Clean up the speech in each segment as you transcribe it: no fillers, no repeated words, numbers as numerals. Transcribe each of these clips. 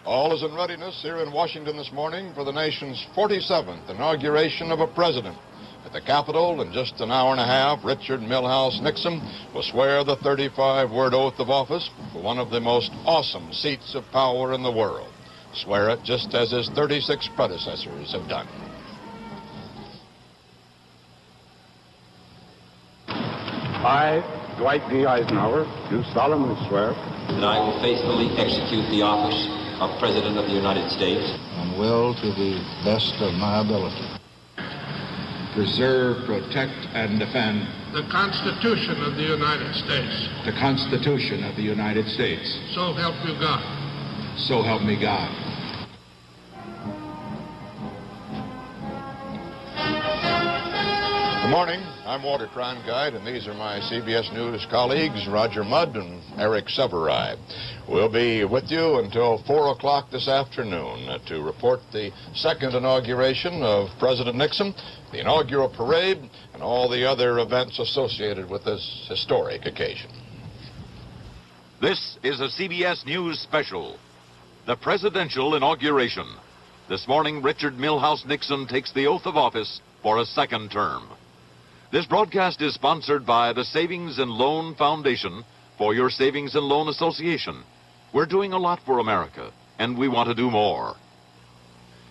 All is in readiness here in Washington this morning for the nation's 47th inauguration of a president. At the Capitol, in just an hour and a half, Richard Milhouse Nixon will swear the 35-word oath of office for one of the most awesome seats of power in the world. Swear it just as his 36 predecessors have done. I, Dwight D. Eisenhower, do solemnly swear that I will faithfully execute the office of President of the United States and will, to the best of my ability, preserve, protect, and defend the Constitution of the United States. The Constitution of the United States. So help you God. So help me God. Good morning. I'm Walter Cronkite, and these are my CBS News colleagues, Roger Mudd and Eric Severai. We'll be with you until 4 o'clock this afternoon to report the second inauguration of President Nixon, the inaugural parade, and all the other events associated with this historic occasion. This is a CBS News special, the presidential inauguration. This morning, Richard Milhouse Nixon takes the oath of office for a second term. This broadcast is sponsored by the Savings and Loan Foundation for your Savings and Loan Association. We're doing a lot for America, and we want to do more.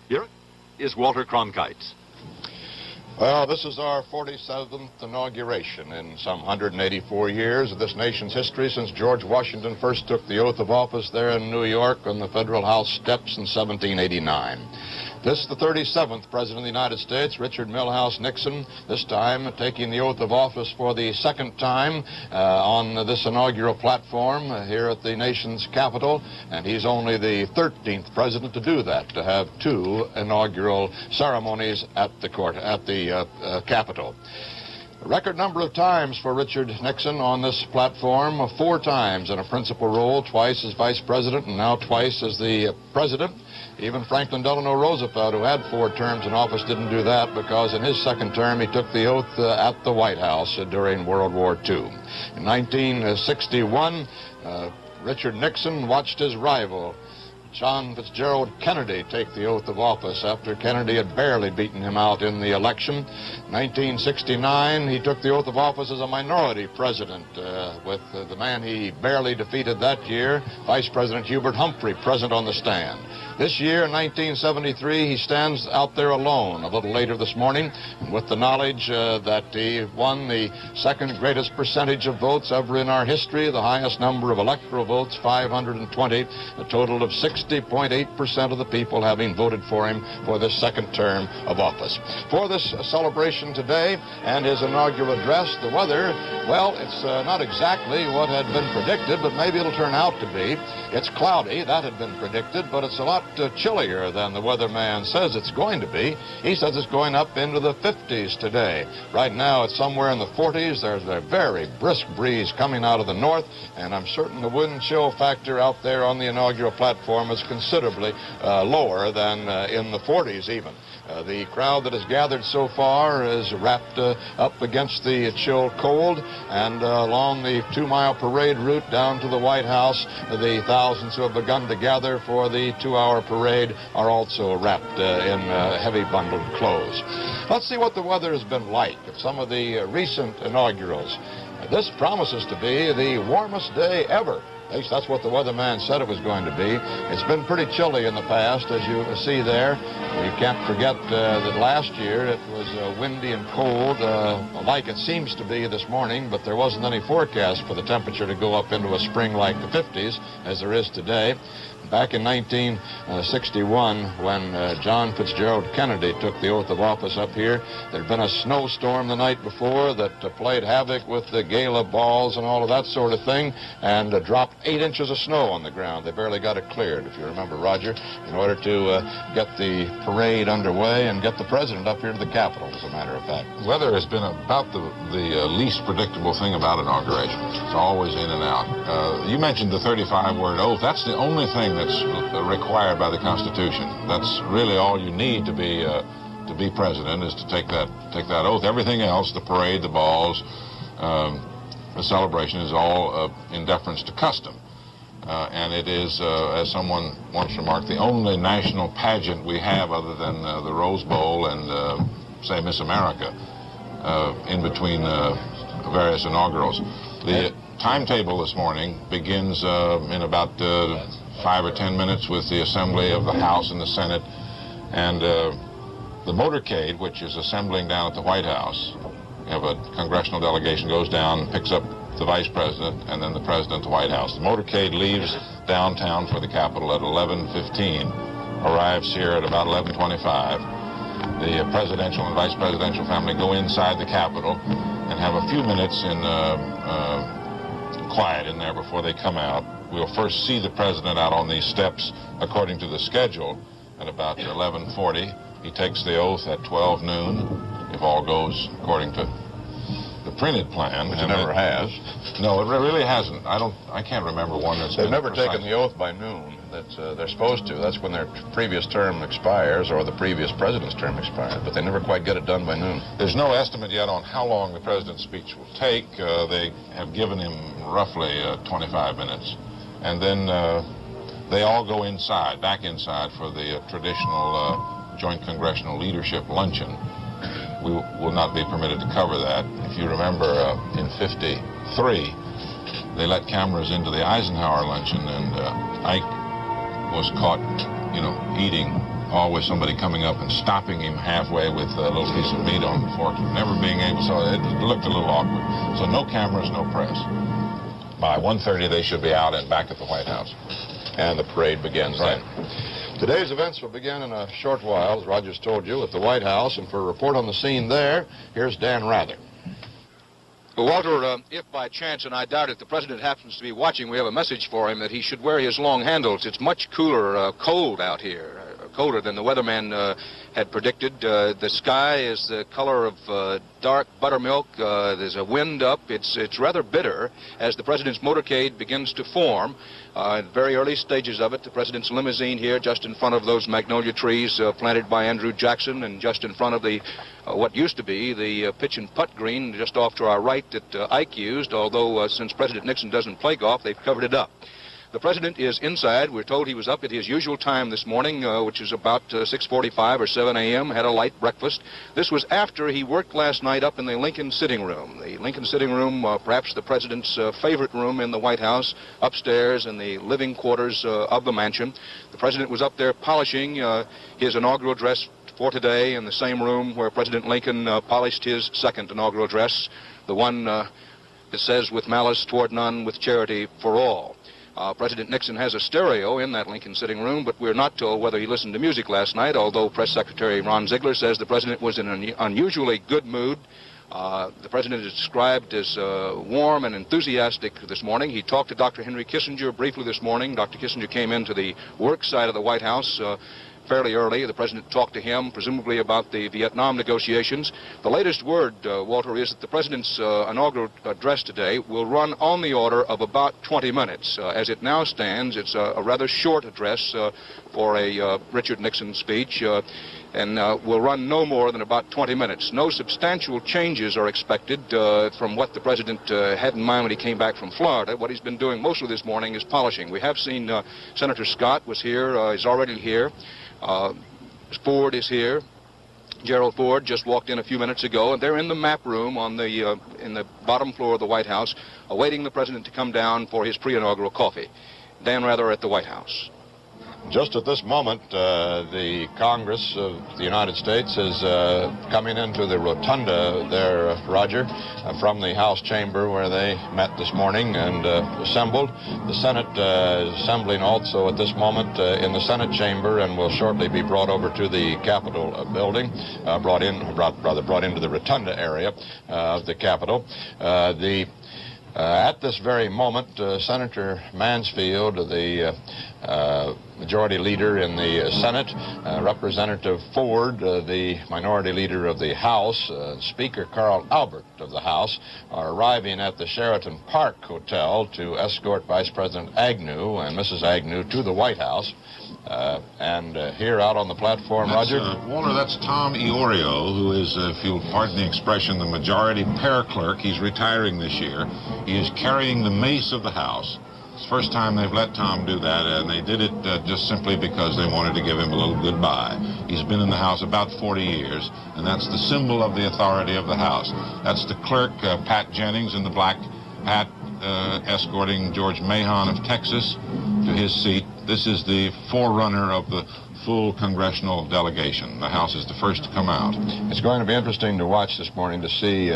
Here is Walter Cronkite. Well, this is our 47th inauguration in some 184 years of this nation's history since George Washington first took the oath of office there in New York on the Federal House steps in 1789. This is the 37th President of the United States, Richard Milhouse Nixon, this time taking the oath of office for the second time on this inaugural platform here at the nation's capital, and he's only the 13th president to do that, to have two inaugural ceremonies at the Capitol. A record number of times for Richard Nixon on this platform, 4 times in a principal role, twice as vice president and now twice as the president. Even Franklin Delano Roosevelt, who had 4 terms in office, didn't do that because in his second term he took the oath at the White House during World War II. In 1961, Richard Nixon watched his rival, John Fitzgerald Kennedy, take the oath of office after Kennedy had barely beaten him out in the election. 1969, he took the oath of office as a minority president with the man he barely defeated that year, Vice President Hubert Humphrey, present on the stand. This year, in 1973, he stands out there alone a little later this morning, and with the knowledge that he won the second greatest percentage of votes ever in our history, the highest number of electoral votes, 520, a total of 60.8% of the people having voted for him for this second term of office. For this celebration today and his inaugural address, the weather, well, it's not exactly what had been predicted, but maybe it'll turn out to be. It's cloudy, that had been predicted, but it's a lot chillier than the weatherman says it's going to be. He says it's going up into the 50s today. Right now it's somewhere in the 40s. There's a very brisk breeze coming out of the north, and I'm certain the wind chill factor out there on the inaugural platform is considerably lower than in the 40s even. The crowd that has gathered so far is wrapped up against the chill cold, and along the 2-mile parade route down to the White House, the thousands who have begun to gather for the 2-hour parade are also wrapped in heavy bundled clothes. Let's see what the weather has been like at some of the recent inaugurals. This promises to be the warmest day ever. At least that's what the weatherman said it was going to be. It's been pretty chilly in the past, as you see there. You can't forget that last year it was windy and cold, like it seems to be this morning, but there wasn't any forecast for the temperature to go up into a spring like the 50s, as there is today. Back in 1961, when John Fitzgerald Kennedy took the oath of office up here, there'd been a snowstorm the night before that played havoc with the gala balls and all of that sort of thing, and dropped 8 inches of snow on the ground. They barely got it cleared, if you remember, Roger, in order to get the parade underway and get the president up here to the Capitol, as a matter of fact. Weather has been about the least predictable thing about inaugurations. It's always in and out. You mentioned the 35-word oath. That's the only thing that's required by the Constitution. That's really all you need to be president, is to take that oath. Everything else, the parade, the balls, the celebration, is all in deference to custom. And it is, as someone once remarked, the only national pageant we have other than the Rose Bowl and, say, Miss America, in between various inaugurals. The timetable this morning begins in about 5 or 10 minutes with the assembly of the House and the Senate, and the motorcade, which is assembling down at the White House. You have a congressional delegation, goes down, picks up the Vice President, and then the President at the White House. The motorcade leaves downtown for the Capitol at 11:15, arrives here at about 11:25. The presidential and vice presidential family go inside the Capitol and have a few minutes in quiet in there before they come out. We'll first see the President out on these steps according to the schedule at about 11:40. He takes the oath at 12 noon, if all goes according to the printed plan. Which it never has. No, it really hasn't. I can't remember one that's They've been never precise. taken the oath by noon. They're supposed to. That's when their previous term expires or the previous president's term expires, but they never quite get it done by noon. There's no estimate yet on how long the president's speech will take. They have given him roughly 25 minutes. And then they all go inside, back inside, for the traditional Joint Congressional Leadership Luncheon. We will not be permitted to cover that. If you remember, in '53, they let cameras into the Eisenhower luncheon, and Ike was caught, eating, always somebody coming up and stopping him halfway with a little piece of meat on the fork, never being able, so it looked a little awkward. So no cameras, no press. By 1:30, they should be out and back at the White House. And the parade begins then. Today's events will begin in a short while, as Rogers told you, at the White House. And for a report on the scene there, here's Dan Rather. Well, Walter, if by chance, and I doubt it, the President happens to be watching, we have a message for him that he should wear his long handles. It's much cooler, cold out here, colder than the weatherman had predicted. The sky is the color of dark buttermilk. There's a wind up. It's rather bitter as the President's motorcade begins to form. In very early stages of it, the President's limousine here just in front of those magnolia trees planted by Andrew Jackson, and just in front of the what used to be the pitch and putt green just off to our right that Ike used, although since President Nixon doesn't play golf, they've covered it up. The President is inside. We're told he was up at his usual time this morning, which is about 6:45 or 7 a.m., had a light breakfast. This was after he worked last night up in the Lincoln sitting room. The Lincoln sitting room, perhaps the President's favorite room in the White House, upstairs in the living quarters of the mansion. The President was up there polishing his inaugural address for today in the same room where President Lincoln polished his second inaugural address, the one that says, "With malice toward none, with charity for all." President Nixon has a stereo in that Lincoln sitting room, but we're not told whether he listened to music last night, although Press Secretary Ron Ziegler says the President was in an unusually good mood. The President is described as warm and enthusiastic this morning. He talked to Dr. Henry Kissinger briefly this morning. Dr. Kissinger came into the work side of the White House fairly early. The President talked to him, presumably about the Vietnam negotiations. The latest word, Walter, is that the President's inaugural address today will run on the order of about 20 minutes. As it now stands, it's a rather short address for a Richard Nixon speech, and will run no more than about 20 minutes. No substantial changes are expected from what the President had in mind when he came back from Florida. What he's been doing most of this morning is polishing. We have seen Senator Scott was here, is already here. Ford is here. Gerald Ford just walked in a few minutes ago, and they're in the map room on the in the bottom floor of the White House, awaiting the President to come down for his pre-inaugural coffee. Dan Rather at the White House. Just at this moment, the Congress of the United States is coming into the rotunda there, Roger, from the House chamber where they met this morning and assembled. The Senate is assembling also at this moment in the Senate chamber and will shortly be brought over to the Capitol building, brought into the rotunda area of the Capitol. At this very moment, Senator Mansfield, the majority leader in the Senate, Representative Ford, the minority leader of the House, Speaker Carl Albert of the House, are arriving at the Sheraton Park Hotel to escort Vice President Agnew and Mrs. Agnew to the White House. And here out on the platform, Roger? Walter, that's Tom Iorio, who is, if you'll pardon the expression, the majority pair clerk. He's retiring this year. He is carrying the mace of the House. It's the first time they've let Tom do that, and they did it just simply because they wanted to give him a little goodbye. He's been in the House about 40 years, and that's the symbol of the authority of the House. That's the clerk, Pat Jennings, in the black hat, escorting George Mahon of Texas to his seat. This is the forerunner of the full congressional delegation. The House is the first to come out. It's going to be interesting to watch this morning to see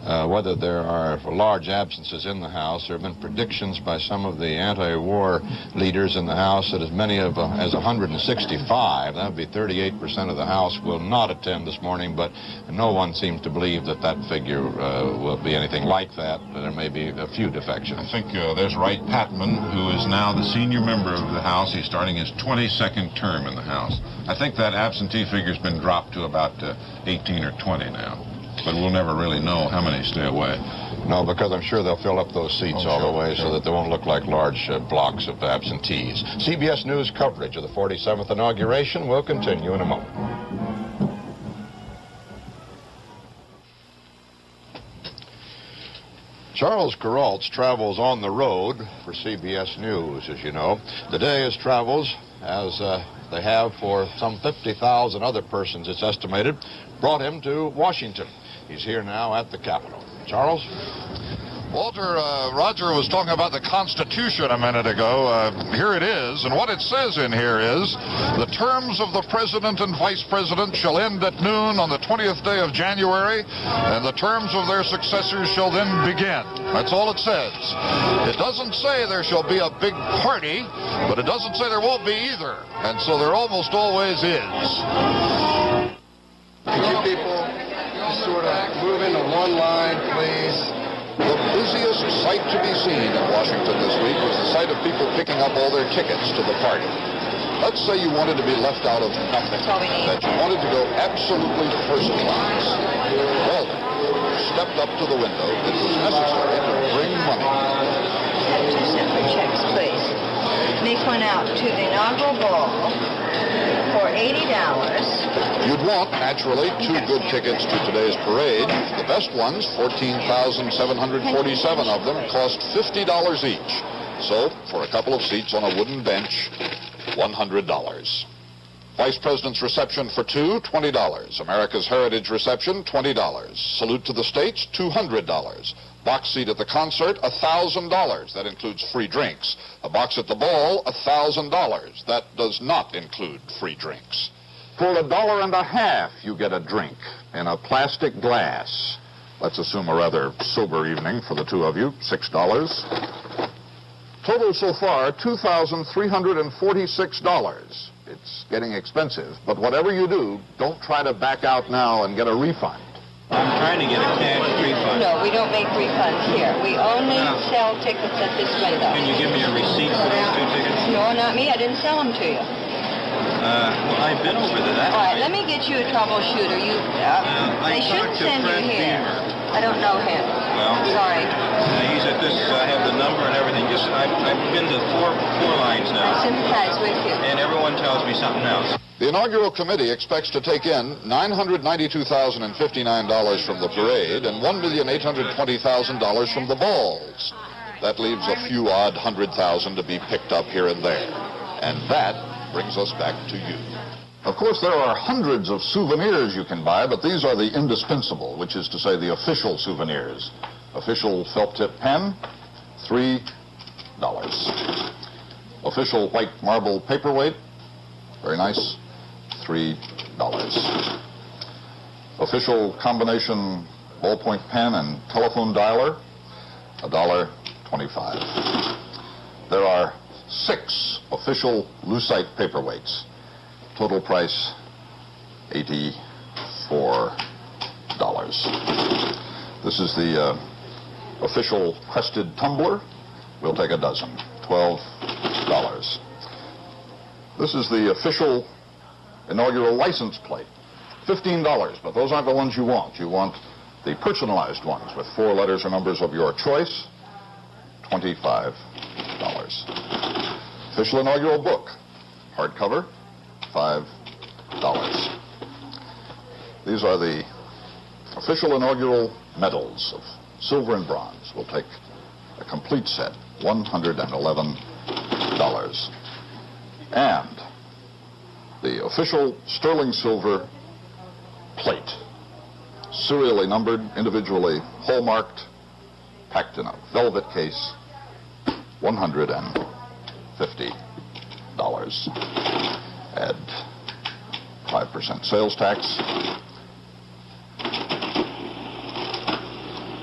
whether there are large absences in the House. There have been predictions by some of the anti-war leaders in the House that as many as 165, that would be 38% of the House, will not attend this morning, but no one seems to believe that that figure will be anything like that. There may be a few defections. I think there's Wright Patman, who is now the senior member of the House. He's starting his 22nd term in the House. I think that absentee figure's been dropped to about 18 or 20 now. But we'll never really know how many stay away. No, because I'm sure they'll fill up those seats all the way so that they won't look like large blocks of absentees. CBS News coverage of the 47th inauguration will continue in a moment. Charles Kuralt travels on the road for CBS News, as you know. Today his travels, as they have for some 50,000 other persons, it's estimated, brought him to Washington. He's here now at the Capitol. Charles? Walter, Roger was talking about the Constitution a minute ago. Here it is, and what it says in here is, the terms of the President and Vice President shall end at noon on the 20th day of January, and the terms of their successors shall then begin. That's all it says. It doesn't say there shall be a big party, but it doesn't say there won't be either, and so there almost always is. Could you people just sort of move into one line, please? The busiest sight to be seen in Washington this week was the sight of people picking up all their tickets to the party. Let's say you wanted to be left out of nothing, that you wanted to go absolutely first class. Well, then, you stepped up to the window. It was necessary to bring money. Have 2 separate checks, please. Make one out to the inaugural ball for $80. You'd want, naturally, 2 good tickets to today's parade. The best ones, 14,747 of them, cost $50 each. So, for a couple of seats on a wooden bench, $100. Vice President's reception for 2, $20. America's Heritage reception, $20. Salute to the States, $200. Box seat at the concert, $1,000. That includes free drinks. A box at the ball, $1,000. That does not include free drinks. For $1.50, you get a drink in a plastic glass. Let's assume a rather sober evening for the two of you, $6. Total so far, $2,346. It's getting expensive, but whatever you do, don't try to back out now and get a refund. I'm trying to get a cash refund. No, we don't make refunds here. We only sell tickets at this window. Can you give me a receipt for those 2 tickets? No, not me. I didn't sell them to you. Well, I've been over to that. All right, let me get you a troubleshooter. They shouldn't send you here. I don't know him. Well, sorry. He's at this. I have the number and everything. I've been to four lines now. I sympathize with you. And everyone tells me something else. The inaugural committee expects to take in $992,059 from the parade and $1,820,000 from the balls. That leaves a few odd 100,000 to be picked up here and there. And that brings us back to you. Of course, there are hundreds of souvenirs you can buy, but these are the indispensable, which is to say the official souvenirs. Official felt-tip pen, $3. Official white marble paperweight, very nice, $3. Official combination ballpoint pen and telephone dialer, $1.25. There are 6 official lucite paperweights. Total price, $84. This is the official crested tumbler. We'll take a dozen, $12. This is the official inaugural license plate, $15, but those aren't the ones you want. You want the personalized ones with 4 letters or numbers of your choice, $25. Official inaugural book, hardcover, $5. These are the official inaugural medals of silver and bronze. We'll take a complete set, $111. And the official sterling silver plate, serially numbered, individually hallmarked, packed in a velvet case, $150. Add 5% sales tax,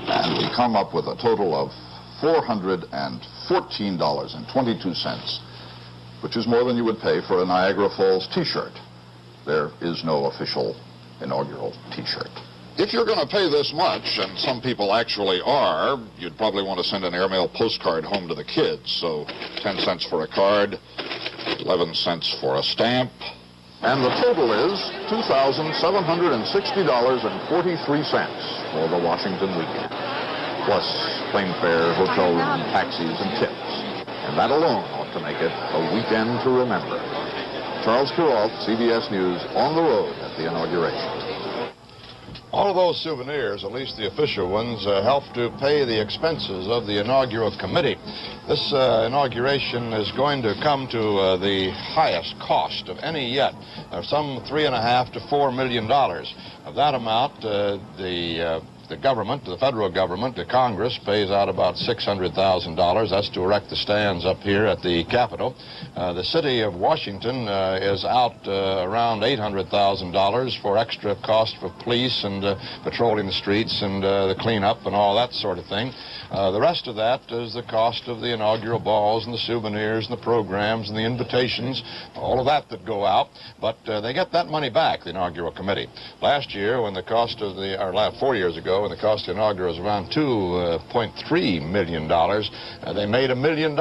and we come up with a total of $414.22, which is more than you would pay for a Niagara Falls t-shirt. There is no official inaugural t-shirt. If you're going to pay this much, and some people actually are, you'd probably want to send an airmail postcard home to the kids. So 10 cents for a card, 11 cents for a stamp, and the total is $2,760.43 for the Washington weekend, plus plane fare, hotel room, taxis, and tips. And that alone ought to make it a weekend to remember. Charles Kuroff, CBS News, on the road at the inauguration. All of those souvenirs, at least the official ones, help to pay the expenses of the inaugural committee. This inauguration is going to come to the highest cost of any yet, some $3.5 to $4 million. Of that amount, the government, the federal government, the Congress, pays out about $600,000. That's to erect the stands up here at the Capitol. The city of Washington is out around $800,000 for extra cost for police and patrolling the streets and the cleanup and all that sort of thing. The rest of that is the cost of the inaugural balls and the souvenirs and the programs and the invitations, all of that go out. But they get that money back, the inaugural committee. Last year, when the cost of the, or 4 years ago, when the cost of the inaugural was around $2.3 million, they made $1 million.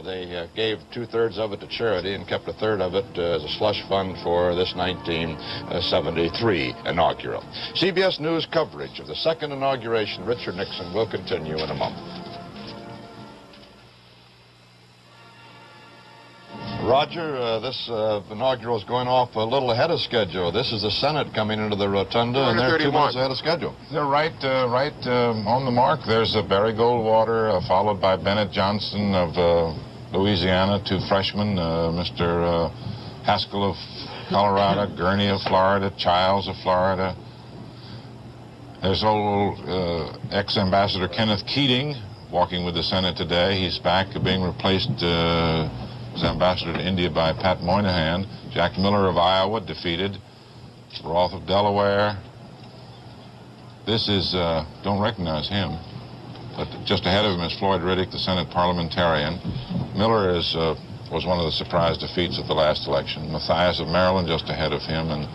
They gave 2/3 of it to charity and kept 1/3 of it as a slush fund for this 1973 inaugural. CBS News coverage of the second inauguration, Richard Nixon, will continue in a moment. Roger, this inaugural is going off a little ahead of schedule. This is the Senate coming into the rotunda, and they're 2 months ahead of schedule. They're right on the mark. There's Barry Goldwater, followed by Bennett Johnson of Louisiana, 2 freshmen, Mr. Haskell of Colorado, Gurney of Florida, Childs of Florida. There's old ex-ambassador Kenneth Keating walking with the Senate today. He's back, being replaced as ambassador to India by Pat Moynihan. Jack Miller of Iowa defeated. Roth of Delaware. This is, don't recognize him, but just ahead of him is Floyd Riddick, the Senate parliamentarian. Miller was one of the surprise defeats at the last election. Mathias of Maryland just ahead of him, and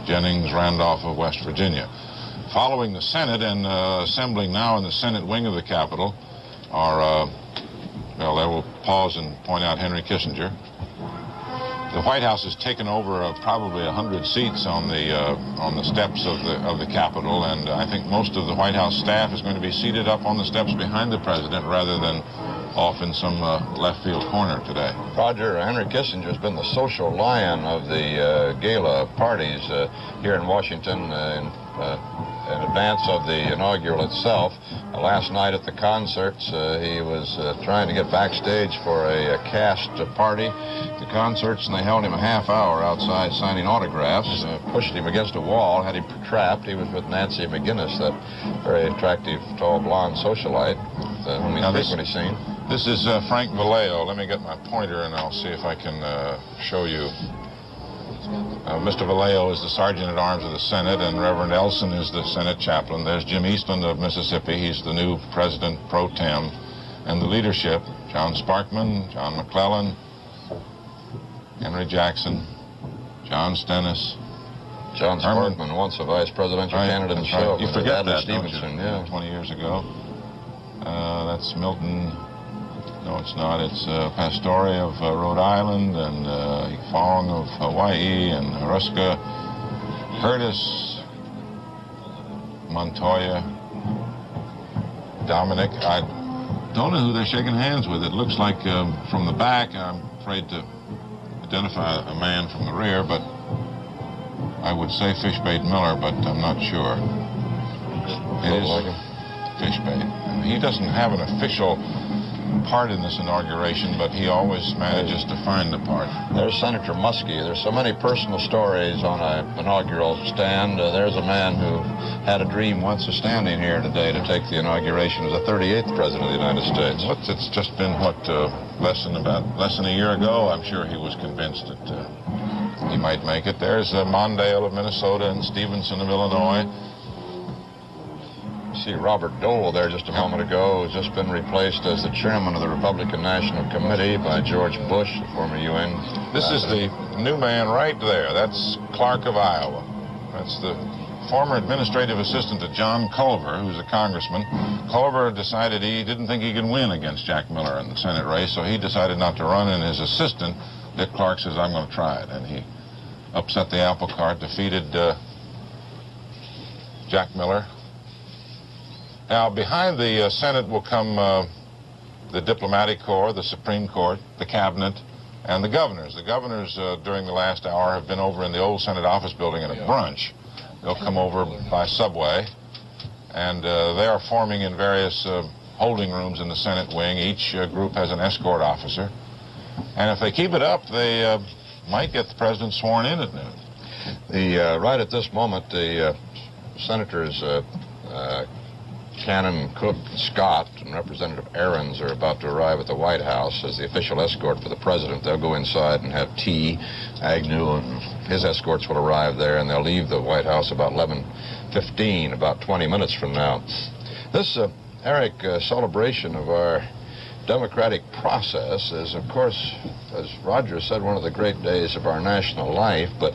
Jennings Randolph of West Virginia. Following the Senate and assembling now in the Senate wing of the Capitol are well, I will pause and point out Henry Kissinger. The White House has taken over probably 100 seats on the steps of the Capitol, and I think most of the White House staff is going to be seated up on the steps behind the president rather than off in some left field corner today. Roger, Henry Kissinger has been the social lion of the gala parties here in Washington in advance of the inaugural itself. Last night at the concerts, he was trying to get backstage for a cast party. The concerts, and they held him a half hour outside signing autographs, pushed him against a wall, had him trapped. He was with Nancy McGinnis, that very attractive, tall, blonde socialite whom he's frequently seen. This is Frank Vallejo. Let me get my pointer and I'll see if I can show you. Mr. Vallejo is the Sergeant-at-Arms of the Senate, and Reverend Elson is the Senate chaplain. There's Jim Eastland of Mississippi. He's the new president pro tem. And the leadership, John Sparkman, John McClellan, Henry Jackson, John Stennis. John Sparkman, once a vice presidential candidate in show. You forget that, Stevenson, don't you? 20 years ago. That's Milton. No, it's not. It's Pastore of Rhode Island, and Fong of Hawaii, and Haruska, Curtis, Montoya, Dominic. I don't know who they're shaking hands with. It looks like from the back, I'm afraid to identify a man from the rear, but I would say Fishbait Miller, but I'm not sure. It is Fishbait. He doesn't have an official part in this inauguration, but he always manages to find the part. There's Senator Muskie. There's so many personal stories on an inaugural stand. There's a man who had a dream once of standing here today to take the inauguration as the 38th President of the United States. It's just been, less than a year ago, I'm sure he was convinced that he might make it. There's Mondale of Minnesota and Stevenson of Illinois. See Robert Dole there just a moment ago, who's just been replaced as the chairman of the Republican National Committee by George Bush, the former UN. This is the new man right there. That's Clark of Iowa. That's the former administrative assistant to John Culver, who's a congressman. Culver decided he didn't think he could win against Jack Miller in the Senate race, so he decided not to run, and his assistant, Dick Clark, says, I'm going to try it. And he upset the apple cart, defeated Jack Miller. Now, behind the Senate will come the diplomatic corps, the Supreme Court, the cabinet, and the governors. The governors, during the last hour, have been over in the old Senate office building at a brunch. They'll come over by subway, and they are forming in various holding rooms in the Senate wing. Each group has an escort officer. And if they keep it up, they might get the president sworn in at noon. Right at this moment, the senators Cannon, Cook, Scott, and Representative Ahrens are about to arrive at the White House as the official escort for the president. They'll go inside and have tea. Agnew and his escorts will arrive there, and they'll leave the White House about 11:15, about 20 minutes from now. This, Eric, celebration of our democratic process is, of course, as Roger said, one of the great days of our national life, but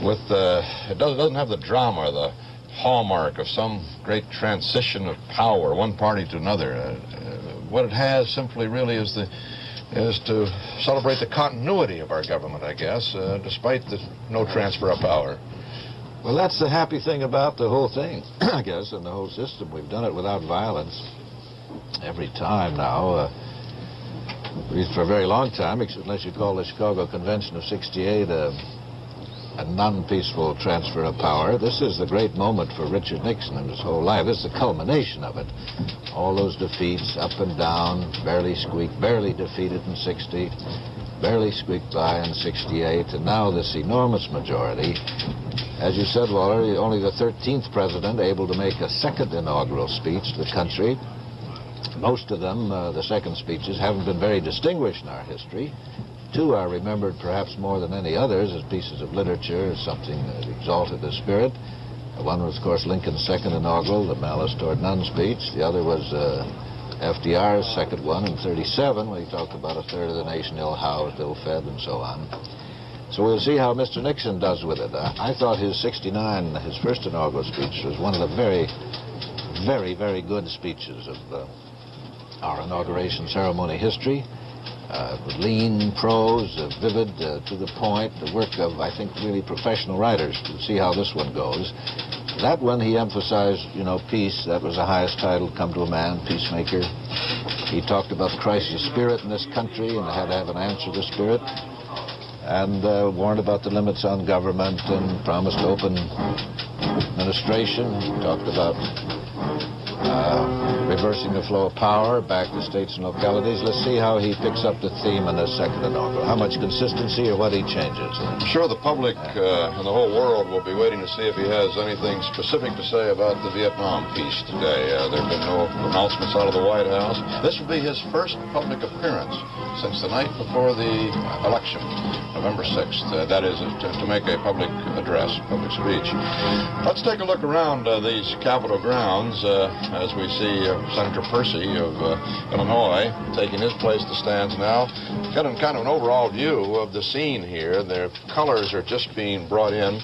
with it doesn't have the drama, the hallmark of some great transition of power, one party to another. What it has simply really is to celebrate the continuity of our government, I guess, despite no transfer of power. Well, that's the happy thing about the whole thing, I guess, and the whole system. We've done it without violence every time now, at least for a very long time, unless you call the Chicago Convention of '68 a non-peaceful transfer of power. This is the great moment for Richard Nixon in his whole life. This is the culmination of it. All those defeats, up and down, barely squeaked, barely defeated in '60, barely squeaked by in '68, and now this enormous majority. As you said, Waller, only the 13th president able to make a second inaugural speech to the country. Most of them, the second speeches, haven't been very distinguished in our history. Two are remembered perhaps more than any others as pieces of literature, something that exalted the spirit. One was, of course, Lincoln's second inaugural, the Malice Toward None speech. The other was FDR's second one in '37, when he talked about a third of the nation ill-housed, ill-fed, and so on. So we'll see how Mr. Nixon does with it. I thought his '69, his first inaugural speech, was one of the very, very, very good speeches of our inauguration ceremony history. Lean prose, vivid, to the point, the work of, I think, really professional writers. We'll see how this one goes. That one, he emphasized, peace. That was the highest title, come to a man, peacemaker. He talked about the crisis spirit in this country and had to have an answer to spirit. And warned about the limits on government and promised open administration. He talked about reversing the flow of power back to states and localities. Let's see how he picks up the theme in this second inaugural. How much consistency or what he changes. I'm sure the public and the whole world will be waiting to see if he has anything specific to say about the Vietnam peace today. There have been no announcements out of the White House. This will be his first public appearance since the night before the election, November 6th. That is to make a public address, public speech. Let's take a look around these Capitol grounds as we see Senator Percy of Illinois taking his place to stands now. Getting kind of an overall view of the scene here. Their colors are just being brought in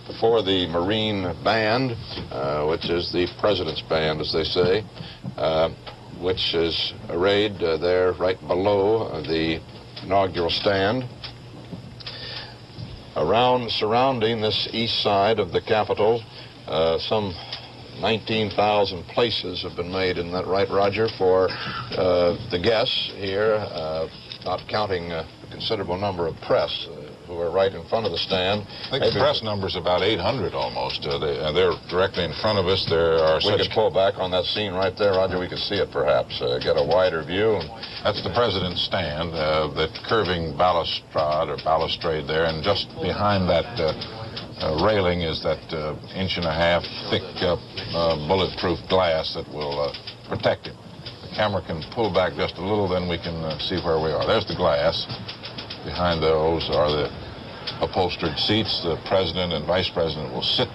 before the Marine Band, which is the President's Band, as they say, which is arrayed there right below the inaugural stand. Surrounding this east side of the Capitol, some 19,000 places have been made, isn't that right, Roger, for the guests here, not counting a considerable number of press. who are right in front of the stand. I think the press number's about 800 almost. They're directly in front of us. There are we could pull back on that scene right there, Roger. We could see it perhaps. Get a wider view. That's the president's stand, that curving balustrade there, and just behind that railing is that inch-and-a-half thick bulletproof glass that will protect him. The camera can pull back just a little, then we can see where we are. There's the glass. Behind those are the upholstered seats. The president and vice president will sit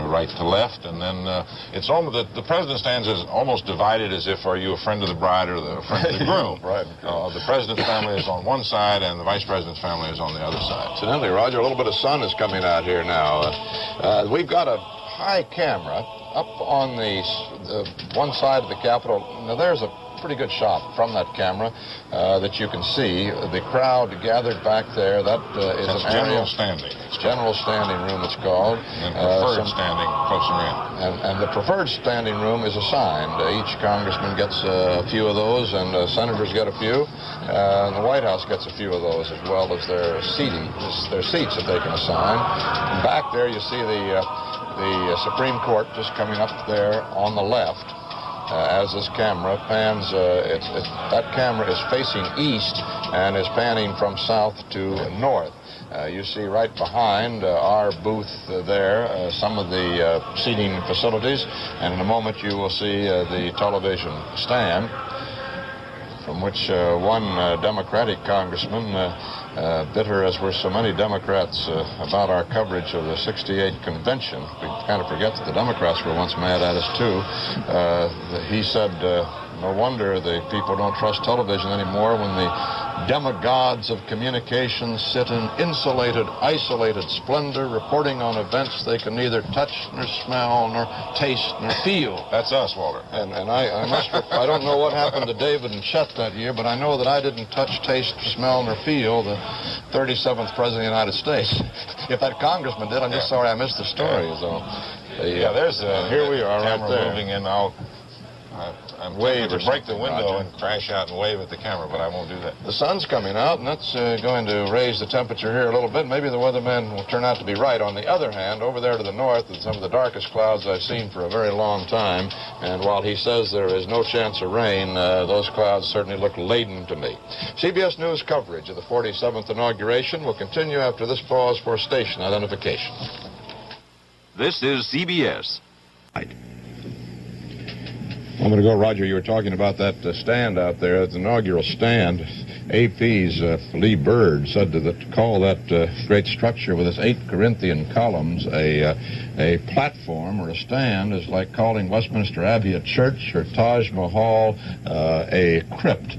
right to left, and then it's almost the president stands is almost divided as if, are you a friend of the bride or the friend of the groom? Right. The president's family is on one side, and the vice president's family is on the other side. Incidentally, Roger, a little bit of sun is coming out here now. We've got a high camera up on the one side of the Capitol. Now, there's a pretty good shot from that camera that you can see the crowd gathered back there. That is an general standing. General standing room, it's called. And preferred standing closer in. And the preferred standing room is assigned. Each congressman gets a few of those, and senators get a few. And the White House gets a few of those, as well as their seats that they can assign. And back there, you see the Supreme Court just coming up there on the left. As this camera pans, that camera is facing east and is panning from south to north. You see right behind our booth there some of the seating facilities, and in a moment you will see the television stand, from which one Democratic congressman, bitter as were so many Democrats about our coverage of the '68 convention, we kind of forget that the Democrats were once mad at us too. He said, no wonder the people don't trust television anymore when the demigods of communications sit in insulated, isolated splendor, reporting on events they can neither touch, nor smell, nor taste, nor feel. That's us, Walter. And I don't know what happened to David and Chet that year, but I know that I didn't touch, taste, smell, nor feel the 37th President of the United States. If that congressman did, I'm just sorry I missed the story. So, there's here we are right there. Moving in. I'm wave to break the window and crash out and wave at the camera, but I won't do that. The sun's coming out, and that's going to raise the temperature here a little bit. Maybe the weatherman will turn out to be right. On the other hand, over there to the north is some of the darkest clouds I've seen for a very long time, and while he says there is no chance of rain, those clouds certainly look laden to me. CBS News coverage of the 47th inauguration will continue after this pause for station identification. This is CBS. A moment ago, Roger, you were talking about that stand out there, the inaugural stand. AP's Lee Bird said to call that great structure with its 8 Corinthian columns a platform or a stand is like calling Westminster Abbey a church or Taj Mahal a crypt.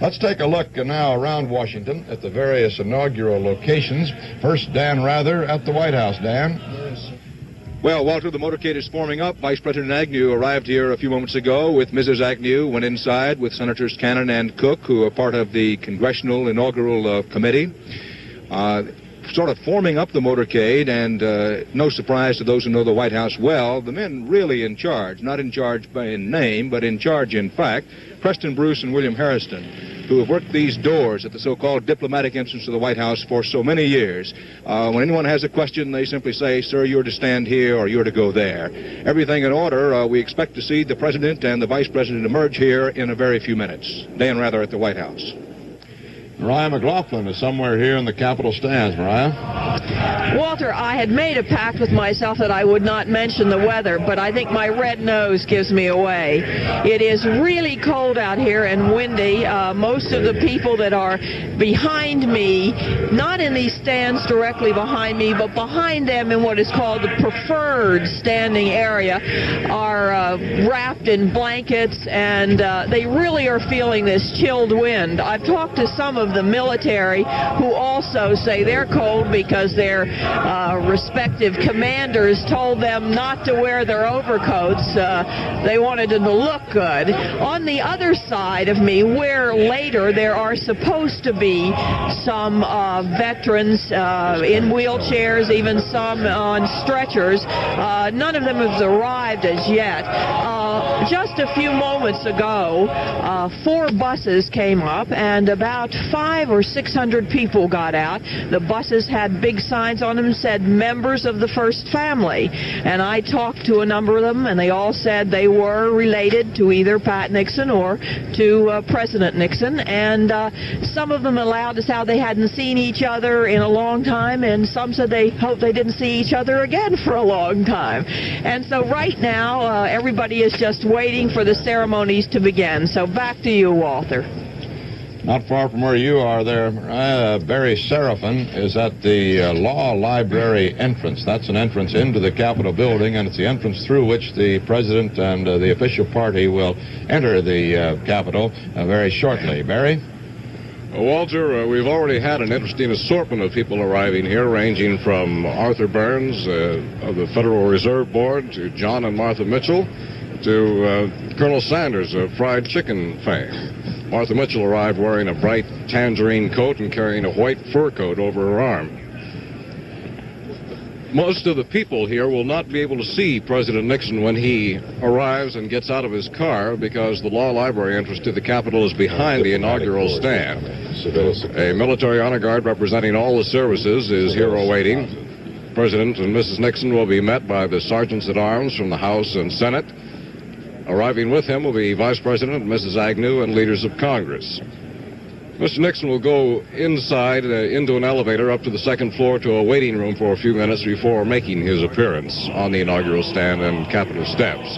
Let's take a look now around Washington at the various inaugural locations. First, Dan Rather at the White House. Dan? Well, Walter, the motorcade is forming up. Vice President Agnew arrived here a few moments ago with Mrs. Agnew, went inside with Senators Cannon and Cook, who are part of the Congressional Inaugural Committee. Sort of forming up the motorcade, and no surprise to those who know the White House well, the men really in charge, not in charge in name, but in charge in fact, Preston Bruce and William Harrison, who have worked these doors at the so-called diplomatic entrance to the White House for so many years. When anyone has a question, they simply say, sir, you're to stand here or you're to go there. Everything in order. We expect to see the President and the Vice President emerge here in a very few minutes. Dan Rather at the White House. Mariah McLaughlin is somewhere here in the Capitol stands. Mariah? Walter, I had made a pact with myself that I would not mention the weather, but I think my red nose gives me away. It is really cold out here and windy. Most of the people that are behind me, not in these stands directly behind me, but behind them in what is called the preferred standing area, are wrapped in blankets, and they really are feeling this chilled wind. I've talked to some of the military who also say they're cold because their respective commanders told them not to wear their overcoats. They wanted them to look good. On the other side of me, where later there are supposed to be some veterans in wheelchairs, even some on stretchers, none of them have arrived as yet. just a few moments ago, 4 buses came up, and about 500 or 600 people got out. The buses had big signs on them that said members of the First Family, and I talked to a number of them, and they all said they were related to either Pat Nixon or to President Nixon, and some of them allowed us out they hadn't seen each other in a long time, and some said they hoped they didn't see each other again for a long time. And so right now, everybody is just waiting for the ceremonies to begin. So back to you, Walter. Not far from where you are there, Barry Seraphin is at the Law Library entrance. That's an entrance into the Capitol building, and it's the entrance through which the President and the official party will enter the Capitol very shortly. Barry? Walter, we've already had an interesting assortment of people arriving here, ranging from Arthur Burns of the Federal Reserve Board to John and Martha Mitchell to Colonel Sanders of fried chicken fame. Martha Mitchell arrived wearing a bright tangerine coat and carrying a white fur coat over her arm. Most of the people here will not be able to see President Nixon when he arrives and gets out of his car, because the Law Library entrance to the Capitol is behind the inaugural stand. A military honor guard representing all the services is here awaiting. President and Mrs. Nixon will be met by the sergeants-at-arms from the House and Senate. Arriving with him will be Vice President Mrs. Agnew and leaders of Congress. Mr. Nixon will go inside into an elevator up to the second floor to a waiting room for a few minutes before making his appearance on the inaugural stand and Capitol steps.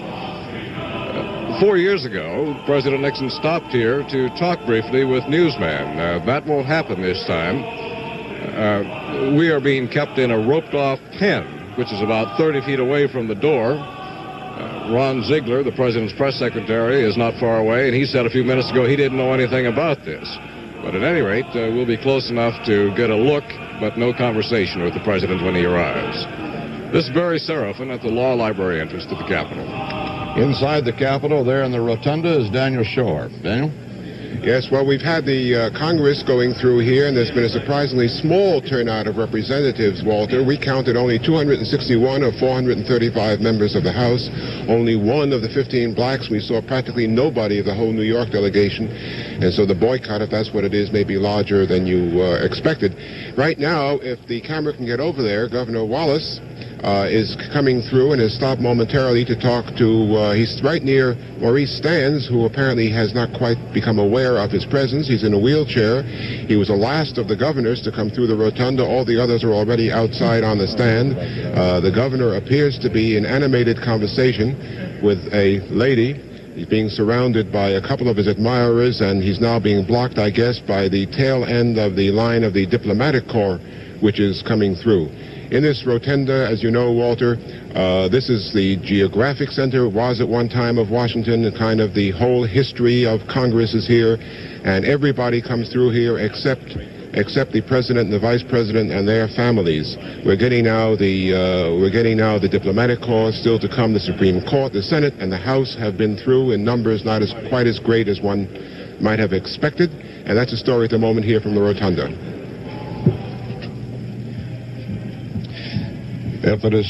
4 years ago, President Nixon stopped here to talk briefly with newsmen. That won't happen this time. We are being kept in a roped-off pen, which is about 30 feet away from the door. Ron Ziegler, the President's press secretary, is not far away, and he said a few minutes ago he didn't know anything about this. But at any rate, we'll be close enough to get a look, but no conversation with the President when he arrives. This is Barry Seraphin at the Law Library entrance to the Capitol. Inside the Capitol, there in the rotunda, is Daniel Shore. Daniel? Yes, well, we've had the Congress going through here, and there's been a surprisingly small turnout of representatives, Walter. We counted only 261 of 435 members of the House, only 1 of the 15 blacks. We saw practically nobody of the whole New York delegation, and so the boycott, if that's what it is, may be larger than you expected. Right now, if the camera can get over there, Governor Wallace is coming through and has stopped momentarily to talk to, he's right near Maurice Stans, who apparently has not quite become aware of his presence. He's in a wheelchair. He was the last of the governors to come through the rotunda. All the others are already outside on the stand. The governor appears to be in animated conversation with a lady. He's being surrounded by a couple of his admirers, and he's now being blocked, I guess, by the tail end of the line of the diplomatic corps, which is coming through. In this rotunda, as you know, Walter, this is the geographic center. It was at one time of Washington, and kind of the whole history of Congress is here, and everybody comes through here except the president and the vice president and their families. We're getting now the diplomatic corps. Still to come, the Supreme Court, the Senate, and the House have been through in numbers not quite as great as one might have expected, and that's a story at the moment here from the rotunda. If it is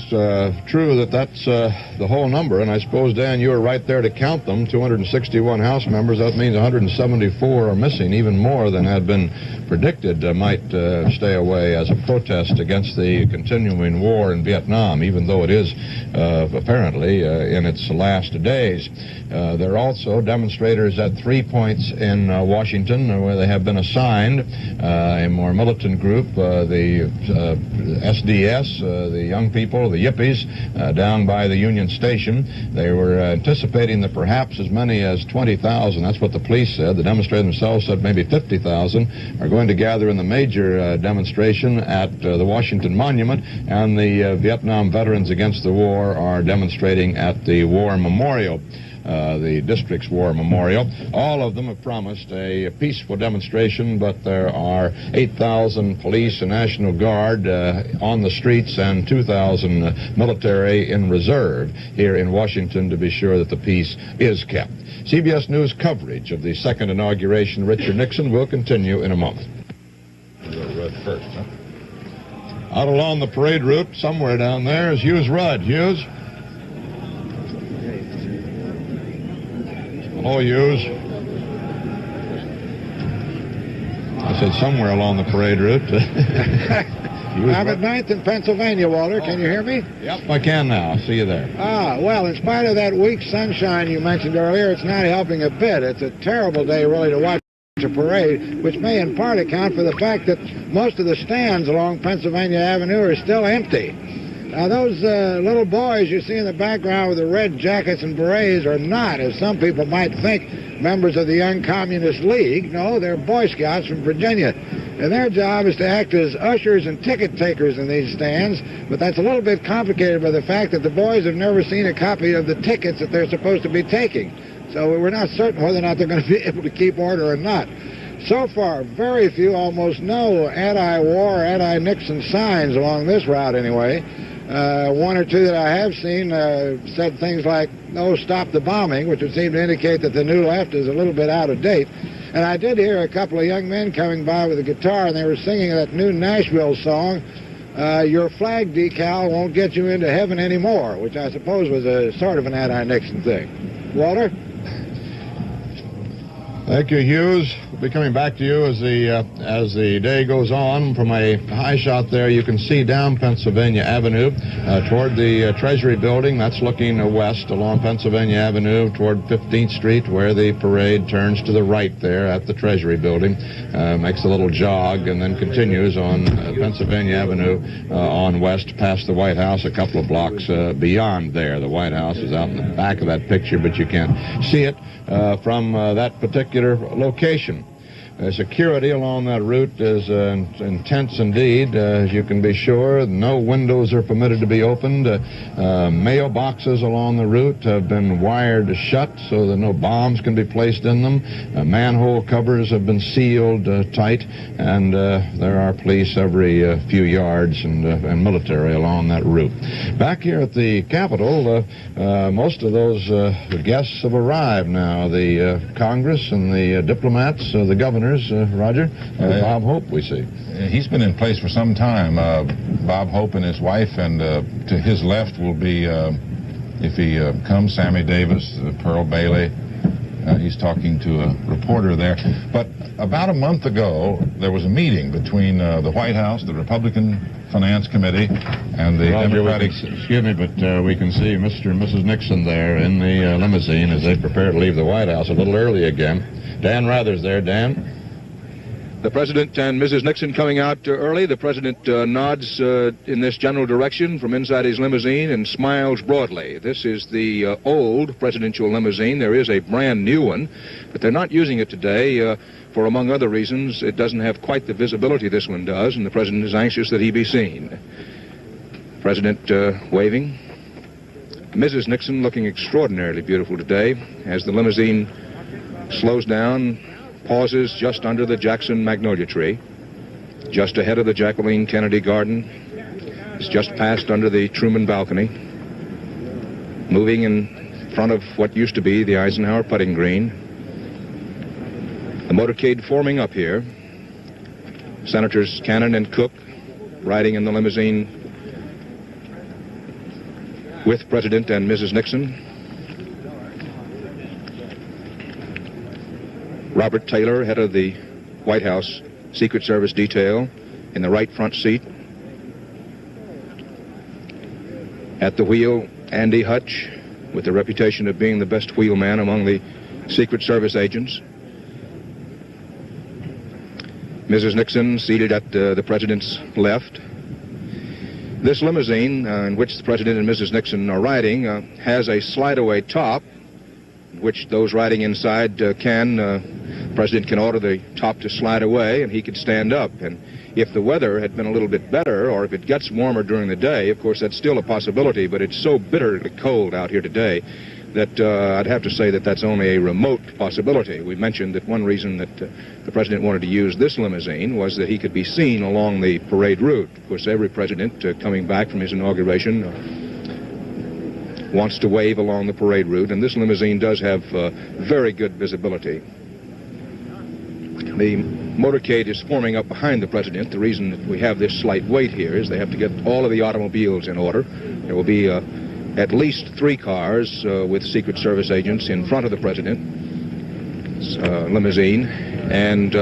true that that's the whole number, and I suppose, Dan, you were right there to count them, 261 House members, that means 174 are missing, even more than had been predicted might stay away as a protest against the continuing war in Vietnam, even though it is apparently in its last days. There are also demonstrators at 3 points in Washington where they have been assigned a more militant group, the SDS, the young people, the Yippies, down by the Union Station. They were anticipating that perhaps as many as 20,000, that's what the police said. The demonstrators themselves said maybe 50,000 are going to gather in the major demonstration at the Washington Monument, and the Vietnam Veterans Against the War are demonstrating at the War Memorial. The district's war memorial. All of them have promised a peaceful demonstration, but there are 8,000 police and National Guard on the streets and 2,000 military in reserve here in Washington to be sure that the peace is kept. CBS News coverage of the second inauguration, Richard Nixon, will continue in a moment. Rudd first, huh? Out along the parade route, somewhere down there, is Hughes Rudd. Hughes? Hello, Hughes. I said somewhere along the parade route. I'm at 9th in Pennsylvania, Walter. Can you hear me? Yep, I can now. See you there. Well, in spite of that weak sunshine you mentioned earlier, it's not helping a bit. It's a terrible day, really, to watch a parade, which may in part account for the fact that most of the stands along Pennsylvania Avenue are still empty. Now, those little boys you see in the background with the red jackets and berets are not, as some people might think, members of the Young Communist League. No, they're Boy Scouts from Virginia. And their job is to act as ushers and ticket takers in these stands, but that's a little bit complicated by the fact that the boys have never seen a copy of the tickets that they're supposed to be taking. So we're not certain whether or not they're going to be able to keep order or not. So far, very few, almost no anti-war, anti-Nixon signs along this route anyway. One or two that I have seen said things like, "No, stop the bombing," which would seem to indicate that the new left is a little bit out of date. And I did hear a couple of young men coming by with a guitar, and they were singing that new Nashville song, "Your flag decal won't get you into heaven anymore," which I suppose was a sort of an anti-Nixon thing. Walter? Thank you, Hughes. We'll be coming back to you as the day goes on. From a high shot there, you can see down Pennsylvania Avenue toward the Treasury Building. That's looking west along Pennsylvania Avenue toward 15th Street, where the parade turns to the right there at the Treasury Building, makes a little jog, and then continues on Pennsylvania Avenue on west past the White House, a couple of blocks beyond there. The White House is out in the back of that picture, but you can't see it from that particular location. Security along that route is intense indeed, as you can be sure. No windows are permitted to be opened. Mailboxes along the route have been wired shut so that no bombs can be placed in them. Manhole covers have been sealed tight, and there are police every few yards and military along that route. Back here at the Capitol, most of those guests have arrived now. The Congress and the diplomats, the governors, Roger, Bob Hope, we see. He's been in place for some time. Bob Hope and his wife, and to his left will be, if he comes, Sammy Davis, Pearl Bailey. He's talking to a reporter there. But about a month ago, there was a meeting between the White House, the Republican Finance Committee, and the Democratic... Excuse me, but we can see Mr. and Mrs. Nixon there in the limousine as they prepare to leave the White House a little early again. Dan Rather's there. Dan? The President and Mrs. Nixon coming out early. The President nods in this general direction from inside his limousine and smiles broadly. This is the old presidential limousine. There is a brand new one, but they're not using it today for, among other reasons, it doesn't have quite the visibility this one does, and the President is anxious that he be seen. President waving. Mrs. Nixon looking extraordinarily beautiful today as the limousine slows down, pauses just under the Jackson magnolia tree, just ahead of the Jacqueline Kennedy Garden. It's just passed under the Truman balcony, moving in front of what used to be the Eisenhower putting green. The motorcade forming up here. Senators Cannon and Cook riding in the limousine with President and Mrs. Nixon. Robert Taylor, head of the White House Secret Service detail, in the right front seat. At the wheel, Andy Hutch, with the reputation of being the best wheelman among the Secret Service agents. Mrs. Nixon seated at the President's left. This limousine, in which the President and Mrs. Nixon are riding, has a slide-away top, which those riding inside the President can order the top to slide away and he could stand up. And if the weather had been a little bit better, or if it gets warmer during the day, of course that's still a possibility, but it's so bitterly cold out here today that I'd have to say that that's only a remote possibility. We mentioned that one reason that the President wanted to use this limousine was that he could be seen along the parade route. Of course, every president coming back from his inauguration wants to wave along the parade route, and this limousine does have very good visibility. The motorcade is forming up behind the President. The reason that we have this slight wait here is they have to get all of the automobiles in order. There will be at least 3 cars with Secret Service agents in front of the President. limousine and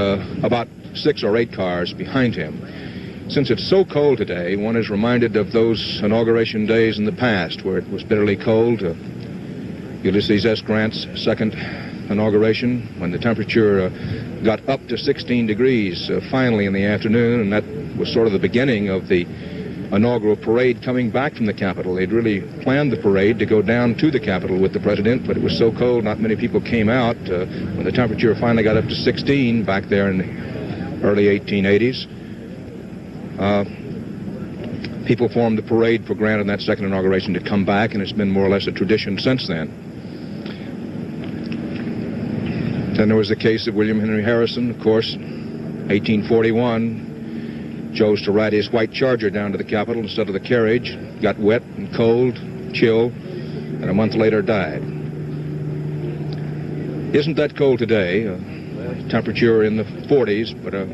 about 6 or 8 cars behind him. Since it's so cold today, one is reminded of those inauguration days in the past where it was bitterly cold. Ulysses S. Grant's second inauguration, when the temperature got up to 16 degrees finally in the afternoon, and that was sort of the beginning of the inaugural parade coming back from the Capitol. They'd really planned the parade to go down to the Capitol with the president, but it was so cold not many people came out. When the temperature finally got up to 16 back there in the early 1880s, people formed the parade for Grant in that second inauguration to come back, and it's been more or less a tradition since then. Then there was the case of William Henry Harrison, of course, 1841. Chose to ride his white Charger down to the Capitol instead of the carriage, got wet and cold, chill, and a month later died. Isn't that cold today? Temperature in the 40s, but a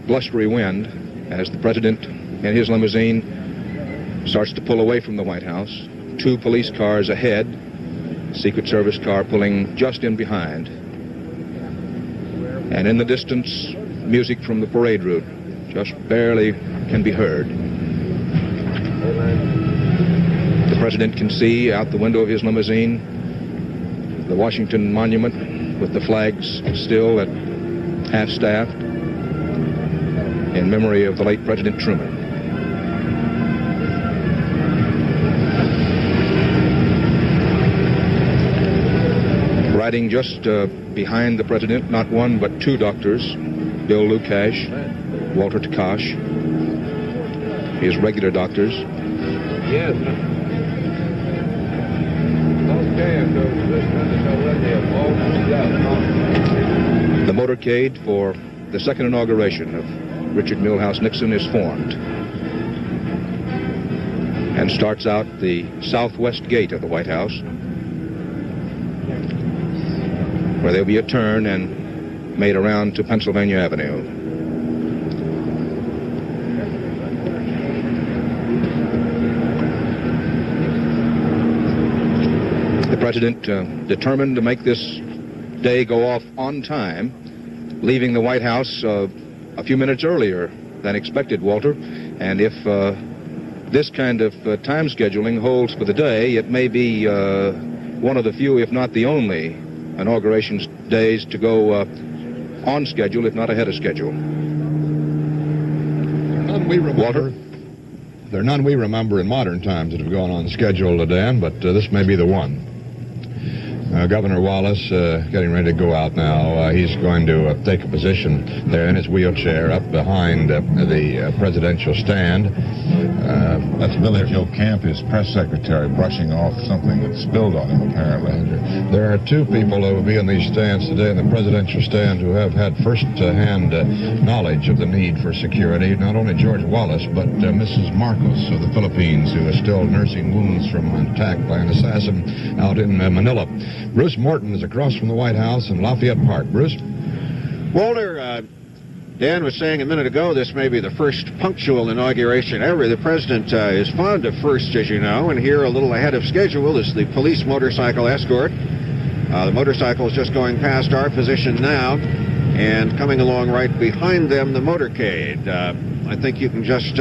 blustery wind as the president in his limousine starts to pull away from the White House. 2 police cars ahead, Secret Service car pulling just in behind. And in the distance, music from the parade route. Just barely can be heard. The president can see out the window of his limousine the Washington Monument with the flags still at half-staffed in memory of the late President Truman. Riding just behind the president, not 1 but 2 doctors, Bill Lukash, Walter Takash, his regular doctors. Yes. The motorcade for the second inauguration of Richard Milhouse Nixon is formed and starts out the southwest gate of the White House, where there'll be a turn and made around to Pennsylvania Avenue. The president determined to make this day go off on time, leaving the White House a few minutes earlier than expected, Walter. And if this kind of time scheduling holds for the day, it may be one of the few, if not the only, inauguration days to go on schedule, if not ahead of schedule. None we remember. Walter? There are none we remember in modern times that have gone on schedule, Dan, but this may be the one. Governor Wallace getting ready to go out now. He's going to take a position there in his wheelchair up behind the presidential stand. That's Billy Joe Camp, his press secretary, brushing off something that spilled on him, apparently. There are 2 people who will be in these stands today, in the presidential stand, who have had first-hand knowledge of the need for security. Not only George Wallace, but Mrs. Marcos of the Philippines, who is still nursing wounds from an attack by an assassin out in Manila. Bruce Morton is across from the White House in Lafayette Park. Bruce? Walter, Dan was saying a minute ago this may be the first punctual inauguration ever. The president is fond of firsts, as you know, and here a little ahead of schedule is the police motorcycle escort. The motorcycle is just going past our position now, and coming along right behind them, the motorcade. I think you can just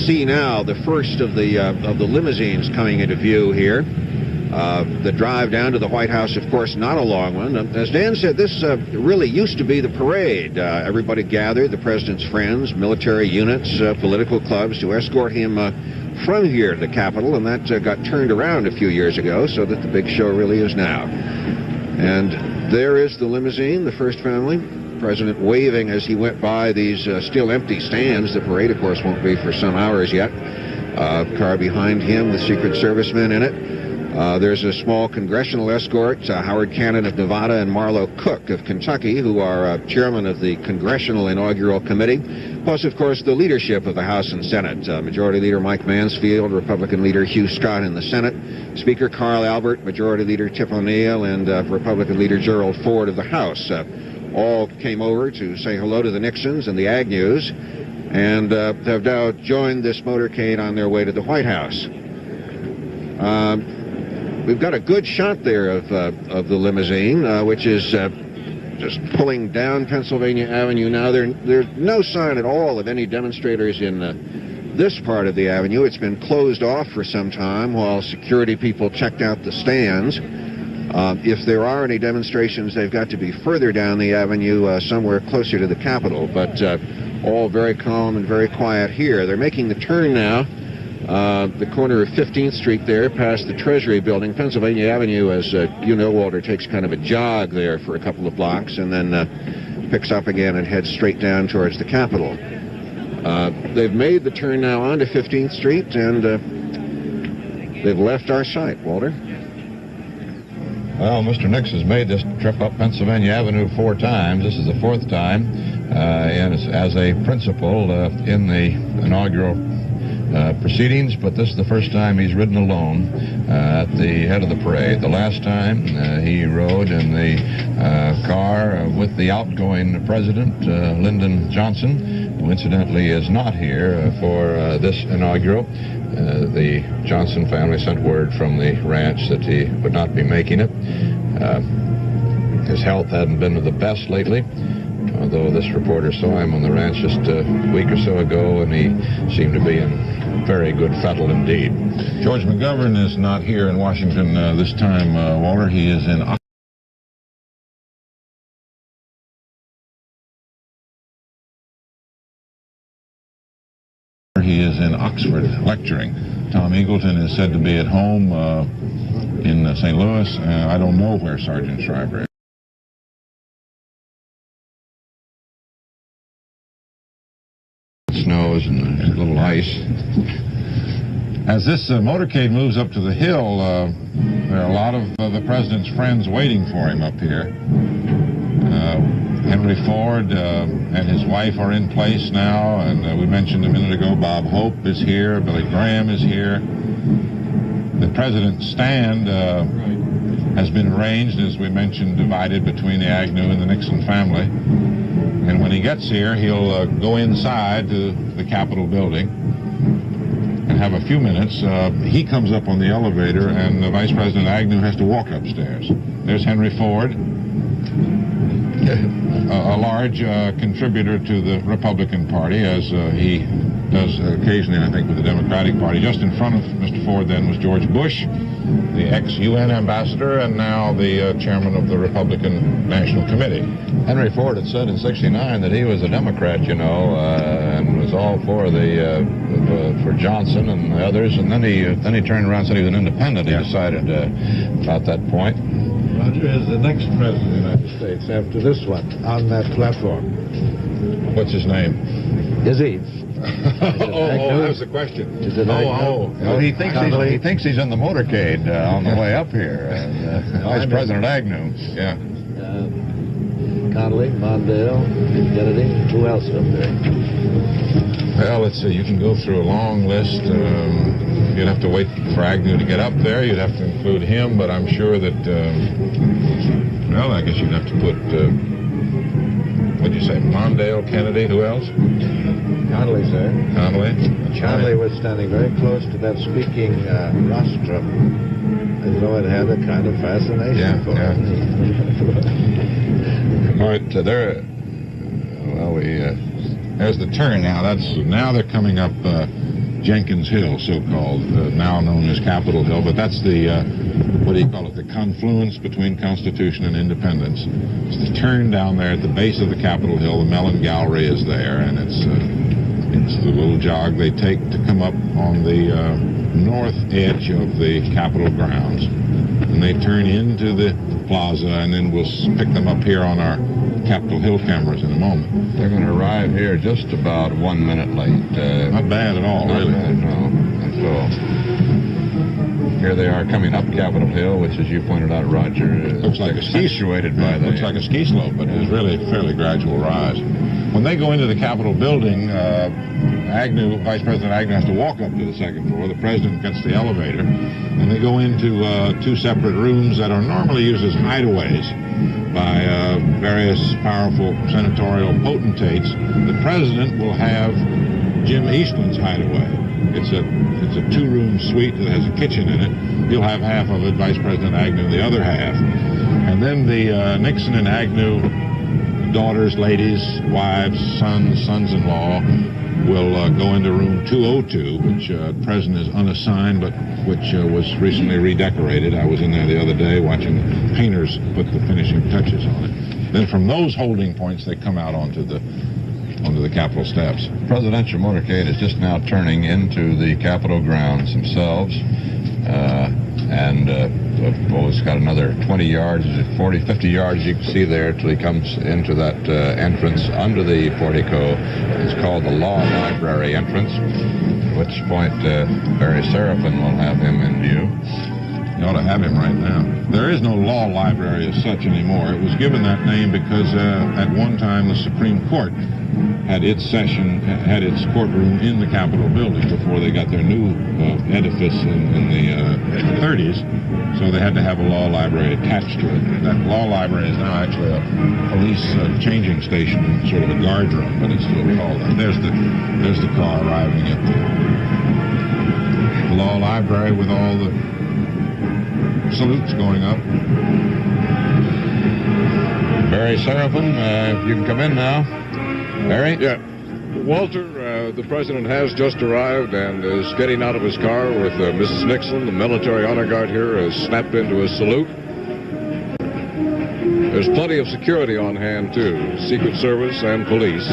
see now the first of the limousines coming into view here. The drive down to the White House, of course, not a long one. As Dan said, this really used to be the parade. Everybody gathered, the president's friends, military units, political clubs, to escort him from here to the Capitol, and that got turned around a few years ago so that the big show really is now. And there is the limousine, the first family. The president waving as he went by these still empty stands. The parade, of course, won't be for some hours yet. Car behind him with Secret Service men in it. There's a small congressional escort, Howard Cannon of Nevada and Marlo Cook of Kentucky, who are chairman of the Congressional Inaugural Committee, plus, of course, the leadership of the House and Senate. Majority Leader Mike Mansfield, Republican Leader Hugh Scott in the Senate, Speaker Carl Albert, Majority Leader Tip O'Neill, and Republican Leader Gerald Ford of the House. All came over to say hello to the Nixons and the Agnews, and have now joined this motorcade on their way to the White House. We've got a good shot there of the limousine, which is just pulling down Pennsylvania Avenue now. There's no sign at all of any demonstrators in this part of the avenue. It's been closed off for some time while security people checked out the stands. If there are any demonstrations, they've got to be further down the avenue, somewhere closer to the Capitol, but all very calm and very quiet here. They're making the turn now, the corner of 15th Street there, past the Treasury Building. Pennsylvania Avenue, as you know, Walter, takes kind of a jog there for a couple of blocks and then picks up again and heads straight down towards the Capitol. They've made the turn now onto 15th Street, and they've left our site. Walter? Well, Mr. Nixon's made this trip up Pennsylvania Avenue 4 times. This is the 4th time, and as a principal in the inaugural proceedings, but this is the first time he's ridden alone at the head of the parade. The last time he rode in the car with the outgoing president, Lyndon Johnson, who incidentally is not here for this inaugural. The Johnson family sent word from the ranch that he would not be making it. His health hadn't been the best lately, although this reporter saw him on the ranch just a week or so ago, and he seemed to be in very good fettle indeed. George McGovern is not here in Washington this time, Walter. He is in Oxford lecturing. Tom Eagleton is said to be at home in St. Louis. I don't know where Sergeant Schreiber is. Snows and a little ice. As this motorcade moves up to the hill, there are a lot of the president's friends waiting for him up here. Henry Ford and his wife are in place now, and we mentioned a minute ago Bob Hope is here, Billy Graham is here. The president's stand has been arranged, as we mentioned, divided between the Agnew and the Nixon family. And when he gets here, he'll go inside to the Capitol building and have a few minutes. He comes up on the elevator, and Vice President Agnew has to walk upstairs. There's Henry Ford, a large contributor to the Republican Party, as he does occasionally, I think, with the Democratic Party. Just in front of Mr. Ford then was George Bush, the ex-UN ambassador and now the chairman of the Republican National Committee. Henry Ford had said in '69 that he was a Democrat, you know, and was all for the for Johnson and the others, and then he turned around and said he was an independent. He decided about that point. Roger is the next president of the United States after this one on that platform. What's his name? Is he? That was the question. Is it No, he thinks he's in the motorcade on the way up here. Vice President Agnew. Yeah. Connolly, Mondale, Kennedy. Who else up there? Well, let's see. You can go through a long list. You'd have to wait for Agnew to get up there. You'd have to include him, but I'm sure that, well, I guess you'd have to put, what'd you say, Mondale, Kennedy, who else? Connolly's there. Connolly was standing very close to that speaking rostrum, as though it had a kind of fascination for him. All right, there's the turn now. Now they're coming up Jenkins Hill, so-called, now known as Capitol Hill, but that's the, what do you call it, the confluence between Constitution and Independence. It's the turn down there at the base of the Capitol Hill. The Mellon Gallery is there, and it's the little jog they take to come up on the north edge of the Capitol grounds. And they turn into the plaza, and then we'll pick them up here on our Capitol Hill cameras in a moment. They're going to arrive here just about 1 minute late. Not bad at all, really. Bad, no. And so here they are coming up Capitol Hill, which, as you pointed out, Roger, looks like accentuated by the... Looks like a ski slope, but it is really a fairly gradual rise. When they go into the Capitol building, Vice President Agnew has to walk up to the second floor. The president gets the elevator, and they go into two separate rooms that are normally used as hideaways by various powerful senatorial potentates. The president will have Jim Eastland's hideaway. It's a two-room suite that has a kitchen in it. He'll have half of it, Vice President Agnew the other half. And then the Nixon and Agnew daughters, ladies, wives, sons, sons-in-law will go into room 202, which at present is unassigned, but which was recently redecorated. I was in there the other day watching painters put the finishing touches on it. Then from those holding points, they come out onto the Capitol steps. Presidential motorcade is just now turning into the Capitol grounds themselves. It's got another 20 yards, 40, 50 yards you can see there till he comes into that entrance under the portico. It's called the Law Library entrance, at which point Barry Seraphin will have him in view. You ought to have him right now. There is no law library as such anymore. It was given that name because at one time the Supreme Court had its courtroom in the Capitol building before they got their new edifice in the 30s. So they had to have a law library attached to it. That law library is now actually a police changing station, sort of a guard room, but it's still called that. There's the car arriving at the law library with all the salutes going up. Barry Seraphin, you can come in now. Barry? Yeah. Walter, the president has just arrived and is getting out of his car with Mrs. Nixon. The military honor guard here has snapped into a salute. There's plenty of security on hand, too, Secret Service and police.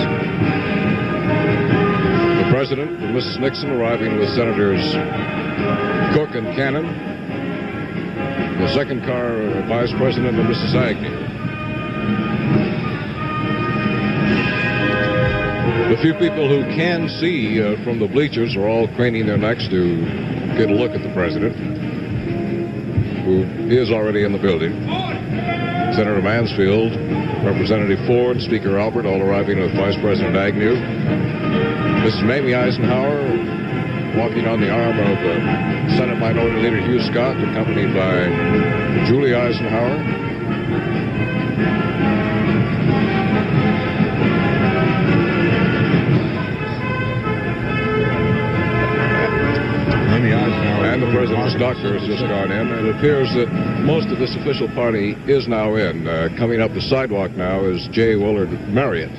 The president and Mrs. Nixon arriving with Senators Cook and Cannon. The second car, Vice President and Mrs. Agnew. The few people who can see from the bleachers are all craning their necks to get a look at the president, who is already in the building. Senator Mansfield, Representative Ford, Speaker Albert, all arriving with Vice President Agnew. Mrs. Mamie Eisenhower walking on the arm of Senate Minority Leader Hugh Scott, accompanied by Julie Eisenhower. And the president's doctor has just gone in. It appears that most of this official party is now in. Coming up the sidewalk now is J. Willard Marriott,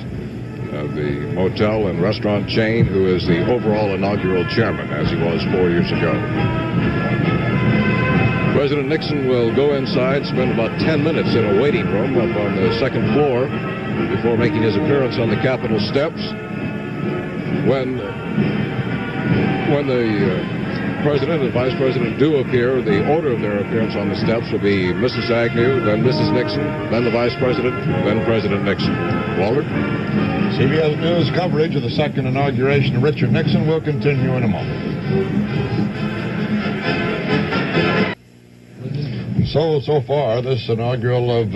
the motel and restaurant chain, who is the overall inaugural chairman, as he was 4 years ago. President Nixon will go inside, spend about 10 minutes in a waiting room up on the second floor before making his appearance on the Capitol steps. When the President and Vice President do appear, the order of their appearance on the steps will be Mrs. Agnew, then Mrs. Nixon, then the Vice President, then President Nixon. Walter? CBS News coverage of the second inauguration of Richard Nixon will continue in a moment. So far, this inaugural of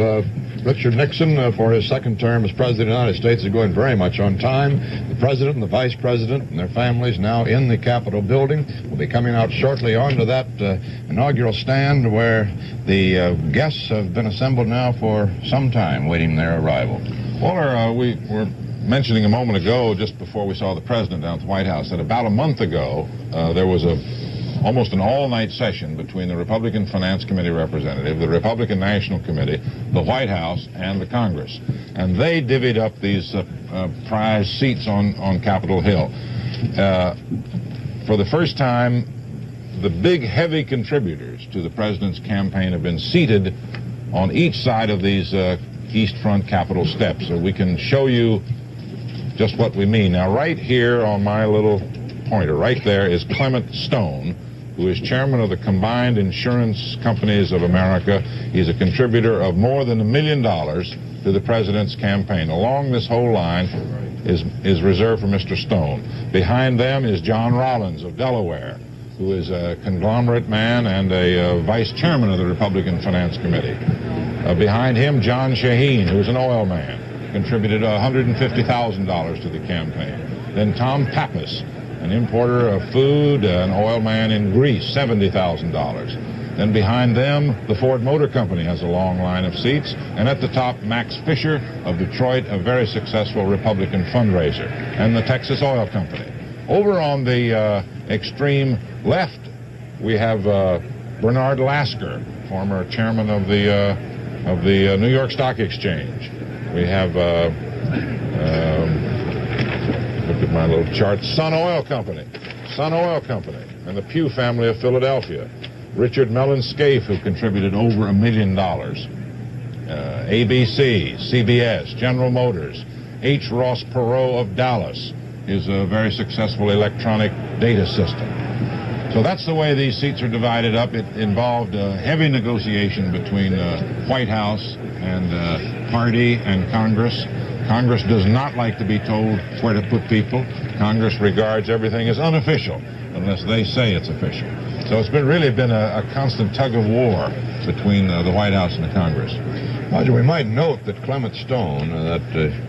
Richard Nixon for his second term as President of the United States is going very much on time. The President and the Vice President and their families now in the Capitol building will be coming out shortly onto that inaugural stand where the guests have been assembled now for some time waiting their arrival. Walter, we were mentioning a moment ago, just before we saw the President down at the White House, that about a month ago there was almost an all-night session between the Republican Finance Committee representative, the Republican National Committee, the White House, and the Congress. And they divvied up these prize seats on Capitol Hill. For the first time, the big, heavy contributors to the President's campaign have been seated on each side of these East Front Capitol steps. So we can show you just what we mean. Now, right here on my little pointer, right there, is Clement Stone, who is chairman of the Combined Insurance Companies of America. He's a contributor of more than $1 million to the president's campaign. Along this whole line is reserved for Mr. Stone. Behind them is John Rollins of Delaware, who is a conglomerate man and a vice chairman of the Republican Finance Committee. Behind him, John Shaheen, who's an oil man, contributed $150,000 to the campaign. Then Tom Pappas, an importer of food, an oil man in Greece, $70,000. Then behind them, the Ford Motor Company has a long line of seats. And at the top, Max Fisher of Detroit, a very successful Republican fundraiser, and the Texas Oil Company. Over on the extreme left, we have Bernard Lasker, former chairman of the New York Stock Exchange. We have, look at my little chart, Sun Oil Company. Sun Oil Company and the Pugh family of Philadelphia. Richard Mellon Scaife, who contributed over $1 million. ABC, CBS, General Motors, H. Ross Perot of Dallas, is a very successful electronic data system. So that's the way these seats are divided up. It involved heavy negotiation between White House and party and Congress. Congress does not like to be told where to put people. Congress regards everything as unofficial unless they say it's official. So it's really been a constant tug of war between the White House and the Congress. Roger, we might note that Clement Stone, that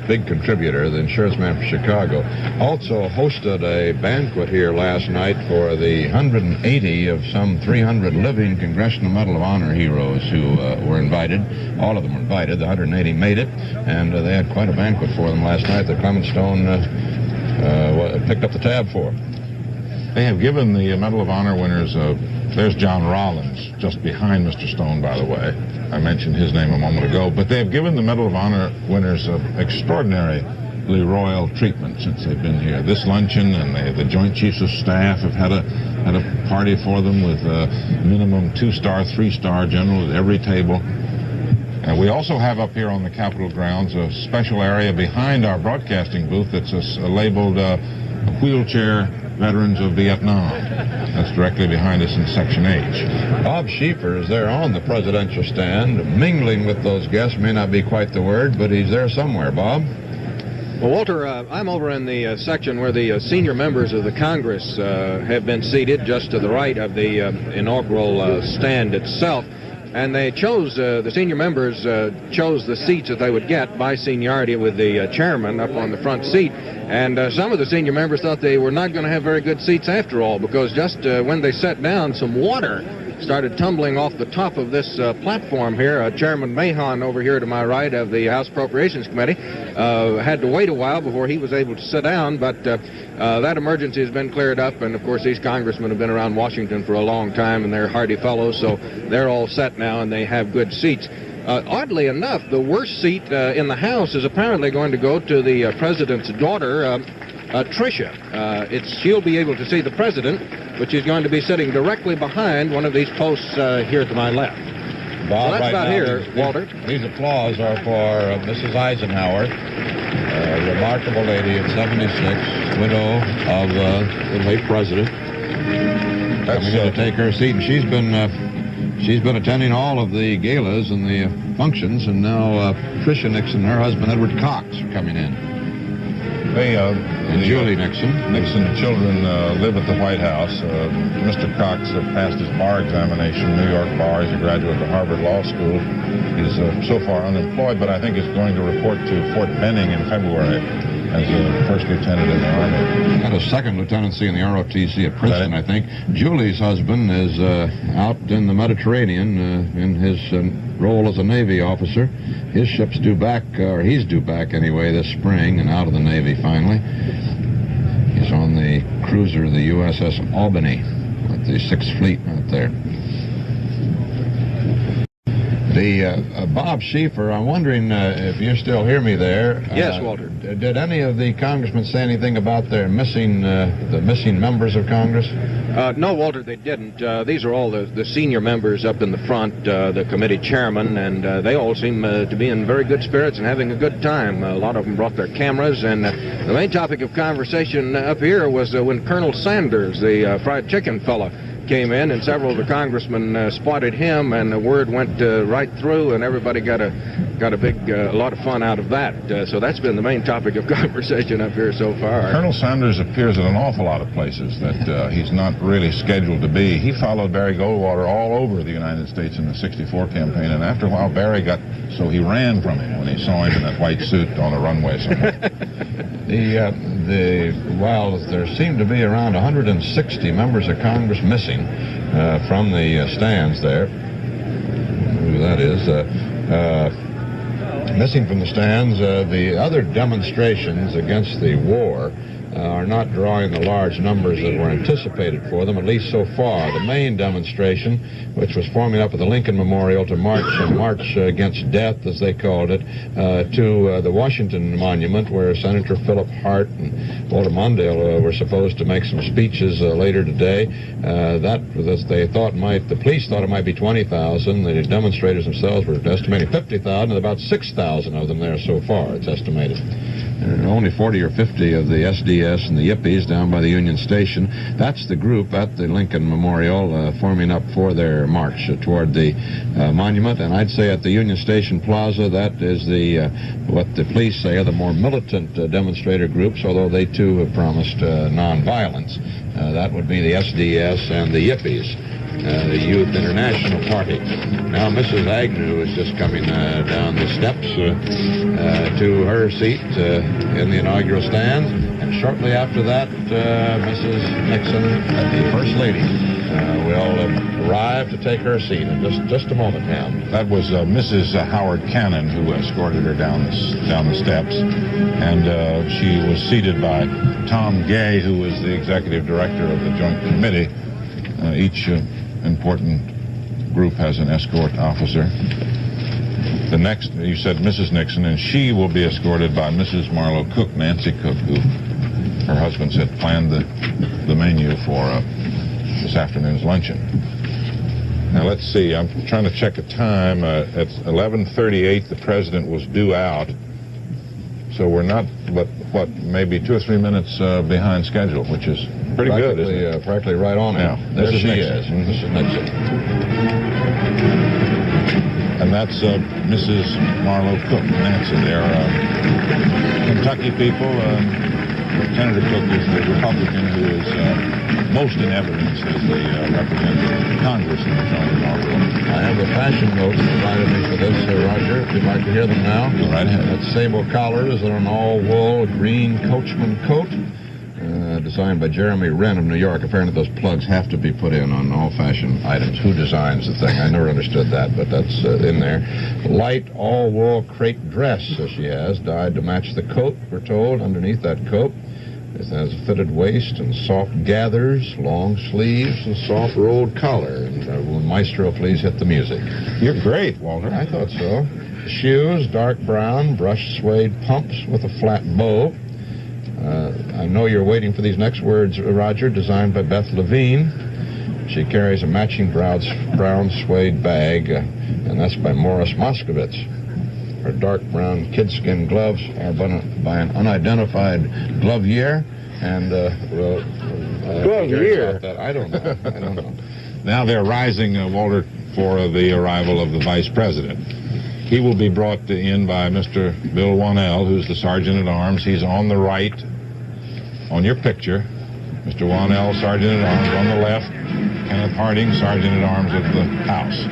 big contributor, the insurance man from Chicago, also hosted a banquet here last night for the 180 of some 300 living Congressional Medal of Honor heroes who were invited. All of them were invited. The 180 made it, and they had quite a banquet for them last night that Clement Stone picked up the tab for. They have given the Medal of Honor winners, there's John Rollins, just behind Mr. Stone, by the way. I mentioned his name a moment ago. But they have given the Medal of Honor winners extraordinarily royal treatment since they've been here. This luncheon and the Joint Chiefs of Staff have had a party for them with minimum 2-star, 3-star generals at every table. And we also have up here on the Capitol grounds a special area behind our broadcasting booth that's labeled wheelchair veterans of Vietnam. That's directly behind us in Section H. Bob Schieffer is there on the presidential stand, mingling with those guests. May not be quite the word, but he's there somewhere. Bob? Well, Walter, I'm over in the section where the senior members of the Congress have been seated, just to the right of the inaugural stand itself. And they chose, the senior members chose the seats that they would get by seniority with the chairman up on the front seat. And some of the senior members thought they were not going to have very good seats after all, because just when they sat down, some water started tumbling off the top of this platform here. Chairman Mahon over here to my right of the House Appropriations Committee had to wait a while before he was able to sit down, but that emergency has been cleared up, and of course these congressmen have been around Washington for a long time, and they're hardy fellows, so they're all set now and they have good seats. Oddly enough, the worst seat in the House is apparently going to go to the president's daughter, Tricia. She'll be able to see the president, but she's going to be sitting directly behind one of these posts here to my left. Bob, so that's right about now, here, Walter. These applause are for Mrs. Eisenhower, a remarkable lady at 76, widow of the late president. Coming in to take her seat, and she's been attending all of the galas and the functions, and now Tricia Nixon and her husband Edward Cox are coming in. And Julie Nixon. Nixon children live at the White House. Mr. Cox passed his bar examination, New York bar. He's a graduate of Harvard Law School. He's so far unemployed, but I think is going to report to Fort Benning in February as a first lieutenant in the Army. Had a second lieutenancy in the ROTC at Princeton, I think. Julie's husband is out in the Mediterranean in his role as a Navy officer. His ship's due back, or he's due back anyway, this spring, and out of the Navy finally. He's on the cruiser, the USS Albany, with the 6th Fleet out there. Bob Schieffer, I'm wondering if you still hear me there. Yes, Walter. Did any of the congressmen say anything about their missing members of Congress? No, Walter, they didn't. These are all the senior members up in the front, the committee chairman, and they all seem to be in very good spirits and having a good time. A lot of them brought their cameras, and the main topic of conversation up here was when Colonel Sanders, the fried chicken fella, came in, and several of the congressmen spotted him, and the word went right through, and everybody got a lot of fun out of that. So that's been the main topic of conversation up here so far. Colonel Sanders appears at an awful lot of places that he's not really scheduled to be. He followed Barry Goldwater all over the United States in the '64 campaign, and after a while Barry got so he ran from him when he saw him in that white suit on a runway somewhere. Well, there seem to be around 160 members of Congress missing from the stands there. Who that is. Missing from the stands. The other demonstrations against the war are not drawing the large numbers that were anticipated for them, at least so far. The main demonstration, which was forming up at the Lincoln Memorial to march against death, as they called it, to the Washington Monument, where Senator Philip Hart and Walter Mondale were supposed to make some speeches later today. The police thought it might be 20,000. The demonstrators themselves were estimating 50,000, and about 6,000 of them there so far, it's estimated. There are only 40 or 50 of the SDS and the Yippies down by the Union Station. That's the group at the Lincoln Memorial forming up for their march toward the monument. And I'd say at the Union Station Plaza, that is what the police say are the more militant demonstrator groups, although they too have promised nonviolence. That would be the SDS and the Yippies. The Youth International Party. Now Mrs. Agnew is just coming down the steps to her seat in the inaugural stand, and shortly after that, Mrs. Nixon, the First Lady, will arrive to take her seat in just a moment, Ham. That was Mrs. Howard Cannon who escorted her down the steps, and she was seated by Tom Gay, who was the executive director of the Joint Committee. Each important group has an escort officer. The next, you said Mrs. Nixon, and she will be escorted by Mrs. Marlowe Cook, Nancy Cook, who her husband said planned the menu for this afternoon's luncheon. Now let's see, I'm trying to check a time. At 11:38 the president was due out, so we're not but what, maybe 2 or 3 minutes behind schedule, which is pretty good, isn't it? Practically right on it. Yeah, There she Nixon. is. Mrs. Nixon. And that's Mrs. Marlowe Cook, Nancy. They're Kentucky people. Senator Cook is the Republican who is most in evidence as the representative of Congress in the joint inaugural. I have the fashion notes provided me for this, Roger, if you'd like to hear them now. Go right ahead. That's sable collars and an all-wool green coachman coat. Designed by Jeremy Wren of New York. Apparently those plugs have to be put in on all fashion items. Who designs the thing? I never understood that, but that's in there. Light all-wool crepe dress she has, dyed to match the coat, we're told. Underneath that coat, it has a fitted waist and soft gathers, long sleeves, and soft rolled collar. And will Maestro please hit the music? You're great, Walter. I thought so. Shoes, dark brown, brushed suede pumps with a flat bow. I know you're waiting for these next words, Roger, designed by Beth Levine. She carries a matching brown suede bag, and that's by Morris Moskowitz. Her dark brown kidskin gloves are by an unidentified glovier, and Glovier? I don't know. Now they're rising, Walter, for the arrival of the vice president. He will be brought in by Mr. Bill Wannell, who's the sergeant-at-arms. He's on the right on your picture. Mr. Wannell, sergeant-at-arms. On the left, Kenneth Harding, sergeant-at-arms of the House.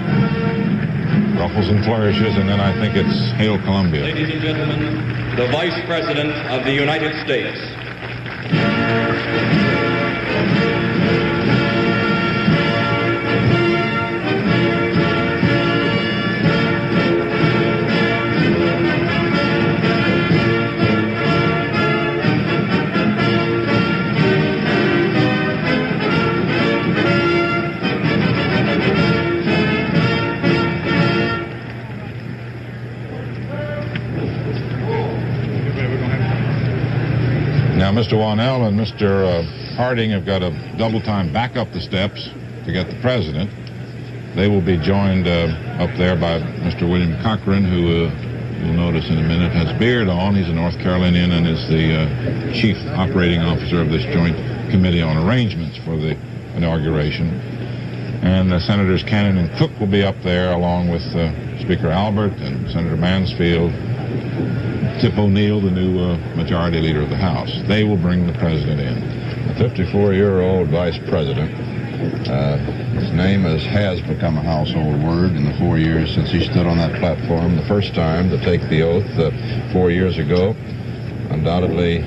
Ruffles and flourishes, and then I think it's Hail Columbia. Ladies and gentlemen, the Vice President of the United States. Now, Mr. Wannell and Mr. Harding have got to double time back up the steps to get the president. They will be joined up there by Mr. William Cochran, who you'll notice in a minute has beard on. He's a North Carolinian and is the chief operating officer of this joint committee on arrangements for the inauguration. And Senators Cannon and Cook will be up there along with Speaker Albert and Senator Mansfield, Tip O'Neill, the new majority leader of the House. They will bring the president in. The 54-year-old vice president, his name has become a household word in the 4 years since he stood on that platform the first time to take the oath 4 years ago. Undoubtedly,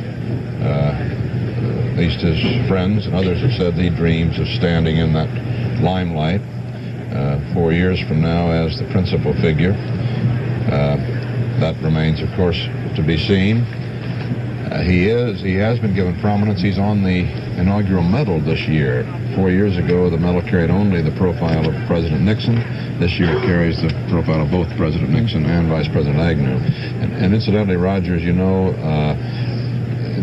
at least his friends and others have said he dreams of standing in that limelight 4 years from now as the principal figure. That remains, of course, to be seen. He has been given prominence. He's on the inaugural medal this year. 4 years ago, the medal carried only the profile of President Nixon. This year it carries the profile of both President Nixon and Vice President Agnew. And incidentally, Roger, as you know,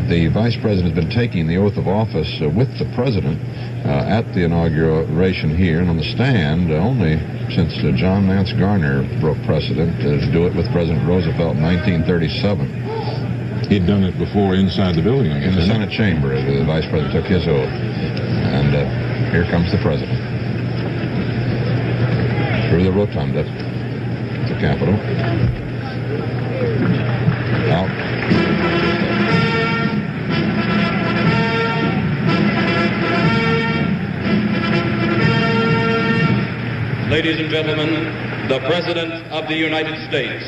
the Vice President has been taking the oath of office with the President at the inauguration here and on the stand only since John Nance Garner broke precedent to do it with President Roosevelt in 1937. He'd done it before inside the building, I guess. In the Senate chamber, the Vice President took his oath. And here comes the President. Through the rotunda to the Capitol. Out. Ladies and gentlemen, the President of the United States.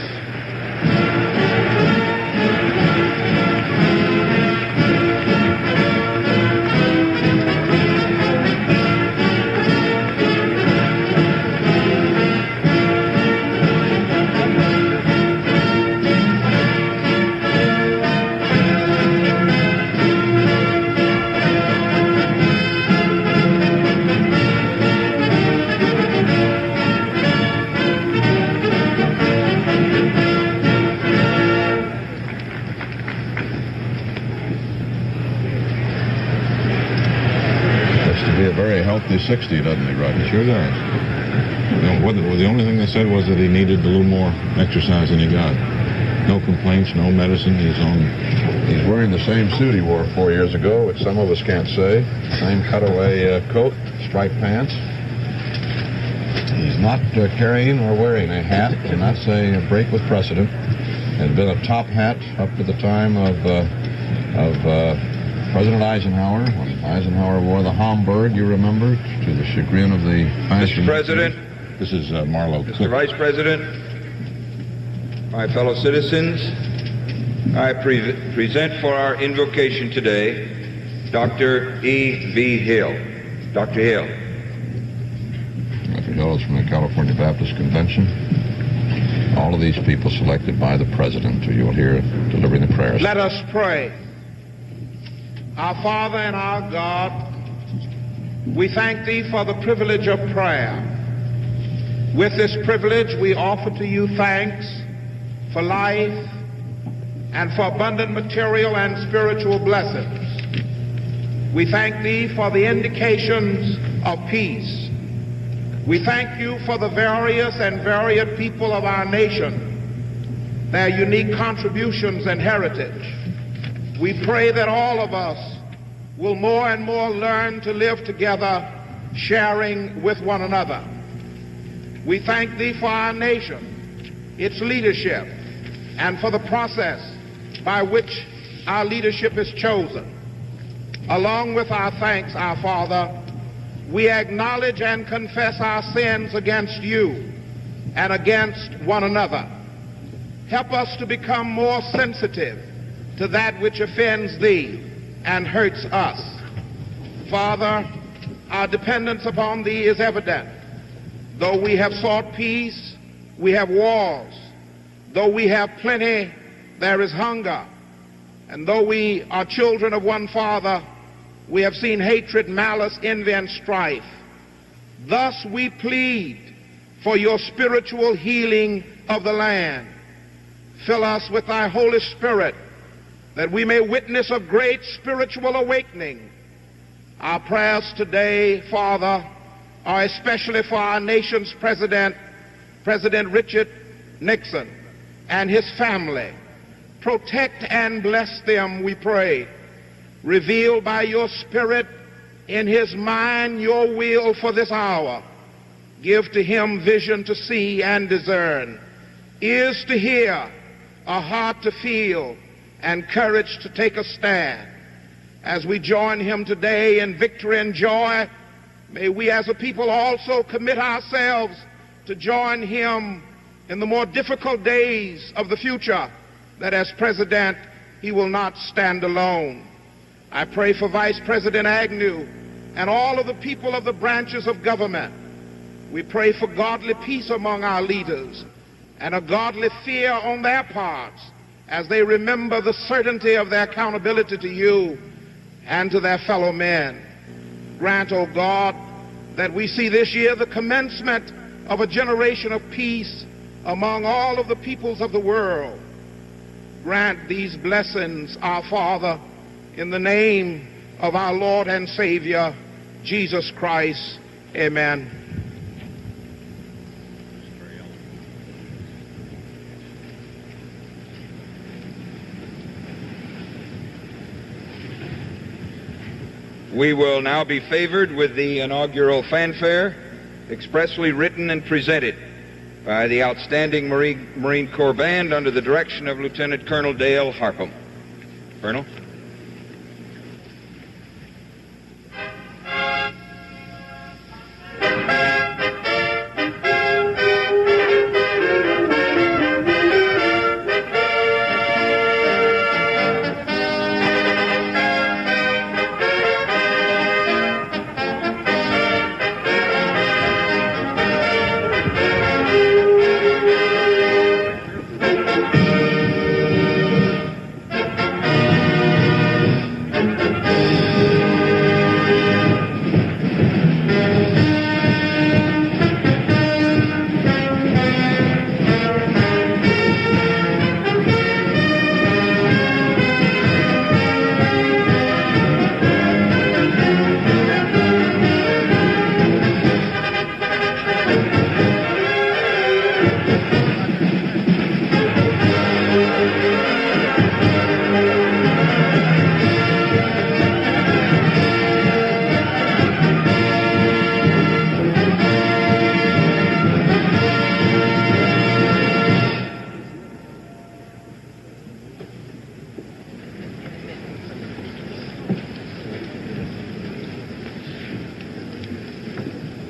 Healthy 60, doesn't he, Roger? Sure does. The only thing they said was that he needed a little more exercise than he got. No complaints, no medicine. He's wearing the same suit he wore 4 years ago, which some of us can't say. Same cutaway coat, striped pants. He's not carrying or wearing a hat, and that's a break with precedent. It had been a top hat up to the time of President Eisenhower, when Eisenhower wore the Homburg, you remember, to the chagrin of the fashion. Mr. President. This is Marlowe. Mr. Vice President, my fellow citizens, I present for our invocation today Dr. E.V. Hill. Dr. Hill. Dr. Hill is from the California Baptist Convention. All of these people selected by the President, who you'll hear delivering the prayers. Let us pray. Our Father and our God, we thank Thee for the privilege of prayer. With this privilege, we offer to You thanks for life and for abundant material and spiritual blessings. We thank Thee for the indications of peace. We thank You for the various and varied people of our nation, their unique contributions and heritage. We pray that all of us will more and more learn to live together, sharing with one another. We thank Thee for our nation, its leadership, and for the process by which our leadership is chosen. Along with our thanks, our Father, we acknowledge and confess our sins against You and against one another. Help us to become more sensitive to that which offends Thee and hurts us. Father, our dependence upon Thee is evident. Though we have sought peace, we have wars. Though we have plenty, there is hunger. And though we are children of one Father, we have seen hatred, malice, envy, and strife. Thus we plead for Your spiritual healing of the land. Fill us with Thy Holy Spirit, that we may witness a great spiritual awakening. Our prayers today, Father, are especially for our nation's President, President Richard Nixon, and his family. Protect and bless them, we pray. Reveal by Your Spirit in his mind Your will for this hour. Give to him vision to see and discern, ears to hear, a heart to feel, and courage to take a stand. As we join him today in victory and joy, may we as a people also commit ourselves to join him in the more difficult days of the future, that as President, he will not stand alone. I pray for Vice President Agnew and all of the people of the branches of government. We pray for godly peace among our leaders and a godly fear on their parts, as they remember the certainty of their accountability to you and to their fellow men. Grant, O God, that we see this year the commencement of a generation of peace among all of the peoples of the world. Grant these blessings, our Father, in the name of our Lord and Savior, Jesus Christ. Amen. We will now be favored with the inaugural fanfare, expressly written and presented by the outstanding Marine Corps Band under the direction of Lieutenant Colonel Dale Harpham. Colonel.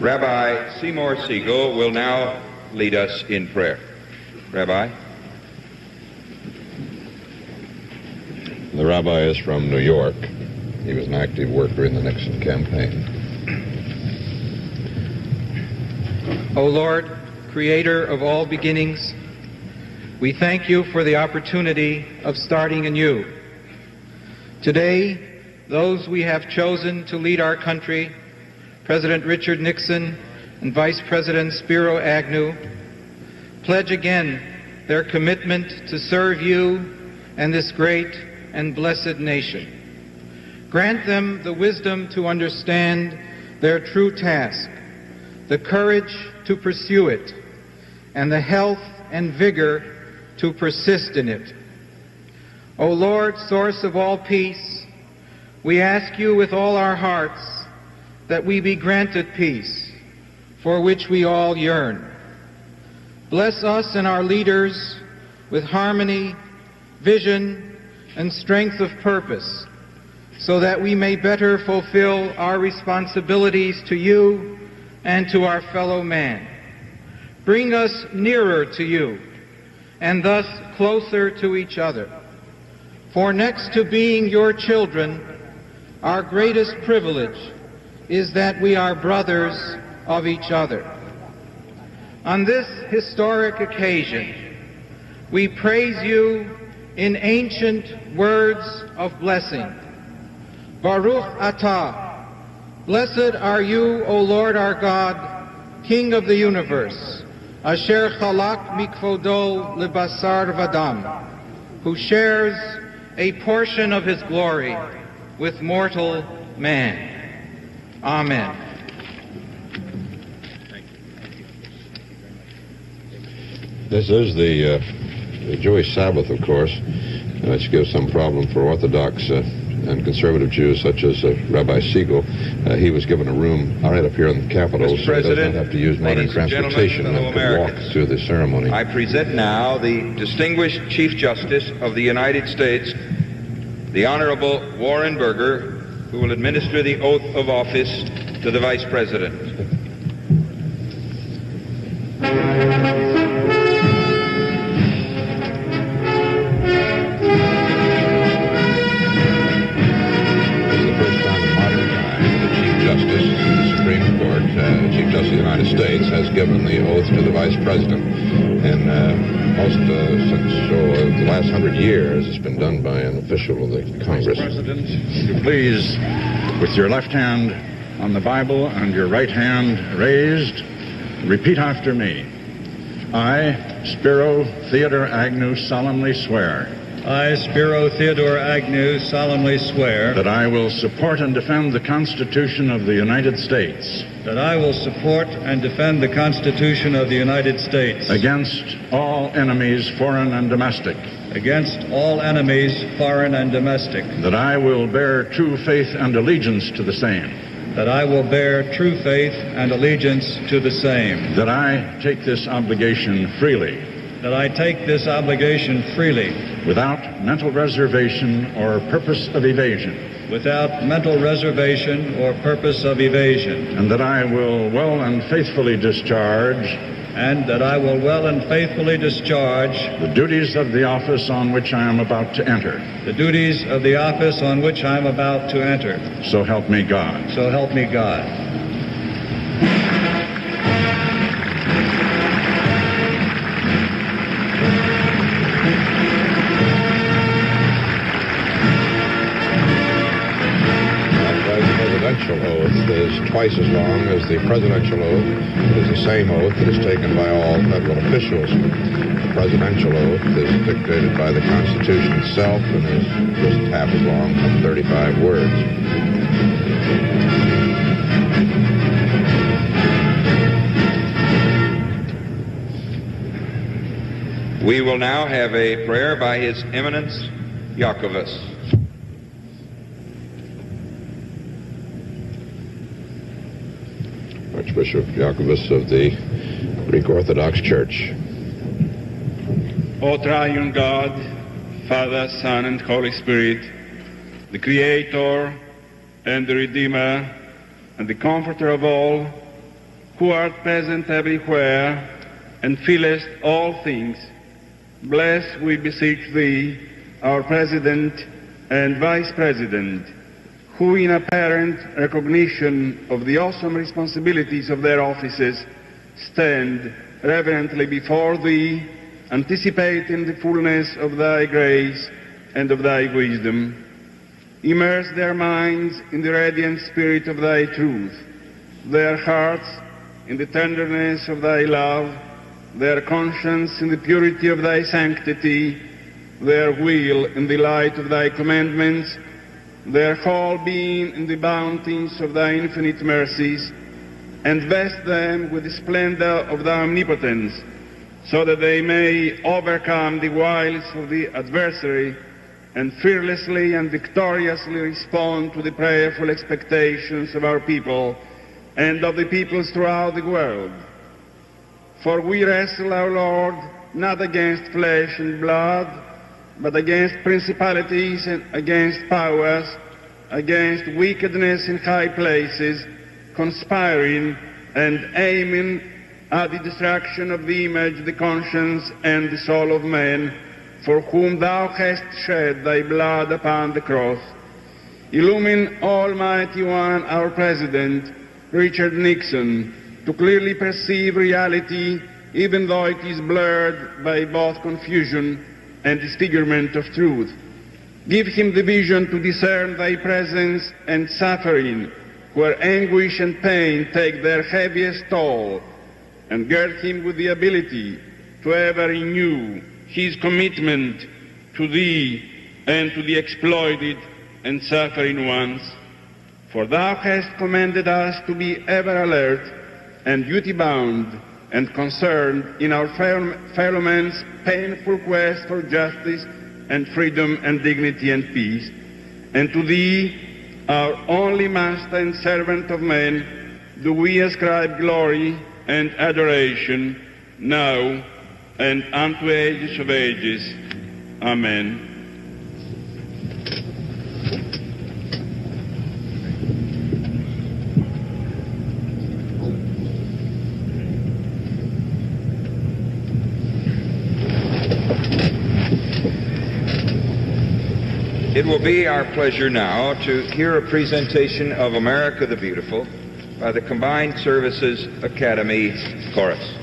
Rabbi Seymour Siegel will now lead us in prayer. Rabbi. The rabbi is from New York. He was an active worker in the Nixon campaign. O Lord, creator of all beginnings, we thank you for the opportunity of starting anew. Today, those we have chosen to lead our country, President Richard Nixon and Vice President Spiro Agnew, pledge again their commitment to serve you and this great and blessed nation. Grant them the wisdom to understand their true task, the courage to pursue it, and the health and vigor to persist in it. O Lord, source of all peace, we ask you with all our hearts that we be granted peace, for which we all yearn. Bless us and our leaders with harmony, vision, and strength of purpose, so that we may better fulfill our responsibilities to you and to our fellow man. Bring us nearer to you, and thus closer to each other. For next to being your children, our greatest privilege is that we are brothers of each other. On this historic occasion, we praise you in ancient words of blessing. Baruch atah, blessed are you, O Lord our God, King of the universe, asher chalak mikvodo lebasar vadam, who shares a portion of his glory with mortal man. Amen. This is the Jewish Sabbath, of course, which gives some problem for Orthodox and conservative Jews such as Rabbi Siegel. He was given a room right up here in the Capitol, so he does not have to use modern transportation and could walk through the ceremony. I present now the distinguished Chief Justice of the United States, the Honorable Warren Burger, who will administer the oath of office to the Vice President. This is the first time in modern times the Chief Justice of the Supreme Court the Chief Justice of the United States, has given the oath to the Vice President. And since the last 100 years, it's been done by an official of the Congress. Vice President, would you please, with your left hand on the Bible and your right hand raised, repeat after me. I, Spiro Theodore Agnew, solemnly swear. I, Spiro Theodore Agnew, solemnly swear that I will support and defend the Constitution of the United States. That I will support and defend the Constitution of the United States against all enemies, foreign and domestic. Against all enemies, foreign and domestic. That I will bear true faith and allegiance to the same. That I will bear true faith and allegiance to the same. That I take this obligation freely. That I take this obligation freely. Without mental reservation or purpose of evasion. Without mental reservation or purpose of evasion. And that I will well and faithfully discharge. And that I will well and faithfully discharge the duties of the office on which I am about to enter. The duties of the office on which I am about to enter. So help me God. So help me God. Oath is twice as long as the presidential oath. It is the same oath that is taken by all federal officials. The presidential oath is dictated by the Constitution itself and is just half as long, some 35 words. We will now have a prayer by His Eminence Jacobus. Archbishop Jacobus of the Greek Orthodox Church. O triune God, Father, Son, and Holy Spirit, the Creator and the Redeemer and the Comforter of all, who art present everywhere and fillest all things, bless, we beseech Thee, our President and Vice President, who in apparent recognition of the awesome responsibilities of their offices stand reverently before Thee, anticipating the fullness of Thy grace and of Thy wisdom. Immerse their minds in the radiant spirit of Thy truth, their hearts in the tenderness of Thy love, their conscience in the purity of Thy sanctity, their will in the light of Thy commandments, their whole being in the bounties of Thy infinite mercies, and vest them with the splendor of Thy omnipotence, so that they may overcome the wiles of the adversary and fearlessly and victoriously respond to the prayerful expectations of our people and of the peoples throughout the world. For we wrestle, our Lord, not against flesh and blood, but against principalities and against powers, against wickedness in high places, conspiring and aiming at the destruction of the image, the conscience, and the soul of man, for whom Thou hast shed Thy blood upon the cross. Illumine, Almighty One, our President, Richard Nixon, to clearly perceive reality, even though it is blurred by both confusion and disfigurement of truth. Give him the vision to discern Thy presence and suffering, where anguish and pain take their heaviest toll, and gird him with the ability to ever renew his commitment to Thee and to the exploited and suffering ones. For Thou hast commanded us to be ever alert and duty-bound and concerned in our fellow men's painful quest for justice and freedom and dignity and peace. And to Thee, our only Master and servant of men, do we ascribe glory and adoration now and unto ages of ages. Amen. It will be our pleasure now to hear a presentation of America the Beautiful by the Combined Services Academy Chorus.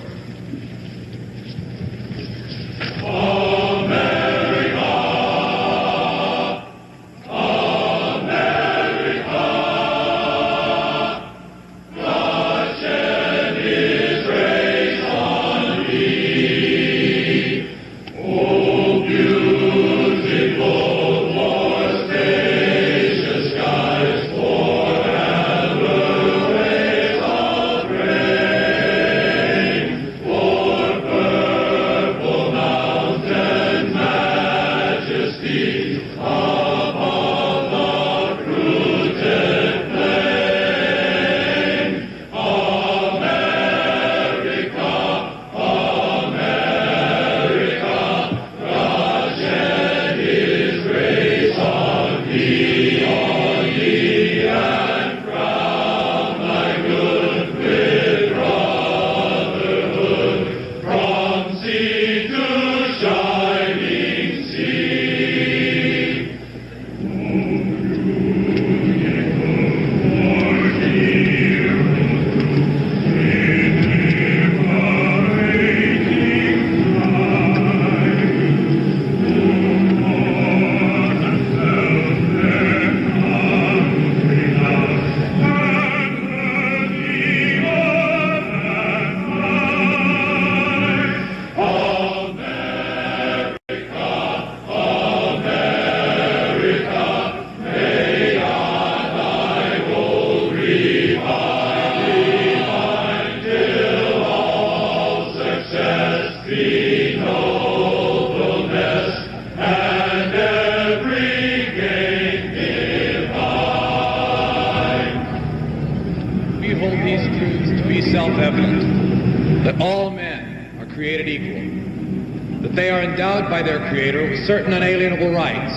That all men are created equal, that they are endowed by their Creator with certain unalienable rights,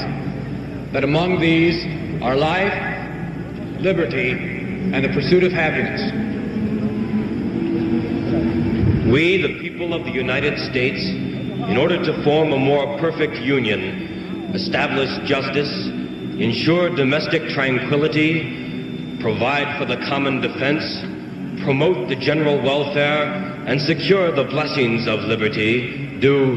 that among these are life, liberty, and the pursuit of happiness. We, the people of the United States, in order to form a more perfect union, establish justice, ensure domestic tranquility, provide for the common defense, promote the general welfare, and secure the blessings of liberty, do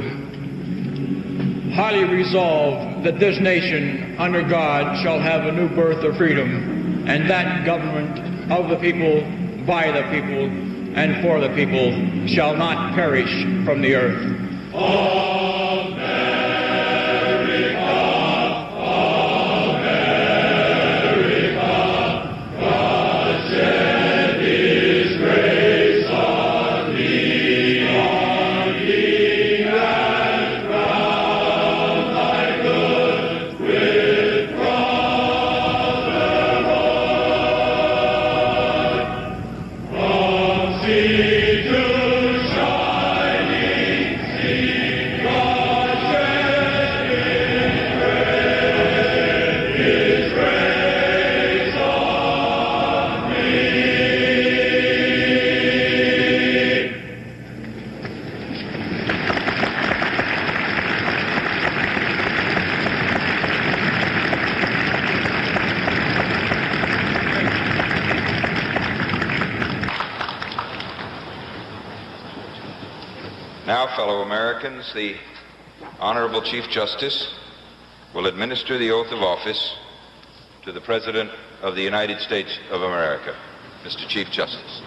highly resolve that this nation, under God, shall have a new birth of freedom, and that government of the people, by the people, and for the people shall not perish from the earth. Now, fellow Americans, the Honorable Chief Justice will administer the oath of office to the President of the United States of America. Mr. Chief Justice.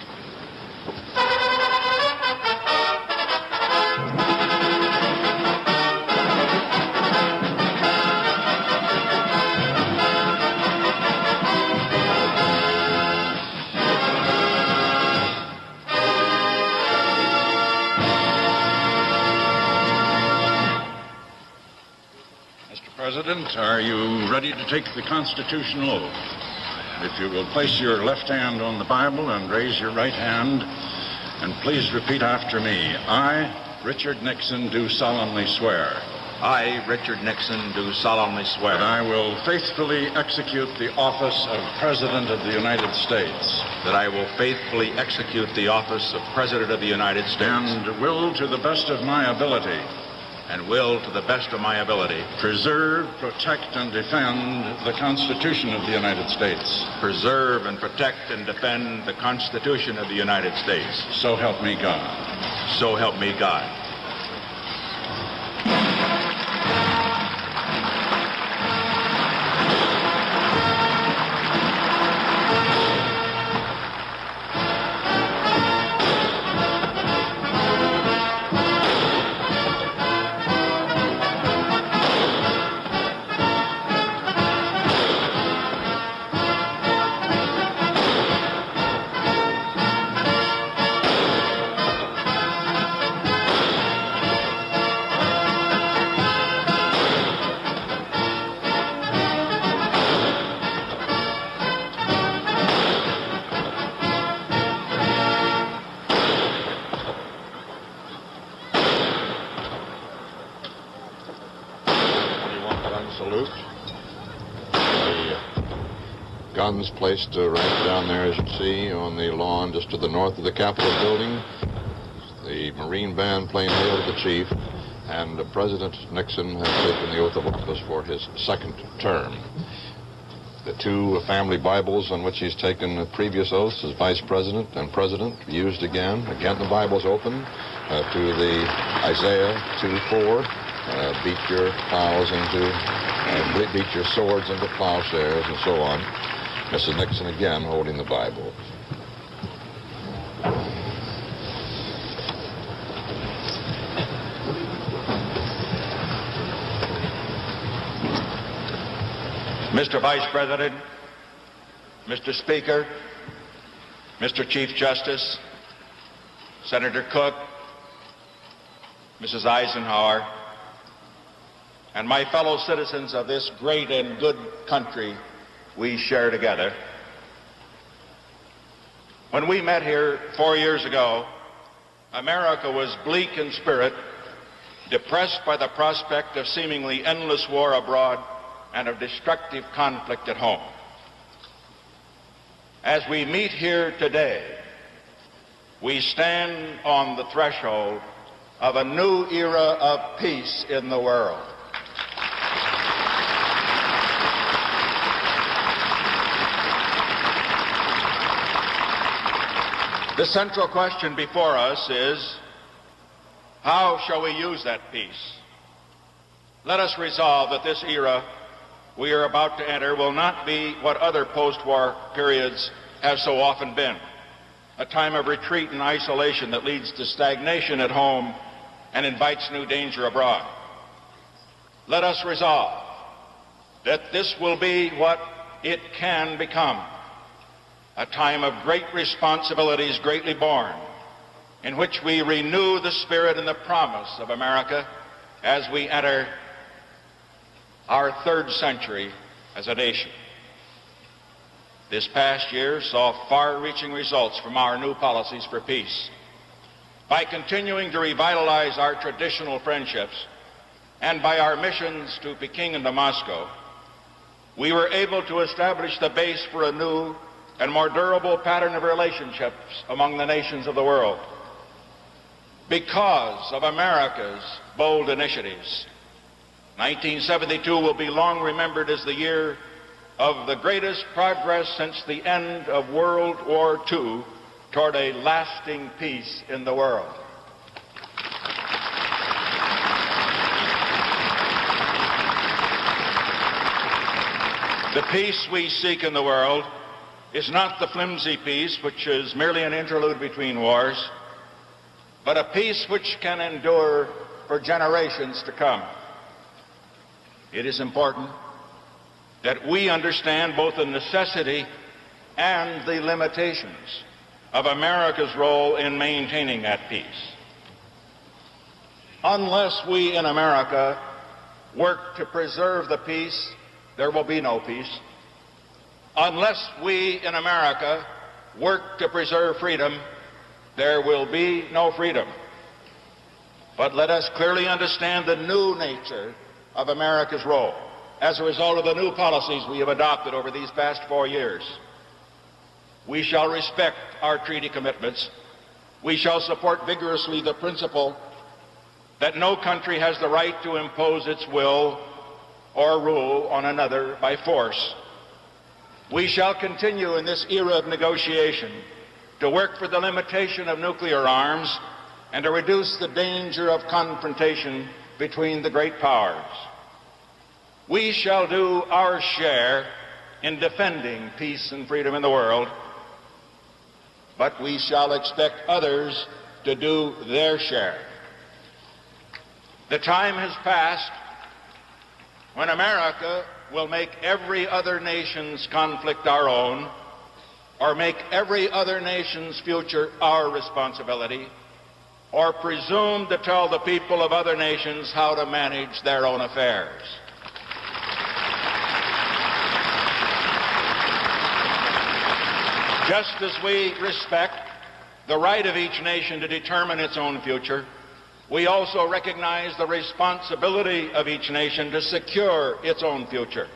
President, are you ready to take the constitutional oath? If you will place your left hand on the Bible and raise your right hand, and please repeat after me. I, Richard Nixon, do solemnly swear. I, Richard Nixon, do solemnly swear. That I will faithfully execute the office of President of the United States. That I will faithfully execute the office of President of the United States. And will, to the best of my ability, and will, to the best of my ability, preserve, protect, and defend the Constitution of the United States. preserve and protect and defend the Constitution of the United States. So help me God. So help me God. Salute. The guns placed right down there, as you see, on the lawn just to the north of the Capitol building. The Marine Band playing Hail to the Chief, and President Nixon has taken the oath of office for his second term. The two family Bibles on which he's taken previous oaths as Vice President and President used again. Again, the Bible's open to the Isaiah 2:4. Beat your plows into, beat your swords into plowshares, and so on. Mrs. Nixon again holding the Bible. Mr. Vice President, Mr. Speaker, Mr. Chief Justice, Senator Cook, Mrs. Eisenhower, and my fellow citizens of this great and good country we share together. When we met here 4 years ago, America was bleak in spirit, depressed by the prospect of seemingly endless war abroad and of destructive conflict at home. As we meet here today, we stand on the threshold of a new era of peace in the world. The central question before us is, how shall we use that peace? Let us resolve that this era we are about to enter will not be what other post-war periods have so often been, a time of retreat and isolation that leads to stagnation at home and invites new danger abroad. Let us resolve that this will be what it can become, a time of great responsibilities greatly borne, in which we renew the spirit and the promise of America as we enter our third century as a nation. This past year saw far-reaching results from our new policies for peace. By continuing to revitalize our traditional friendships and by our missions to Peking and to Moscow, we were able to establish the base for a new and more durable pattern of relationships among the nations of the world. Because of America's bold initiatives, 1972 will be long remembered as the year of the greatest progress since the end of World War II toward a lasting peace in the world. The peace we seek in the world is not the flimsy peace which is merely an interlude between wars, but a peace which can endure for generations to come. It is important that we understand both the necessity and the limitations of America's role in maintaining that peace. Unless we in America work to preserve the peace, there will be no peace. Unless we in America work to preserve freedom, there will be no freedom. But let us clearly understand the new nature of America's role as a result of the new policies we have adopted over these past 4 years. We shall respect our treaty commitments. We shall support vigorously the principle that no country has the right to impose its will or rule on another by force. We shall continue in this era of negotiation to work for the limitation of nuclear arms and to reduce the danger of confrontation between the great powers. We shall do our share in defending peace and freedom in the world, but we shall expect others to do their share. The time has passed when America will make every other nation's conflict our own, or make every other nation's future our responsibility, or presume to tell the people of other nations how to manage their own affairs. Just as we respect the right of each nation to determine its own future, we also recognize the responsibility of each nation to secure its own future.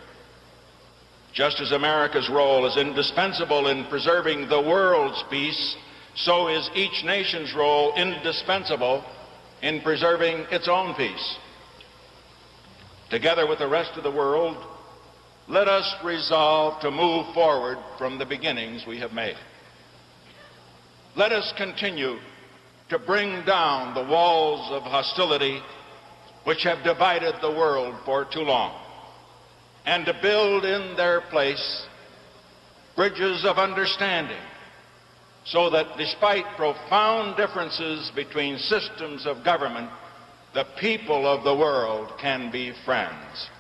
Just as America's role is indispensable in preserving the world's peace, so is each nation's role indispensable in preserving its own peace. Together with the rest of the world, let us resolve to move forward from the beginnings we have made. Let us continue to bring down the walls of hostility which have divided the world for too long, and to build in their place bridges of understanding, so that despite profound differences between systems of government, the people of the world can be friends.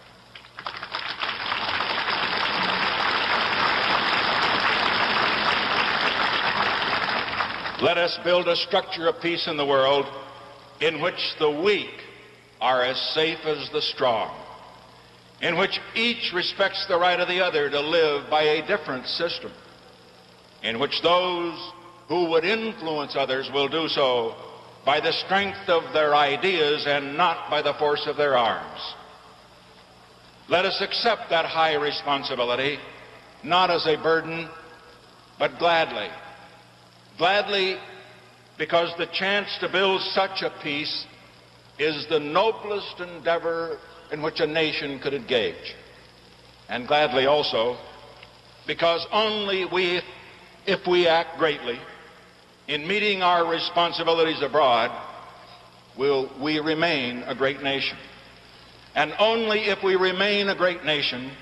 Let us build a structure of peace in the world in which the weak are as safe as the strong, in which each respects the right of the other to live by a different system, in which those who would influence others will do so by the strength of their ideas and not by the force of their arms. Let us accept that high responsibility, not as a burden, but gladly. Gladly, because the chance to build such a peace is the noblest endeavor in which a nation could engage. And gladly also, because only if we act greatly in meeting our responsibilities abroad, will we remain a great nation. And only if we remain a great nation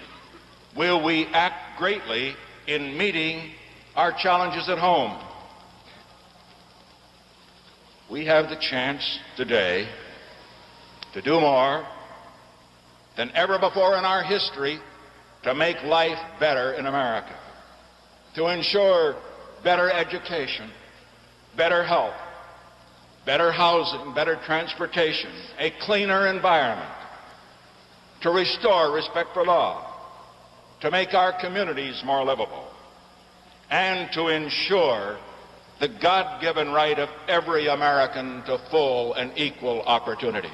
will we act greatly in meeting our challenges at home. We have the chance today to do more than ever before in our history to make life better in America, to ensure better education, better health, better housing, better transportation, a cleaner environment, to restore respect for law, to make our communities more livable, and to ensure the God-given right of every American to full and equal opportunity.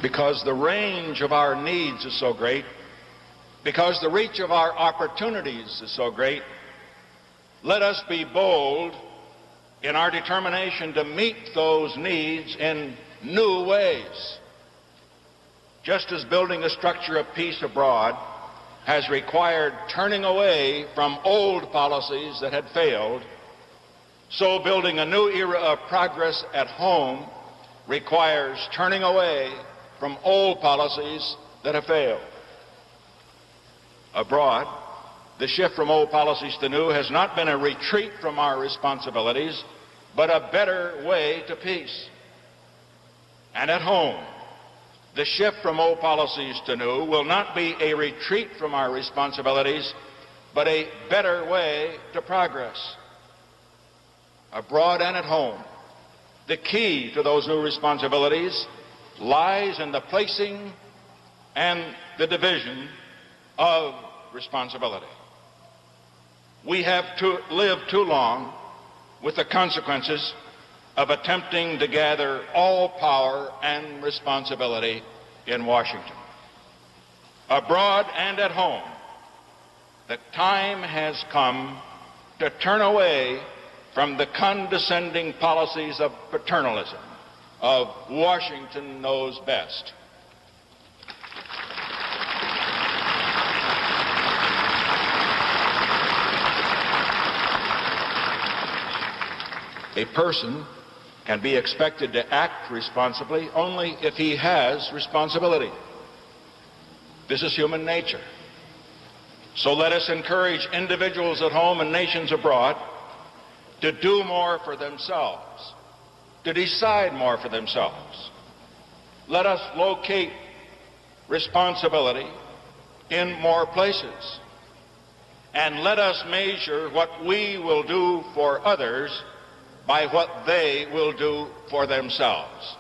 Because the range of our needs is so great, because the reach of our opportunities is so great, let us be bold in our determination to meet those needs in new ways. Just as building a structure of peace abroad has required turning away from old policies that had failed, so building a new era of progress at home requires turning away from old policies that have failed. Abroad, the shift from old policies to new has not been a retreat from our responsibilities, but a better way to peace. And at home, the shift from old policies to new will not be a retreat from our responsibilities, but a better way to progress. Abroad and at home, the key to those new responsibilities lies in the placing and the division of responsibility. We have lived too long with the consequences of attempting to gather all power and responsibility in Washington. Abroad and at home, The time has come to turn away from the condescending policies of paternalism, of Washington knows best. A person can be expected to act responsibly only if he has responsibility. This is human nature. So let us encourage individuals at home and nations abroad to do more for themselves, to decide more for themselves. Let us locate responsibility in more places. And let us measure what we will do for others by what they will do for themselves.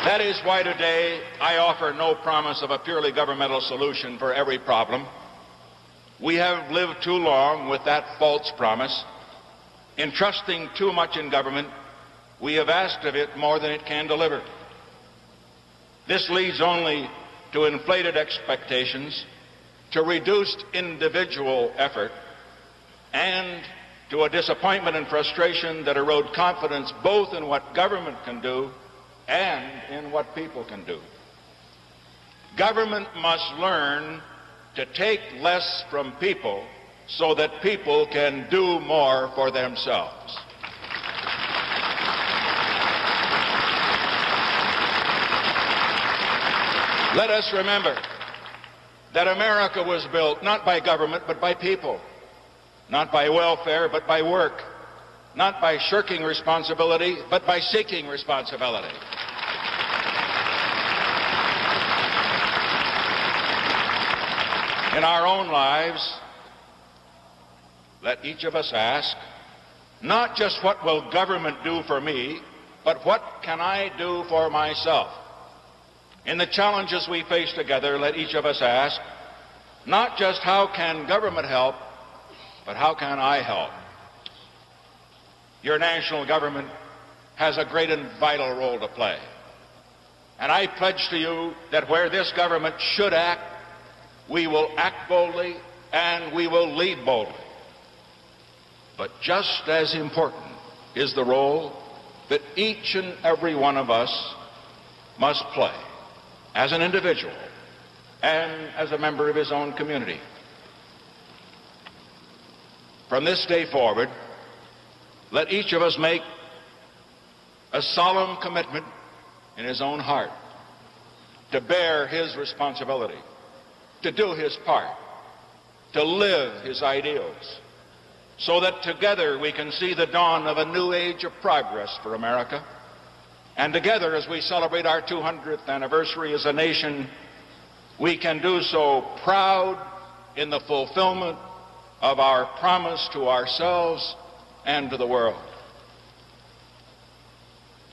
That is why today I offer no promise of a purely governmental solution for every problem. We have lived too long with that false promise. In trusting too much in government, we have asked of it more than it can deliver. This leads only to inflated expectations, to reduced individual effort, and to a disappointment and frustration that erode confidence both in what government can do and in what people can do. Government must learn to take less from people so that people can do more for themselves. Let us remember that America was built not by government but by people, not by welfare but by work, not by shirking responsibility but by seeking responsibility. In our own lives, let each of us ask, not just what will government do for me, but what can I do for myself? In the challenges we face together, let each of us ask, not just how can government help, but how can I help? Your national government has a great and vital role to play. And I pledge to you that where this government should act, we will act boldly and we will lead boldly. But just as important is the role that each and every one of us must play as an individual and as a member of his own community. From this day forward, let each of us make a solemn commitment in his own heart to bear his responsibility, to do his part, to live his ideals, so that together we can see the dawn of a new age of progress for America. And together, as we celebrate our 200th anniversary as a nation, we can do so proud in the fulfillment of our promise to ourselves and to the world.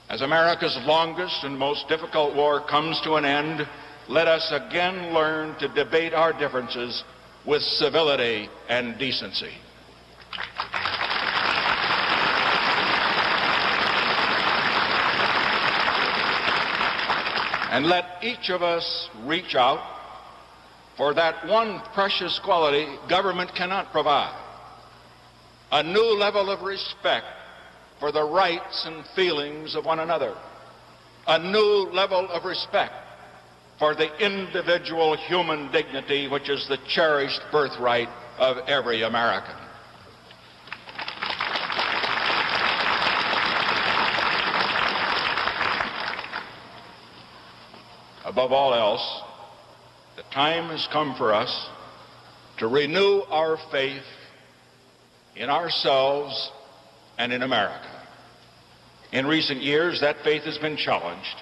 As America's longest and most difficult war comes to an end, let us again learn to debate our differences with civility and decency. And let each of us reach out for that one precious quality government cannot provide: a new level of respect for the rights and feelings of one another, a new level of respect for the individual human dignity which is the cherished birthright of every American. Above all else, the time has come for us to renew our faith in ourselves and in America. In recent years, that faith has been challenged.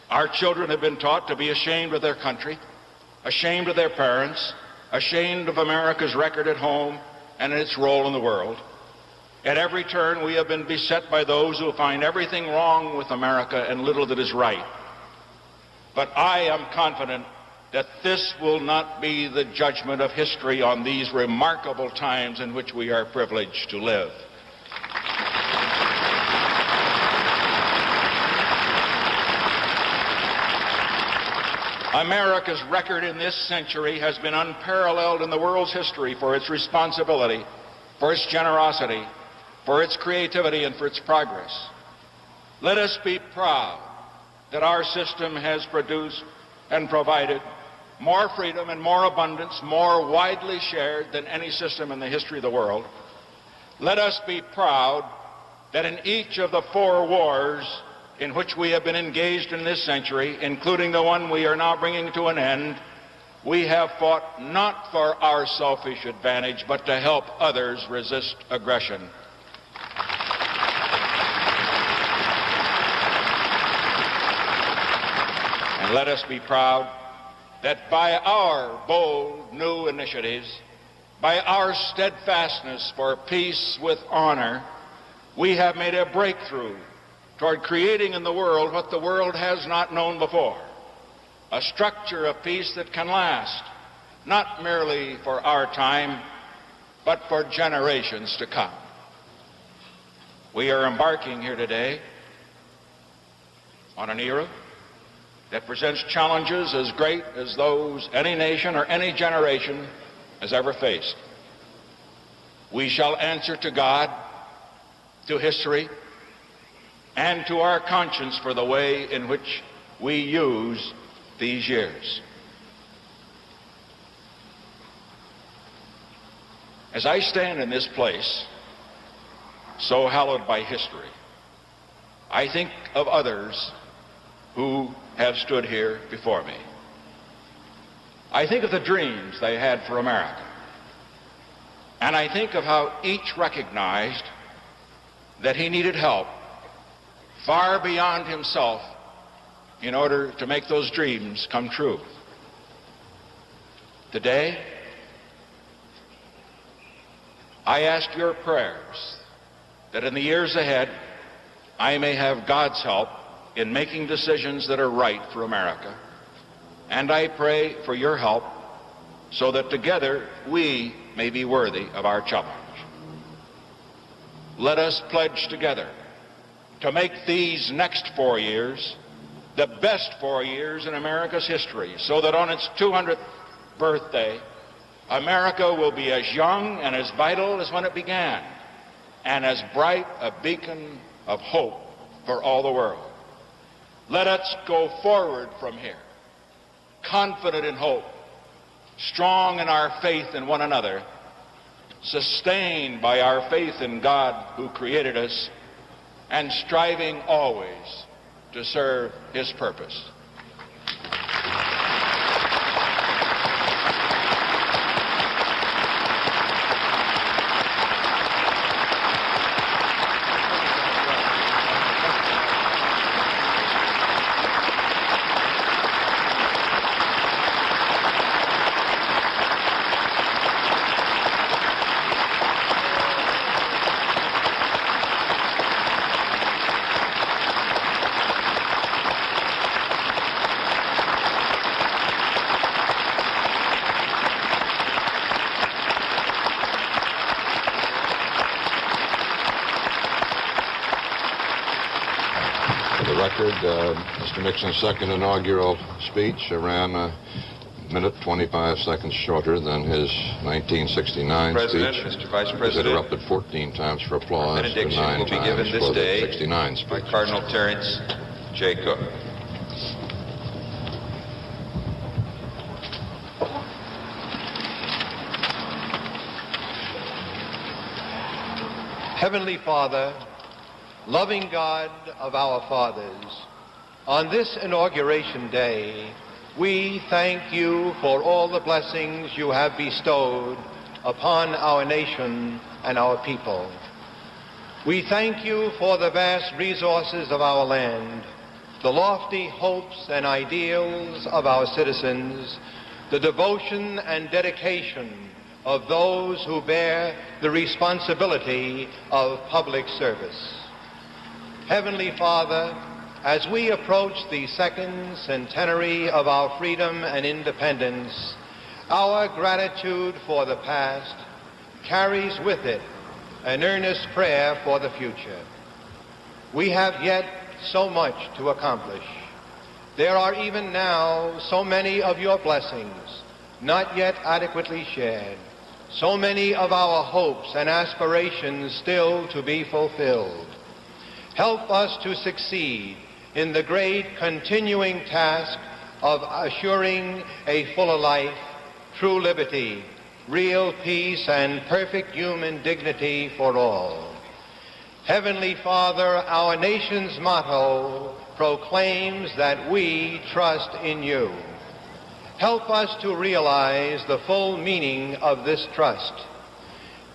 Our children have been taught to be ashamed of their country, ashamed of their parents, ashamed of America's record at home and its role in the world. At every turn, we have been beset by those who find everything wrong with America and little that is right. But I am confident that this will not be the judgment of history on these remarkable times in which we are privileged to live. America's record in this century has been unparalleled in the world's history for its responsibility, for its generosity, for its creativity, and for its progress. Let us be proud that our system has produced and provided more freedom and more abundance, more widely shared than any system in the history of the world. Let us be proud that in each of the 4 wars in which we have been engaged in this century, including the one we are now bringing to an end, we have fought not for our selfish advantage, but to help others resist aggression. And let us be proud that by our bold new initiatives, by our steadfastness for peace with honor, we have made a breakthrough toward creating in the world what the world has not known before, a structure of peace that can last, not merely for our time, but for generations to come. We are embarking here today on an era that presents challenges as great as those any nation or any generation has ever faced. We shall answer to God, to history, and to our conscience for the way in which we use these years. As I stand in this place, so hallowed by history, I think of others who have stood here before me. I think of the dreams they had for America. And I think of how each recognized that he needed help far beyond himself in order to make those dreams come true. Today, I ask your prayers that in the years ahead, I may have God's help in making decisions that are right for America. And I pray for your help so that together we may be worthy of our challenge. Let us pledge together to make these next 4 years the best 4 years in America's history, so that on its 200th birthday, America will be as young and as vital as when it began, and as bright a beacon of hope for all the world. Let us go forward from here, confident in hope, strong in our faith in one another, sustained by our faith in God who created us, and striving always to serve His purpose. Mr. Nixon's second inaugural speech ran a minute 25 seconds shorter than his 1969 President, speech. Mr. Vice It was President, interrupted 14 times for applause. benediction will be given this day 69 speech. by Cardinal Terence J. Cook. Heavenly Father, loving God of our fathers, on this inauguration day, we thank you for all the blessings you have bestowed upon our nation and our people. We thank you for the vast resources of our land, the lofty hopes and ideals of our citizens, the devotion and dedication of those who bear the responsibility of public service. Heavenly Father, as we approach the second centenary of our freedom and independence, our gratitude for the past carries with it an earnest prayer for the future. We have yet so much to accomplish, There are even now so many of your blessings not yet adequately shared, so many of our hopes and aspirations still to be fulfilled. Help us to succeed in the great continuing task of assuring a fuller life, true liberty, real peace, and perfect human dignity for all. Heavenly Father, our nation's motto proclaims that we trust in you. Help us to realize the full meaning of this trust.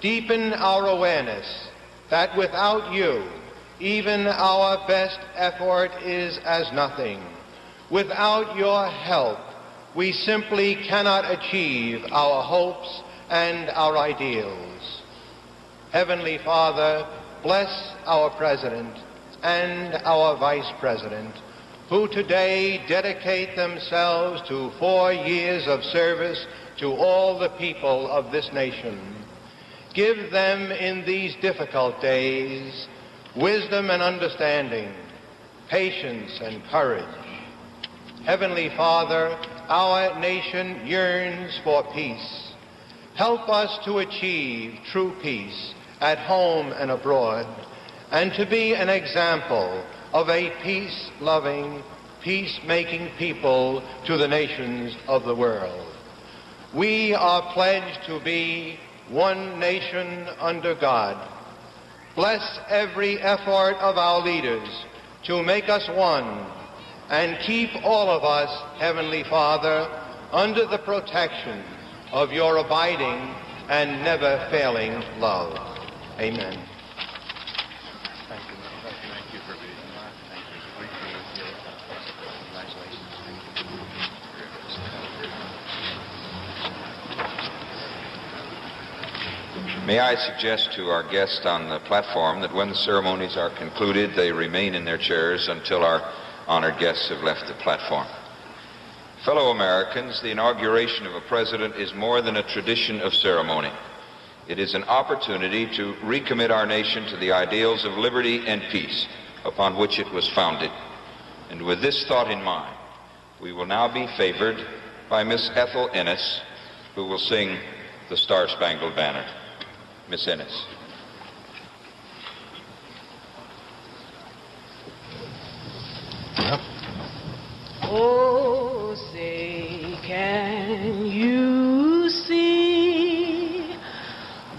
Deepen our awareness that without you, even our best effort is as nothing. Without your help, we simply cannot achieve our hopes and our ideals. Heavenly Father, bless our President and our Vice President, who today dedicate themselves to 4 years of service to all the people of this nation. Give them in these difficult days wisdom and understanding, patience and courage. Heavenly Father, our nation yearns for peace. Help us to achieve true peace at home and abroad, and to be an example of a peace-loving, peace-making people to the nations of the world. We are pledged to be one nation under God. Bless every effort of our leaders to make us one, and keep all of us, Heavenly Father, under the protection of your abiding and never-failing love. Amen. May I suggest to our guests on the platform that when the ceremonies are concluded, they remain in their chairs until our honored guests have left the platform. Fellow Americans, the inauguration of a president is more than a tradition of ceremony. It is an opportunity to recommit our nation to the ideals of liberty and peace upon which it was founded. And with this thought in mind, we will now be favored by Miss Ethel Ennis, who will sing the Star-Spangled Banner. Miss Ennis. Oh, say, can you see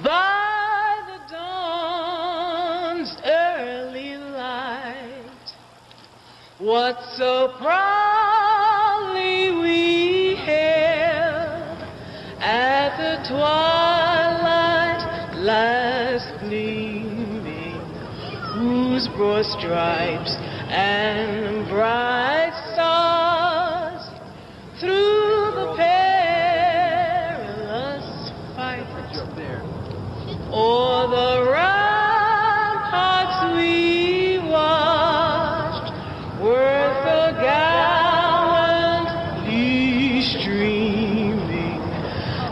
by the dawn's early light what so proudly we hailed at the twilight last gleaming, whose broad stripes and bright stars through the perilous fight o'er the ramparts we watched were so gallantly streaming,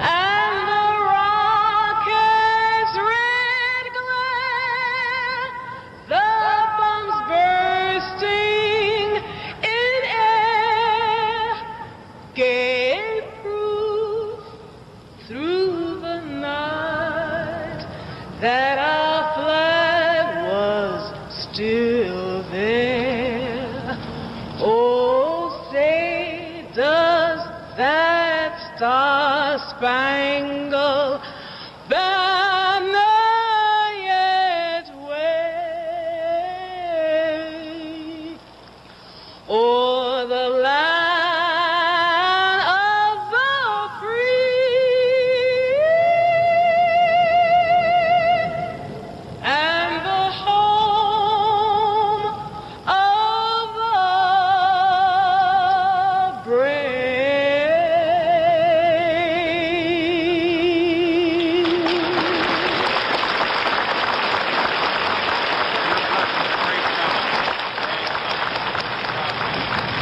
and the rocket's red glare, the bombs bursting in air, gave proof through the night that our flag was still there. Oh, say, does that star-spangled banner yet wave o'er the land of the free and the home of the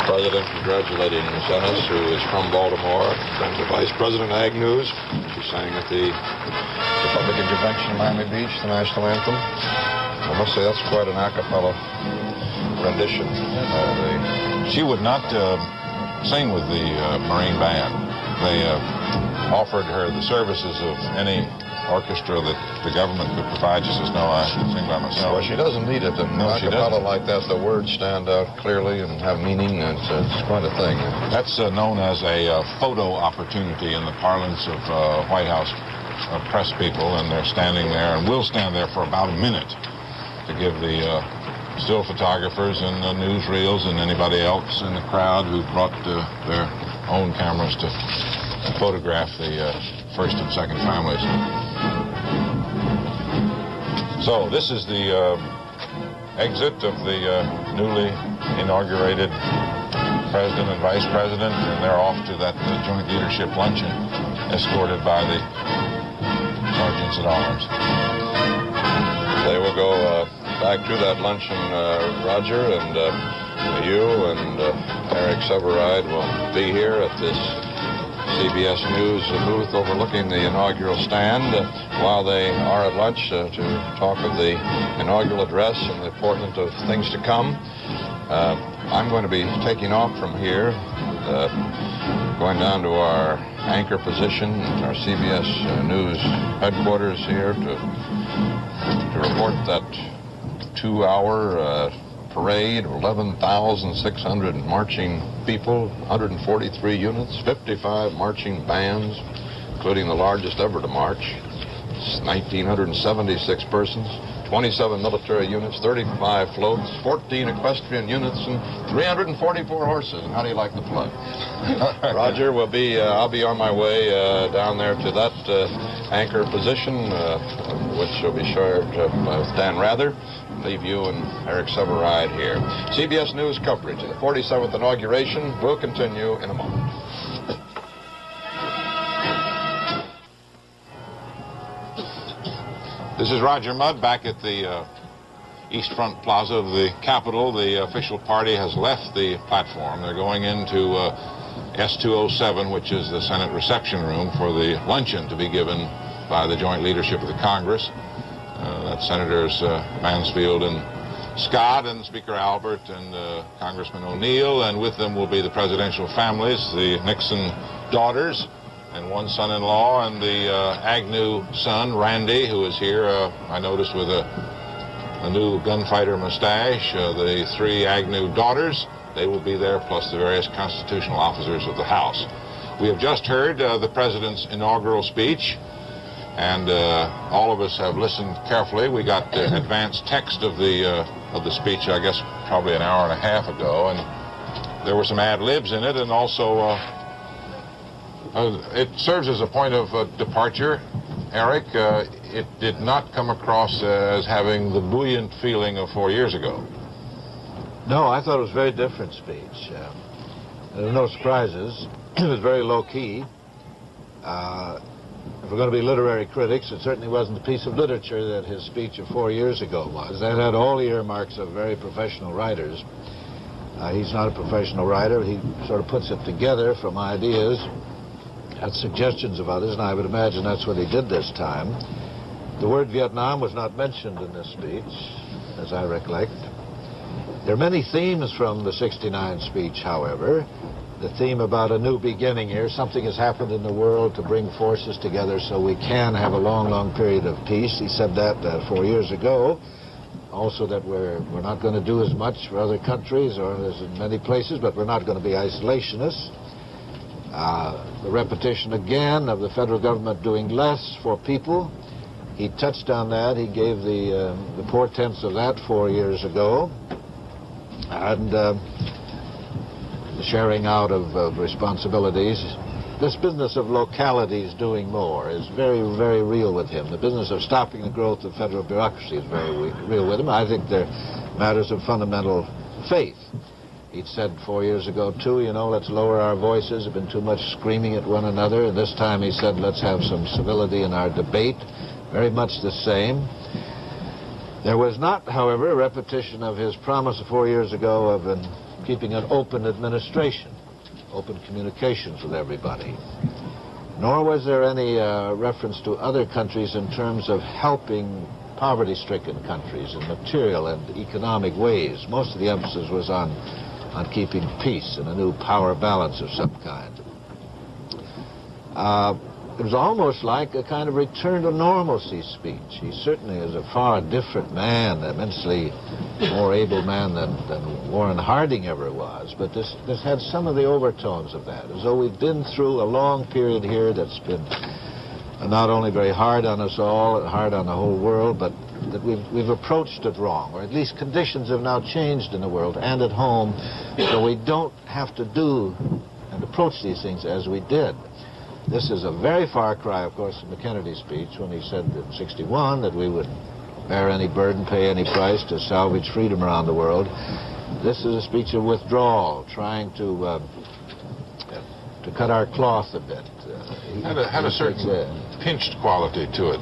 President congratulating Ms. Ennis, who is from Baltimore, friend of Vice President Agnew's. She sang at the Republican Convention in Miami Beach, the national anthem. I must say that's quite an a cappella rendition. She would not sing with the Marine Band. They offered her the services of any orchestra that the government could provide. She says, no, I sing by myself. Well, she doesn't need it. And no, a cappella like that, the words stand out clearly and have meaning, and it's quite a thing. That's known as a photo opportunity in the parlance of White House press people, and they're standing there, and we'll stand there for about a minute to give the still photographers and newsreels and anybody else in the crowd who brought their own cameras to photograph the first and second families. So this is the exit of the newly inaugurated President and Vice President, and they're off to that joint leadership luncheon, escorted by the sergeants at arms. They will go back to that luncheon, Roger, and you and Eric Severide will be here at this CBS News booth overlooking the inaugural stand while they are at lunch to talk of the inaugural address and the portent of things to come. I'm going to be taking off from here, going down to our anchor position, our CBS News headquarters here to report that 2-hour parade of 11,600 marching people, 143 units, 55 marching bands, including the largest ever to march, 1,976 persons, 27 military units, 35 floats, 14 equestrian units, and 344 horses. And how do you like the plug? Roger, I'll be on my way down there to that anchor position, which will be shared with Dan Rather. Leave you and Eric Severide here. CBS News coverage of the 47th inauguration will continue in a moment. This is Roger Mudd back at the East Front Plaza of the Capitol. The official party has left the platform. They're going into S207, which is the Senate reception room, for the luncheon to be given by the joint leadership of the Congress. That's Senators Mansfield and Scott and Speaker Albert and Congressman O'Neill, and with them will be the presidential families, the Nixon daughters and one son-in-law, and the Agnew son, Randy, who is here, I noticed, with a new gunfighter mustache. The 3 Agnew daughters, they will be there, plus the various constitutional officers of the House. We have just heard the president's inaugural speech, and all of us have listened carefully. We got advanced text of the speech, I guess, probably an hour and a half ago, and there were some ad-libs in it, and also it serves as a point of departure. Eric, it did not come across as having the buoyant feeling of 4 years ago. No, I thought it was a very different speech. There were no surprises. It was very low-key. If we're going to be literary critics, it certainly wasn't the piece of literature that his speech of 4 years ago was. That had all the earmarks of very professional writers. He's not a professional writer. He sort of puts it together from ideas, had suggestions of others, and I would imagine that's what he did this time. The word Vietnam was not mentioned in this speech, as I recollect. There are many themes from the '69 speech, however. The theme about a new beginning here, something has happened in the world to bring forces together so we can have a long, long period of peace. He said that 4 years ago. Also that we're not going to do as much for other countries or as in many places, but we're not going to be isolationists. The repetition again of the federal government doing less for people. He touched on that. He gave the portents of that 4 years ago. And the sharing out of responsibilities. This business of localities doing more is very, very real with him. The business of stopping the growth of federal bureaucracy is very real with him. I think they're matters of fundamental faith. He'd said 4 years ago, too, you know, let's lower our voices. There's been too much screaming at one another. And this time he said, let's have some civility in our debate. Very much the same. There was not, however, a repetition of his promise of 4 years ago of keeping an open administration, open communications with everybody. Nor was there any reference to other countries in terms of helping poverty-stricken countries in material and economic ways. Most of the emphasis was on keeping peace and a new power balance of some kind. It was almost like a kind of return to normalcy speech. He certainly is a far different man, immensely more able man than Warren Harding ever was, but this had some of the overtones of that, as though we've been through a long period here that's been not only very hard on us all, hard on the whole world, but that we've approached it wrong, or at least conditions have now changed in the world and at home, so we don't have to do and approach these things as we did. This is a very far cry, of course, from the Kennedy speech when he said in '61 that we would bear any burden, pay any price to salvage freedom around the world. This is a speech of withdrawal, trying to cut our cloth a bit. Had a certain pinched quality to it.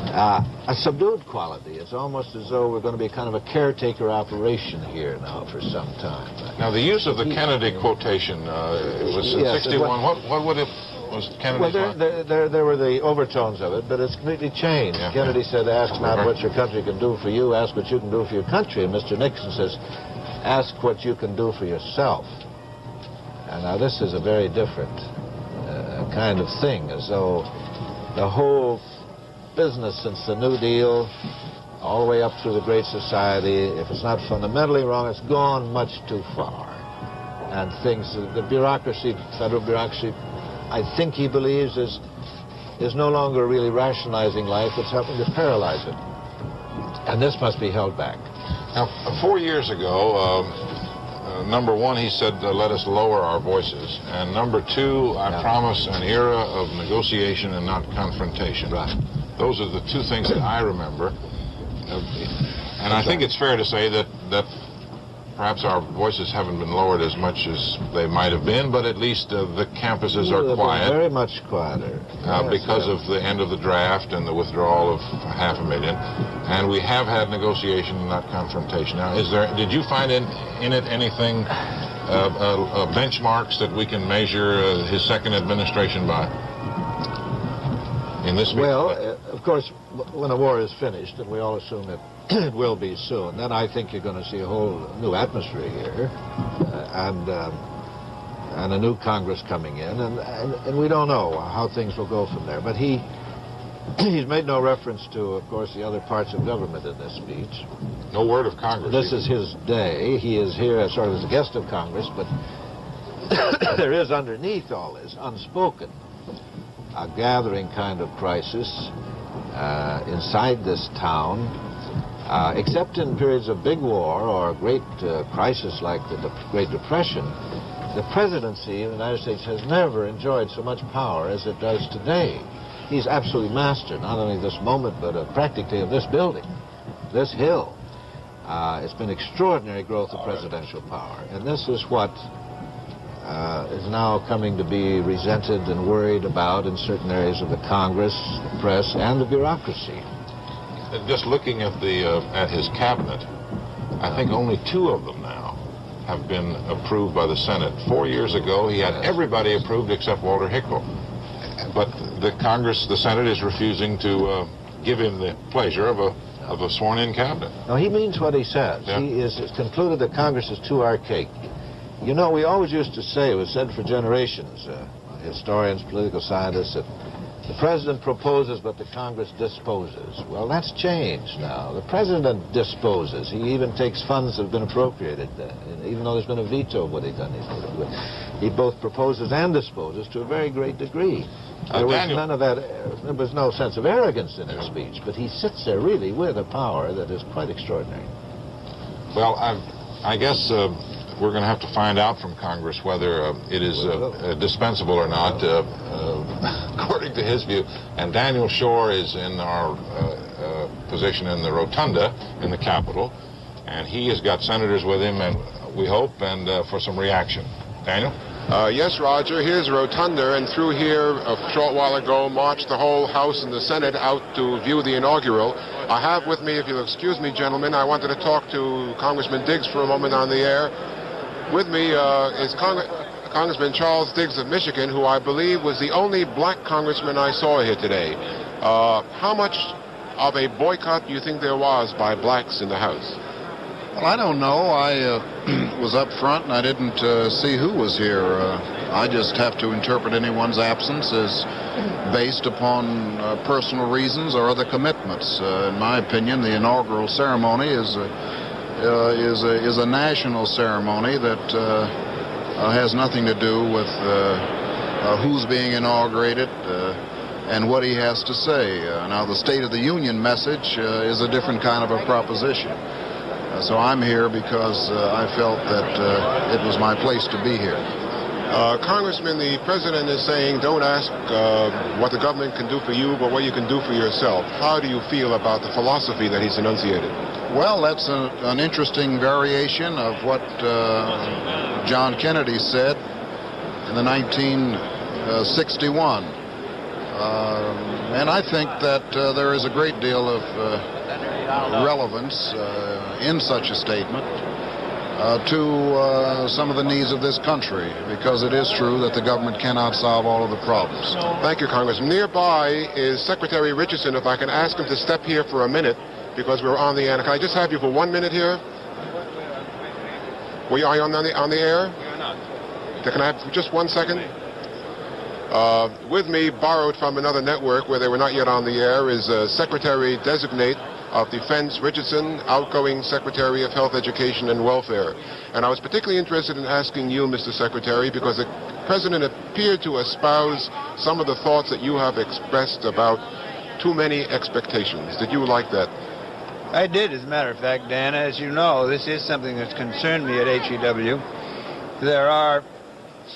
A subdued quality. It's almost as though we're going to be kind of a caretaker operation here now for some time. Now, the use of the Kennedy quotation was in '61. What would it... Was Kennedy's well, there were the overtones of it, but it's completely changed. Yeah. Kennedy said, ask not what your country can do for you, ask what you can do for your country. And Mr. Nixon says, ask what you can do for yourself. And now this is a very different kind of thing, as though the whole business since the New Deal, all the way up through the Great Society, if it's not fundamentally wrong, it's gone much too far. And things, the bureaucracy, federal bureaucracy, I think he believes is no longer really rationalizing life. It's helping to paralyze it. And this must be held back. Now, 4 years ago, number one, he said, let us lower our voices. And number two, I promise an era of negotiation and not confrontation. Right. Those are the two things that I remember. And I think it's fair to say that perhaps our voices haven't been lowered as much as they might have been, but at least the campuses are quiet. Very much quieter. Because of the end of the draft and the withdrawal of 500,000. And we have had negotiation and not confrontation. Now, did you find in it anything, benchmarks that we can measure his second administration by? In this well, of course, when the war is finished, and we all assume that it will be soon, then I think you're going to see a whole new atmosphere here, and a new Congress coming in, and we don't know how things will go from there. But he's made no reference to, of course, the other parts of government in this speech. No word of Congress. This is his day. He is here as sort of as a guest of Congress, but there is underneath all this, unspoken, a gathering kind of crisis inside this town, except in periods of big war or a great crisis like the Great Depression. The presidency of the United States has never enjoyed so much power as it does today. He's absolutely master, not only this moment, but practically of this building, this hill. It's been extraordinary growth of presidential power, and this is what is now coming to be resented and worried about in certain areas of the Congress, the press, and the bureaucracy. Just looking at his cabinet, I think only 2 of them now have been approved by the Senate. 4 years ago, he had everybody approved except Walter Hickel. But the Congress, the Senate, is refusing to give him the pleasure of a sworn-in cabinet. No, he means what he says. Yeah. He has concluded that Congress is too archaic. You know, we always used to say, it was said for generations, historians, political scientists, that the president proposes, but the Congress disposes. Well, that's changed now. The president disposes. He even takes funds that have been appropriated, even though there's been a veto of what he's done. He both proposes and disposes to a very great degrey. There was none of that. There was no sense of arrogance in his speech, but he sits there really with a power that is quite extraordinary. Well, I guess we're going to have to find out from Congress whether it is dispensable or not, according to his view. And Daniel Shore is in our position in the rotunda in the Capitol, and he has got senators with him, and we hope, and for some reaction. Daniel? Yes, Roger. Here's the rotunda, and through here a short while ago marched the whole House and the Senate out to view the inaugural. I have with me, if you'll excuse me, gentlemen, I wanted to talk to Congressman Diggs for a moment on the air. With me is Congressman Charles Diggs of Michigan, who I believe was the only black congressman I saw here today. How much of a boycott do you think there was by blacks in the House? Well, I don't know. I was up front and I didn't see who was here. I just have to interpret anyone's absence as based upon personal reasons or other commitments. In my opinion, the inaugural ceremony is a national ceremony that has nothing to do with who's being inaugurated and what he has to say. Now, the State of the Union message is a different kind of a proposition. So I'm here because I felt that it was my place to be here. Congressman, the president is saying don't ask what the government can do for you, but what you can do for yourself. How do you feel about the philosophy that he's enunciated? Well, that's an interesting variation of what John Kennedy said in the 1961. And I think that there is a great deal of relevance in such a statement to some of the needs of this country, because it is true that the government cannot solve all of the problems. Thank you, Congressman. Nearby is Secretary Richardson. If I can ask him to step here for a minute, because we're on the air. Can I just have you for 1 minute here? Are you on the air? Can I have just 1 second? With me, borrowed from another network where they were not yet on the air, is Secretary-designate of Defense Richardson, outgoing Secretary of Health, Education, and Welfare. And I was particularly interested in asking you, Mr. Secretary, because the President appeared to espouse some of the thoughts that you have expressed about too many expectations. Did you like that? I did, as a matter of fact, Dan. As you know, this is something that's concerned me at HEW. There are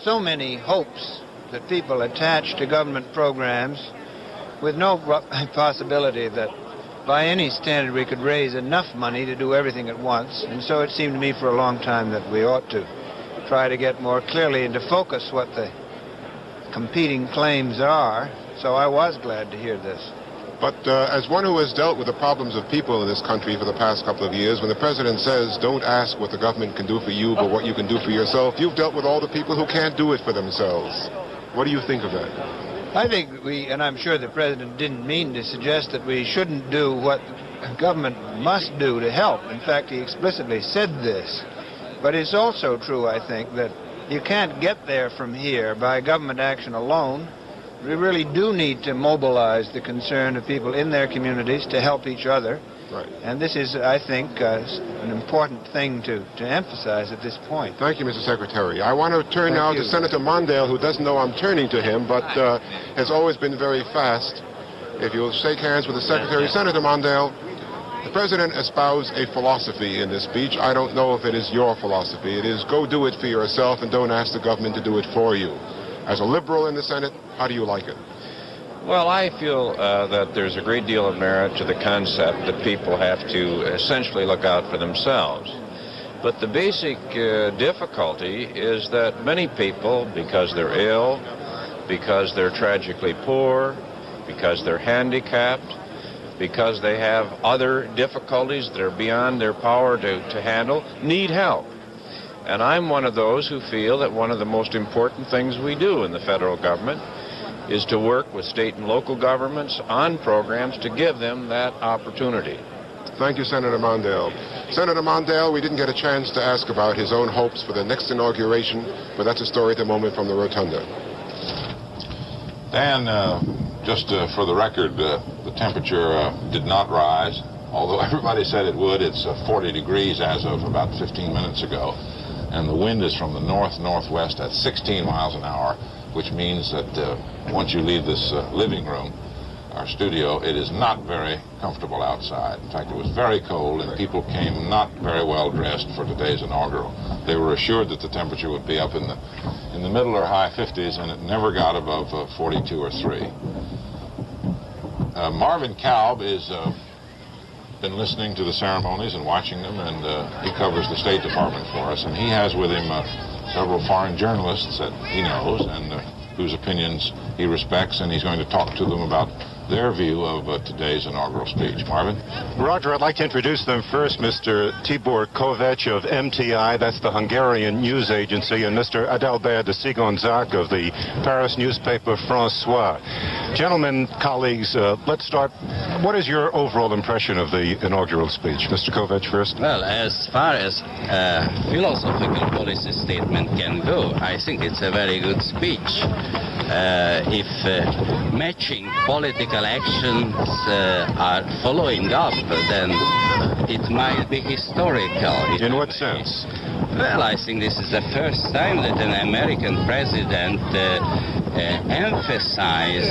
so many hopes that people attach to government programs with no possibility that by any standard we could raise enough money to do everything at once. And so it seemed to me for a long time that we ought to try to get more clearly into focus what the competing claims are. So I was glad to hear this. But as one who has dealt with the problems of people in this country for the past couple of years, when the president says, don't ask what the government can do for you, but what you can do for yourself, you've dealt with all the people who can't do it for themselves. What do you think of that? I think and I'm sure the president didn't mean to suggest that we shouldn't do what government must do to help. In fact, he explicitly said this. But it's also true, I think, that you can't get there from here by government action alone. We really do need to mobilize the concern of people in their communities to help each other. Right. And this is, I think, an important thing to emphasize at this point. Thank you, Mr. Secretary. I want to turn now to Senator Mondale, who doesn't know I'm turning to him, but has always been very fast. If you'll shake hands with the Secretary. Senator Mondale, the President espoused a philosophy in this speech. I don't know if it is your philosophy. It is go do it for yourself and don't ask the government to do it for you. As a liberal in the Senate, how do you like it? Well, I feel that there's a great deal of merit to the concept that people have to essentially look out for themselves. But the basic difficulty is that many people, because they're ill, because they're tragically poor, because they're handicapped, because they have other difficulties that are beyond their power to handle, need help. And I'm one of those who feel that one of the most important things we do in the federal government is to work with state and local governments on programs to give them that opportunity. Thank you, Senator Mondale. Senator Mondale, we didn't get a chance to ask about his own hopes for the next inauguration, but that's a story at the moment from the rotunda. Dan, just for the record, the temperature did not rise, although everybody said it would. It's 40 degrees as of about 15 minutes ago, and the wind is from the north-northwest at 16 miles an hour, which means that once you leave this living room, our studio, it is not very comfortable outside. In fact, it was very cold, and people came not very well dressed for today's inaugural. They were assured that the temperature would be up in the middle or high 50s, and it never got above 42 or 3. Marvin Kalb is been listening to the ceremonies and watching them, and he covers the State Department for us, and he has with him several foreign journalists that he knows and whose opinions he respects, and he's going to talk to them about their view of today's inaugural speech. Marvin? Roger, I'd like to introduce them first, Mr. Tibor Kovac of MTI, that's the Hungarian news agency, and Mr. Adalbert de Sigonzak of the Paris newspaper François. Gentlemen, colleagues, let's start What is your overall impression of the inaugural speech? Mr. Kovac first. Well, as far as philosophical policy statement can go, I think it's a very good speech. If matching political actions are following up, then it might be historical. In what sense? Well, I think this is the first time that an American president emphasized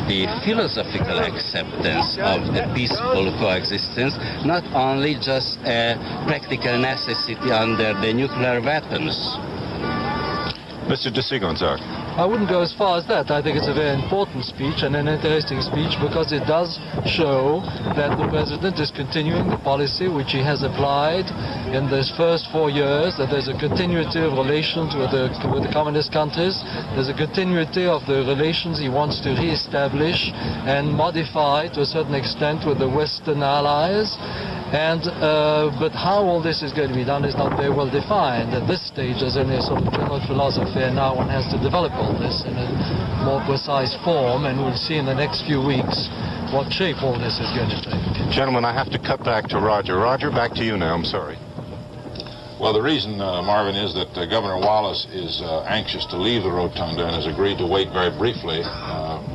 the philosophical acceptance of the peaceful coexistence, not only just a practical necessity under the nuclear weapons. Mr. de Sigonzak. I wouldn't go as far as that. I think it's a very important speech and an interesting speech because it does show that the president is continuing the policy which he has applied in these first 4 years, that there's a continuity of relations with the communist countries, there's a continuity of the relations he wants to re-establish and modify to a certain extent with the Western allies. But how all this is going to be done is not very well defined. At this stage, there's only a sort of general philosophy, and now one has to develop all this in a more precise form, and we'll see in the next few weeks what shape all this is going to take. Gentlemen, I have to cut back to Roger. Roger, back to you now. I'm sorry. Well, the reason, Marvin, is that Governor Wallace is anxious to leave the rotunda and has agreed to wait very briefly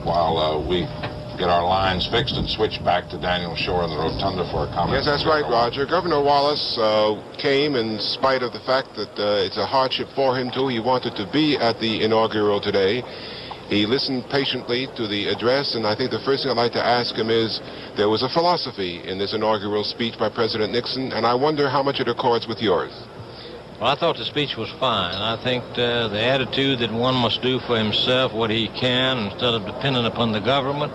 while we get our lines fixed and switch back to Daniel Shore in the rotunda for a comment. Yes, that's right, Roger. Governor Wallace came in spite of the fact that it's a hardship for him, too. He wanted to be at the inaugural today. He listened patiently to the address, and I think the first thing I'd like to ask him is, there was a philosophy in this inaugural speech by President Nixon, and I wonder how much it accords with yours. Well, I thought the speech was fine. I think the attitude that one must do for himself what he can instead of depending upon the government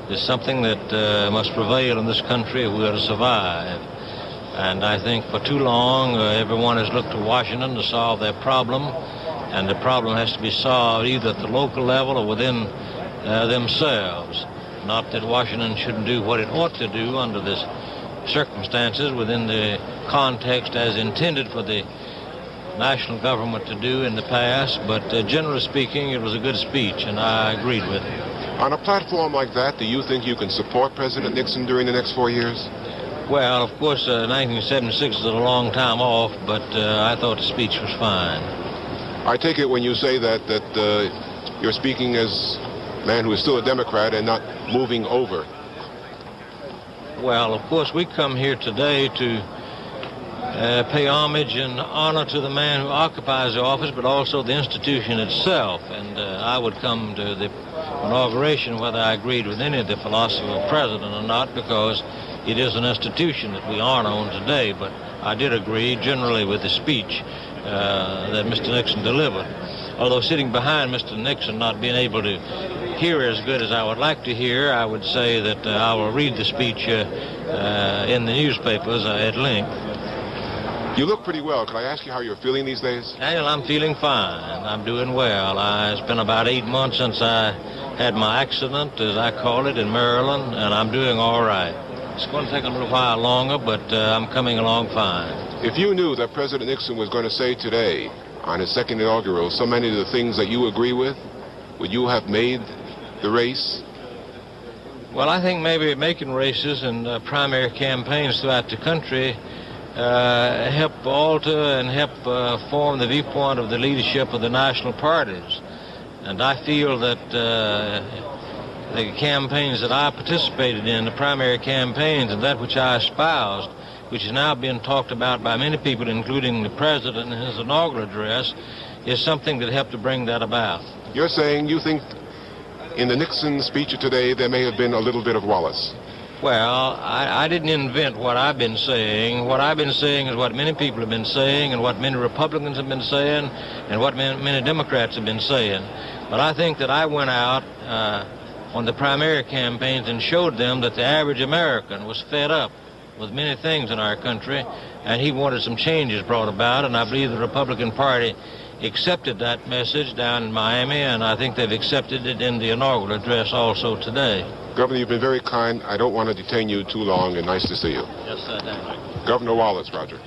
is something that must prevail in this country if we are to survive. And I think for too long everyone has looked to Washington to solve their problem, and the problem has to be solved either at the local level or within themselves. Not that Washington shouldn't do what it ought to do under the circumstances within the context as intended for the national government to do in the past, but generally speaking, it was a good speech, and I agreed with it. On a platform like that, do you think you can support President Nixon during the next 4 years? Well, of course, 1976 is a long time off, but I thought the speech was fine. I take it when you say that you're speaking as a man who is still a Democrat and not moving over. Well, of course, we come here today to pay homage and honor to the man who occupies the office, but also the institution itself. And I would come to the inauguration whether I agreed with any of the philosophy of the president or not, because it is an institution that we honor on today. But I did agree generally with the speech that Mr. Nixon delivered. Although sitting behind Mr. Nixon, not being able to hear as good as I would like to hear, I would say that I will read the speech in the newspapers at length. You look pretty well. Could I ask you how you're feeling these days? Daniel, I'm feeling fine. I'm doing well. It's been about 8 months since I had my accident, as I call it, in Maryland, and I'm doing all right. It's going to take a little while longer, but I'm coming along fine. If you knew that President Nixon was going to say today, on his second inaugural, so many of the things that you agree with, would you have made the race? Well, I think maybe making races and primary campaigns throughout the country help alter and help form the viewpoint of the leadership of the national parties. And I feel that the campaigns that I participated in, the primary campaigns, and that which I espoused, which is now being talked about by many people, including the president in his inaugural address, is something that helped to bring that about. You're saying you think in the Nixon speech of today there may have been a little bit of Wallace? Well, I didn't invent what I've been saying. What I've been saying is what many people have been saying, and what many Republicans have been saying, and what many Democrats have been saying. But I think that I went out on the primary campaigns and showed them that the average American was fed up with many things in our country, and he wanted some changes brought about, and I believe the Republican Party accepted that message down in Miami, and I think they've accepted it in the inaugural address also today. Governor, you've been very kind. I don't want to detain you too long, and nice to see you. Yes, sir. Thank you. Governor Wallace, Roger.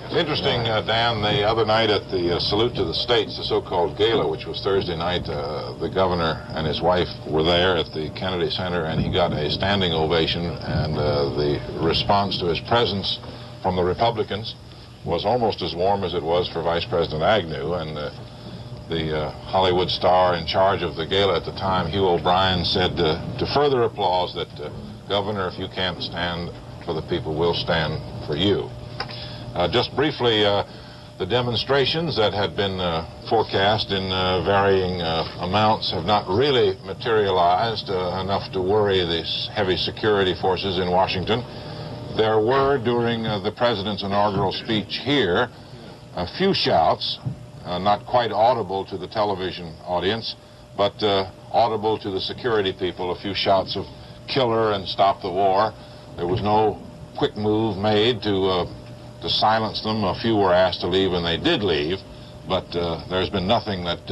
It's interesting, Dan, the other night at the Salute to the States, the so-called gala, which was Thursday night, the governor and his wife were there at the Kennedy Center, and he got a standing ovation, and the response to his presence from the Republicans was almost as warm as it was for Vice President Agnew, and the Hollywood star in charge of the gala at the time, Hugh O'Brien, said to further applause that, Governor, if you can't stand for the people, we'll stand for you. Just briefly, the demonstrations that had been forecast in varying amounts have not really materialized enough to worry the heavy security forces in Washington. There were, during the President's inaugural speech here, a few shouts, not quite audible to the television audience, but audible to the security people, a few shouts of "killer" and "stop the war." There was no quick move made to silence them. A few were asked to leave, and they did leave, but there's been nothing that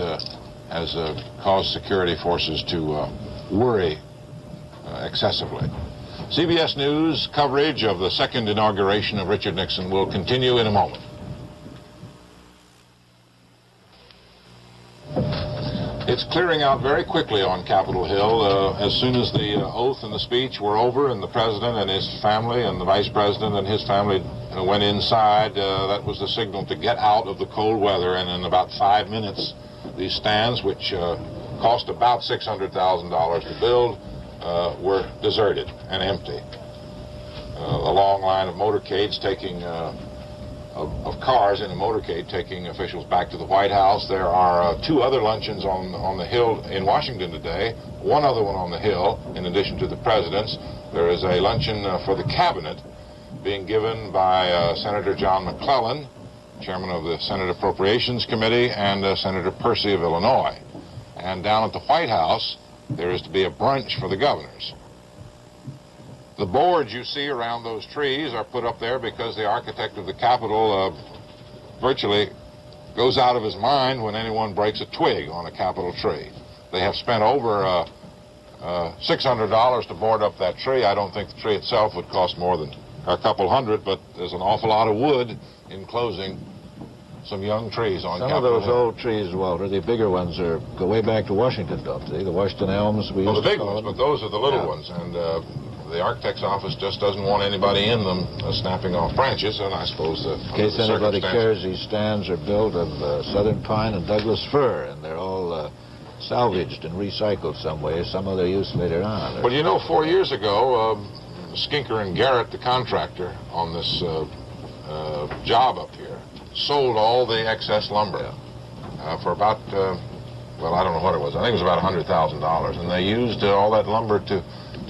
has caused security forces to worry excessively. CBS News coverage of the second inauguration of Richard Nixon will continue in a moment. It's clearing out very quickly on Capitol Hill. As soon as the oath and the speech were over and the President and his family and the Vice President and his family went inside, that was the signal to get out of the cold weather, and in about 5 minutes, these stands, which cost about $600,000 to build, were deserted and empty. A long line of motorcades taking of cars in a motorcade taking officials back to the White House. There are 2 other luncheons on the Hill in Washington today, one other one on the Hill in addition to the President's. There is a luncheon for the Cabinet being given by Senator John McClellan, chairman of the Senate Appropriations Committee, and Senator Percy of Illinois. And down at the White House, there is to be a brunch for the governors. The boards you see around those trees are put up there because the architect of the Capitol virtually goes out of his mind when anyone breaks a twig on a Capitol tree. They have spent over $600 to board up that tree. I don't think the tree itself would cost more than a couple hundred, but there's an awful lot of wood enclosing some young trees on Capitol Hill. Some of those old trees, Walter, the bigger ones, go way back to Washington, don't they? The Washington elms we used to call them. The big ones, but those are the little ones, and the architect's office just doesn't want anybody in them snapping off branches, and I suppose that in case anybody cares, these stands are built of southern pine and Douglas fir, and they're all salvaged and recycled some way, some other use later on. Well, you know, 4 years ago, Skinker and Garrett, the contractor on this job up here, sold all the excess lumber for about, well, I don't know what it was. I think it was about $100,000, and they used all that lumber to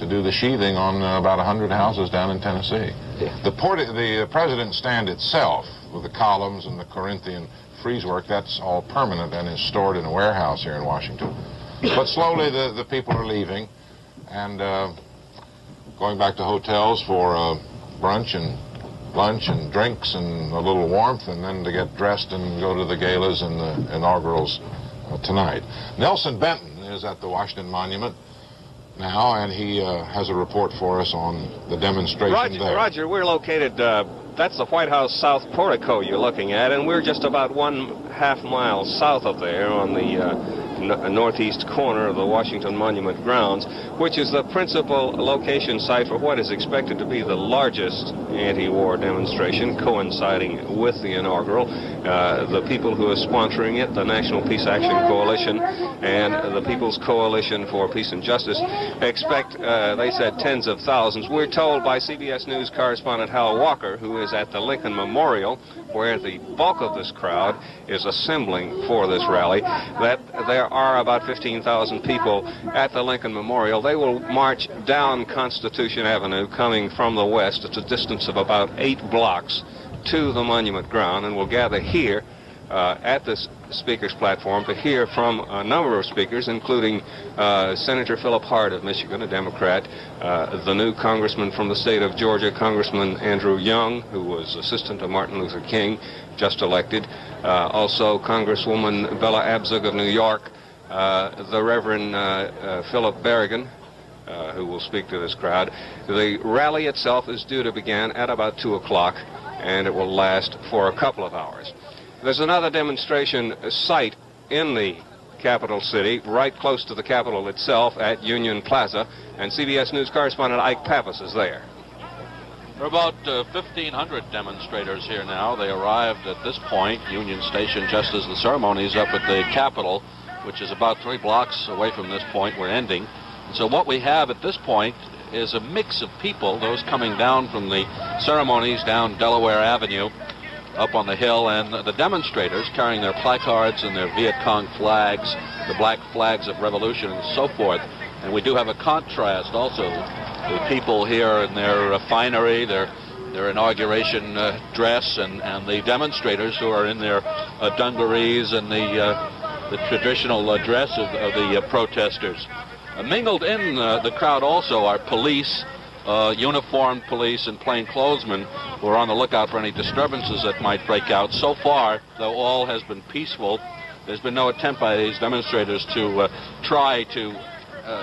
do the sheathing on about 100 houses down in Tennessee. Yeah. The President's stand itself, with the columns and the Corinthian frieze-work, that's all permanent and is stored in a warehouse here in Washington. But slowly the people are leaving and going back to hotels for brunch and lunch and drinks and a little warmth, and then to get dressed and go to the galas and the inaugurals tonight. Nelson Benton is at the Washington Monument now, and he has a report for us on the demonstration there. Roger, we're located, that's the White House South Portico you're looking at, and we're just about 1/2 mile south of there on the northeast corner of the Washington Monument grounds, which is the principal location site for what is expected to be the largest anti-war demonstration coinciding with the inaugural. The people who are sponsoring it, the National Peace Action Coalition and the People's Coalition for Peace and Justice, expect, they said, tens of thousands. We're told by CBS News correspondent Hal Walker, who is at the Lincoln Memorial, where the bulk of this crowd is assembling for this rally, that there are about 15,000 people at the Lincoln Memorial. They will march down Constitution Avenue, coming from the west. It's a distance of about 8 blocks to the monument ground, and will gather here at this speaker's platform to hear from a number of speakers, including Senator Philip Hart of Michigan, a Democrat, the new congressman from the state of Georgia, Congressman Andrew Young, who was assistant to Martin Luther King, just elected, also Congresswoman Bella Abzug of New York, the Reverend Philip Berrigan, who will speak to this crowd. The rally itself is due to begin at about 2 o'clock. and it will last for a couple of hours. There's another demonstration site in the capital city, right close to the Capitol itself at Union Plaza, and CBS News correspondent Ike Pappas is there. There are about 1,500 demonstrators here now. They arrived at this point, Union Station, just as the ceremonies up at the Capitol, which is about 3 blocks away from this point, were ending. So what we have at this point is a mix of people, those coming down from the ceremonies down Delaware Avenue, up on the hill, and the demonstrators carrying their placards and their Viet Cong flags, the black flags of revolution and so forth. And we do have a contrast also. The people here in their finery, their inauguration dress, and the demonstrators who are in their dungarees and the traditional dress of the protesters. Mingled in the crowd also are police, uniformed police and plainclothesmen who are on the lookout for any disturbances that might break out. So far, though all has been peaceful, there's been no attempt by these demonstrators to try to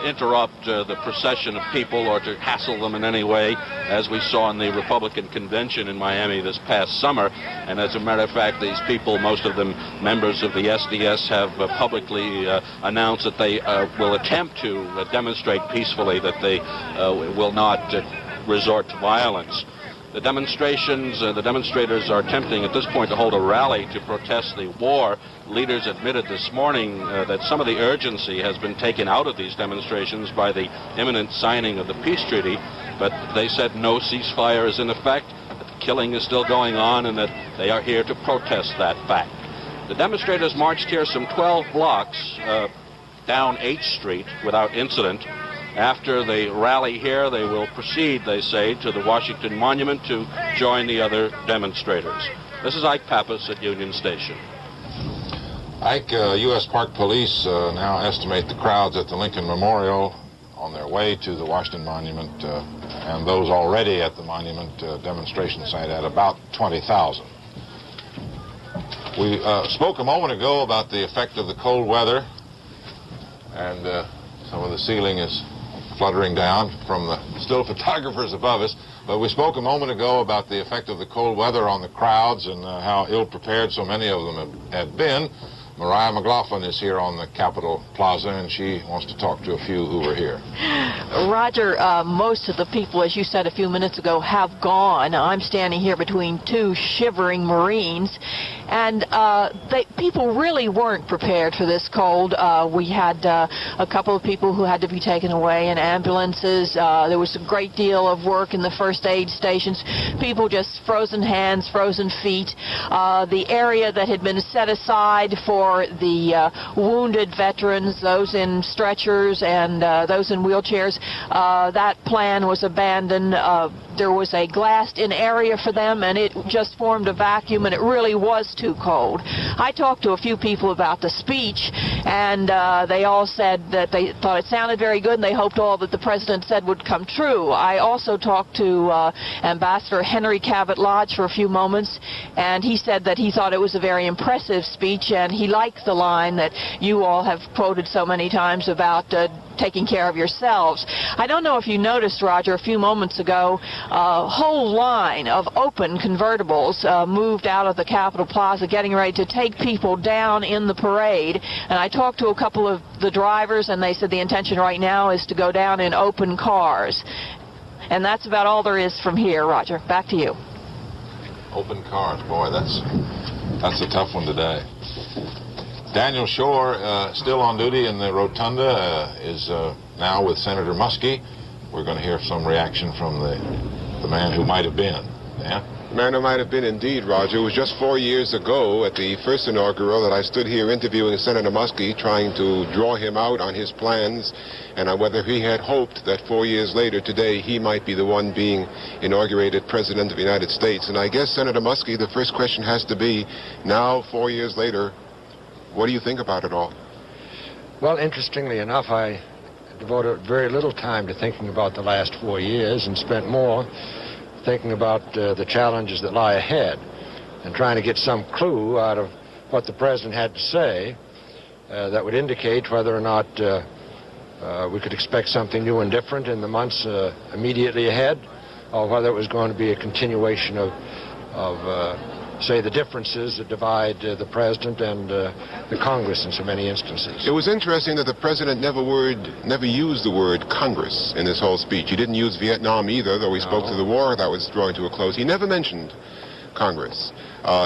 interrupt the procession of people or to hassle them in any way, as we saw in the Republican convention in Miami this past summer. And as a matter of fact, these people, most of them members of the SDS, have publicly announced that they will attempt to demonstrate peacefully, that they will not resort to violence. The demonstrators are attempting at this point to hold a rally to protest the war. Leaders admitted this morning that some of the urgency has been taken out of these demonstrations by the imminent signing of the peace treaty, but they said no ceasefire is in effect, that the killing is still going on, and that they are here to protest that fact. The demonstrators marched here some 12 blocks down 8th Street without incident. After the rally here, they will proceed, they say, to the Washington Monument to join the other demonstrators. This is Ike Pappas at Union Station. Ike, U.S. Park Police now estimate the crowds at the Lincoln Memorial on their way to the Washington Monument and those already at the Monument demonstration site at about 20,000. We spoke a moment ago about the effect of the cold weather, and some of the ceiling is fluttering down from the still photographers above us. But we spoke a moment ago about the effect of the cold weather on the crowds and how ill-prepared so many of them had been. Mariah McLaughlin is here on the Capitol Plaza, and she wants to talk to a few who were here. Roger, most of the people, as you said a few minutes ago, have gone. I'm standing here between 2 shivering Marines, and people really weren't prepared for this cold. We had a couple of people who had to be taken away in ambulances. There was a great deal of work in the first aid stations. People just frozen hands, frozen feet. The area that had been set aside for the wounded veterans, those in stretchers and those in wheelchairs, that plan was abandoned. There was a glassed-in area for them, and it just formed a vacuum, and it really was too cold. I talked to a few people about the speech, and they all said that they thought it sounded very good, and they hoped all that the president said would come true. I also talked to Ambassador Henry Cabot Lodge for a few moments, and he said that he thought it was a very impressive speech, and he liked the line that you all have quoted so many times about taking care of yourselves. I don't know if you noticed, Roger, a few moments ago, a whole line of open convertibles moved out of the Capitol Plaza, getting ready to take people down in the parade. And I talked to a couple of the drivers, and they said the intention right now is to go down in open cars. And that's about all there is from here, Roger. Back to you. Open cars, boy, that's a tough one today. Daniel Shore, still on duty in the rotunda, is now with Senator Muskie. We're going to hear some reaction from the man who might have been. Dan? Man who might have been indeed, Roger. It was just 4 years ago at the first inaugural that I stood here interviewing Senator Muskie, trying to draw him out on his plans and on whether he had hoped that 4 years later today he might be the one being inaugurated President of the United States. And I guess, Senator Muskie, the first question has to be, now 4 years later, what do you think about it all? Well, interestingly enough, I devoted very little time to thinking about the last 4 years and spent more thinking about the challenges that lie ahead and trying to get some clue out of what the president had to say that would indicate whether or not we could expect something new and different in the months immediately ahead, or whether it was going to be a continuation of say, the differences that divide the president and the Congress in so many instances. It was interesting that the president never used the word Congress in his whole speech. He didn't use Vietnam either, though he spoke to the war that was drawing to a close. He never mentioned Congress.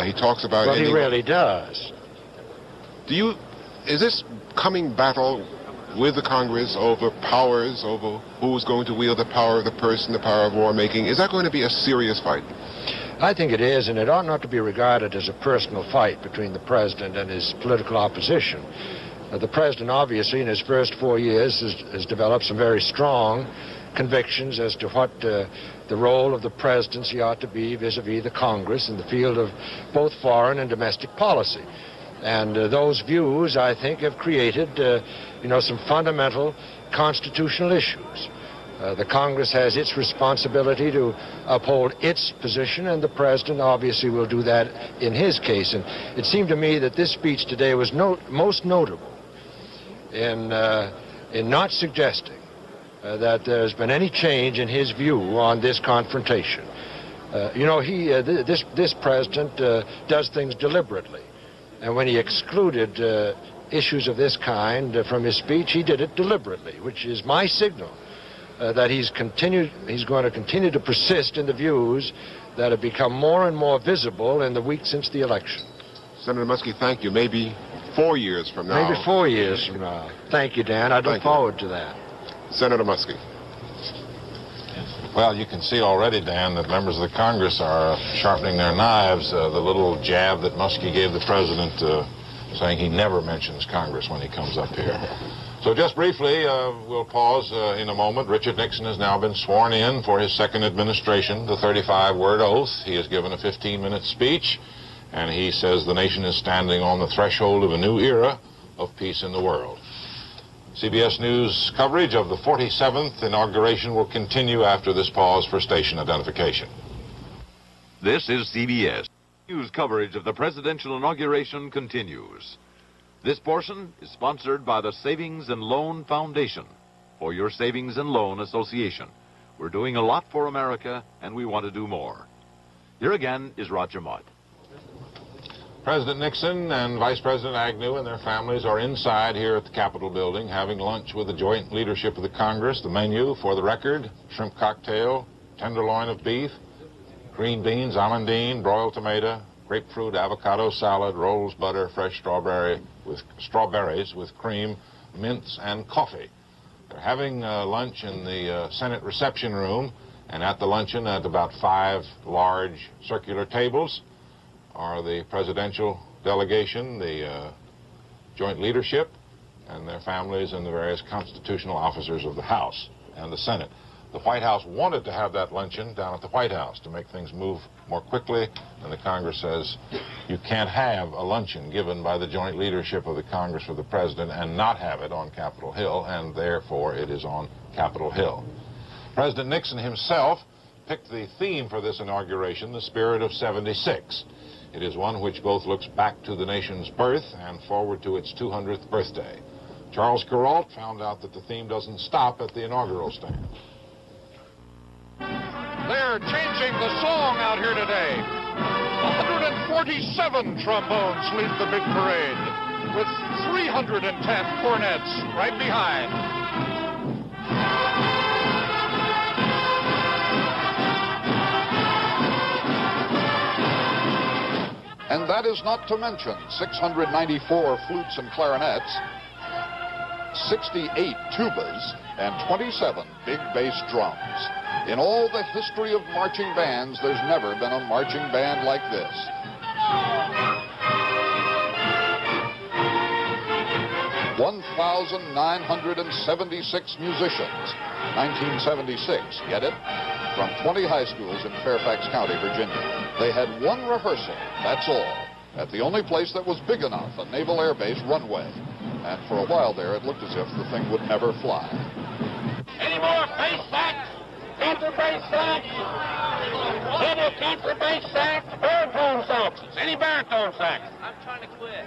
He talks about... Well, he really does. Is this coming battle with the Congress over powers, over who's going to wield the power of the purse and the power of war making, is that going to be a serious fight? I think it is, and it ought not to be regarded as a personal fight between the president and his political opposition. The president, obviously, in his first 4 years has developed some very strong convictions as to what the role of the presidency ought to be vis-a-vis the Congress in the field of both foreign and domestic policy. And those views, I think, have created, some fundamental constitutional issues. The Congress has its responsibility to uphold its position, and the president obviously will do that in his case. And it seemed to me that this speech today was most notable in not suggesting that there's been any change in his view on this confrontation. This president does things deliberetely. And when he excluded issues of this kind from his speech, he did it deliberately, which is my signal that he's going to continue to persist in the views that have become more and more visible in the week since the election. Senator Muskie, thank you. Maybe 4 years from now. Maybe 4 years from now. Thank you, Dan. I look forward to that. Senator Muskie. Well, you can see already, Dan, that members of the Congress are sharpening their knives. The little jab that Muskie gave the president, saying he never mentions Congress when he comes up here. So just briefly, we'll pause in a moment. Richard Nixon has now been sworn in for his second administration, the 35-word oath. He has given a 15-minute speech, and he says the nation is standing on the threshold of a new era of peace in the world. CBS News coverage of the 47th inauguration will continue after this pause for station identification. This is CBS. News coverage of the presidential inauguration continues. This portion is sponsored by the Savings and Loan Foundation for your Savings and Loan Association. We're doing a lot for America, and we want to do more. Here again is Roger Mott. President Nixon and Vice President Agnew and their families are inside here at the Capitol building having lunch with the joint leadership of the Congress. The menu, for the record: shrimp cocktail, tenderloin of beef, green beans, amandine, broiled tomato, grapefruit, avocado salad, rolls, butter, fresh strawberries with cream, mints, and coffee. They're having lunch in the Senate reception room, and at the luncheon, at about 5 large circular tables, are the presidential delegation, the joint leadership, and their families, and the various constitutional officers of the House and the Senate. The White House wanted to have that luncheon down at the White House to make things move more quickly, and the Congress says you can't have a luncheon given by the joint leadership of the Congress for the President and not have it on Capitol Hill, and therefore it is on Capitol Hill. President Nixon himself picked the theme for this inauguration, the spirit of '76. It is one which both looks back to the nation's birth and forward to its 200th birthday. Charles Kuralt found out that the theme doesn't stop at the inaugural stand. They're changing the song out here today. 147 trombones lead the big parade, with 310 cornets right behind. And that is not to mention 694 flutes and clarinets, 68 tubas, and 27 big bass drums. In all the history of marching bands, there's never been a marching band like this. 1,976 musicians. 1976, get it? From 20 high schools in Fairfax County, Virginia. They had one rehearsal, that's all, at the only place that was big enough, a Naval Air Base runway. And for a while there, it looked as if the thing would never fly. Any more bass sax? Contrabass sax? Double contrabass sax? Baritone saxes? Any baritone sax? I'm trying to quit.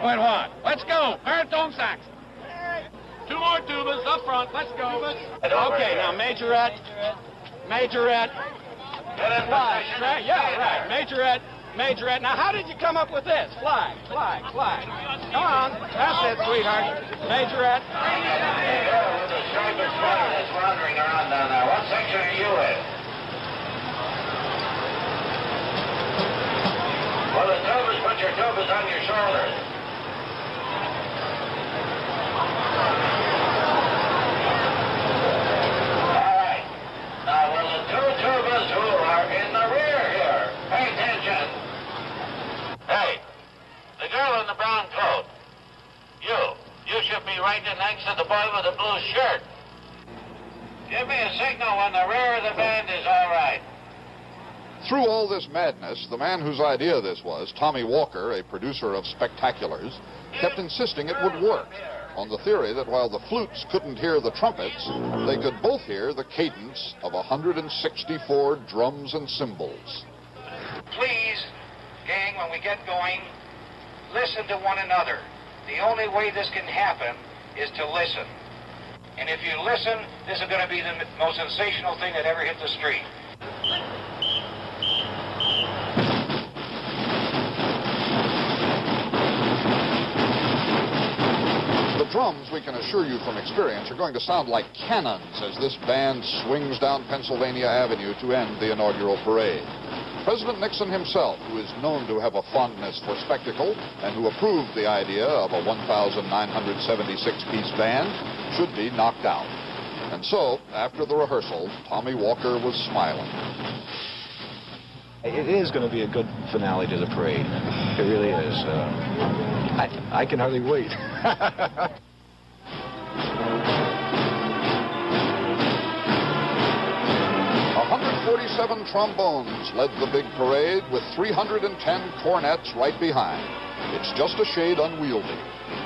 Quit what? Let's go. Baritone sax. 2 more tubas up front. Let's go. Okay, now majorette. Majorette. Flag, right? Yeah, right. Majorette. Now, how did you come up with this? Flag. Come on. That's it, sweetheart. Majorette. The sharpest sweater that's wandering around down there. What section are you in? Well, the tubers, put your tubers on your shoulders. All right. Now, will the two tubers who are in the rear here, pay attention. Hey, the girl in the brown coat. You should be right next to the boy with the blue shirt. Give me a signal when the rear of the band is all right. Through all this madness, the man whose idea this was, Tommy Walker, a producer of spectaculars, kept insisting it would work, on the theory that while the flutes couldn't hear the trumpets, they could both hear the cadence of 164 drums and cymbals. Please, gang, when we get going, listen to one another. The only way this can happen is to listen. And if you listen, this is going to be the most sensational thing that ever hit the street. The drums, we can assure you from experience, are going to sound like cannons as this band swings down Pennsylvania Avenue to end the inaugural parade. President Nixon himself, who is known to have a fondness for spectacle and who approved the idea of a 1,976-piece band, should be knocked out. And so, after the rehearsal, Tommy Walker was smiling. It is going to be a good finale to the parade. It really is. I can hardly wait. 147 trombones led the big parade with 310 cornets right behind. It's just a shade unwieldy.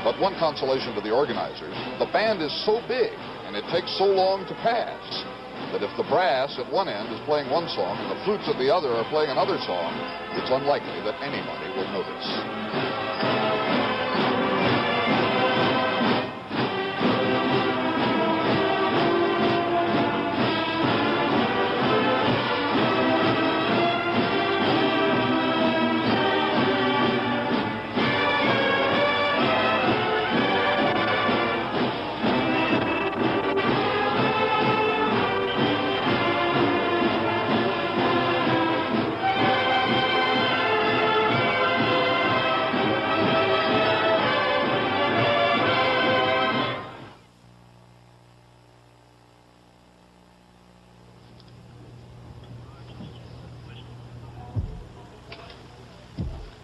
But one consolation to the organizers, the band is so big and it takes so long to pass that if the brass at one end is playing one song and the flutes at the other are playing another song, it's unlikely that anybody will notice.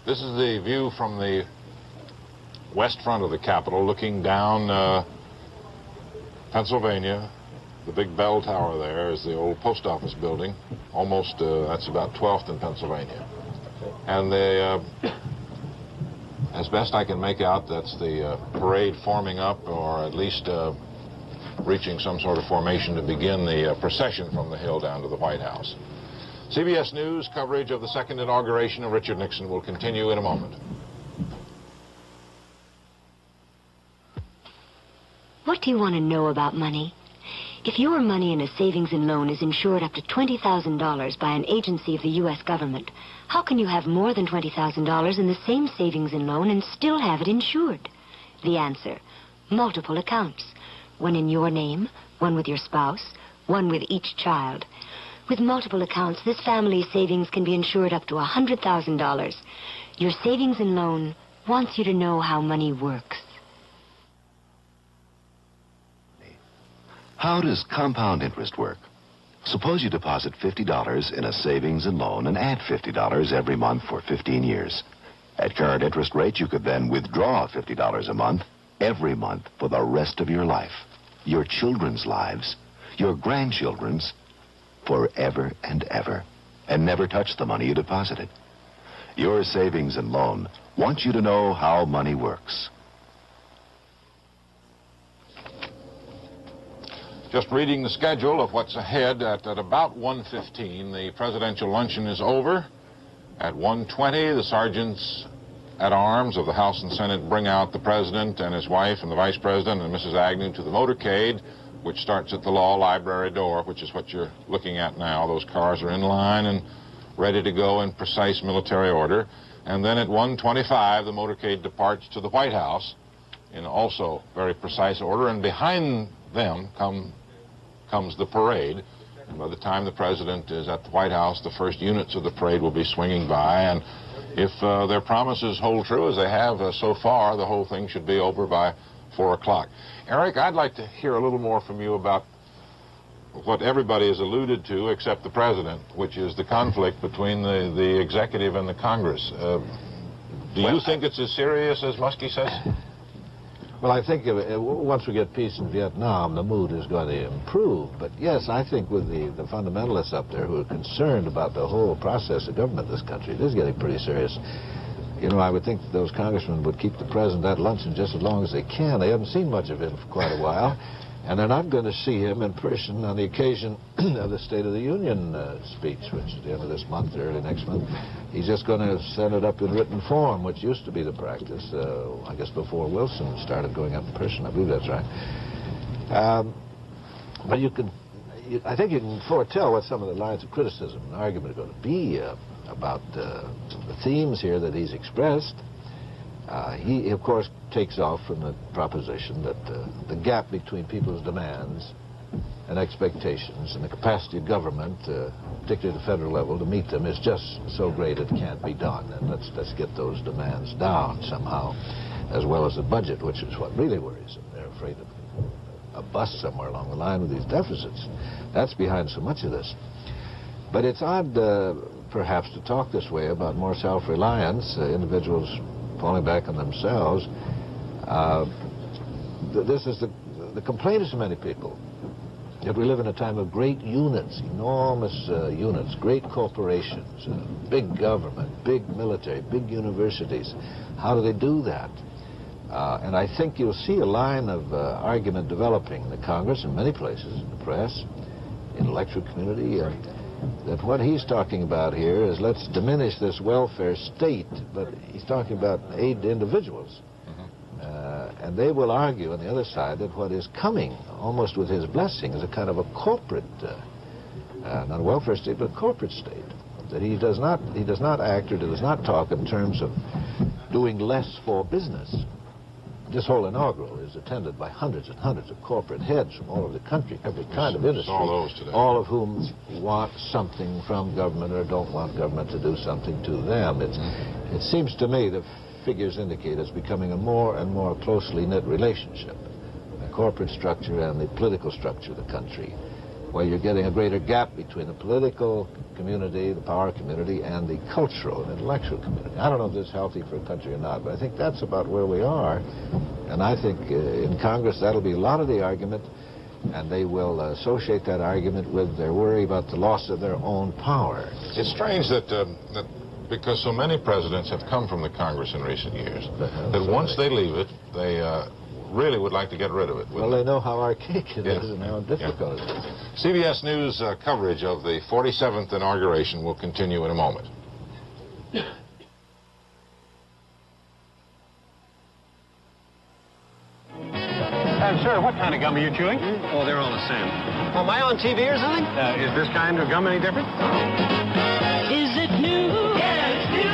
This is the view from the west front of the Capitol, looking down Pennsylvania. The big bell tower there is the old post office building. Almost, that's about 12th in Pennsylvania. And as best I can make out, that's the parade forming up, or at least reaching some sort of formation to begin the procession from the hill down to the White House. CBS News coverage of the second inauguration of Richard Nixon will continue in a moment. What do you want to know about money? If your money in a savings and loan is insured up to $20,000 by an agency of the U.S. government, how can you have more than $20,000 in the same savings and loan and still have it insured? The answer, multiple accounts. One in your name, one with your spouse, one with each child. With multiple accounts, this family's savings can be insured up to $100,000. Your savings and loan wants you to know how money works. How does compound interest work? Suppose you deposit $50 in a savings and loan and add $50 every month for 15 years. At current interest rates, you could then withdraw $50 a month every month for the rest of your life, your children's lives, your grandchildren's, forever and ever, and never touch the money you deposited. Your savings and loan wants you to know how money works. Just reading the schedule of what's ahead, at about 1:15, the presidential luncheon is over. At 1:20, the sergeants at arms of the House and Senate bring out the president and his wife and the vice president and Mrs. Agnew to the motorcade, which starts at the law library door, which is what you're looking at now. Those cars are in line and ready to go in precise military order. And then at 1:25, the motorcade departs to the White House in also very precise order. And behind them comes the parade. And by the time the president is at the White House, the first units of the parade will be swinging by. And if their promises hold true, as they have so far, the whole thing should be over by 4 o'clock. Eric, I'd like to hear a little more from you about what everybody has alluded to except the president, which is the conflict between the executive and the Congress. Do you think it's as serious as Muskie says? Well, I think once we get peace in Vietnam, the mood is going to improve. But yes, I think with the fundamentalists up there who are concerned about the whole process of government in this country, it is getting pretty serious. You know, I would think that those congressmen would keep the president at luncheon just as long as they can. They haven't seen much of him for quite a while. And they're not going to see him in person on the occasion of the State of the Union speech, which is the end of this month, early next month. He's just going to send it up in written form, which used to be the practice, I guess, before Wilson started going up in person. I believe that's right. But I think you can foretell what some of the lines of criticism and argument are going to be about the themes here that he's expressed. He, of course, takes off from the proposition that the gap between people's demands and expectations and the capacity of government, particularly at the federal level, to meet them is just so great it can't be done. And let's get those demands down somehow, as well as the budget, which is what really worries them. They're afraid of a bust somewhere along the line with these deficits. That's behind so much of this. But it's odd, perhaps, to talk this way about more self-reliance, individuals falling back on themselves. This is the complaint of so many people, that we live in a time of great units, enormous units, great corporations, big government, big military, big universities. How do they do that? And I think you'll see a line of argument developing in the Congress, in many places, in the press, intellectual community, that what he's talking about here is let's diminish this welfare state, but he's talking about aid to individuals. And they will argue on the other side that what is coming, almost with his blessing, is a kind of a corporate, not a welfare state, but a corporate state. That he does not act or does not talk in terms of doing less for business. This whole inaugural is attended by hundreds and hundreds of corporate heads from all over the country, every kind of industry, all of whom want something from government or don't want government to do something to them. It seems to me the figures indicate it's becoming a more and more closely knit relationship, the corporate structure and the political structure of the country, where you're getting a greater gap between the political community, the power community, and the cultural and intellectual community. I don't know if this is healthy for a country or not, but I think that's about where we are. And I think in Congress that'll be a lot of the argument, and they will associate that argument with their worry about the loss of their own power. It's strange that because so many presidents have come from the Congress in recent years, that once they leave it, they really would like to get rid of it. Well, they know how archaic it is and how difficult it is. CBS News coverage of the 47th inauguration will continue in a moment. Sir, what kind of gum are you chewing? Oh, they're all the same. Am I on TV or something? Is this kind of gum any different? Is it new? Yeah, it's new.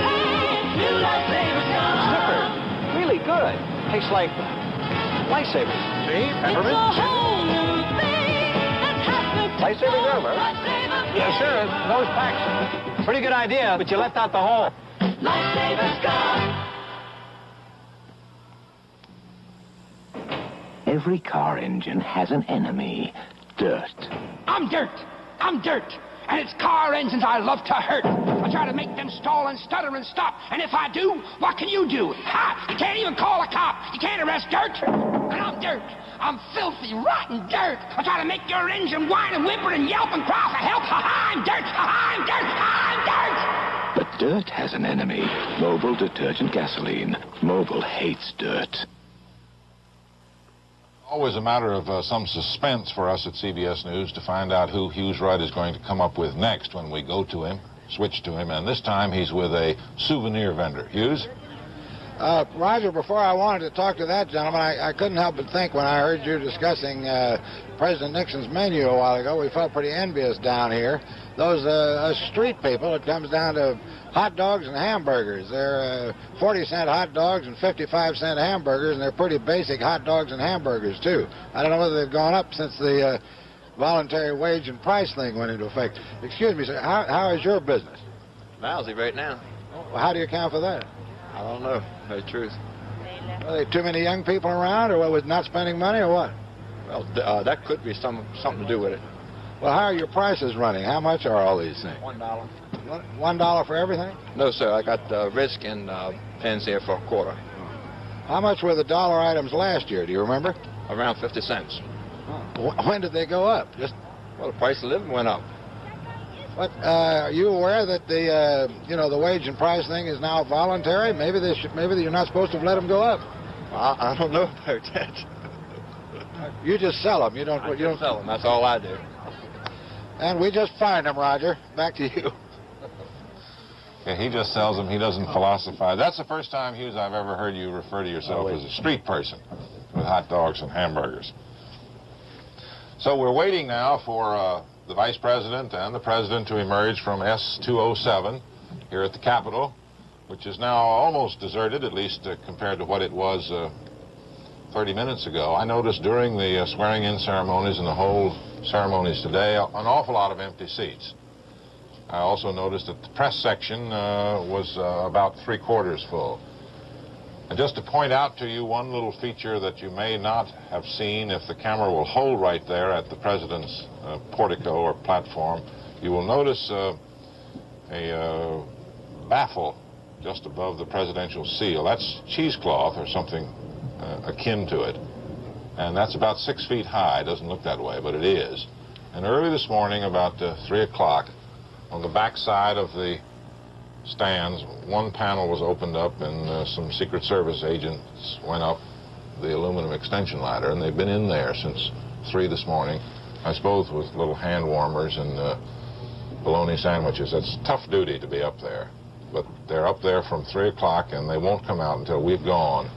New Lifesavers gum. It's different. Really good. Tastes like Lifesavers. See? Peppermint. It's a whole new thing that's happening. Lifesaver gum, huh? Yeah, sure. Those packs. Pretty good idea, but you left out the whole. Lifesavers gum. Every car engine has an enemy, dirt. I'm dirt. I'm dirt. And it's car engines I love to hurt. I try to make them stall and stutter and stop. And if I do, what can you do? Ha! You can't even call a cop. You can't arrest dirt. And I'm dirt. I'm filthy, rotten dirt. I try to make your engine whine and whimper and yelp and cry for help. Ha-ha, I'm dirt. Ha-ha, I'm dirt. Ha-ha, I'm dirt. But dirt has an enemy, Mobil detergent gasoline. Mobil hates dirt. Always a matter of some suspense for us at CBS News to find out who Hughes Rudd is going to come up with next when we go to him, switch to him, and this time he's with a souvenir vendor. Hughes? Roger, before I wanted to talk to that gentleman, I couldn't help but think when I heard you discussing President Nixon's menu a while ago, we felt pretty envious down here. Those street people, it comes down to hot dogs and hamburgers. They're 40-cent hot dogs and 55-cent hamburgers, and they're pretty basic hot dogs and hamburgers, too. I don't know whether they've gone up since the voluntary wage and price thing went into effect. Excuse me, sir, how is your business? Lousy right now. Well, how do you account for that? I don't know, to tell you the truth. Are there too many young people around, or what, with not spending money, or what? Well, that could be something to do with it. Well, how are your prices running? How much are all these things? $1. $1 for everything? No, sir. I got risk and pens here for a quarter. How much were the dollar items last year? Do you remember? Around 50 cents. When did they go up? Well, the price of living went up. What? Are you aware that the wage and price thing is now voluntary? Maybe you're not supposed to let them go up. I don't know about that. You just sell them. You don't sell them. That's all I do. And we just find them, Roger. Back to you. Yeah, he just sells them. He doesn't philosophize. That's the first time, Hughes, I've ever heard you refer to yourself as a street person with hot dogs and hamburgers. So we're waiting now for the Vice President and the President to emerge from S-207 here at the Capitol, which is now almost deserted, at least compared to what it was 30 minutes ago. I noticed during the swearing-in ceremonies and the whole ceremonies today an awful lot of empty seats. I also noticed that the press section was about three-quarters full. And just to point out to you one little feature that you may not have seen, if the camera will hold right there at the President's portico or platform, you will notice a baffle just above the presidential seal. That's cheesecloth or something akin to it. And that's about 6 feet high. It doesn't look that way, but it is. And early this morning, about 3 o'clock, on the back side of the stands, one panel was opened up and some Secret Service agents went up the aluminum extension ladder, and they've been in there since 3 this morning, I suppose with little hand warmers and bologna sandwiches. That's tough duty to be up there. But they're up there from 3 o'clock, and they won't come out until we've gone,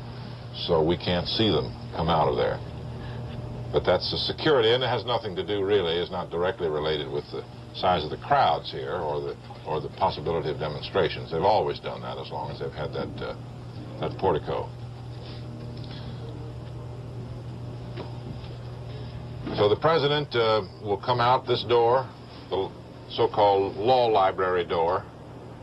so we can't see them come out of there. But that's the security, and it has nothing to do, really, is not directly related with the size of the crowds here or the possibility of demonstrations. They've always done that as long as they've had that portico. So the President will come out this door, the so-called law library door.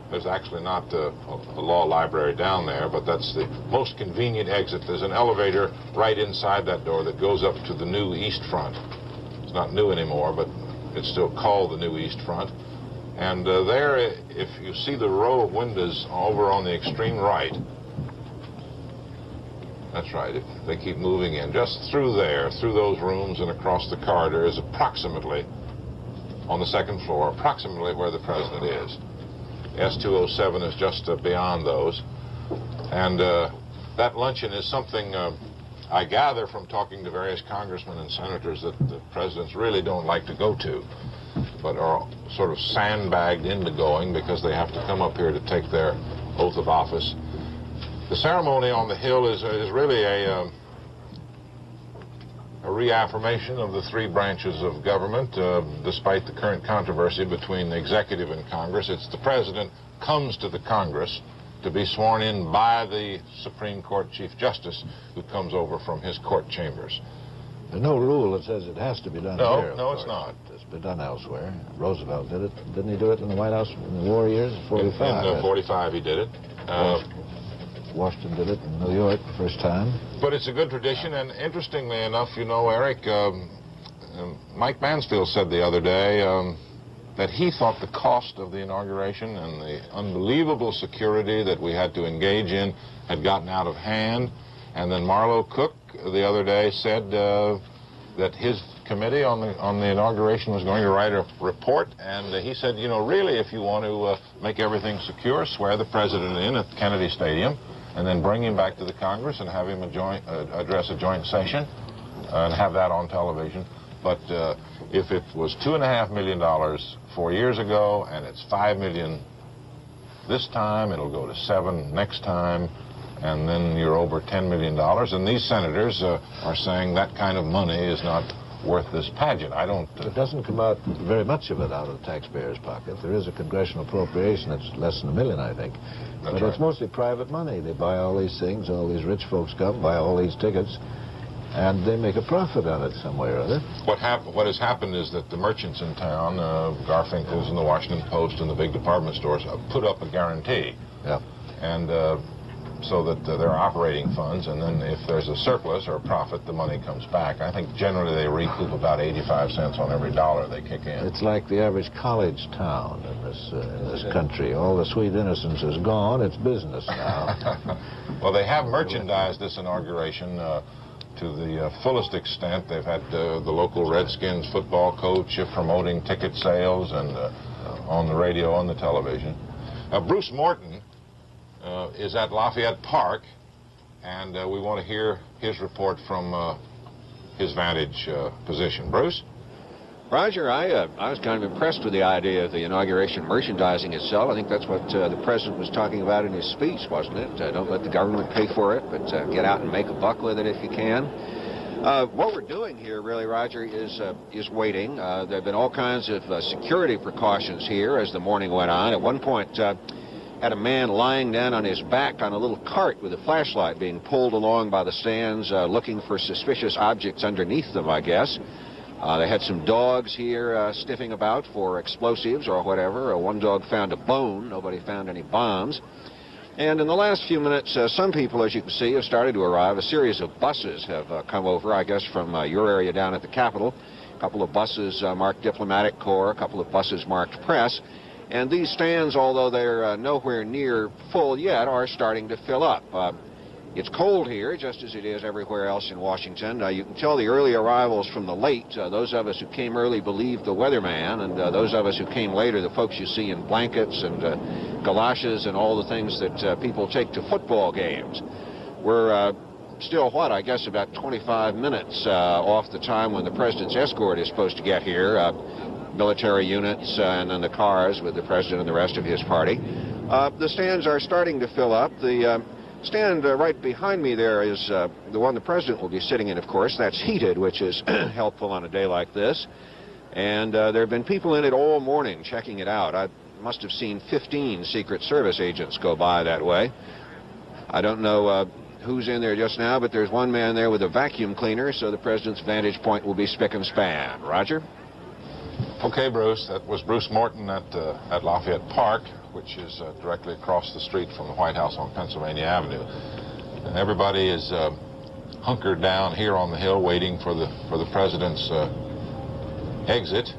There's actually not a law library down there, but that's the most convenient exit. There's an elevator right inside that door that goes up to the new East Front. It's not new anymore, but it's still called the new East Front. And there, if you see the row of windows over on the extreme right, that's right, if they keep moving in, just through there, through those rooms and across the corridor is approximately, on the second floor, approximately where the President is. S-207 is just beyond those. And that luncheon is something I gather from talking to various congressmen and senators that the presidents really don't like to go to, but are sort of sandbagged into going because they have to come up here to take their oath of office. The ceremony on the Hill is really a reaffirmation of the three branches of government, despite the current controversy between the executive and Congress. It's the President comes to the Congress to be sworn in by the Supreme Court Chief Justice, who comes over from his court chambers. There's no rule that says it has to be done here. No, it's not. It's been done elsewhere. Roosevelt did it. Didn't he do it in the White House in the war years? 45. In 45 he did it. Washington did it in New York the first time. But it's a good tradition, and interestingly enough, you know, Eric, Mike Mansfield said the other day that he thought the cost of the inauguration and the unbelievable security that we had to engage in had gotten out of hand. And then Marlowe Cook the other day said that his committee on the inauguration was going to write a report, and he said, you know, really, if you want to make everything secure, swear the President in at Kennedy Stadium, and then bring him back to the Congress and have him address a joint session and have that on television. But if it was $2.5 million 4 years ago and it's $5 million this time, it'll go to $7 next time. and then you're over $10 million. And these senators are saying that kind of money is not worth this pageant. I don't... It doesn't come out, very much of it, out of the taxpayer's pocket. There is a congressional appropriation that's less than $1 million, I think. But it's mostly private money. They buy all these things, all these rich folks come, buy all these tickets, and they make a profit on it some way or other. What has happened is that the merchants in town, Garfinkel's and the Washington Post and the big department stores, put up a guarantee. Yeah. And so that there are operating funds, and then if there's a surplus or a profit, the money comes back. I think generally they recoup about 85 cents on every dollar they kick in. It's like the average college town in this country. All the sweet innocence is gone. It's business now. Well, they have merchandised this inauguration to the fullest extent. They've had the local Redskins football coach promoting ticket sales and on the radio, on the television. Bruce Morton is at Lafayette Park, and we want to hear his report from his vantage position. Bruce? Roger, I was kind of impressed with the idea of the inauguration merchandising itself. I think that's what the president was talking about in his speech, wasn't it? Don't let the government pay for it, but get out and make a buck with it if you can. What we're doing here, really, Roger, is waiting. There have been all kinds of security precautions here as the morning went on. At one point, had a man lying down on his back on a little cart with a flashlight being pulled along by the stands, looking for suspicious objects underneath them, I guess. They had some dogs here sniffing about for explosives or whatever. One dog found a bone. Nobody found any bombs. And in the last few minutes, some people, as you can see, have started to arrive. A series of buses have come over, I guess, from your area down at the Capitol. A couple of buses marked Diplomatic Corps, a couple of buses marked Press. And these stands, although they're nowhere near full yet, are starting to fill up. It's cold here, just as it is everywhere else in Washington. You can tell the early arrivals from the late. Those of us who came early believed the weatherman, and those of us who came later, the folks you see in blankets and galoshes and all the things that people take to football games. We're still, I guess about 25 minutes off the time when the president's escort is supposed to get here. Military units and then the cars with the president and the rest of his party. The stands are starting to fill up. The stand right behind me there is the one the president will be sitting in, of course. That's heated, which is helpful on a day like this. And there have been people in it all morning checking it out. I must have seen 15 Secret Service agents go by that way. I don't know who's in there just now, but there's one man there with a vacuum cleaner, so the president's vantage point will be spick and span. Roger? Okay, Bruce. That was Bruce Morton at Lafayette Park, which is directly across the street from the White House on Pennsylvania Avenue. And everybody is hunkered down here on the hill waiting for the president's exit.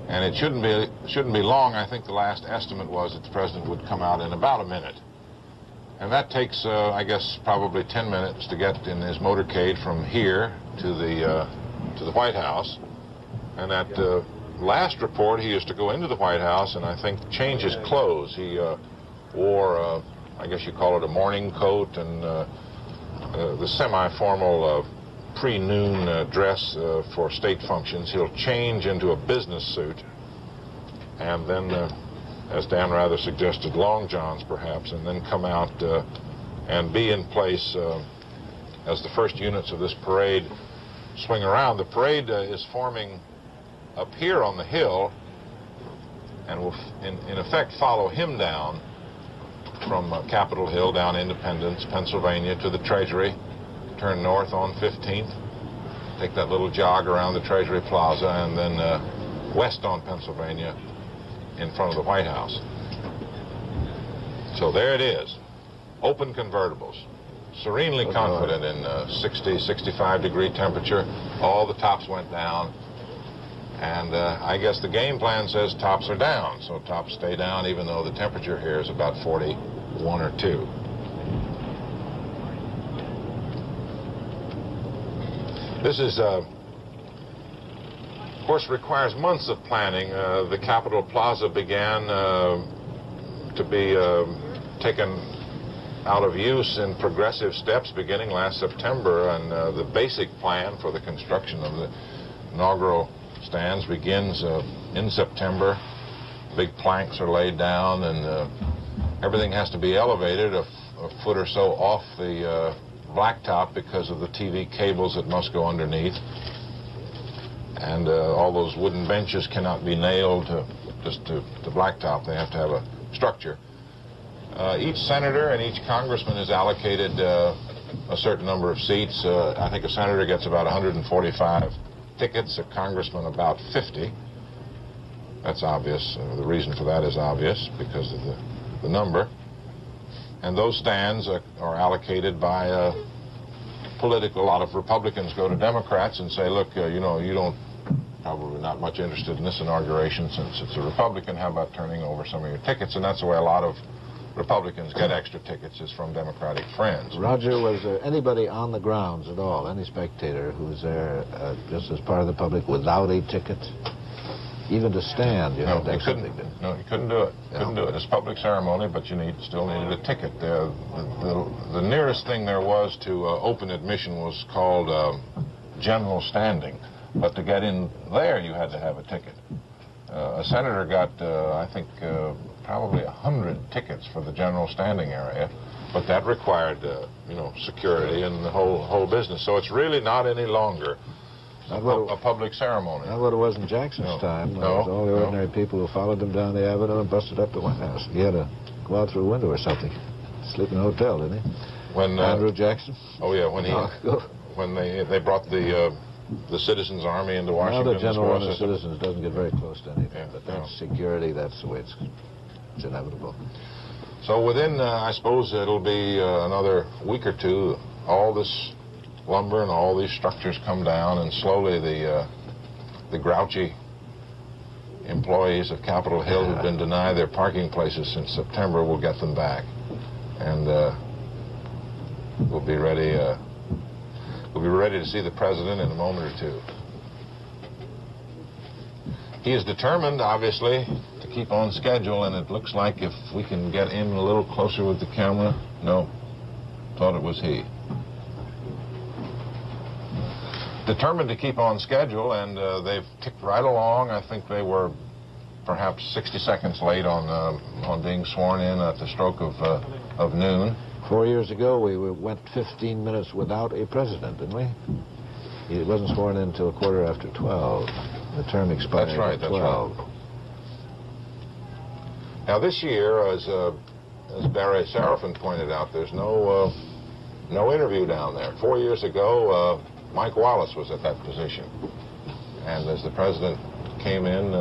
And it shouldn't be long. I think the last estimate was that the president would come out in about a minute. And that takes, I guess, probably 10 minutes to get in his motorcade from here to the White House. And at last report, he used to go into the White House and I think change his clothes. He wore, I guess you call it a morning coat and the semi-formal pre-noon dress for state functions. He'll change into a business suit and then, as Dan rather suggested, long johns perhaps, and then come out and be in place as the first units of this parade swing around. The parade is forming up here on the hill and will in effect follow him down from Capitol Hill down Independence, Pennsylvania to the Treasury, turn north on 15th, take that little jog around the Treasury Plaza, and then west on Pennsylvania in front of the White House. So there it is, open convertibles, serenely confident in 60, 65 degree temperature. All the tops went down. And I guess the game plan says tops are down, so tops stay down even though the temperature here is about 41 or 2. This is, of course, requires months of planning. The Capitol Plaza began to be taken out of use in progressive steps beginning last September, and the basic plan for the construction of the inaugural stands begins in September. Big planks are laid down and everything has to be elevated a foot or so off the blacktop because of the TV cables that must go underneath. And all those wooden benches cannot be nailed just to blacktop. They have to have a structure. Each senator and each congressman is allocated a certain number of seats. I think a senator gets about 145 tickets, a congressman about 50. That's obvious. The reason for that is obvious because of the number. And those stands are allocated by political. A lot of Republicans go to Democrats and say, look, you know, you don't, probably not much interested in this inauguration since it's a Republican. How about turning over some of your tickets? And that's the way a lot of Republicans get extra tickets, is from Democratic friends. Roger, was there anybody on the grounds at all, any spectator who was there just as part of the public without a ticket? Even to stand, you had to have something. No, you couldn't do it. Couldn't do it. It's a public ceremony, but you still needed a ticket. The nearest thing there was to open admission was called general standing. But to get in there, you had to have a ticket. A senator got, I think, probably 100 tickets for the general standing area, but that required, you know, security and the whole business. So it's really not any longer a public ceremony. Not what it was in Jackson's time. No, it was all the ordinary people who followed them down the avenue and busted up the White House. He had to go out through a window or something. Sleep in a hotel, didn't he? When Andrew Jackson? Oh yeah, when they brought the Citizens Army into Washington. Well, the general run of citizens doesn't get very close to anything, but that's security. That's the way it's inevitable. So within, I suppose it'll be another week or two, all this lumber and all these structures come down, and slowly the grouchy employees of Capitol Hill who've been denied their parking places since September will get them back, and we'll be ready. We'll be ready to see the president in a moment or two. He is determined, obviously, to keep on schedule, and it looks like if we can get in a little closer with the camera. No, thought it was he. Determined to keep on schedule, and they've ticked right along. I think they were perhaps 60 seconds late on being sworn in at the stroke of noon. 4 years ago, we went 15 minutes without a president, didn't we? He wasn't sworn in until 12:15. The term expired at 12. That's right. Now this year, as Barry Serafin pointed out, there's no interview down there. 4 years ago, Mike Wallace was at that position, and as the president came in,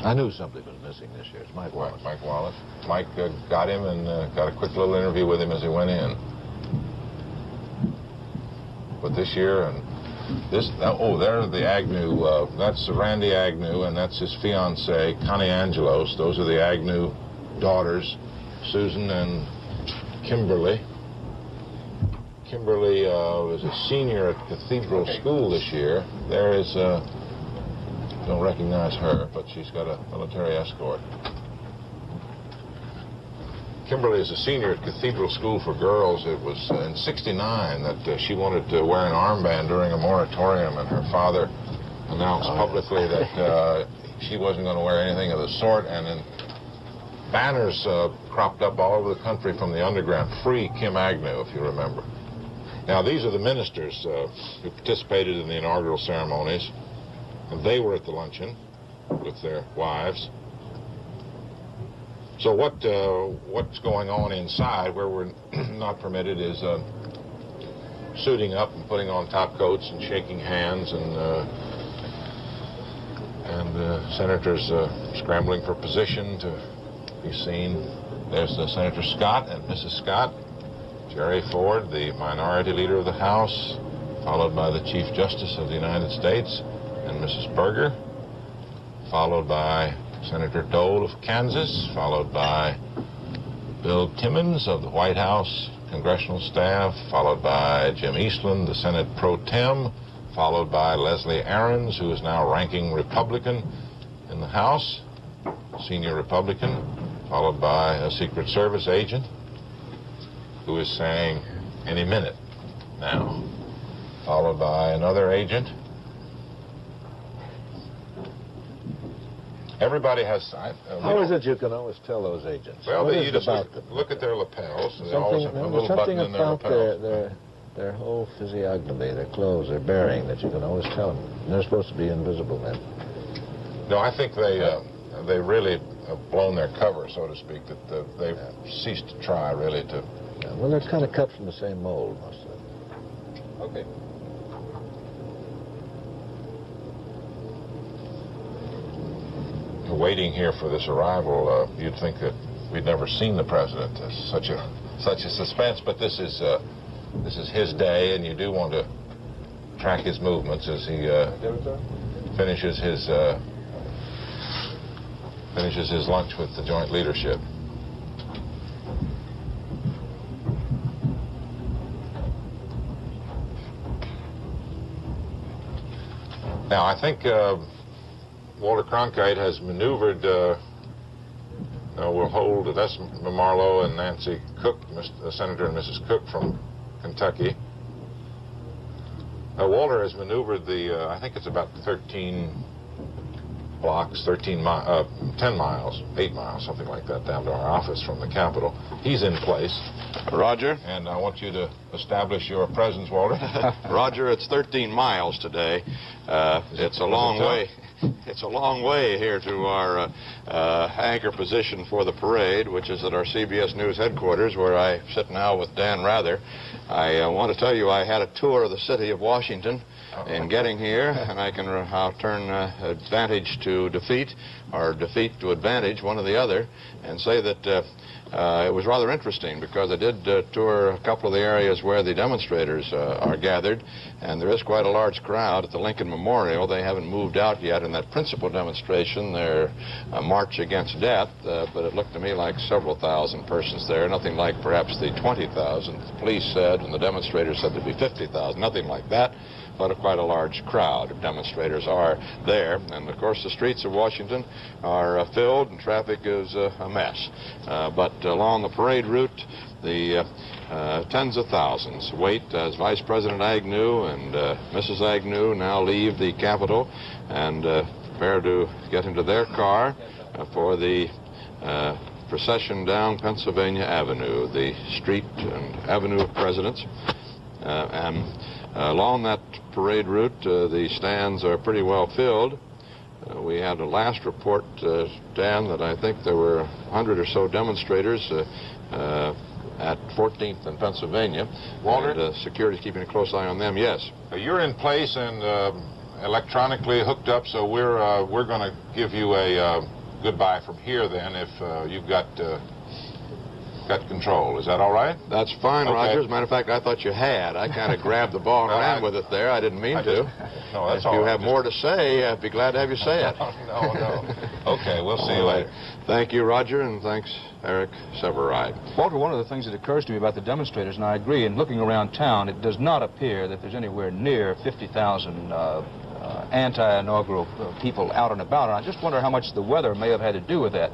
I knew something was missing this year. It's Mike Wallace. Mike Wallace. Mike got him and got a quick little interview with him as he went in. But this year, and there's the Agnew. That's Randy Agnew, and that's his fiancee, Connie Angelos. Those are the Agnew daughters, Susan and Kimberly. Kimberly was a senior at Cathedral School this year. There is, don't recognize her, but she's got a military escort. Kimberly is a senior at Cathedral School for Girls. It was in '69 that she wanted to wear an armband during a moratorium, and her father announced publicly that she wasn't going to wear anything of the sort, and then banners cropped up all over the country from the underground, "Free Kim Agnew," if you remember. Now, these are the ministers who participated in the inaugural ceremonies, and they were at the luncheon with their wives. So what's going on inside, where we're not permitted, is suiting up and putting on top coats and shaking hands, and senators scrambling for position to be seen. There's Senator Scott and Mrs. Scott, Jerry Ford, the minority leader of the House, followed by the Chief Justice of the United States and Mrs. Berger, followed by Senator Dole of Kansas, followed by Bill Timmons of the White House congressional staff, followed by Jim Eastland, the Senate pro tem, followed by Leslie Aarons, who is now ranking Republican in the House, senior Republican, followed by a Secret Service agent who is saying any minute now, followed by another agent, Everybody has... How is it you can always tell those agents? Well, you just about look at their lapels. Something button in their about lapels. their whole physiognomy, their clothes, their bearing, that you can always tell them. They're supposed to be invisible then. No, I think they really have blown their cover, so to speak, that they've ceased to try, really, to... Yeah, well, they're kind of cut from the same mold, most of them. Okay. Waiting here for this arrival, you'd think that we'd never seen the president. Such a suspense, but this is his day, and you do want to track his movements as he finishes his lunch with the joint leadership. Now, I think Walter Cronkite has maneuvered, we'll hold, that's Marlowe and Nancy Cook, Senator and Mrs. Cook from Kentucky. Walter has maneuvered I think it's about 13 blocks, 10 miles, 8 miles, something like that, down to our office from the Capitol. He's in place. Roger. And I want you to establish your presence, Walter. Roger, it's 13 miles today. It's a long way. It's a long way here to our anchor position for the parade, which is at our CBS News headquarters, where I sit now with Dan Rather. I want to tell you I had a tour of the city of Washington in getting here, and I'll turn advantage to defeat, or defeat to advantage, one or the other, and say that it was rather interesting, because I did tour a couple of the areas where the demonstrators are gathered, and there is quite a large crowd at the Lincoln Memorial. They haven't moved out yet in that principal demonstration, their march against death, but it looked to me like several thousand persons there, nothing like perhaps the 20,000 the police said, and the demonstrators said there'd be 50,000, nothing like that. But quite a large crowd of demonstrators are there. And, of course, the streets of Washington are filled and traffic is a mess. But along the parade route, the tens of thousands wait as Vice President Agnew and Mrs. Agnew now leave the Capitol and prepare to get into their car for the procession down Pennsylvania Avenue, the street and avenue of presidents. Along that parade route, the stands are pretty well filled. We had a last report, Dan, that I think there were 100 or so demonstrators at 14th and Pennsylvania. Walter? And security's keeping a close eye on them, yes. You're in place and electronically hooked up, so we're going to give you a goodbye from here then if you've got control. Is that all right? That's fine, Okay. Roger. As a matter of fact, I thought you had. I kind of grabbed the ball and ran with it there. I didn't mean to. No, that's if all you right. have more to say, I'd be glad to have you say it. No. Okay, we'll see you later. Thank you, Roger, and thanks, Eric Severide. Walter, one of the things that occurs to me about the demonstrators, and I agree, in looking around town, it does not appear that there's anywhere near 50,000 anti-inaugural people out and about, and I just wonder how much the weather may have had to do with that.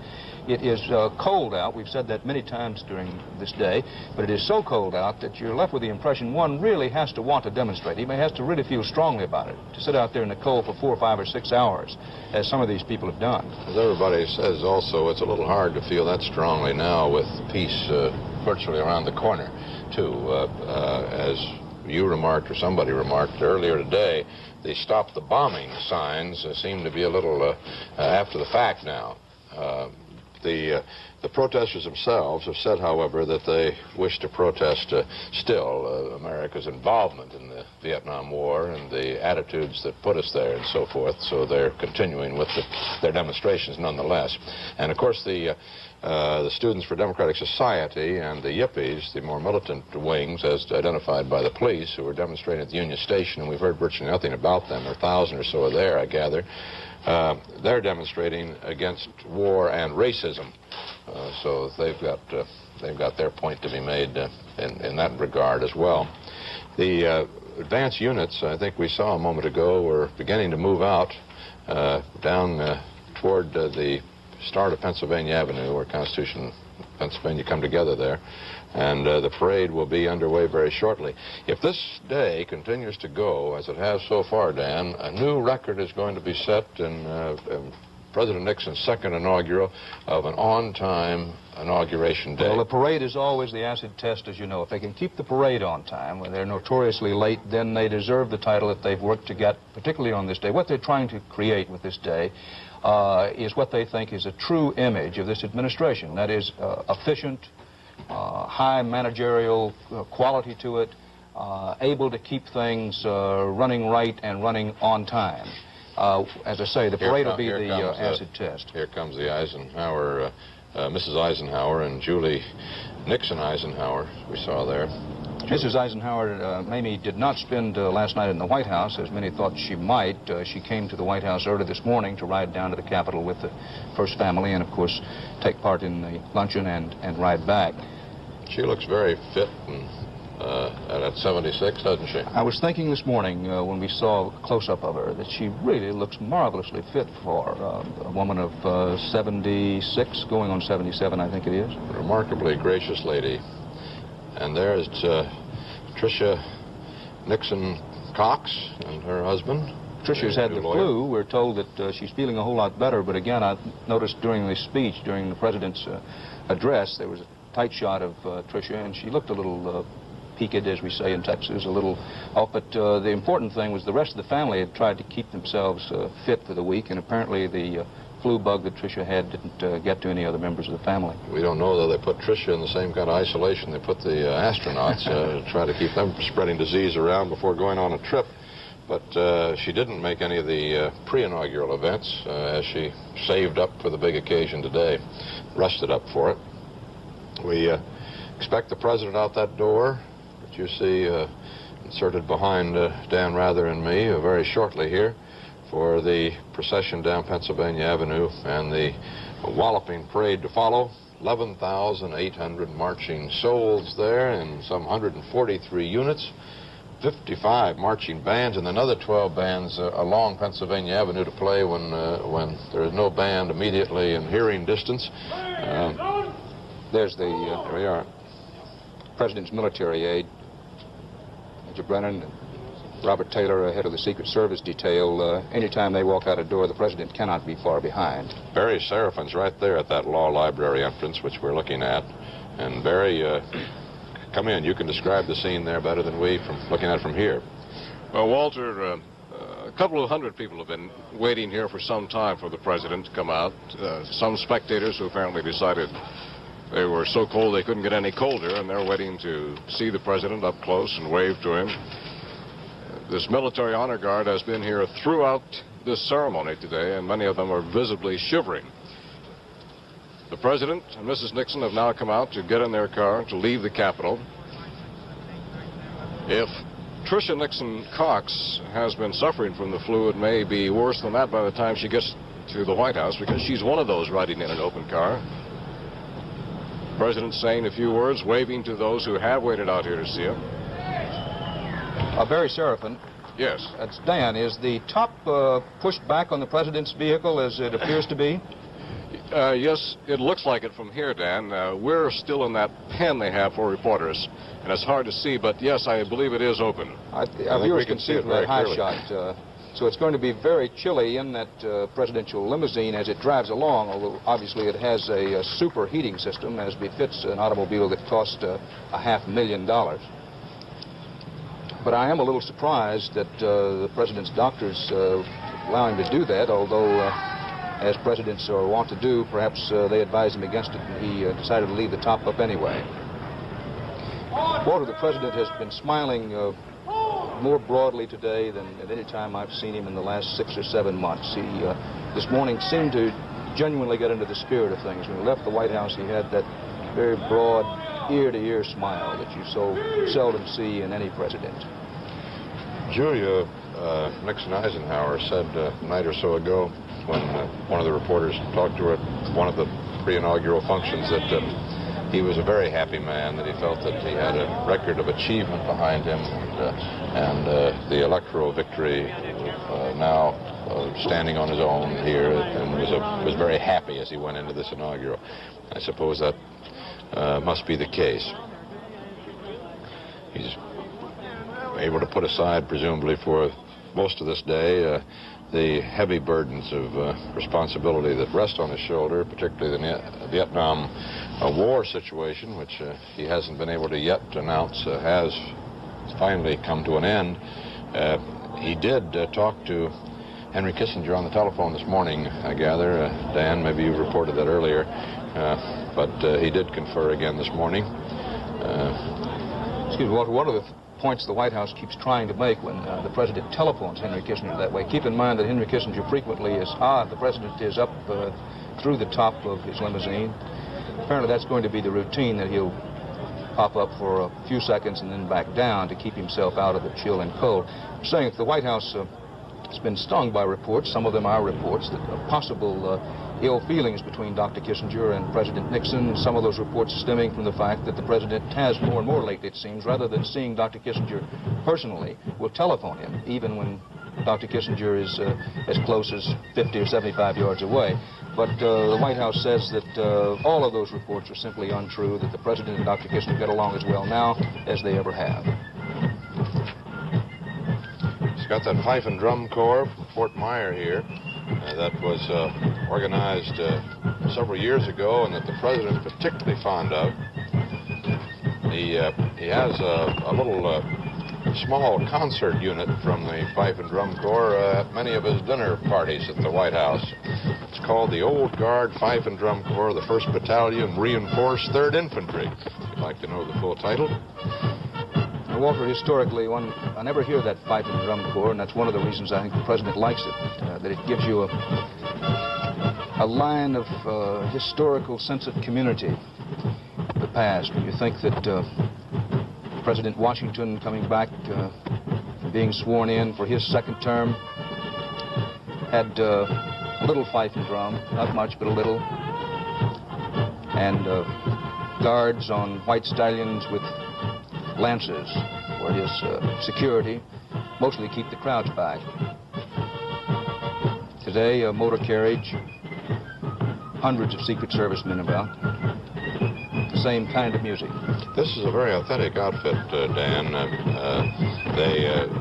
It is cold out. We've said that many times during this day, but it is so cold out that you're left with the impression one really has to want to demonstrate. He may have to really feel strongly about it, to sit out there in the cold for 4 or 5 or 6 hours, as some of these people have done. As everybody says also, it's a little hard to feel that strongly now with peace virtually around the corner, too. As you remarked, or somebody remarked earlier today, the stop the bombing signs seem to be a little after the fact now. The protesters themselves have said, however, that they wish to protest still America's involvement in the Vietnam War and the attitudes that put us there and so forth, so they're continuing with their demonstrations nonetheless. And, of course, the Students for Democratic Society and the Yippies, the more militant wings, as identified by the police, who were demonstrating at the Union Station, and we've heard virtually nothing about them. There are 1,000 or so are there, I gather. They're demonstrating against war and racism, so they've got their point to be made in that regard as well. The advance units, I think we saw a moment ago, were beginning to move out down toward the start of Pennsylvania Avenue, where Constitution and Pennsylvania come together there, and the parade will be underway very shortly. If this day continues to go as it has so far, Dan, a new record is going to be set in President Nixon's second inaugural of an on-time inauguration day. Well, the parade is always the acid test, as you know. If they can keep the parade on time, when they're notoriously late, then they deserve the title that they've worked to get, particularly on this day. What they're trying to create with this day is what they think is a true image of this administration. That is efficient, high managerial quality to it, able to keep things running right and running on time. As I say, the parade will be the acid test. Here comes the Eisenhower, Mrs. Eisenhower and Julie Nixon Eisenhower, we saw there. Mrs. Eisenhower, Mamie, did not spend last night in the White House, as many thought she might. She came to the White House early this morning to ride down to the Capitol with the first family and, of course, take part in the luncheon and ride back. She looks very fit and at 76, doesn't she? I was thinking this morning when we saw a close-up of her that she really looks marvelously fit for a woman of 76, going on 77, I think it is. Remarkably gracious lady. And there's Tricia Nixon Cox and her husband. Tricia's had the flu. We're told that she's feeling a whole lot better, but again, I noticed during the speech, during the president's address, there was a tight shot of Tricia, and she looked a little peaked, as we say in Texas, a little off. But the important thing was the rest of the family had tried to keep themselves fit for the week, and apparently the flu bug that Tricia had didn't get to any other members of the family. We don't know, though. They put Tricia in the same kind of isolation they put the astronauts to try to keep them from spreading disease around before going on a trip. But she didn't make any of the pre-inaugural events as she saved up for the big occasion today, rushed it up for it. We expect the president out that door that you see inserted behind Dan Rather and me very shortly here for the procession down Pennsylvania Avenue and the walloping parade to follow. 11,800 marching souls there in some 143 units, 55 marching bands, and another 12 bands along Pennsylvania Avenue to play when there is no band immediately in hearing distance. There's the there we are. President's military aide, Major Brennan, and Robert Taylor, head of the Secret Service detail. Anytime they walk out a door, the president cannot be far behind. Barry Seraphin's right there at that law library entrance, which we're looking at. And Barry, come in. You can describe the scene there better than we from looking at it from here. Well, Walter, a couple of hundred people have been waiting here for some time for the president to come out. Some spectators who apparently decided they were so cold they couldn't get any colder, and they're waiting to see the president up close and wave to him. This military honor guard has been here throughout this ceremony today, and many of them are visibly shivering. The president and Mrs. Nixon have now come out to get in their car to leave the Capitol. If Tricia Nixon Cox has been suffering from the flu, it may be worse than that by the time she gets to the White House, because she's one of those riding in an open car. The president's saying a few words, waving to those who have waited out here to see him. Barry Seraphin. Yes. That's Dan. Is the top pushed back on the president's vehicle as it appears to be? Yes, it looks like it from here, Dan. We're still in that pen they have for reporters, and it's hard to see, but yes, I believe it is open. Our viewers can see it from that high shot. So it's going to be very chilly in that presidential limousine as it drives along, although obviously it has a super heating system as befits an automobile that cost $500,000. But I am a little surprised that the president's doctors allow him to do that, although as presidents are wont to do, perhaps they advised him against it, and he decided to leave the top up anyway. Walter, the president has been smiling more broadly today than at any time I've seen him in the last 6 or 7 months. He, this morning, seemed to genuinely get into the spirit of things. When he left the White House, he had that very broad, ear-to-ear smile that you so seldom see in any president. Julia Nixon Eisenhower said a night or so ago, when one of the reporters talked to her at one of the pre-inaugural functions, that he was a very happy man, that he felt that he had a record of achievement behind him, and the electoral victory now standing on his own here, and was very happy as he went into this inaugural. I suppose that must be the case. He's able to put aside, presumably for most of this day, the heavy burdens of responsibility that rest on his shoulder, particularly the Vietnam War situation, which he hasn't been able to yet announce has finally come to an end. He did talk to Henry Kissinger on the telephone this morning, I gather. Dan, maybe you reported that earlier. But he did confer again this morning. Excuse me, Walter, one of the points the White House keeps trying to make when the president telephones Henry Kissinger that way. Keep in mind that Henry Kissinger frequently is, the president is up through the top of his limousine. Apparently that's going to be the routine, that he'll pop up for a few seconds and then back down to keep himself out of the chill and cold. I'm saying if the White House has been stung by reports, some of them are reports, that possible ill feelings between Dr. Kissinger and President Nixon, some of those reports stemming from the fact that the president has more and more lately, it seems, rather than seeing Dr. Kissinger personally, will telephone him, even when Dr. Kissinger is as close as 50 or 75 yards away. But the White House says that all of those reports are simply untrue, that the president and Dr. Kissinger get along as well now as they ever have. He's got that fife and drum corps from Fort Myer here that was organized several years ago and that the president is particularly fond of. He has a little small concert unit from the fife and drum corps at many of his dinner parties at the White House. It's called the Old Guard Fife and Drum Corps, the 1st Battalion Reinforced 3rd Infantry, if you'd like to know the full title. Now, Walter, historically, I never hear that fife and drum corps, and that's one of the reasons I think the president likes it, that it gives you a line of historical sense of community, the past. When you think that President Washington coming back from being sworn in for his 2nd term had a little fife and drum, not much, but a little, and guards on white stallions with lances for his security, mostly keep the crowds back. Today, a motor carriage, hundreds of Secret Service men about, the same kind of music. This is a very authentic outfit, Dan.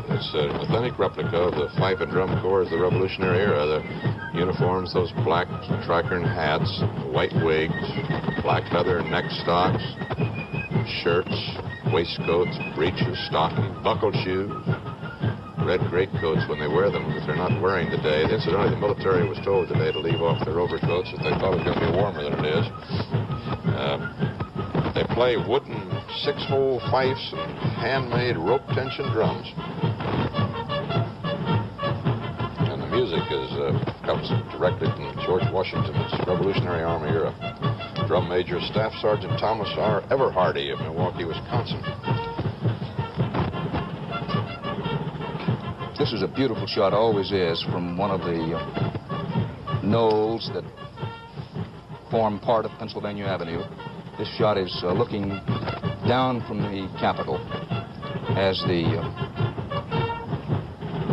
It's an authentic replica of the fife and drum corps of the Revolutionary era. The uniforms, those black tricorn hats, white wigs, black leather neck stocks, shirts, waistcoats, breeches, stockings, buckled shoes, red greatcoats when they wear them, if they're not wearing today. Incidentally, the military was told today to leave off their overcoats if they thought it was going to be warmer than it is. They play wooden 6-hole fifes and handmade rope tension drums. And the music comes directly from George Washington's Revolutionary Army era. Drum Major Staff Sergeant Thomas R. Everhardy of Milwaukee, Wisconsin. This is a beautiful shot, always is, from one of the knolls that form part of Pennsylvania Avenue. This shot is looking down from the Capitol as the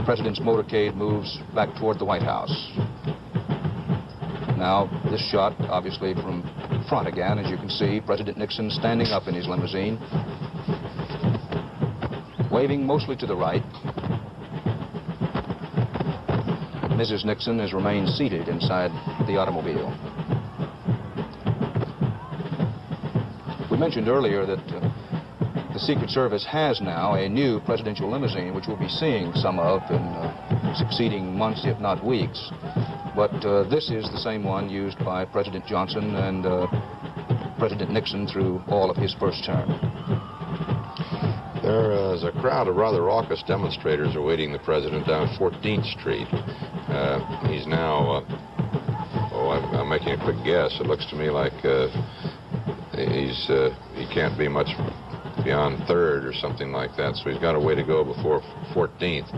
president's motorcade moves back toward the White House. Now, this shot, obviously, from front again, as you can see, President Nixon standing up in his limousine, waving mostly to the right. Mrs. Nixon has remained seated inside the automobile. We mentioned earlier that the Secret Service has now a new presidential limousine, which we'll be seeing some of in succeeding months, if not weeks. But this is the same one used by President Johnson and President Nixon through all of his first term. There is a crowd of rather raucous demonstrators awaiting the president down 14th Street. He's now, I'm making a quick guess. It looks to me like he can't be much beyond 3rd or something like that, so he's got a way to go before 14th.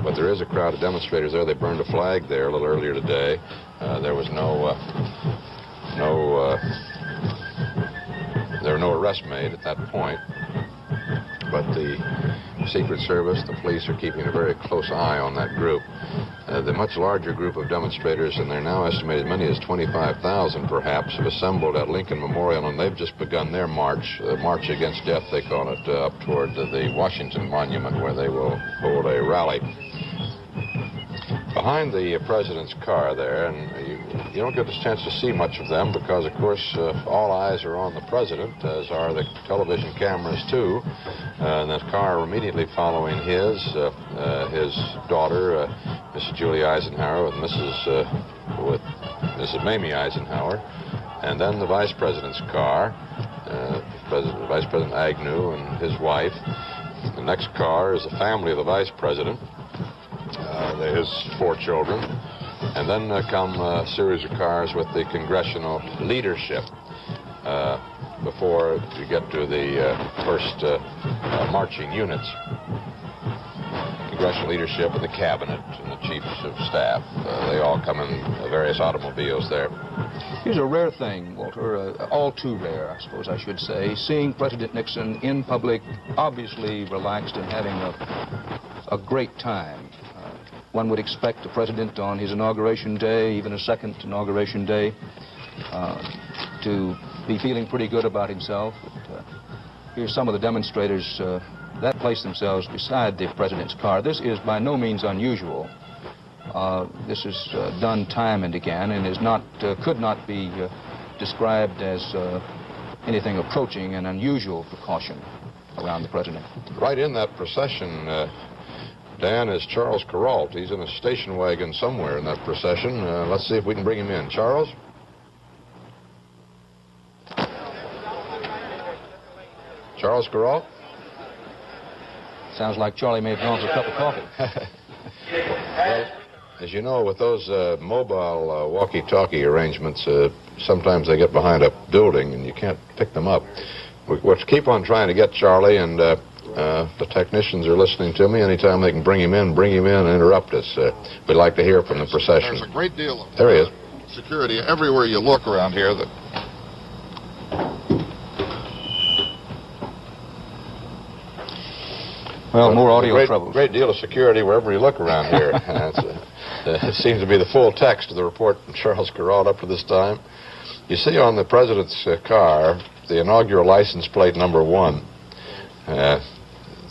But there is a crowd of demonstrators there. They burned a flag there a little earlier today. There was there were no arrests made at that point. But the Secret Service, the police are keeping a very close eye on that group. The much larger group of demonstrators, and they're now estimated as many as 25,000 perhaps, have assembled at Lincoln Memorial, and they've just begun their march, March Against Death, they call it, up toward the Washington Monument, where they will hold a rally. behind the president's car there, and you don't get a chance to see much of them because, of course, all eyes are on the president, as are the television cameras, too. And that car immediately following his daughter, Mrs. Julie Eisenhower, with Mrs. Mamie Eisenhower, and then the vice president's car, Vice President Agnew and his wife. The next car is the family of the vice president, his 4 children, and then come a series of cars with the congressional leadership before you get to the first marching units. Congressional leadership and the cabinet and the chiefs of staff. They all come in various automobiles there. Here's a rare thing, Walter, all too rare, I suppose I should say, seeing President Nixon in public, obviously relaxed and having a great time. One would expect the president on his inauguration day, even a second inauguration day, to be feeling pretty good about himself. But, here's some of the demonstrators that place themselves beside the president's car. This is by no means unusual. This is done time and again, and is not could not be described as anything approaching an unusual precaution around the president. Right in that procession, Dan, is Charles Kuralt. He's in a station wagon somewhere in that procession. Let's see if we can bring him in. Charles? Charles Kuralt? Sounds like Charlie may have gone for a cup of coffee. Well, as you know, with those mobile walkie-talkie arrangements, sometimes they get behind a building and you can't pick them up. We'll keep on trying to get Charlie, and the technicians are listening to me. Anytime they can bring him in and interrupt us. We'd like to hear from the procession. There's a great deal of there he is. Security everywhere you look around here. Well, more audio troubles. Great deal of security wherever you look around here. It seems to be the full text of the report from Charles Kuralt up to this time. You see on the president's car the inaugural license plate number 1.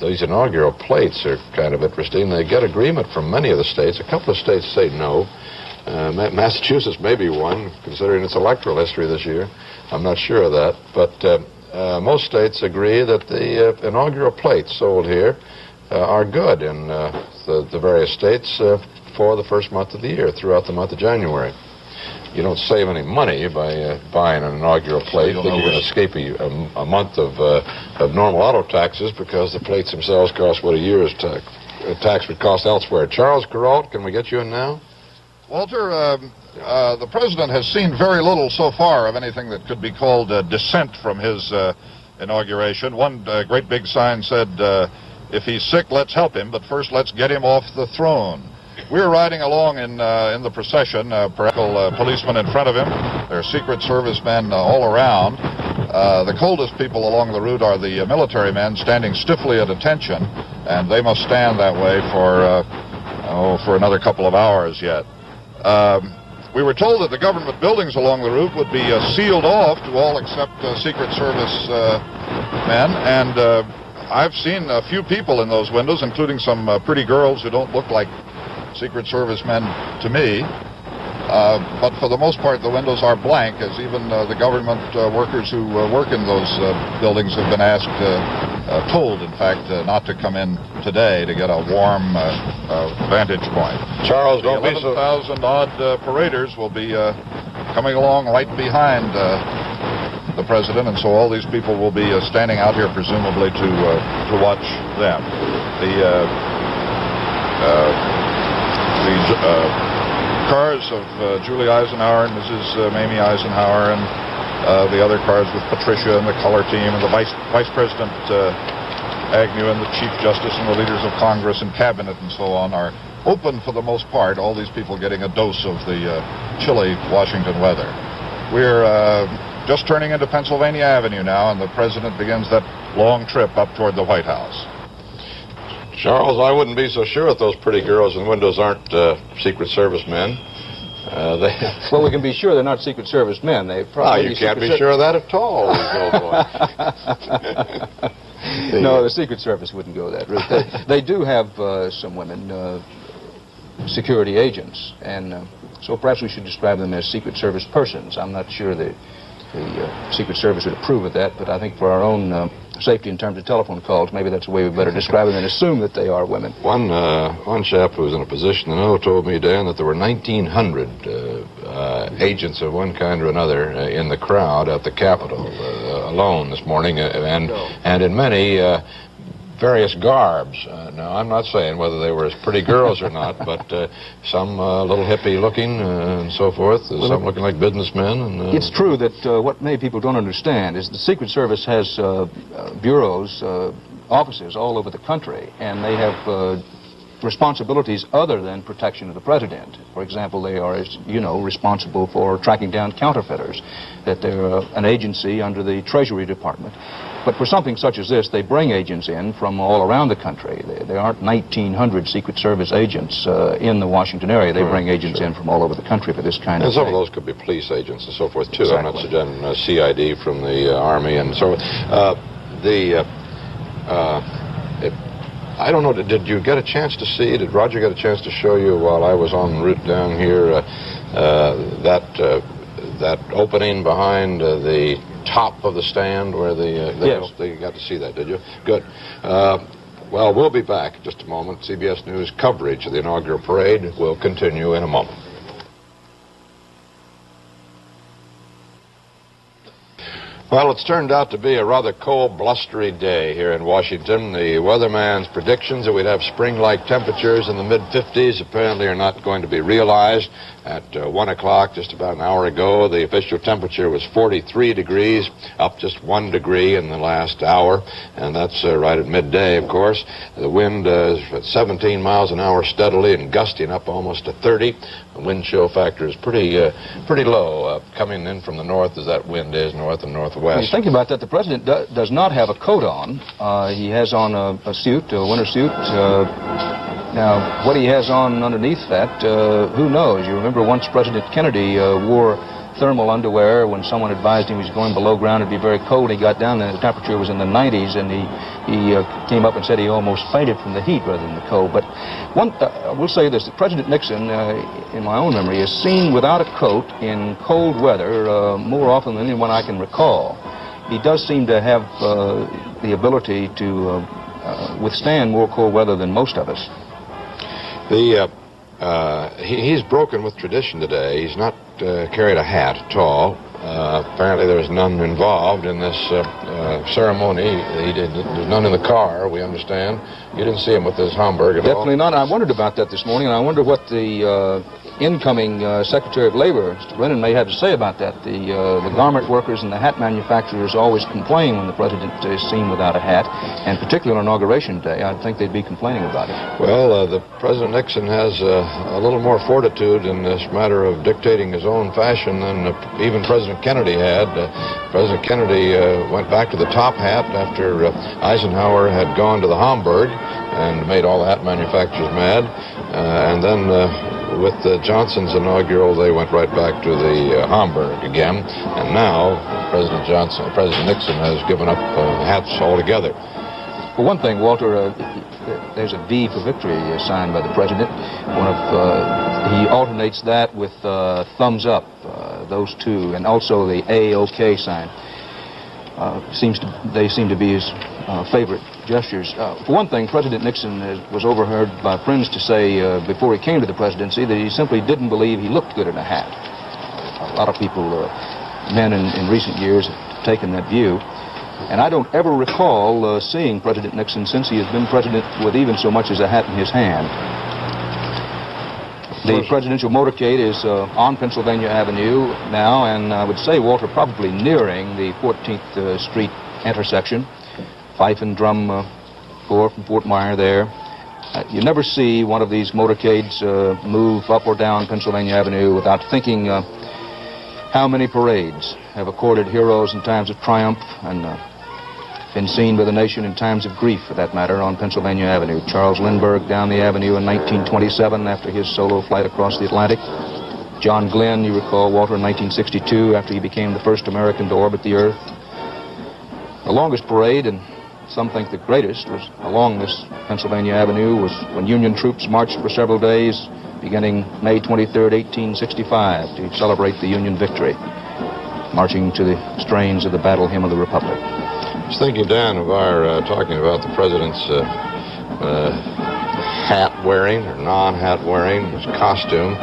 These inaugural plates are kind of interesting. They get agreement from many of the states. A couple of states say no. Massachusetts may be one, considering its electoral history this year. I'm not sure of that. But most states agree that the inaugural plates sold here are good in the various states for the first month of the year, throughout the month of January. You don't save any money by buying an inaugural plate. Then you're going to escape a month of normal auto taxes, because the plates themselves cost what a year's tax would cost elsewhere. Charles Kuralt, can we get you in now? Walter, the president has seen very little so far of anything that could be called dissent from his inauguration. One great big sign said, if he's sick, let's help him, but first let's get him off the throne. We're riding along in the procession, policemen in front of him. There are Secret Service men all around. The coldest people along the route are the military men, standing stiffly at attention, and they must stand that way for another couple of hours yet. We were told that the government buildings along the route would be sealed off to all except Secret Service men, and I've seen a few people in those windows, including some pretty girls who don't look like Secret Service men to me. But for the most part, the windows are blank, as even the government workers who work in those buildings have been asked, told, in fact, not to come in today to get a warm vantage point. Charles, don't be so... 11,000-odd paraders will be coming along right behind the president, and so all these people will be standing out here, presumably, to watch them. The cars of Julie Eisenhower and Mrs. Mamie Eisenhower, and the other cars with Patricia and the color team, and the Vice President Agnew and the Chief Justice and the leaders of Congress and Cabinet and so on, are open for the most part, all these people getting a dose of the chilly Washington weather. We're just turning into Pennsylvania Avenue now, and the president begins that long trip up toward the White House. Charles, I wouldn't be so sure that those pretty girls in windows aren't Secret Service men. Well, we can be sure they're not Secret Service men. They probably you can't be sure of that at all. No, the Secret Service wouldn't go that route. They do have some women security agents. And so perhaps we should describe them as Secret Service persons. I'm not sure the Secret Service would approve of that, but I think for our own safety in terms of telephone calls, maybe that's the way we better describe them and assume that they are women. One chap who was in a position to know told me, Dan, that there were 1,900 agents of one kind or another in the crowd at the Capitol alone this morning, and in many various garbs. Now, I'm not saying whether they were as pretty girls or not, but some little hippie looking and so forth, some looking like businessmen. And, it's true that what many people don't understand is the Secret Service has bureaus, offices all over the country, and they have responsibilities other than protection of the president. For example, they are, as you know, responsible for tracking down counterfeiters, that they're an agency under the Treasury Department. But for something such as this, they bring agents in from all around the country. There aren't 1,900 Secret Service agents in the Washington area. They bring agents in from all over the country for this kind of thing. And some of those could be police agents and so forth, too. Exactly. I'm not suggesting CID from the Army and so I don't know, did you get a chance to see, did Roger get a chance to show you while I was en route down here that opening behind the top of the stand where yes. You got to see that, did you? Good. Well, we'll be back in just a moment. CBS News coverage of the inaugural parade will continue in a moment. Well, it's turned out to be a rather cold, blustery day here in Washington. The weatherman's predictions that we'd have spring-like temperatures in the mid-50s apparently are not going to be realized. At 1 o'clock, just about an hour ago, the official temperature was 43 degrees, up just 1 degree in the last hour, and that's right at midday, of course. The wind is at 17 miles an hour steadily and gusting up almost to 30. The wind chill factor is pretty low, coming in from the north as that wind is, north and northwest. When you think about that, the president does not have a coat on. He has on a suit, a winter suit. Now, what he has on underneath that, who knows? You remember once President Kennedy wore thermal underwear when someone advised him he was going below ground. It'd be very cold. He got down, and the temperature was in the 90s, and he came up and said he almost fainted from the heat rather than the cold. But I will say this, that President Nixon, in my own memory, is seen without a coat in cold weather more often than anyone I can recall. He does seem to have the ability to withstand more cold weather than most of us. He's broken with tradition today. He's not carried a hat at all. Apparently there's none involved in this ceremony. There's none in the car, we understand. You didn't see him with his Homburg at all? Definitely not. I wondered about that this morning, and I wonder what the incoming Secretary of Labor, Mr. Brennan, may have to say about that. The garment workers and the hat manufacturers always complain when the president is seen without a hat, and particularly on Inauguration Day, I'd think they'd be complaining about it. Well, the President Nixon has a little more fortitude in this matter of dictating his own fashion than even President Kennedy had. President Kennedy went back to the top hat after Eisenhower had gone to the Homburg and made all the hat manufacturers mad, and then with Johnson's inaugural, they went right back to the Homburg again, and now President Nixon has given up hats altogether. For one thing, Walter, there's a V for victory signed by the president. He alternates that with thumbs up, those two, and also the A-OK sign. They seem to be his favorite gestures. For one thing, President Nixon was overheard by friends to say before he came to the presidency that he simply didn't believe he looked good in a hat. A lot of people, men in recent years, have taken that view. And I don't ever recall seeing President Nixon since he has been president with even so much as a hat in his hand. The presidential motorcade is on Pennsylvania Avenue now, and I would say, Walter, probably nearing the 14th Street intersection. Fife and drum corps from Fort Myer there. You never see one of these motorcades move up or down Pennsylvania Avenue without thinking how many parades have accorded heroes in times of triumph and been seen by the nation in times of grief, for that matter, on Pennsylvania Avenue. Charles Lindbergh down the avenue in 1927 after his solo flight across the Atlantic. John Glenn, you recall, Walter, in 1962 after he became the first American to orbit the Earth. The longest parade, and some think the greatest, was along this Pennsylvania Avenue, was when Union troops marched for several days beginning May 23rd, 1865, to celebrate the Union victory, marching to the strains of the Battle Hymn of the Republic. I was thinking, Dan, of our talking about the president's hat wearing or non-hat wearing, his costume.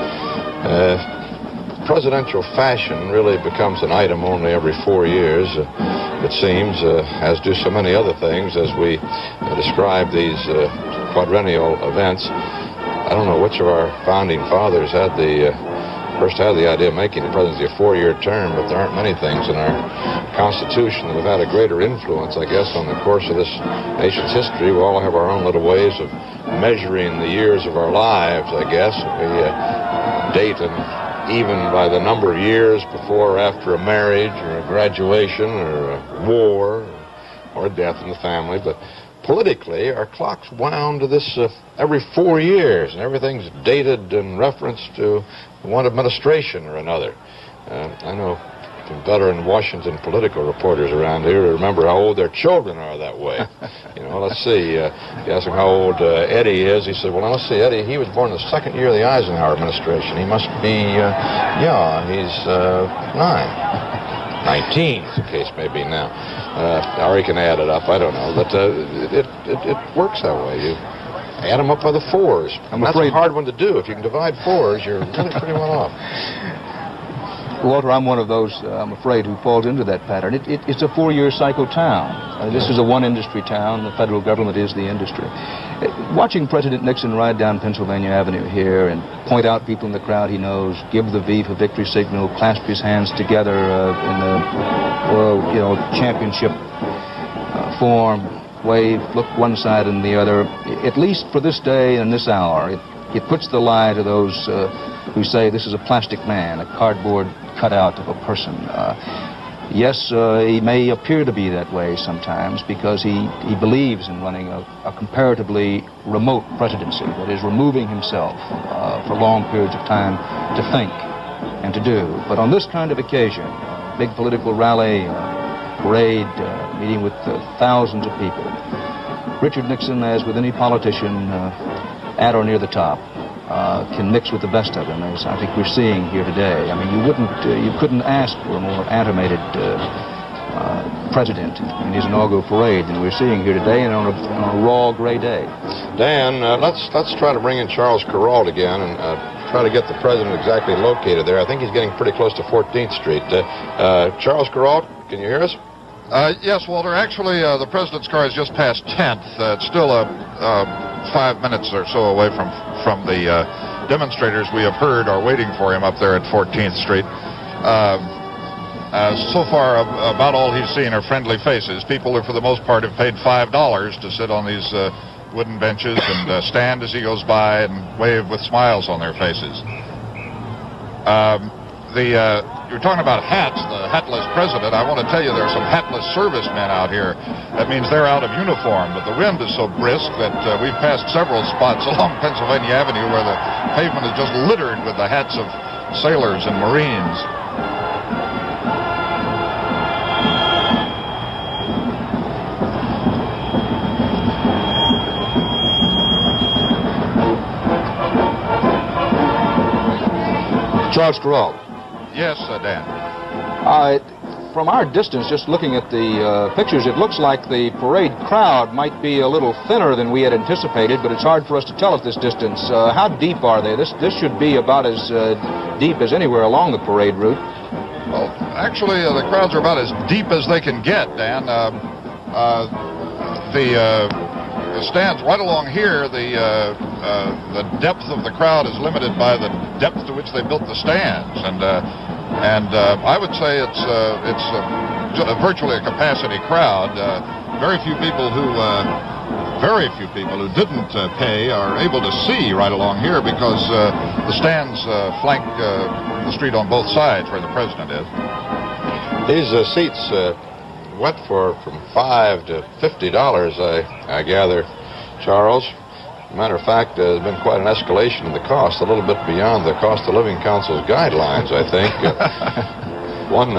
Presidential fashion really becomes an item only every 4 years, it seems, as do so many other things as we describe these quadrennial events. I don't know which of our founding fathers first had the idea of making the presidency a 4-year term, but there aren't many things in our Constitution that have had a greater influence, I guess, on the course of this nation's history. We all have our own little ways of measuring the years of our lives, I guess. We date them even by the number of years before or after a marriage or a graduation or a war or a death in the family. But politically, our clocks wound to this every 4 years, and everything's dated in reference to one administration or another. I know some veteran Washington political reporters around here remember how old their children are that way. You know, let's see. You ask him how old Eddie is. He said, well, let's see, Eddie, he was born the second year of the Eisenhower administration. He must be, he's 19, as the case may be now. Or he can add it up, I don't know. But it works that way. You add them up by the 4s. And that's a hard one to do. If you can divide 4s, you're really pretty well off. Walter, I'm one of those, I'm afraid, who falls into that pattern. It's a 4-year cycle town. This is a one-industry town. The federal government is the industry. Watching President Nixon ride down Pennsylvania Avenue here and point out people in the crowd he knows, give the V for victory signal, clasp his hands together in the, championship form, wave, look one side and the other, at least for this day and this hour, it puts the lie to those who say this is a plastic man, a cardboard cutout of a person. Yes, he may appear to be that way sometimes because he believes in running a comparatively remote presidency, that is, removing himself for long periods of time to think and to do. But on this kind of occasion, big political rally, parade, meeting with thousands of people, Richard Nixon, as with any politician at or near the top, can mix with the best of them, as I think we're seeing here today. I mean, you couldn't ask for a more animated president in his inaugural parade than we're seeing here today, and on a raw, gray day. Dan, let's try to bring in Charles Kuralt again and try to get the president exactly located there. I think he's getting pretty close to 14th Street. Charles Kuralt, can you hear us? Yes, Walter. Actually, the president's car is just past 10th. It's still 5 minutes or so away from the demonstrators we have heard are waiting for him up there at 14th Street. So far, about all he's seen are friendly faces. People who, for the most part, have paid $5 to sit on these wooden benches and stand as he goes by and wave with smiles on their faces. You're talking about hats, the hatless president. I want to tell you there are some hatless servicemen out here. That means they're out of uniform, but the wind is so brisk that we've passed several spots along Pennsylvania Avenue where the pavement is just littered with the hats of sailors and Marines. Charles Kuralt. Yes, Dan. From our distance, just looking at the pictures, it looks like the parade crowd might be a little thinner than we had anticipated, but it's hard for us to tell at this distance. How deep are they? This should be about as deep as anywhere along the parade route. Well, actually, the crowds are about as deep as they can get, Dan. The stands right along here, the depth of the crowd is limited by the depth to which they built the stands, and I would say it's virtually a capacity crowd. Very few people who didn't pay are able to see right along here because the stands flank the street on both sides where the president is. These seats went for from $5 to $50, I gather, Charles. Matter of fact, there's been quite an escalation in the cost, a little bit beyond the Cost of Living Council's guidelines, I think. One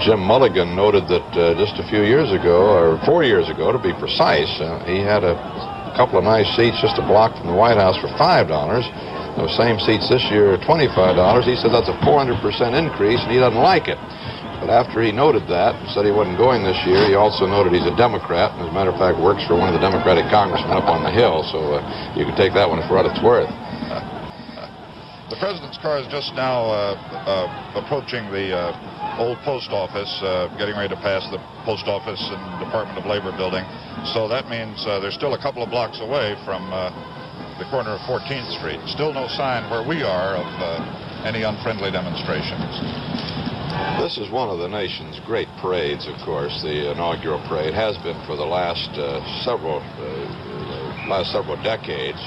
Jim Mulligan noted that just a few years ago, or 4 years ago to be precise, he had a couple of nice seats just a block from the White House for $5. Those same seats this year are $25. He said that's a 400% increase, and he doesn't like it. But after he noted that and said he wasn't going this year, he also noted he's a Democrat, and as a matter of fact works for one of the Democratic congressmen up on the Hill, so you can take that one for what it's worth. The president's car is just now approaching the old post office, getting ready to pass the post office and Department of Labor building. So that means there's still a couple of blocks away from the corner of 14th Street. Still no sign where we are of any unfriendly demonstrations. This is one of the nation's great parades, of course. The inaugural parade has been for the last several decades.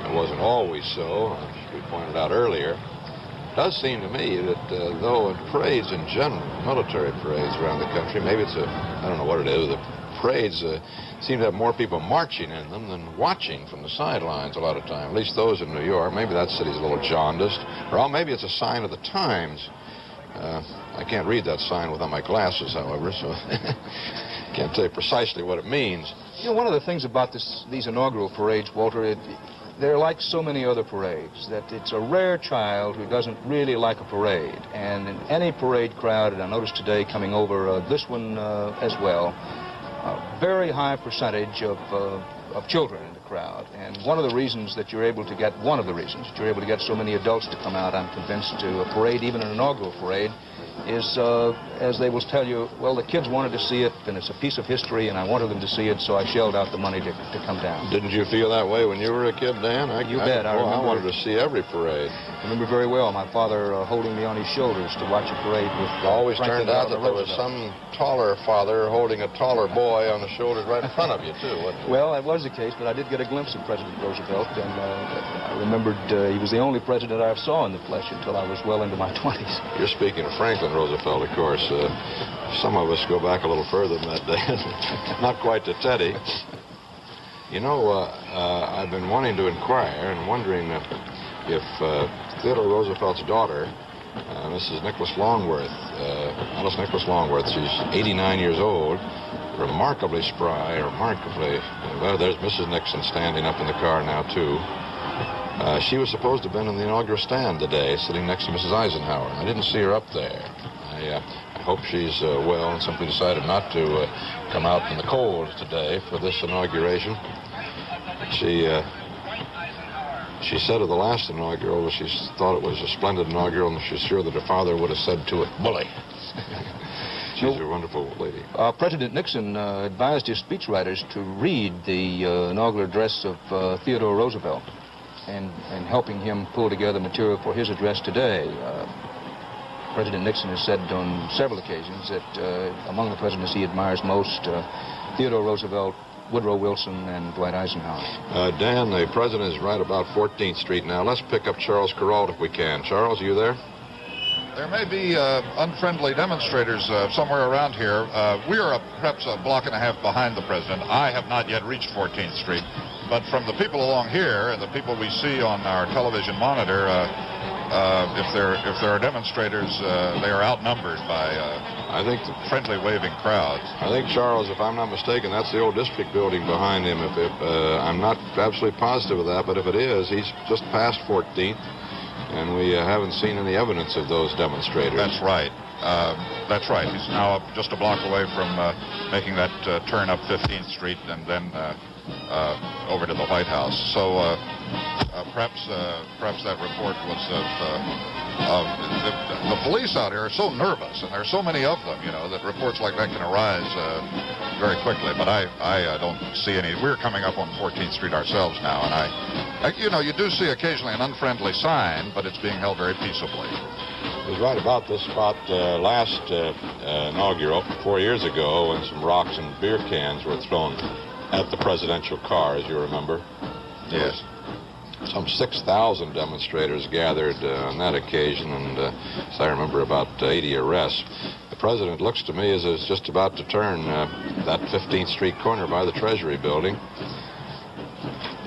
It wasn't always so, as we pointed out earlier. It does seem to me that though in parades in general, military parades around the country, maybe it's I don't know what it is, the parades seem to have more people marching in them than watching from the sidelines a lot of time, at least those in New York. Maybe that city's a little jaundiced, or maybe it's a sign of the times. I can't read that sign without my glasses, however, so can't tell you precisely what it means. You know, one of the things about these inaugural parades, Walter, they're like so many other parades, that it's a rare child who doesn't really like a parade. And in any parade crowd, and I noticed today coming over this one as well, a very high percentage of children in the crowd. And one of the reasons that you're able to get so many adults to come out, I'm convinced, to a parade, even an inaugural parade, is, as they will tell you, well, the kids wanted to see it, and it's a piece of history, and I wanted them to see it, so I shelled out the money to come down. Didn't you feel that way when you were a kid, Dan? You bet. I wanted to see every parade. I remember very well my father holding me on his shoulders to watch a parade with... It always turned out that there was some taller father holding a taller boy on the shoulders right in front of you, too, wasn't it? Well, that was the case, but I did get a glimpse of President Roosevelt, and I remembered he was the only president I ever saw in the flesh until I was well into my 20s. You're speaking of Franklin Roosevelt, of course. Some of us go back a little further than that day. Not quite to Teddy. You know, I've been wanting to inquire and wondering if Theodore Roosevelt's daughter, Mrs. Nicholas Longworth, Alice Nicholas Longworth, she's 89 years old, remarkably spry, well, there's Mrs. Nixon standing up in the car now, too. She was supposed to have been in the inaugural stand today, sitting next to Mrs. Eisenhower. I didn't see her up there. I hope she's well and simply decided not to come out in the cold today for this inauguration. She said of the last inaugural, she thought it was a splendid inaugural, and she's sure that her father would have said to it, bully. She's a wonderful lady. President Nixon advised his speechwriters to read the inaugural address of Theodore Roosevelt and helping him pull together material for his address today. President Nixon has said on several occasions that among the presidents he admires most, Theodore Roosevelt, Woodrow Wilson, and Dwight Eisenhower. Dan, the president is right about 14th Street now. Let's pick up Charles Kuralt if we can. Charles, are you there? There may be unfriendly demonstrators somewhere around here. We are perhaps a block and a half behind the president. I have not yet reached 14th Street. But from the people along here and the people we see on our television monitor, if there are demonstrators, they are outnumbered by I think friendly waving crowds. I think, Charles, if I'm not mistaken, that's the old district building behind him. If I'm not absolutely positive of that, but if it is, he's just past 14th, and we haven't seen any evidence of those demonstrators. That's right. That's right. He's now just a block away from making that turn up 15th Street and then over to the White House. So perhaps that report was of the police out here are so nervous, and there are so many of them, you know, that reports like that can arise very quickly. But I don't see any. We're coming up on 14th Street ourselves now, and you know, you do see occasionally an unfriendly sign, but it's being held very peaceably. It was right about this spot last inaugural 4 years ago when some rocks and beer cans were thrown at the presidential car, as you remember. Yes. Some 6,000 demonstrators gathered on that occasion, and as I remember, about 80 arrests. The president looks to me as is just about to turn that 15th Street corner by the Treasury building.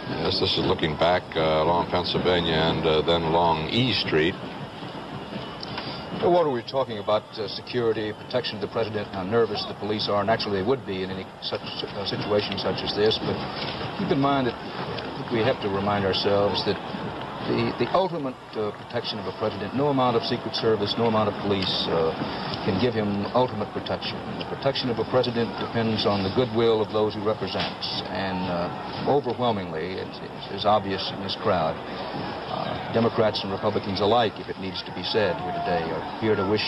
Yes, this is looking back along Pennsylvania and then along E Street. Well, what are we talking about? Security, protection of the president, how nervous the police are. Naturally, they would be in any such situation such as this. But keep in mind that I think we have to remind ourselves that the ultimate protection of a president. No amount of Secret Service, no amount of police can give him ultimate protection. The protection of a president depends on the goodwill of those he represents. And overwhelmingly, it is obvious in this crowd, Democrats and Republicans alike, if it needs to be said here today, are here to wish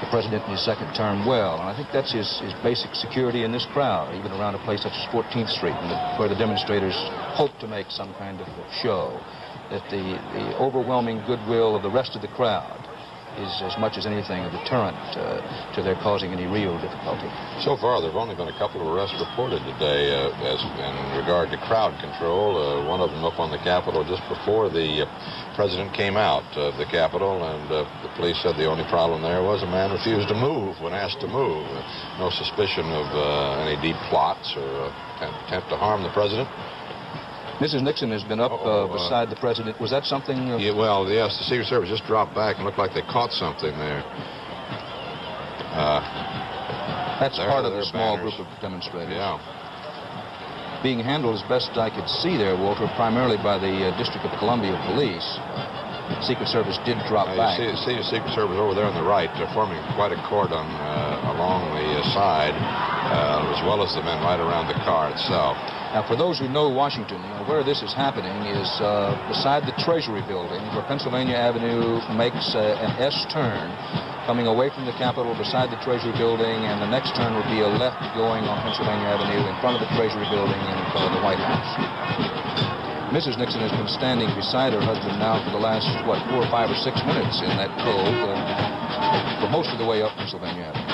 the president in his second term well. And I think that's his basic security in this crowd, even around a place such as 14th Street, where the demonstrators hope to make some kind of show, that the overwhelming goodwill of the rest of the crowd is as much as anything a deterrent to their causing any real difficulty. So far, there have only been a couple of arrests reported today as in regard to crowd control. One of them up on the Capitol just before the president came out of the Capitol, and the police said the only problem there was a man refused to move when asked to move. No suspicion of any deep plots or attempt to harm the president. Mrs. Nixon has been up beside the president. Was that something? Yeah, well, yes, the Secret Service just dropped back and looked like they caught something there. That's part of the small group of demonstrators. Yeah. Being handled as best I could see there, Walter, primarily by the District of Columbia Police. Secret Service did drop back. You see the Secret Service over there on the right. They're forming quite a cordon along the side, as well as the men right around the car itself. Now, for those who know Washington, where this is happening is beside the Treasury Building, where Pennsylvania Avenue makes an S turn, coming away from the Capitol beside the Treasury Building, and the next turn would be a left going on Pennsylvania Avenue in front of the Treasury Building and in front of the White House. Mrs. Nixon has been standing beside her husband now for the last, 4 or 5 or 6 minutes in that cold for most of the way up Pennsylvania Avenue.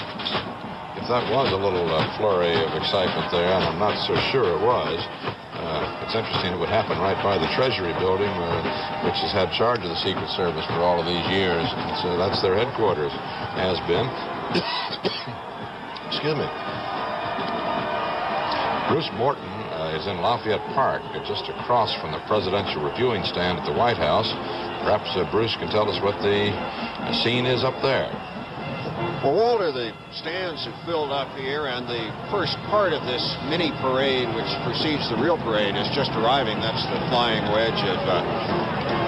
If that was a little flurry of excitement there, and I'm not so sure it was, it's interesting it would happen right by the Treasury Building, which has had charge of the Secret Service for all of these years. And so that's their headquarters, has been. Excuse me. Bruce Morton is in Lafayette Park, just across from the presidential reviewing stand at the White House. Perhaps Bruce can tell us what the scene is up there. Well, Walter, the stands have filled up here, and the first part of this mini parade, which precedes the real parade, is just arriving. That's the flying wedge of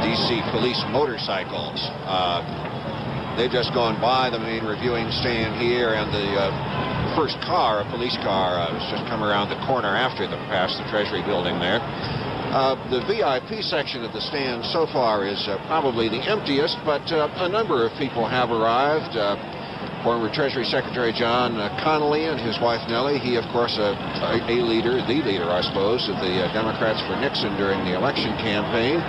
D.C. police motorcycles. They've just gone by the main reviewing stand here, and the first car, a police car, has just come around the corner after them, past the Treasury Building there. The VIP section of the stand so far is probably the emptiest, but a number of people have arrived. Former Treasury Secretary John Connally and his wife Nellie. He, of course, the leader, I suppose, of the Democrats for Nixon during the election campaign.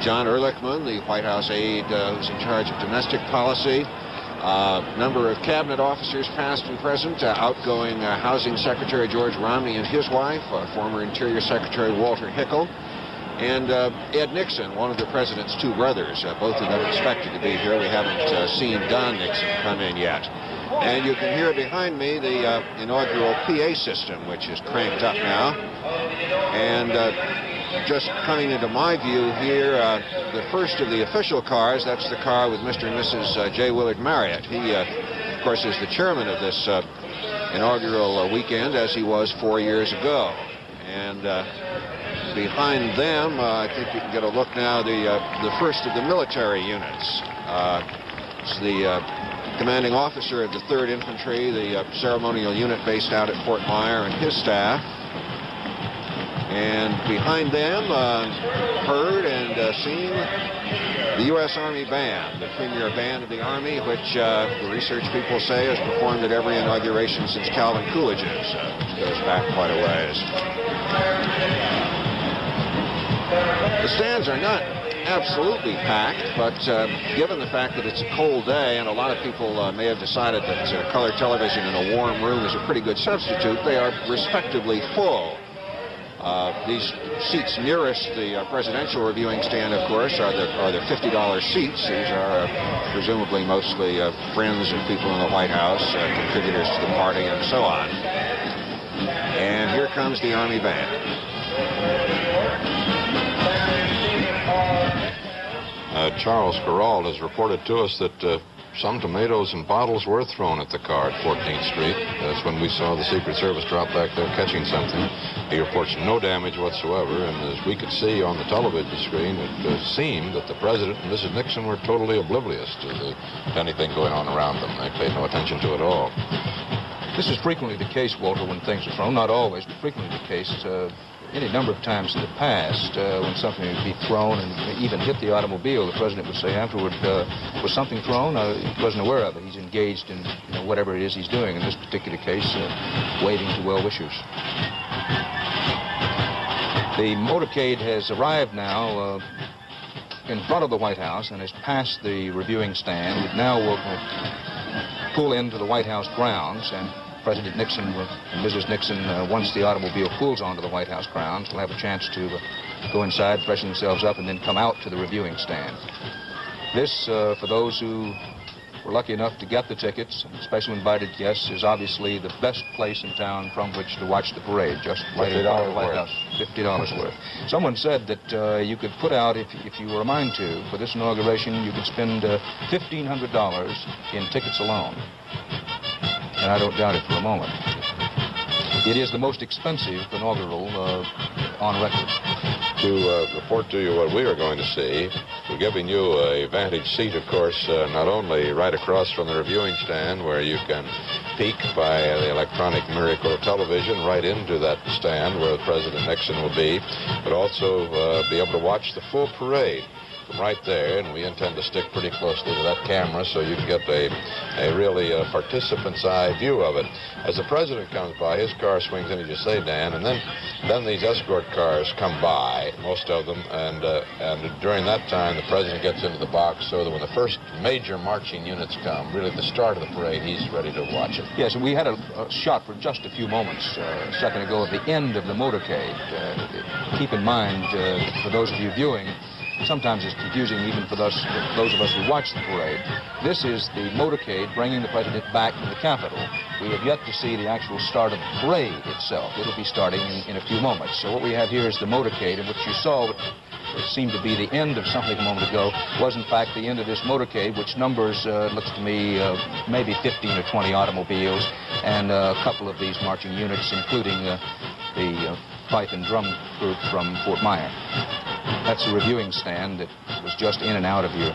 John Ehrlichman, the White House aide who's in charge of domestic policy. Number of cabinet officers, past and present. Outgoing Housing Secretary George Romney and his wife. Former Interior Secretary Walter Hickel. And Ed Nixon, one of the president's two brothers. Both of them expected to be here. We haven't seen Don Nixon come in yet. And you can hear behind me the inaugural PA system, which is cranked up now. And just coming into my view here, the first of the official cars, that's the car with Mr. and Mrs. J. Willard Marriott. He, of course, is the chairman of this inaugural weekend, as he was 4 years ago. And behind them, I think you can get a look now, the first of the military units. It's the commanding officer of the 3rd Infantry, the ceremonial unit based out at Fort Myer, and his staff. And behind them, heard and seen the U.S. Army Band, the premier band of the Army, which the research people say has performed at every inauguration since Calvin Coolidge's, which goes back quite a ways. The stands are not absolutely packed, but given the fact that it's a cold day and a lot of people may have decided that color television in a warm room is a pretty good substitute, they are respectively full. These seats nearest the presidential reviewing stand, of course, are the $50 seats. These are presumably mostly friends and people in the White House, contributors to the party, and so on. And here comes the Army Band. Charles Carroll has reported to us that some tomatoes and bottles were thrown at the car at 14th Street. That's when we saw the Secret Service drop back there catching something. He reports no damage whatsoever, and as we could see on the television screen, it seemed that the President and Mrs. Nixon were totally oblivious to anything going on around them. They paid no attention to it all. This is frequently the case, Walter, when things are thrown. Not always, but frequently the case. Any number of times in the past, when something would be thrown and even hit the automobile, the President would say afterward, was something thrown? He wasn't aware of it. He's engaged in whatever it is he's doing. In this particular case, waving to well-wishers. The motorcade has arrived now in front of the White House and has passed the reviewing stand. It now will pull into the White House grounds, and President Nixon and Mrs. Nixon, once the automobile pulls onto the White House grounds, will have a chance to go inside, freshen themselves up, and then come out to the reviewing stand. This, for those who were lucky enough to get the tickets, special invited guests, is obviously the best place in town from which to watch the parade, just right in front of the White House. $50 worth. Someone said that you could put out, if you were a mind to, for this inauguration, you could spend $1,500 in tickets alone. And I don't doubt it for a moment. It is the most expensive inaugural on record. To report to you what we are going to see, we're giving you a vantage seat, of course, not only right across from the reviewing stand where you can peek by the electronic miracle of television right into that stand where President Nixon will be, but also be able to watch the full parade from right there, and we intend to stick pretty closely to that camera so you can get a really participant's eye view of it. As the President comes by, his car swings in, as you say, Dan, and then these escort cars come by, most of them, and during that time, the President gets into the box so that when the first major marching units come, really the start of the parade, he's ready to watch it. Yes, we had a shot for just a few moments a second ago of the end of the motorcade. Keep in mind, for those of you viewing, sometimes it's confusing even for those of us who watch the parade. This is the motorcade bringing the President back to the Capitol. We have yet to see the actual start of the parade itself. It'll be starting in a few moments. So what we have here is the motorcade, and what you saw, what seemed to be the end of something a moment ago, was in fact the end of this motorcade, which numbers, looks to me, maybe 15 or 20 automobiles and a couple of these marching units, including the pipe and drum group from Fort Myer. That's the reviewing stand that was just in and out of your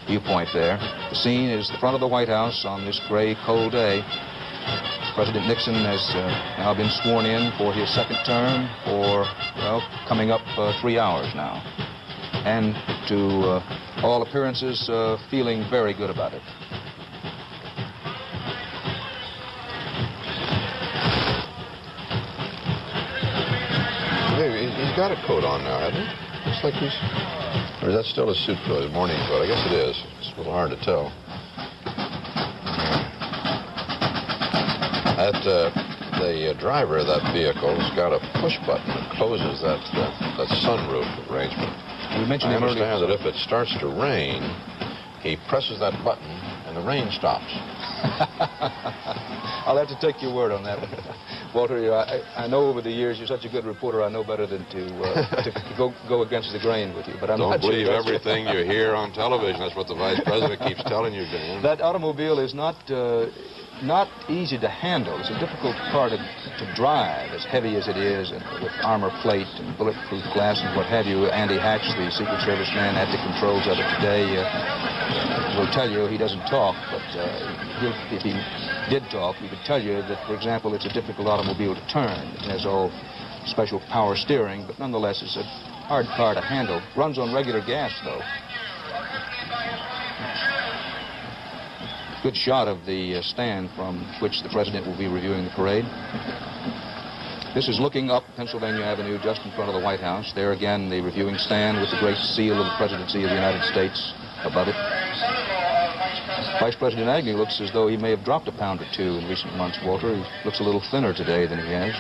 viewpoint there. The scene is the front of the White House on this gray, cold day. President Nixon has now been sworn in for his second term for, well, coming up 3 hours now. And to all appearances, feeling very good about it. He's got a coat on now, hasn't he? Looks like he's... Or is that still his suit coat, his morning coat? I guess it is. It's a little hard to tell. The driver of that vehicle has got a push button that closes that sunroof arrangement. We mentioned I understand that if it starts to rain, he presses that button and the rain stops. I'll have to take your word on that one. Walter, I know over the years you're such a good reporter, I know better than to go against the grain with you. But Don't believe everything you hear on television. That's what the Vice President keeps telling you, Dan. That automobile is not easy to handle. It's a difficult car to drive, as heavy as it is, and with armor plate and bulletproof glass and what have you. Andy Hatch, the Secret Service man at the controls of it today, will tell you he doesn't talk, but if he did talk, he would tell you that, for example, it's a difficult automobile to turn. It has all special power steering, but nonetheless it's a hard car to handle. Runs on regular gas, though. Good shot of the stand from which the President will be reviewing the parade. This is looking up Pennsylvania Avenue just in front of the White House. There again, the reviewing stand with the great seal of the Presidency of the United States above it. Vice President Agnew looks as though he may have dropped a pound or two in recent months, Walter. He looks a little thinner today than he has.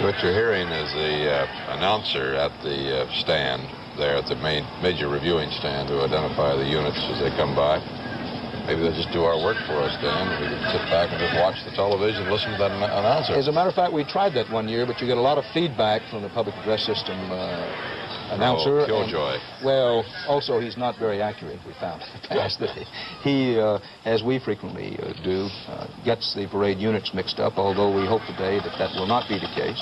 What you're hearing is the announcer at the stand there at the major reviewing stand to identify the units as they come by. Maybe they'll just do our work for us, Dan. We can sit back and just watch the television and listen to that announcer. As a matter of fact, we tried that one year, but you get a lot of feedback from the public address system announcer. Oh, killjoy. Well, also he's not very accurate, we found in the past. That he, as we frequently do, gets the parade units mixed up, although we hope today that that will not be the case.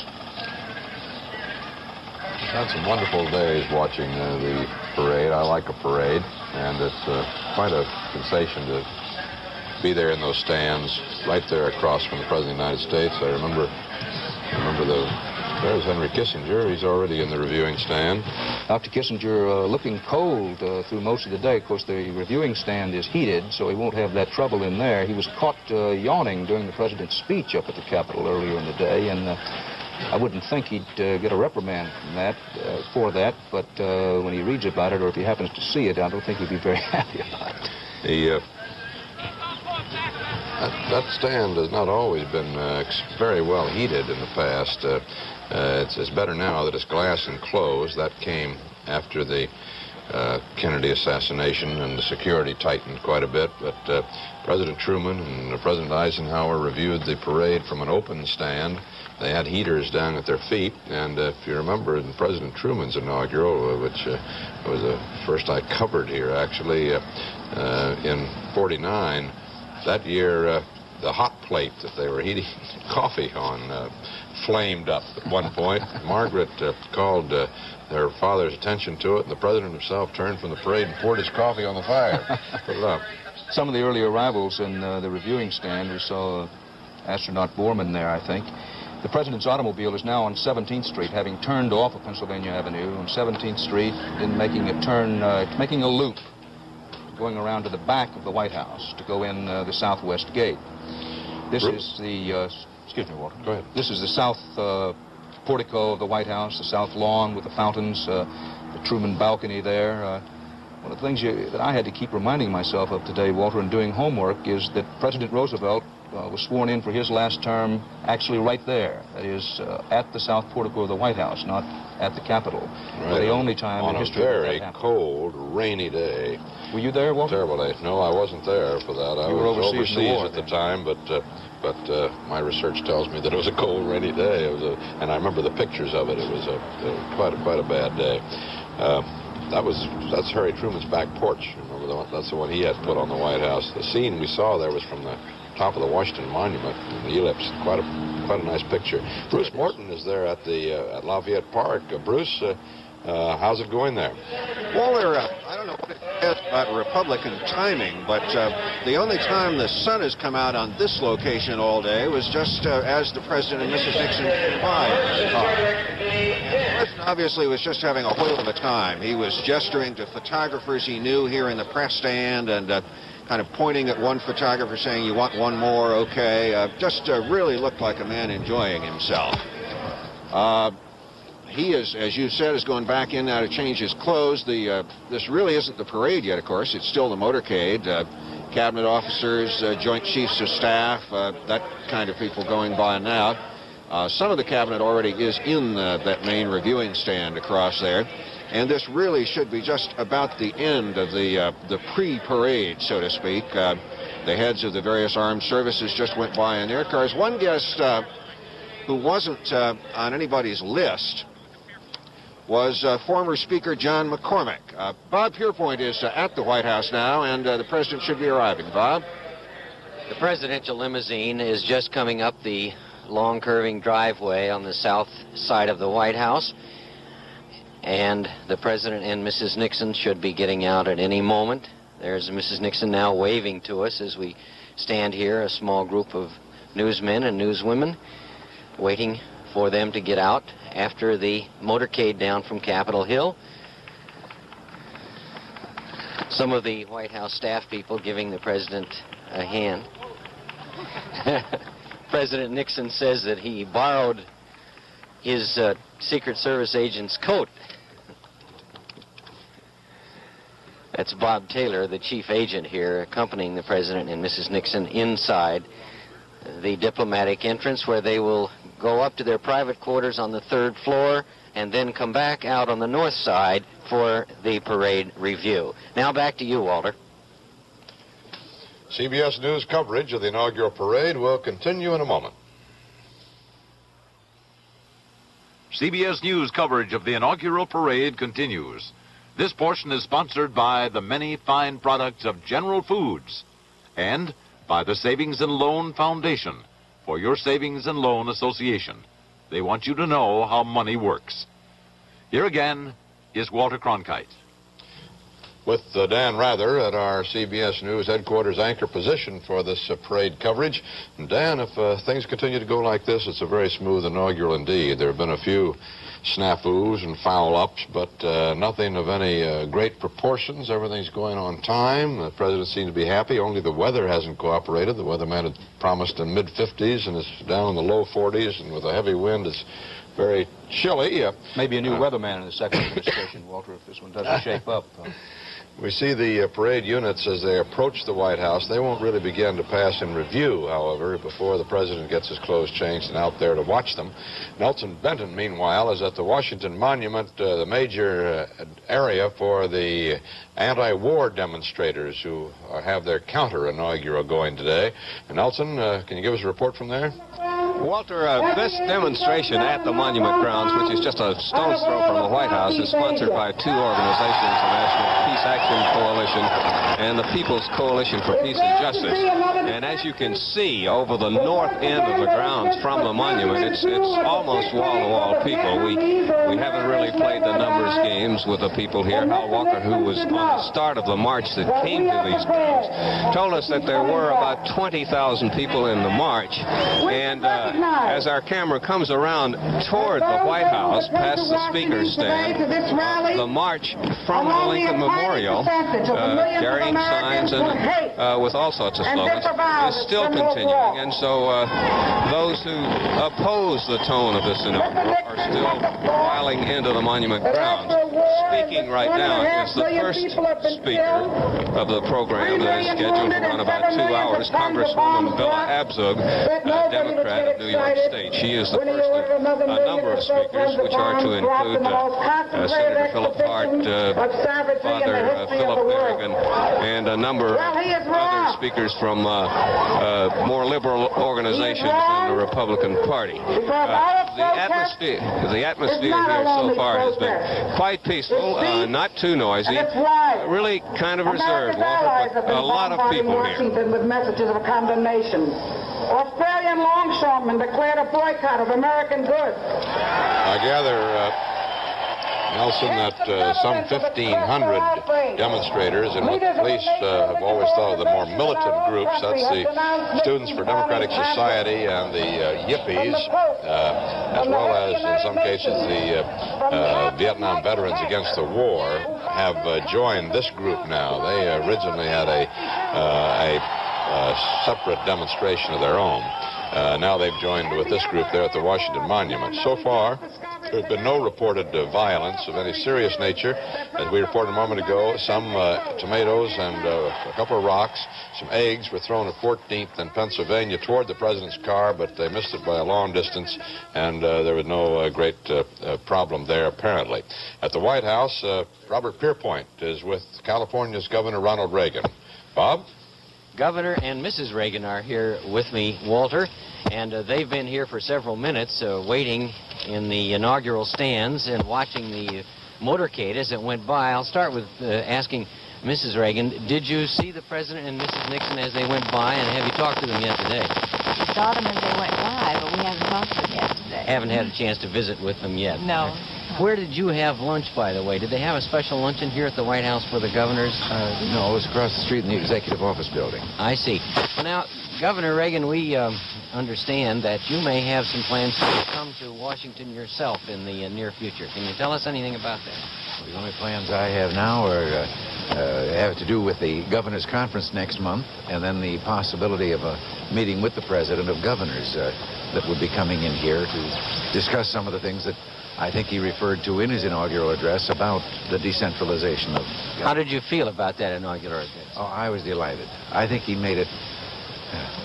Had some wonderful days watching the parade. I like a parade, and it's quite a sensation to be there in those stands right there across from the President of the United States. I remember there's Henry Kissinger. He's already in the reviewing stand. Dr. Kissinger looking cold through most of the day. Of course, the reviewing stand is heated, so he won't have that trouble in there. He was caught yawning during the President's speech up at the Capitol earlier in the day, and I wouldn't think he'd get a reprimand from that, for that, but when he reads about it, or if he happens to see it, I don't think he'd be very happy about it. That stand has not always been very well heated in the past. It's better now that it's glass enclosed. That came after the Kennedy assassination, and the security tightened quite a bit. But President Truman and President Eisenhower reviewed the parade from an open stand. They had heaters down at their feet, and if you remember in President Truman's inaugural, which was the first I covered here actually, in '49, that year the hot plate that they were heating coffee on flamed up at one point. Margaret called their father's attention to it, and the President himself turned from the parade and poured his coffee on the fire. Put it up. Some of the early arrivals in the reviewing stand, we saw astronaut Borman there, I think. The President's automobile is now on 17th Street, having turned off of Pennsylvania Avenue on 17th Street, then making a turn, making a loop, going around to the back of the White House to go in the southwest gate. This is the, excuse me, Walter. Go ahead. This is the south portico of the White House, the south lawn with the fountains, the Truman balcony there. One of the things that I had to keep reminding myself of today, Walter, in doing homework, is that President Roosevelt was sworn in for his last term actually right there. That is, at the south portico of the White House, not at the Capitol. Right. The only time on in a history very that happened. cold, rainy day. Were you there, Walter? Terrible day. No, I wasn't there for that. I You were was overseas in the war, at the time, but my research tells me that it was a cold, rainy day. It was and I remember the pictures of it. It was quite a bad day. That's Harry Truman's back porch. Remember that's the one he had put on the White House. The scene we saw there was from the top of the Washington Monument, the ellipse. Quite a nice picture. Bruce Morton is there at at Lafayette Park. Bruce, how's it going there? Walter, I don't know what it is about Republican timing, but the only time the sun has come out on this location all day was just as the President and Mrs. Nixon came by in the car. The President obviously was just having a whale of a time. He was gesturing to photographers he knew here in the press stand and kind of pointing at one photographer saying, "You want one more? Okay." Just really looked like a man enjoying himself. He is, as you said, is going back in now to change his clothes. This really isn't the parade yet, of course. It's still the motorcade. Cabinet officers, Joint Chiefs of Staff, that kind of people going by now. Some of the cabinet already is in that main reviewing stand across there. And this really should be just about the end of the pre-parade, so to speak. The heads of the various armed services just went by in their cars. One guest who wasn't on anybody's list was former Speaker John McCormick. Bob Pierpoint is at the White House now, and the President should be arriving. Bob? The presidential limousine is just coming up the long curving driveway on the south side of the White House, and the President and Mrs. Nixon should be getting out at any moment. There's Mrs. Nixon now waving to us as we stand here, a small group of newsmen and newswomen, waiting for them to get out after the motorcade down from Capitol Hill. Some of the White House staff people giving the President a hand. President Nixon says that he borrowed his Secret Service agent's coat. That's Bob Taylor, the chief agent here, accompanying the President and Mrs. Nixon inside the diplomatic entrance, where they will go up to their private quarters on the 3rd floor and then come back out on the north side for the parade review. Now back to you, Walter. CBS News coverage of the inaugural parade will continue in a moment. CBS News coverage of the inaugural parade continues. This portion is sponsored by the many fine products of General Foods and by the Savings and Loan Foundation for your Savings and Loan Association. They want you to know how money works. Here again is Walter Cronkite. With Dan Rather at our CBS News headquarters anchor position for this parade coverage. And Dan, if things continue to go like this, it's a very smooth inaugural indeed. There have been a few snafus and foul-ups, but nothing of any great proportions. Everything's going on time. The president seems to be happy. Only the weather hasn't cooperated. The weatherman had promised in mid-50s, and it's down in the low 40s, and with a heavy wind, it's very chilly. Maybe a new weatherman in the second administration, Walter, if this one doesn't shape up. We see the parade units as they approach the White House. They won't really begin to pass in review, however, before the president gets his clothes changed and out there to watch them. Nelson Benton, meanwhile, is at the Washington Monument, the major area for the anti-war demonstrators who have their counter-inaugural going today. And Nelson, can you give us a report from there? Walter, this demonstration at the Monument Grounds, which is just a stone's throw from the White House, is sponsored by two organizations, the National Peace Action Coalition and the People's Coalition for Peace and Justice. And as you can see over the north end of the grounds from the monument, it's almost wall-to-wall people. We haven't really played the numbers games with the people here. Hal Walker, who was on the start of the march that came to these grounds, told us that there were about 20,000 people in the march. And as our camera comes around toward the White House, past the speaker's stand, the march from the Lincoln Memorial, carrying signs and with all sorts of slogans, is still continuing. And so those who oppose the tone of this inaugural are still filing into the Monument Grounds. Speaking right now is the first speaker of the program that is scheduled to run about 2 hours, Congresswoman Bella Abzug, Democrat of New York State. She is the first of a number of speakers, which are to include Senator Philip Hart, Father Philip Berrigan, and a number of other speakers from more liberal organizations in the Republican Party. The atmosphere here so far has been quite peaceful, not too noisy, really kind of reserved, Walter, but a lot of people here. With messages of condemnation. Australian longshoremen declared a boycott of American goods. I gather, Nelson, that some 1,500 demonstrators, and what the police have always thought of the more militant groups, that's the Students for Democratic Society and the Yippies, as well as, in some cases, the Vietnam Veterans Against the War, have joined this group now. They originally had a separate demonstration of their own. Now they've joined with this group there at the Washington Monument. So far, there has been no reported violence of any serious nature. As we reported a moment ago, some tomatoes and a couple of rocks, some eggs were thrown at 14th and Pennsylvania toward the president's car, but they missed it by a long distance, and there was no great problem there, apparently. At the White House, Robert Pierpoint is with California's Governor Ronald Reagan. Bob? Governor and Mrs. Reagan are here with me, Walter, and they've been here for several minutes waiting in the inaugural stands and watching the motorcade as it went by. I'll start with asking Mrs. Reagan, did you see the President and Mrs. Nixon as they went by, and have you talked to them yet today? We saw them as they went by, but we haven't talked to them yet today. Haven't had a chance to visit with them yet. No. Where did you have lunch, by the way? Did they have a special luncheon here at the White House for the governors? No, it was across the street in the Executive Office Building. I see. Now, Governor Reagan, we understand that you may have some plans to come to Washington yourself in the near future. Can you tell us anything about that? The only plans I have now are have to do with the Governors' Conference next month, and then the possibility of a meeting with the President of Governors that would be coming in here to discuss some of the things that I think he referred to in his inaugural address about the decentralization of government. How did you feel about that inaugural address? Oh, I was delighted. I think he made it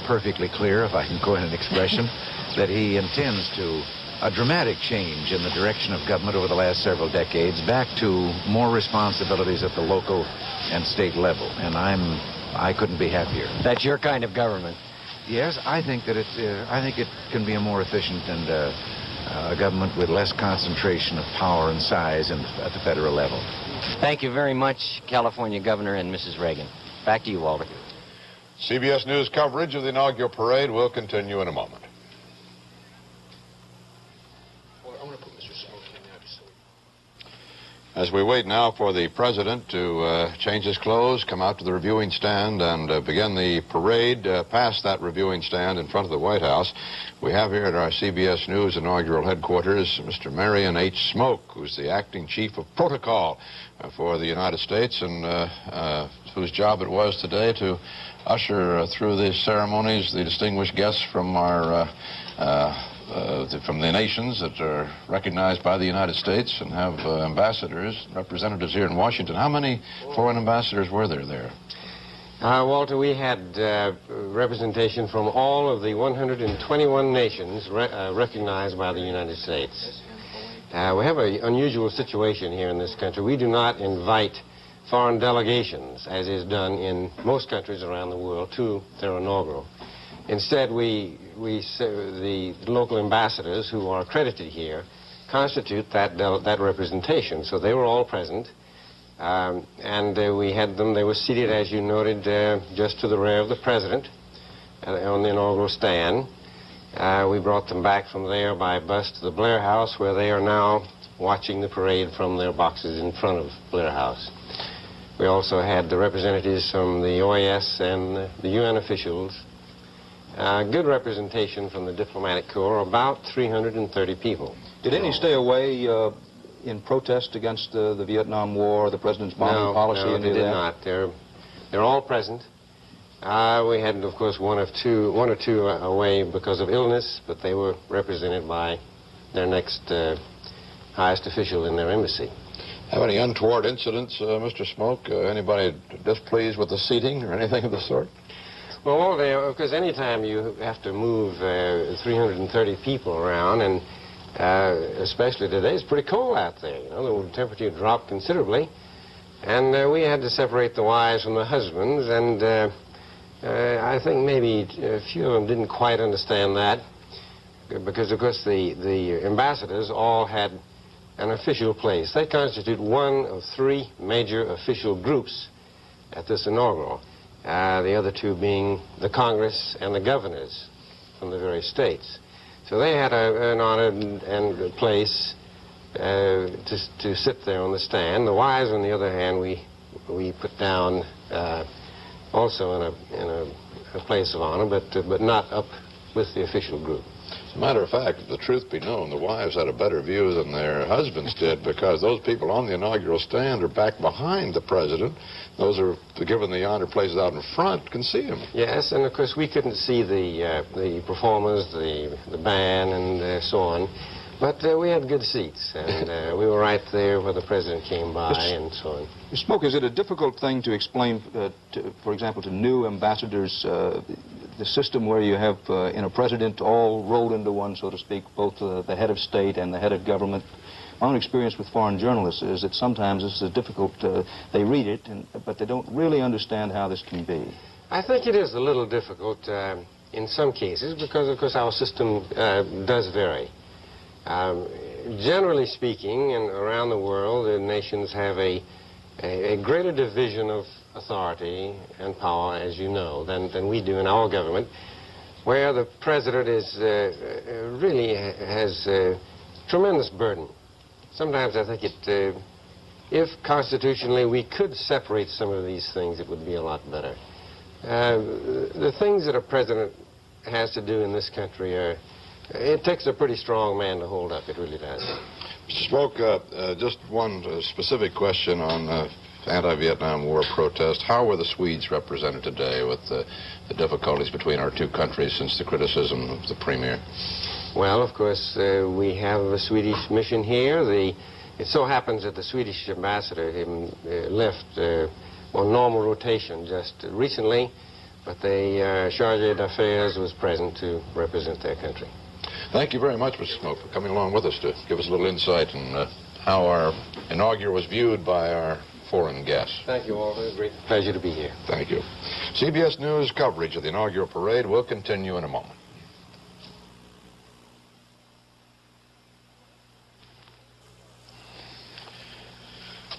perfectly clear, if I can coin an expression, that he intends to a dramatic change in the direction of government over the last several decades, back to more responsibilities at the local and state level. And I couldn't be happier. That's your kind of government. Yes, I think that it can be a more efficient and a government with less concentration of power and size at the federal level. Thank you very much, California Governor and Mrs. Reagan. Back to you, Walter. CBS News coverage of the inaugural parade will continue in a moment. As we wait now for the president to change his clothes, come out to the reviewing stand, and begin the parade past that reviewing stand in front of the White House, we have here at our CBS News inaugural headquarters Mr. Marion H. Smoke, who's the acting chief of protocol for the United States, and whose job it was today to usher through the ceremonies the distinguished guests from our from the nations that are recognized by the United States and have ambassadors, representatives here in Washington. How many foreign ambassadors were there? Walter, we had representation from all of the 121 nations recognized by the United States. We have an unusual situation here in this country. We do not invite foreign delegations, as is done in most countries around the world, to their inaugural. Instead, the local ambassadors who are accredited here constitute that representation. So they were all present, and we had them. They were seated, as you noted, just to the rear of the president on the inaugural stand. We brought them back from there by bus to the Blair House, where they are now watching the parade from their boxes in front of Blair House. We also had the representatives from the OAS and the UN officials. Good representation from the diplomatic corps, about 330 people. Did any stay away in protest against the Vietnam War, the president's bombing policy? No, they did not. They're all present. We had, of course, one or two away because of illness, but they were represented by their next highest official in their embassy. Have any untoward incidents, Mr. Smoke? Anybody displeased with the seating or anything of the sort? Well, because anytime you have to move 330 people around, and especially today, it's pretty cold out there. You know, the temperature dropped considerably, and we had to separate the wives from the husbands, and I think maybe a few of them didn't quite understand that, because, of course, the ambassadors all had an official place. They constitute one of three major official groups at this inaugural. The other two being the Congress and the governors from the various states. So they had an honor and a place to sit there on the stand. The wives, on the other hand, we put down also in a place of honor, but not up with the official group. As a matter of fact, if the truth be known, the wives had a better view than their husbands did, because those people on the inaugural stand are back behind the president. Those are given the honor places out in front can see him. Yes, and of course we couldn't see the performers, the band, and so on. But we had good seats, and we were right there where the president came by and so on. Mr. Smoke, is it a difficult thing to explain, for example, to new ambassadors, the system where you have in a president all rolled into one, so to speak, both the head of state and the head of government? My own experience with foreign journalists is that sometimes this is difficult. They read it, but they don't really understand how this can be. I think it is a little difficult in some cases because, of course, our system does vary. Generally speaking, and around the world, the nations have a greater division of authority and power, as you know, than we do in our government, where the president is really has a tremendous burden. Sometimes I think if constitutionally we could separate some of these things, it would be a lot better. The things that a president has to do in this country it takes a pretty strong man to hold up. It really does. Mr. Smoke, just one specific question on anti-Vietnam War protest. How were the Swedes represented today with the difficulties between our two countries since the criticism of the Premier? Well, of course, we have a Swedish mission here. It so happens that the Swedish ambassador left on normal rotation just recently, but the Chargé d'Affaires was present to represent their country. Thank you very much, Mr. Smoke, for coming along with us to give us a little insight on how our inaugural was viewed by our foreign guests. Thank you, Walter. Great pleasure to be here. Thank you. CBS News coverage of the inaugural parade will continue in a moment.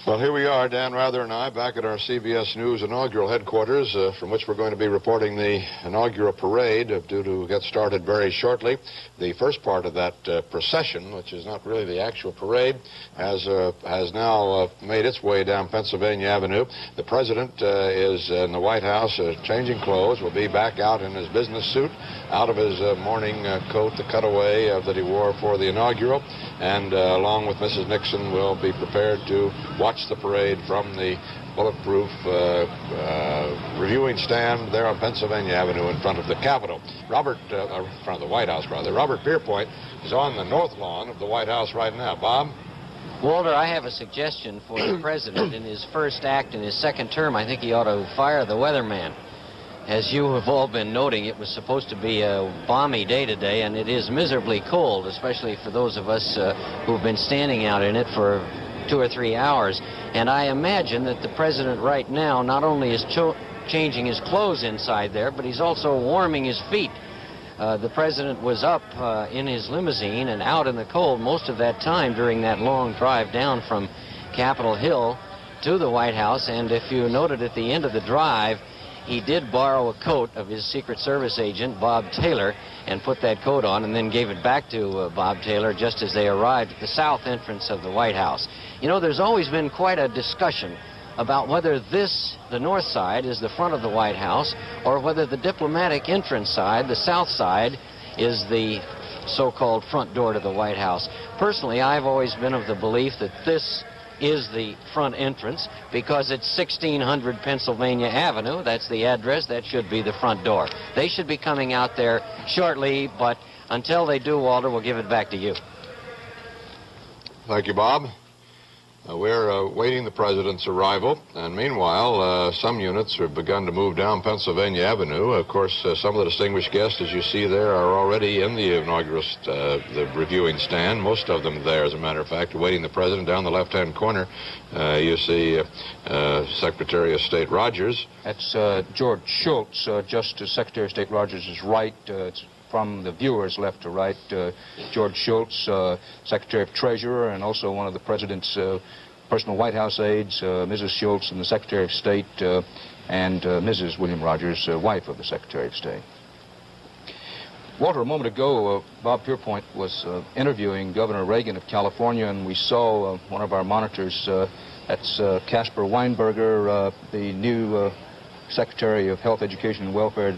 Well, here we are, Dan Rather and I, back at our CBS News inaugural headquarters, from which we're going to be reporting the inaugural parade, due to get started very shortly. The first part of that procession, which is not really the actual parade, has now made its way down Pennsylvania Avenue. The president is in the White House changing clothes, will be back out in his business suit, out of his morning coat, the cutaway that he wore for the inaugural, and along with Mrs. Nixon will be prepared to watch the parade from the bulletproof reviewing stand there on Pennsylvania Avenue in front of the Capitol. In front of the White House, rather. Robert Pierpoint is on the north lawn of the White House right now. Bob? Walter, I have a suggestion for the president. In his first act in his second term, I think he ought to fire the weatherman. As you have all been noting, it was supposed to be a balmy day today, and it is miserably cold, especially for those of us who've been standing out in it for 2 or 3 hours. And I imagine that the president right now not only is changing his clothes inside there, but he's also warming his feet. The president was up in his limousine and out in the cold most of that time during that long drive down from Capitol Hill to the White House. And if you noted at the end of the drive, he did borrow a coat of his Secret Service agent, Bob Taylor, and put that coat on and then gave it back to Bob Taylor just as they arrived at the south entrance of the White House. You know, there's always been quite a discussion about whether the north side, is the front of the White House, or whether the diplomatic entrance side, the south side, is the so-called front door to the White House. Personally, I've always been of the belief that this is the front entrance because it's 1600 Pennsylvania Avenue. That's the address. That should be the front door. They should be coming out there shortly, but until they do, Walter, we'll give it back to you. Thank you, Bob. We're awaiting the president's arrival, and meanwhile, some units have begun to move down Pennsylvania Avenue. Of course, some of the distinguished guests, as you see there, are already in the inaugural the reviewing stand. Most of them there, as a matter of fact, awaiting the president. Down the left-hand corner, you see Secretary of State Rogers. That's George Shultz, just to Secretary of State Rogers' right. It's from the viewers left to right, George Shultz, Secretary of Treasurer, and also one of the president's personal White House aides, Mrs. Shultz, and the Secretary of State, and Mrs. William Rogers, wife of the Secretary of State. Walter, a moment ago, Bob Pierpoint was interviewing Governor Reagan of California, and we saw one of our monitors, that's Casper Weinberger, the new Secretary of Health, Education, and Welfare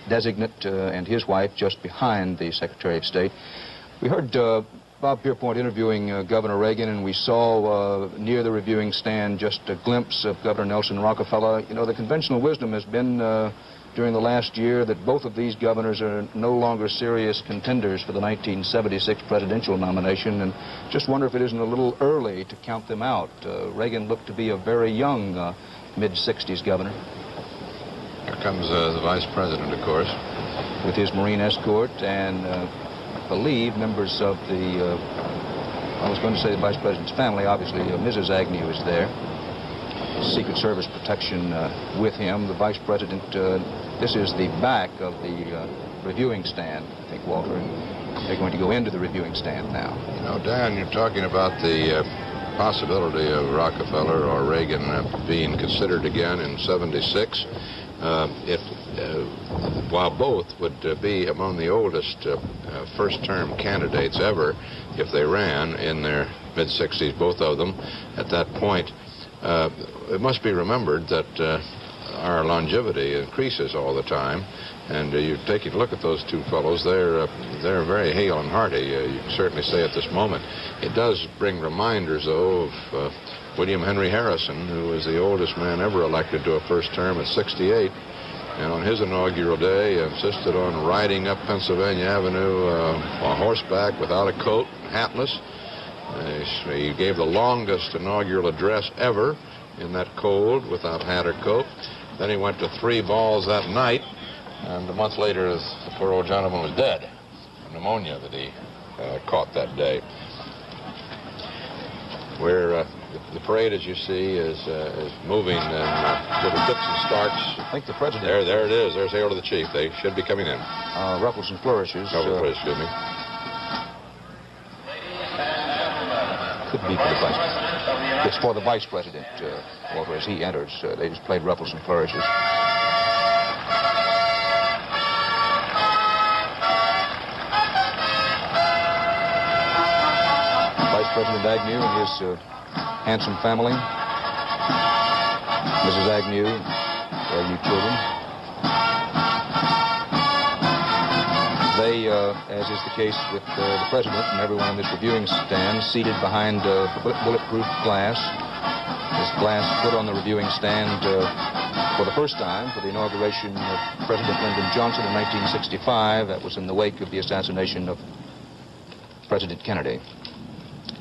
designate, and his wife just behind the Secretary of State. We heard Bob Pierpoint interviewing Governor Reagan, and we saw near the reviewing stand just a glimpse of Governor Nelson Rockefeller. You know, the conventional wisdom has been during the last year that both of these governors are no longer serious contenders for the 1976 presidential nomination, and just wonder if it isn't a little early to count them out. Reagan looked to be a very young mid-60s governor. Here comes the vice president, of course, with his Marine escort and, I believe, members of the, I was going to say the vice president's family. Obviously, Mrs. Agnew is there. Secret Service protection with him. The vice president, this is the back of the reviewing stand, I think, Walter. They're going to go into the reviewing stand now. You know, Dan, you're talking about the possibility of Rockefeller or Reagan being considered again in '76. While both would be among the oldest first-term candidates ever if they ran in their mid-60s, both of them, at that point, it must be remembered that our longevity increases all the time, and you take a look at those two fellows, they're very hale and hearty, you can certainly say at this moment. It does bring reminders, though, of William Henry Harrison, who was the oldest man ever elected to a first term at 68, and on his inaugural day insisted on riding up Pennsylvania Avenue on horseback without a coat, hatless. He gave the longest inaugural address ever in that cold without hat or coat. Then he went to 3 balls that night, and a month later the poor old gentleman was dead of pneumonia that he caught that day. Where the parade, as you see, is moving in little fits and starts. I think the president... There it is. There's hail to the chief. They should be coming in. Ruffles and flourishes. Excuse me. Could be for the vice president. It's for the Vice President, Walter, as he enters. They just played ruffles and flourishes. Vice President Agnew and his handsome family. Mrs. Agnew, Agnew children. They, as is the case with the President and everyone on this reviewing stand, seated behind bulletproof glass. This glass put on the reviewing stand for the first time for the inauguration of President Lyndon Johnson in 1965. That was in the wake of the assassination of President Kennedy.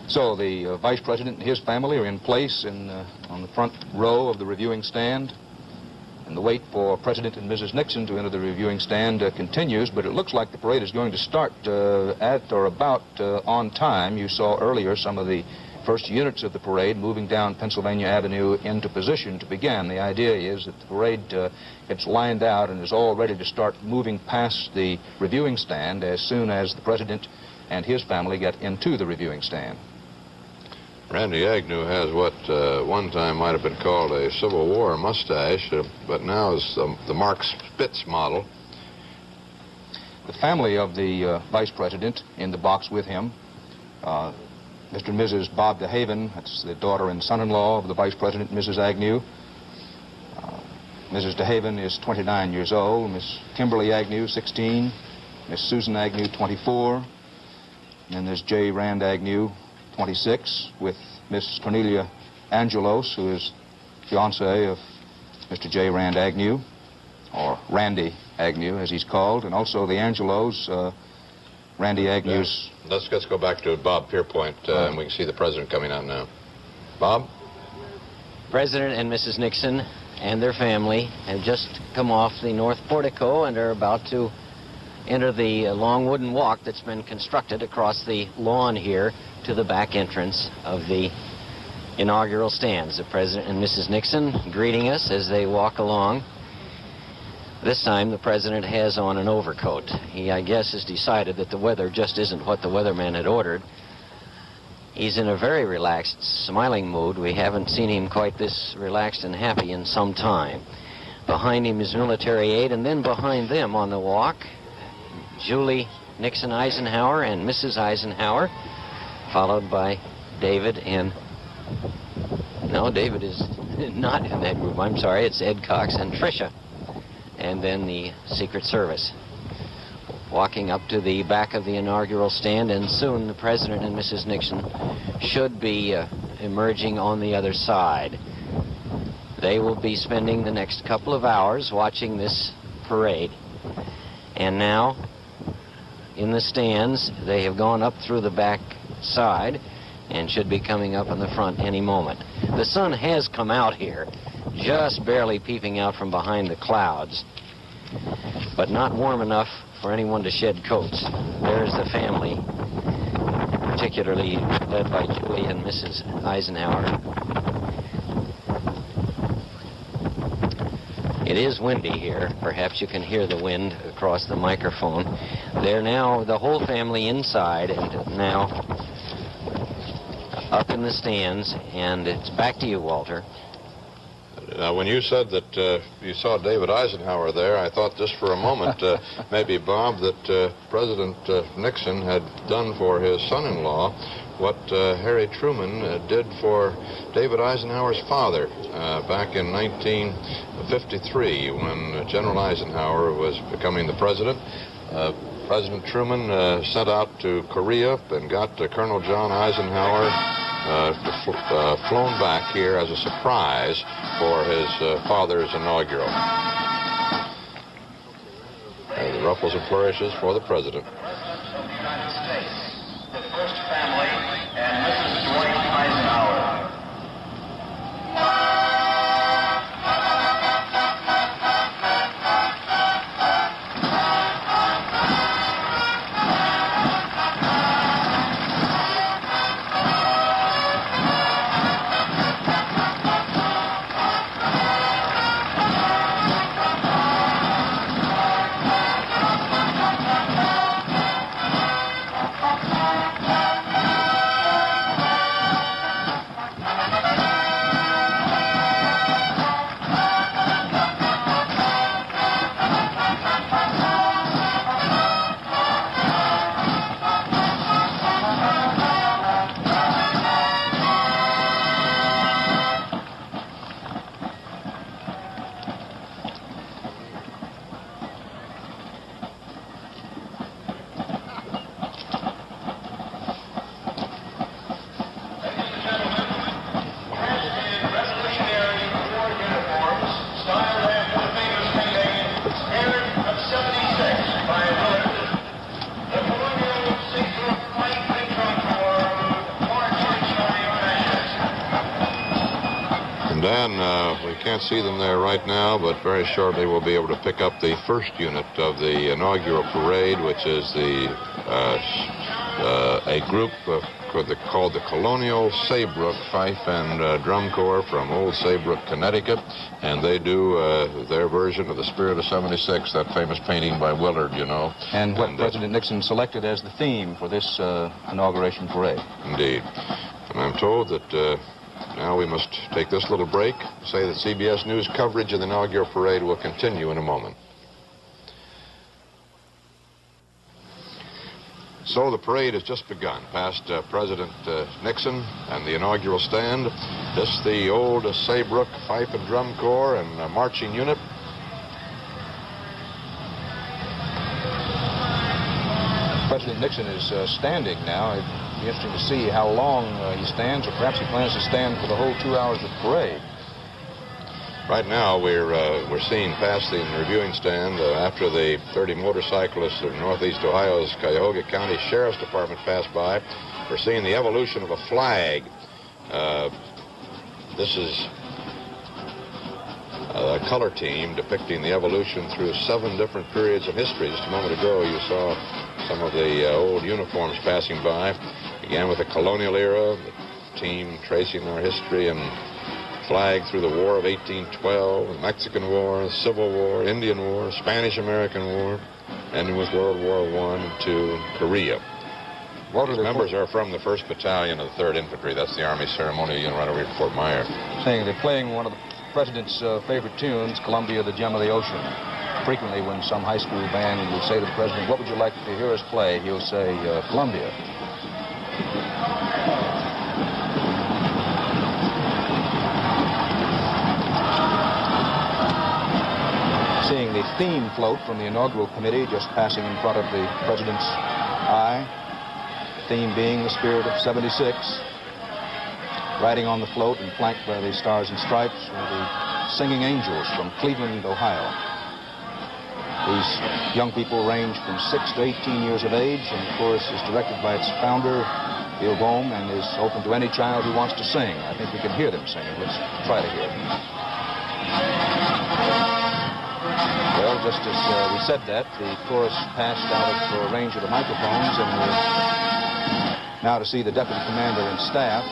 So the Vice President and his family are in place on the front row of the reviewing stand. And the wait for President and Mrs. Nixon to enter the reviewing stand continues, but it looks like the parade is going to start at or about on time. You saw earlier some of the first units of the parade moving down Pennsylvania Avenue into position to begin. The idea is that the parade gets lined out and is all ready to start moving past the reviewing stand as soon as the President and his family get into the reviewing stand. Randy Agnew has what one time might have been called a Civil War mustache, but now is the Mark Spitz model. The family of the Vice President in the box with him, Mr. and Mrs. Bob DeHaven, that's the daughter and son-in-law of the Vice President, Mrs. Agnew. Mrs. DeHaven is 29 years old, Miss Kimberly Agnew, 16, Miss Susan Agnew, 24, and then there's J. Rand Agnew, 26, with Miss Cornelia Angelos, who is fiancée of Mr. J. Rand Agnew, or Randy Agnew, as he's called, and also the Angelos, Randy Agnew's... Let's go back to Bob Pierpoint, and we can see the President coming out now. Bob? President and Mrs. Nixon and their family have just come off the north portico and are about to enter the long wooden walk that's been constructed across the lawn here to the back entrance of the inaugural stands. The President and Mrs. Nixon greeting us as they walk along. This time the President has on an overcoat. He, I guess, has decided that the weather just isn't what the weatherman had ordered. He's in a very relaxed, smiling mood. We haven't seen him quite this relaxed and happy in some time. Behind him is military aid, and then behind them on the walk, Julie Nixon Eisenhower and Mrs. Eisenhower, followed by David and... No, David is not in that group. I'm sorry, it's Ed Cox and Tricia. And then the Secret Service. Walking up to the back of the inaugural stand, and soon the President and Mrs. Nixon should be emerging on the other side. They will be spending the next couple of hours watching this parade. And now, in the stands, they have gone up through the back side and should be coming up in the front any moment. The sun has come out here, just barely peeping out from behind the clouds, but not warm enough for anyone to shed coats. There's the family, particularly led by Julie and Mrs. Eisenhower. It is windy here. Perhaps you can hear the wind across the microphone. They're now, the whole family inside, and now up in the stands, and it's back to you, Walter. Now, when you said that you saw David Eisenhower there, I thought just for a moment, maybe, Bob, that President Nixon had done for his son-in-law what Harry Truman did for David Eisenhower's father back in 1953 when General Eisenhower was becoming the president. President Truman sent out to Korea and got Colonel John Eisenhower flown back here as a surprise for his father's inaugural. And the ruffles and flourishes for the President. United States, the first family, and Mrs. Dwight Eisenhower. Dan, we can't see them there right now, but very shortly we'll be able to pick up the first unit of the inaugural parade, which is a group called the Colonial Saybrook Fife and Drum Corps from Old Saybrook, Connecticut, and they do their version of the Spirit of '76, that famous painting by Willard, you know. And what President Nixon selected as the theme for this inauguration parade. Indeed. And I'm told that now we must take this little break, say that CBS News coverage of the inaugural parade will continue in a moment. So the parade has just begun past President Nixon and the inaugural stand. This the old Saybrook Fife and Drum Corps and marching unit. President Nixon is standing now. It'd be interesting to see how long he stands, or perhaps he plans to stand for the whole 2 hours of the parade. Right now, we're seeing past the reviewing stand after the 30 motorcyclists of Northeast Ohio's Cuyahoga County Sheriff's Department passed by. We're seeing the evolution of a flag. This is a color team depicting the evolution through 7 different periods of history. Just a moment ago, you saw some of the old uniforms passing by. Began with the colonial era, the team tracing our history and flag through the War of 1812, the Mexican War, the Civil War, Indian War, Spanish-American War, ending with World War I and II, Korea. These members are from the 1st Battalion of the 3rd Infantry. That's the Army Ceremonial Unit right over here at Fort Myer. Saying they're playing one of the President's favorite tunes, Columbia, the Gem of the Ocean. Frequently when some high school band will say to the President, "What would you like to hear us play?" he'll say, Columbia. Seeing the theme float from the inaugural committee just passing in front of the President's eye. The theme being the Spirit of '76. Riding on the float and flanked by the Stars and Stripes are the Singing Angels from Cleveland, Ohio. These young people range from 6 to 18 years of age, and the chorus is directed by its founder, Bill Bohm, and is open to any child who wants to sing. I think we can hear them singing. Let's try to hear them. Well, just as we said that, the chorus passed out of range of the microphones, and we're now to see the Deputy Commander and staff.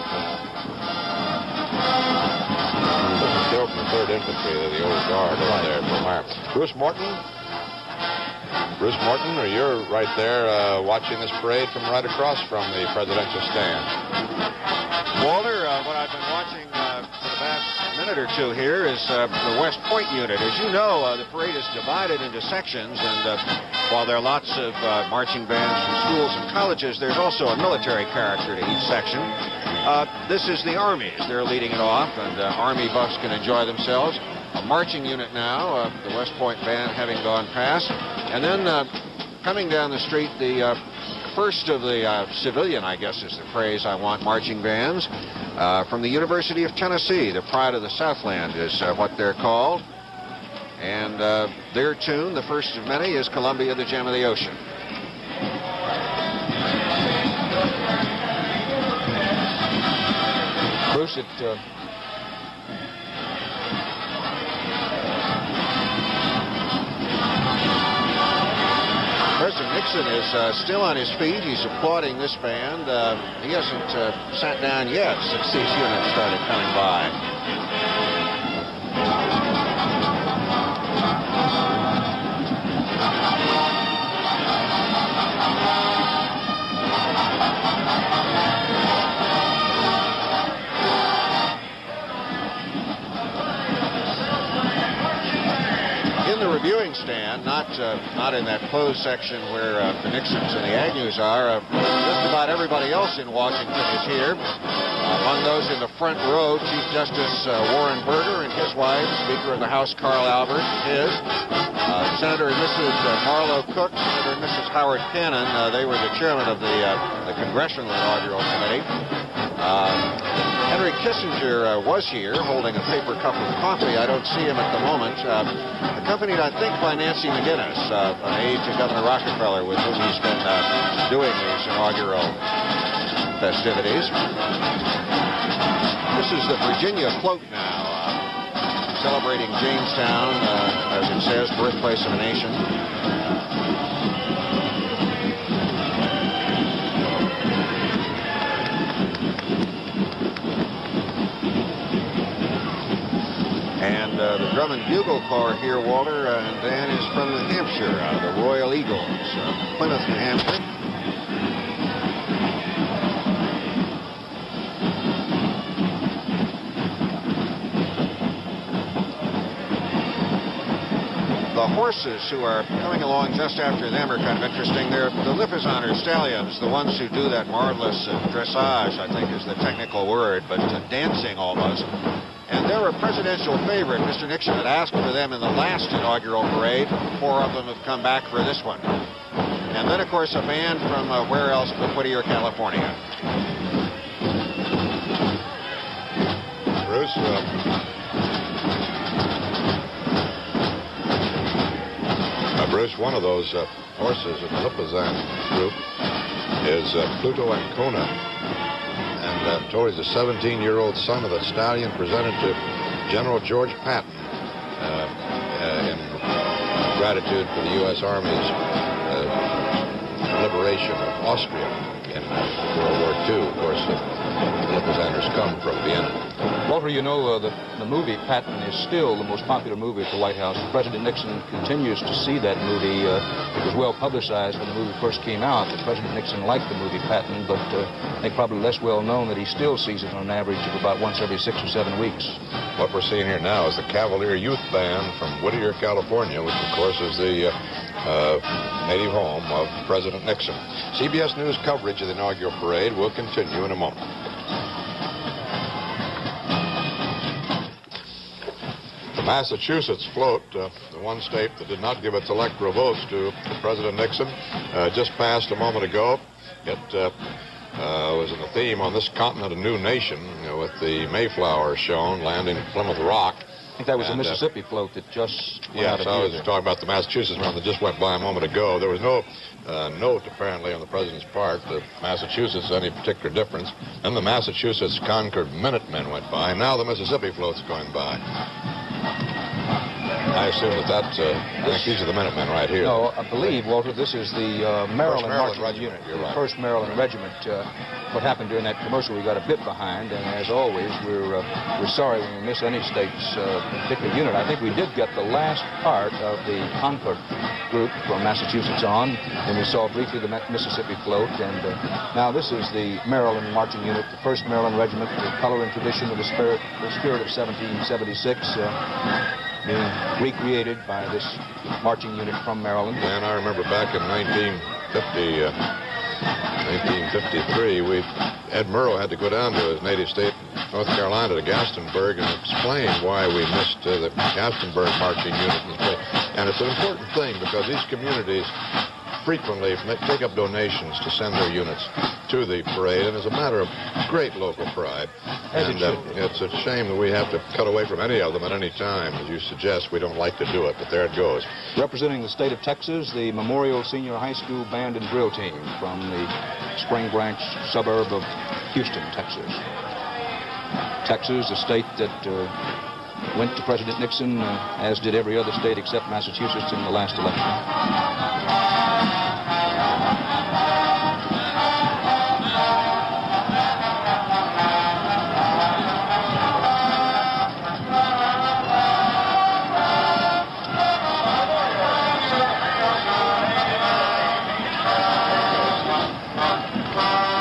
Still from the 3rd Infantry, the old guard over there from Fort Bruce Morton. Bruce Morton, you're right there watching this parade from right across from the presidential stand. Walter, what I've been watching for the past minute or two here is the West Point unit. As you know, the parade is divided into sections, and while there are lots of marching bands from schools and colleges, there's also a military character to each section. This is the Armies. They're leading it off, and Army buffs can enjoy themselves. A marching unit now, the West Point band having gone past. And then coming down the street, the first of the civilian, I guess is the phrase I want, marching bands from the University of Tennessee. The Pride of the Southland is what they're called. And their tune, the first of many, is Columbia, the Gem of the Ocean. Bruce, President Nixon is still on his feet. He's applauding this band. He hasn't sat down yet since these units started coming by. Reviewing stand, not in that closed section where the Nixons and the Agnews are. Just about everybody else in Washington is here. Among those in the front row, Chief Justice Warren Burger and his wife, Speaker of the House Carl Albert, his, Senator and Mrs. Marlowe Cook, Senator and Mrs. Howard Cannon. They were the chairman of the Congressional Inaugural Committee. Henry Kissinger was here holding a paper cup of coffee. I don't see him at the moment. Accompanied, I think, by Nancy McGinnis, an aide to Governor Rockefeller, with whom he's been doing these inaugural festivities. This is the Virginia float now. celebrating Jamestown, as it says, birthplace of a nation. And the drum and bugle corps here, Walter and Dan, is from New Hampshire, the Royal Eagles, Plymouth, New Hampshire. The horses who are coming along just after them are kind of interesting. They're the Lipizzan stallions, the ones who do that marvelous dressage, I think is the technical word, but dancing almost. And they're a presidential favorite. Mr. Nixon had asked for them in the last inaugural parade. 4 of them have come back for this one. And then, of course, a band from where else but Whittier, California. Bruce, Bruce, one of those horses in the Lipizzan group is Pluto Ancona. And told he's a 17-year-old son of the stallion presented to General George Patton in gratitude for the U.S. Army's liberation of Austria in World War II. Of course, the Lipizzaners come from Vienna. Walter, you know, the movie Patton is still the most popular movie at the White House. President Nixon continues to see that movie. It was well publicized when the movie first came out that President Nixon liked the movie Patton, but I think probably less well known that he still sees it on an average of about once every 6 or 7 weeks. What we're seeing here now is the Cavalier Youth Band from Whittier, California, which of course is the native home of President Nixon. CBS News coverage of the inaugural parade will continue in a moment. The Massachusetts float, the one state that did not give its electoral votes to President Nixon, just passed a moment ago. It was in the theme on this continent, a new nation, with the Mayflower shown landing at Plymouth Rock. I think that was a Mississippi float that just went out of I was view. talking about the Massachusetts one that just went by a moment ago. There was no note, apparently, on the president's part that Massachusetts any particular difference. Then the Massachusetts Concord Minutemen went by, and now the Mississippi float's going by. I assume that I think these are the Minutemen right here. No, I believe, Walter, this is the Maryland Maryland Marching Regiment. Unit. You're right. 1st Maryland Regiment. What happened during that commercial, we got a bit behind, and as always, we're sorry when we miss any state's particular unit. I think we did get the last part of the Concord group from Massachusetts on, and we saw briefly the Mississippi float, and now this is the Maryland Marching Unit, the 1st Maryland Regiment, the color and tradition of the spirit of 1776. Being recreated by this marching unit from Maryland. And I remember back in 1953, Ed Murrow had to go down to his native state, North Carolina, to Gastonburg and explain why we missed the Gastonburg marching unit. And it's an important thing because these communities frequently take up donations to send their units to the parade, and it's a matter of great local pride. And it's a shame that we have to cut away from any of them at any time. As you suggest, we don't like to do it, but there it goes. Representing the state of Texas, the Memorial Senior High School Band and Drill Team from the Spring Branch suburb of Houston, Texas. Texas, a state that went to President Nixon, as did every other state except Massachusetts in the last election.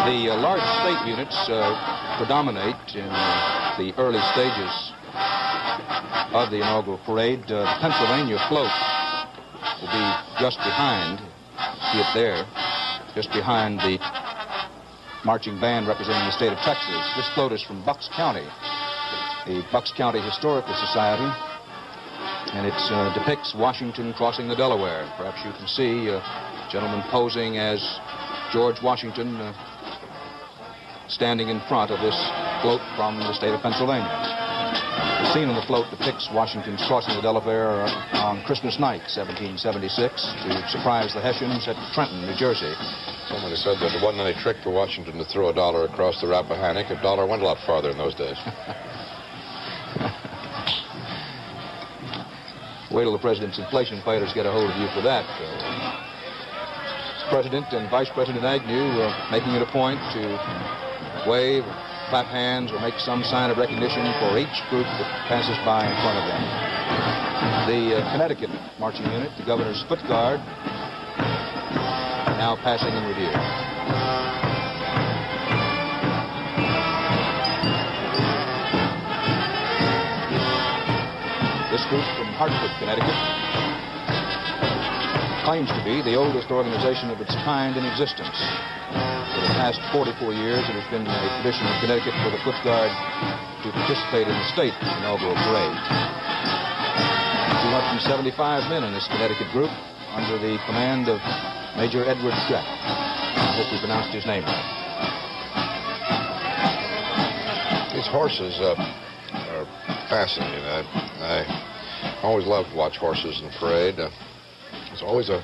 The large state units predominate in the early stages of the inaugural parade. The Pennsylvania float will be just behind, see it there, just behind the marching band representing the state of Texas. This float is from Bucks County, the Bucks County Historical Society, and it depicts Washington crossing the Delaware. Perhaps you can see a gentleman posing as George Washington standing in front of this float from the state of Pennsylvania. The scene on the float depicts Washington's crossing the Delaware on Christmas night, 1776, to surprise the Hessians at Trenton, New Jersey. Somebody said that it wasn't any trick for Washington to throw a dollar across the Rappahannock. A dollar went a lot farther in those days. Wait till the president's inflation fighters get a hold of you for that. President and Vice President Agnew making it a point to wave, clap hands, or make some sign of recognition for each group that passes by in front of them. The Connecticut marching unit, the governor's foot guard, now passing in review. This group from Hartford, Connecticut, claims to be the oldest organization of its kind in existence. For the past 44 years, it has been a tradition in Connecticut for the foot guard to participate in the state inaugural parade. 275 men in this Connecticut group under the command of Major Edward Schreck. I hope we pronounced his name right. These horses are fascinating. I always loved to watch horses in parade. There's always a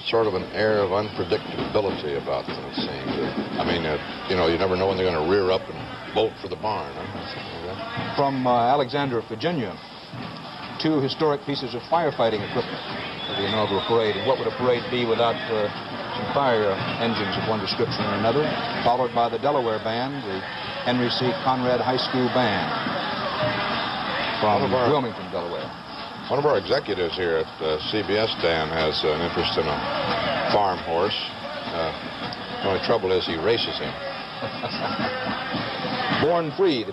sort of an air of unpredictability about them, it seems. I mean, you know, you never know when they're going to rear up and bolt for the barn. Huh? From Alexandria, Virginia, 2 historic pieces of firefighting equipment for the inaugural parade. And what would a parade be without some fire engines of one description or another, followed by the Delaware Band, the Henry C. Conrad High School Band from Wilmington, Delaware. One of our executives here at CBS, Dan, has an interest in a farm horse. The only trouble is he races him. Born Free, the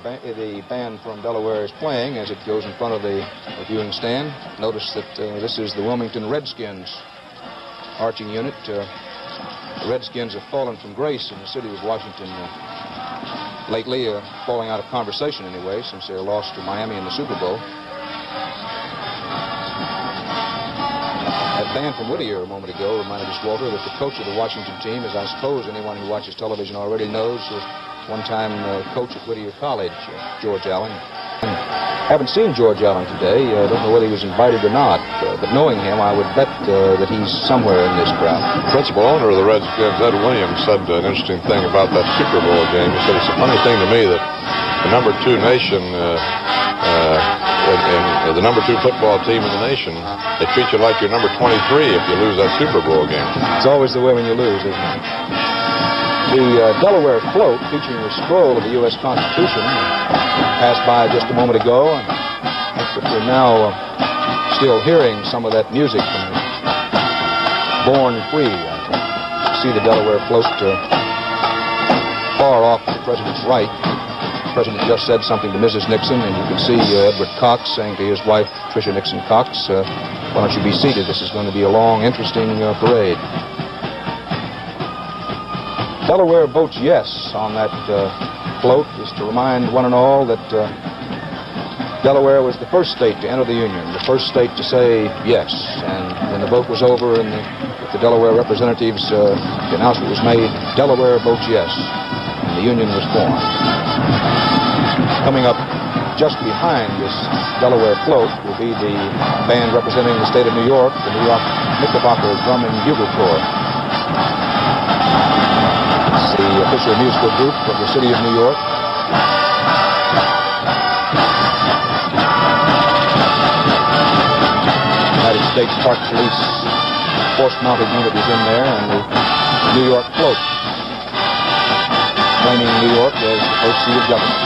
band from Delaware, is playing as it goes in front of the viewing stand. Notice that this is the Wilmington Redskins marching unit. The Redskins have fallen from grace in the city of Washington lately, falling out of conversation anyway, since their loss to Miami in the Super Bowl. That band from Whittier a moment ago reminded us, Walter, that the coach of the Washington team, as I suppose anyone who watches television already knows, was one-time coach at Whittier College, George Allen. Haven't seen George Allen today. Don't know whether he was invited or not, but knowing him, I would bet that he's somewhere in this crowd. The principal owner of the Redskins, Ed Williams, said an interesting thing about that Super Bowl game. He said, it's a funny thing to me that the number 2 nation, and the number 2 football team in the nation, they treat you like you're number 23 if you lose that Super Bowl game. It's always the way when you lose, isn't it? The Delaware float, featuring the scroll of the U.S. Constitution, passed by just a moment ago. And I think that we're now still hearing some of that music from Born Free. I see the Delaware float far off to the President's right. The President just said something to Mrs. Nixon, and you can see Edward Cox saying to his wife, Tricia Nixon Cox, why don't you be seated? This is going to be a long, interesting parade. Delaware votes yes on that float is to remind one and all that Delaware was the first state to enter the Union, the first state to say yes. And when the vote was over and the Delaware representatives, the announcement was made, Delaware votes yes, and the Union was formed. Coming up just behind this Delaware float will be the band representing the state of New York, the New York Knickerbocker Drum and Bugle Corps. The official musical group of the city of New York. United States Park Police force-mounted unit is in there, and the New York float, claiming New York as the first seat of government.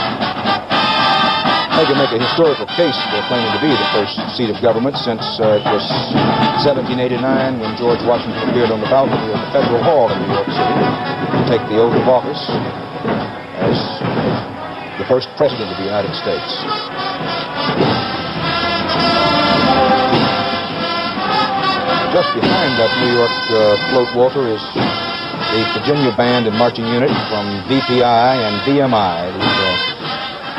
They can make a historical case for claiming to be the first seat of government, since it was 1789 when George Washington appeared on the balcony of the Federal Hall in New York City to take the oath of office as the first president of the United States. Just behind that New York float, Walter, is the Virginia Band and Marching Unit from VPI and VMI,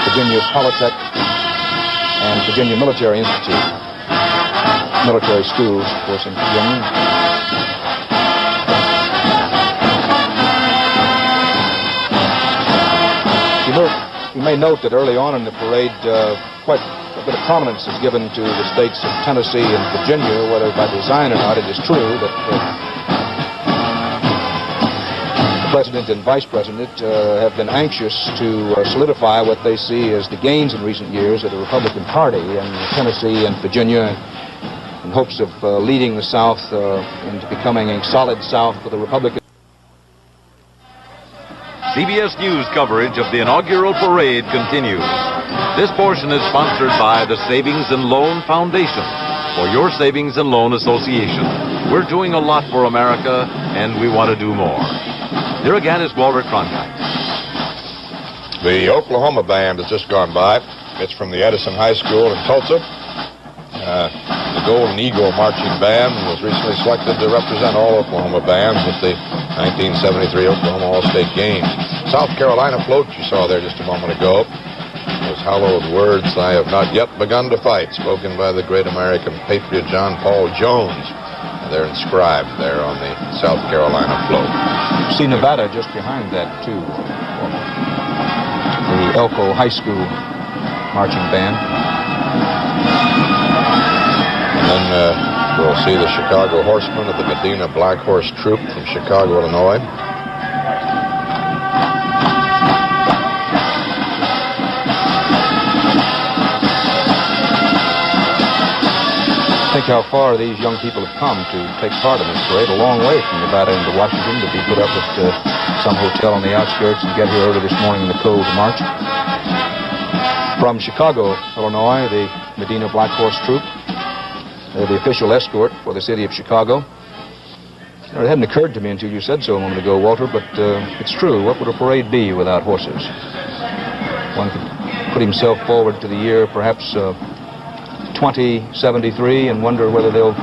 Virginia Polytech and Virginia Military Institute. Military schools, of course, in Virginia. You may note that early on in the parade, quite a bit of prominence is given to the states of Tennessee and Virginia, whether by design or not. It is true that the President and Vice President have been anxious to solidify what they see as the gains in recent years of the Republican Party in Tennessee and Virginia hopes of leading the South into becoming a solid South for the Republican. CBS News coverage of the inaugural parade continues. This portion is sponsored by the Savings and Loan Foundation, for your Savings and Loan Association. We're doing a lot for America, and we want to do more. Here again is Walter Cronkite. The Oklahoma band has just gone by. It's from the Edison High School in Tulsa. The Golden Eagle Marching Band was recently selected to represent all Oklahoma bands at the 1973 Oklahoma All-State Games. South Carolina float you saw there just a moment ago. Those hallowed words, "I have not yet begun to fight," spoken by the great American patriot John Paul Jones. They're inscribed there on the South Carolina float. See Nevada just behind that, too. The Elko High School Marching Band. And then we'll see the Chicago Horsemen of the Medina Black Horse Troop from Chicago, Illinois. Think how far these young people have come to take part in this parade. A long way from Nevada into Washington to be put up at some hotel on the outskirts and get here early this morning in the cold to march. From Chicago, Illinois, the Medina Black Horse Troop. They're the official escort for the city of Chicago. You know, it hadn't occurred to me until you said so a moment ago, Walter, but it's true. What would a parade be without horses? One could put himself forward to the year perhaps 2073 and wonder whether there'll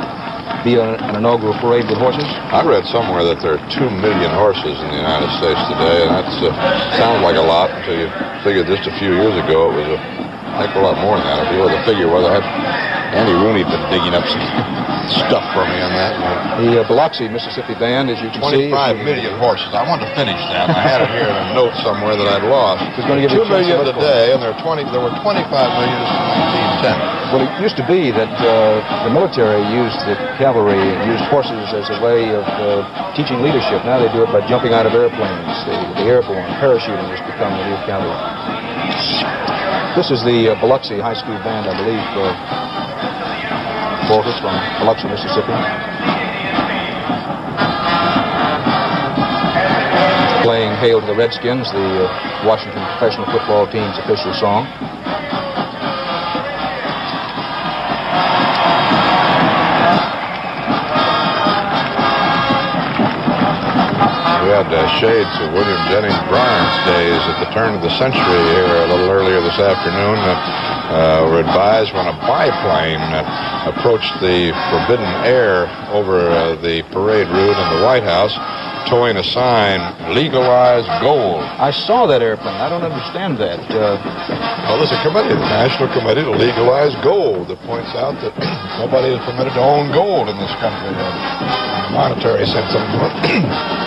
be an inaugural parade with horses. I read somewhere that there are 2 million horses in the United States today, and that sounds like a lot until you figure just a few years ago it was a heck of a lot more than that. If you were to figure whether Andy Rooney's been digging up some stuff for me on that. The Biloxi, Mississippi Band, as you can see. 25 million horses. I wanted to finish that. I had it here in a note somewhere that I'd lost. It's going to give 2 million today, and there were 25 million in 1910. Well, it used to be that the military used the cavalry, used horses as a way of teaching leadership. Now they do it by jumping out of airplanes. The airborne parachuting has become the new cavalry. This is the Biloxi High School Band, I believe, Walter, from Biloxi, Mississippi. Playing Hail to the Redskins, the Washington professional football team's official song. We had shades of William Jennings Bryan's days at the turn of the century here a little earlier this afternoon. We're advised when a biplane approached the forbidden air over the parade route in the White House, towing a sign, "Legalize gold." I saw that airplane. I don't understand that. Well, there's a committee, the National Committee to Legalize Gold, that points out that nobody is permitted to own gold in this country in a monetary sense anymore.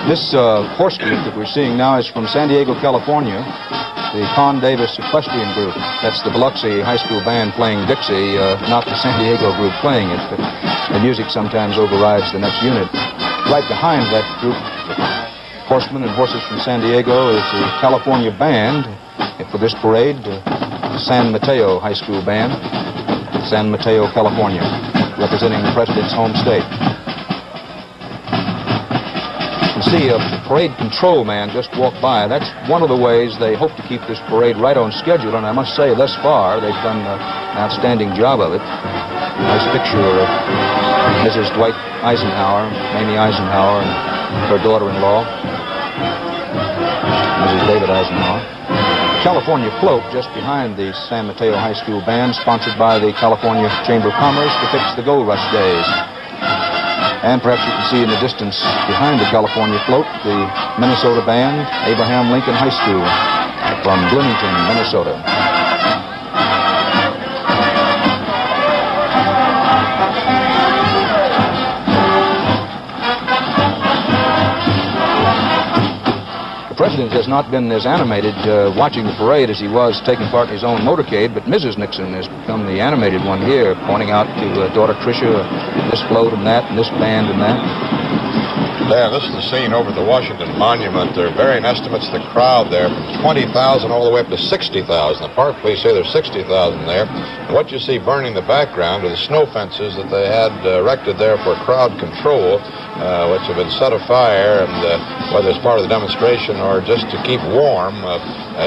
This horse group that we're seeing now is from San Diego, California. The Con Davis Equestrian Group. That's the Biloxi High School Band playing Dixie, not the San Diego group playing it. But the music sometimes overrides the next unit. Right behind that group, horsemen and horses from San Diego, is the California Band for this parade, the San Mateo High School Band, San Mateo, California, representing the President's home state. You see a parade control man just walk by. That's one of the ways they hope to keep this parade right on schedule, and I must say, thus far, they've done an outstanding job of it. Nice picture of Mrs. Dwight Eisenhower, Mamie Eisenhower, and her daughter-in-law, Mrs. David Eisenhower. California float just behind the San Mateo High School Band, sponsored by the California Chamber of Commerce to fix the gold rush days. And perhaps you can see in the distance behind the California float the Minnesota Band, Abraham Lincoln High School from Bloomington, Minnesota. The President has not been as animated watching the parade as he was taking part in his own motorcade, but Mrs. Nixon has become the animated one here, pointing out to daughter Tricia this float and this band and that. Dan, this is the scene over at the Washington Monument. There are varying estimates of the crowd there, from 20,000 all the way up to 60,000. The park police say there's 60,000 there. And what you see burning in the background are the snow fences that they had erected there for crowd control, which have been set afire, and whether it's part of the demonstration or just to keep warm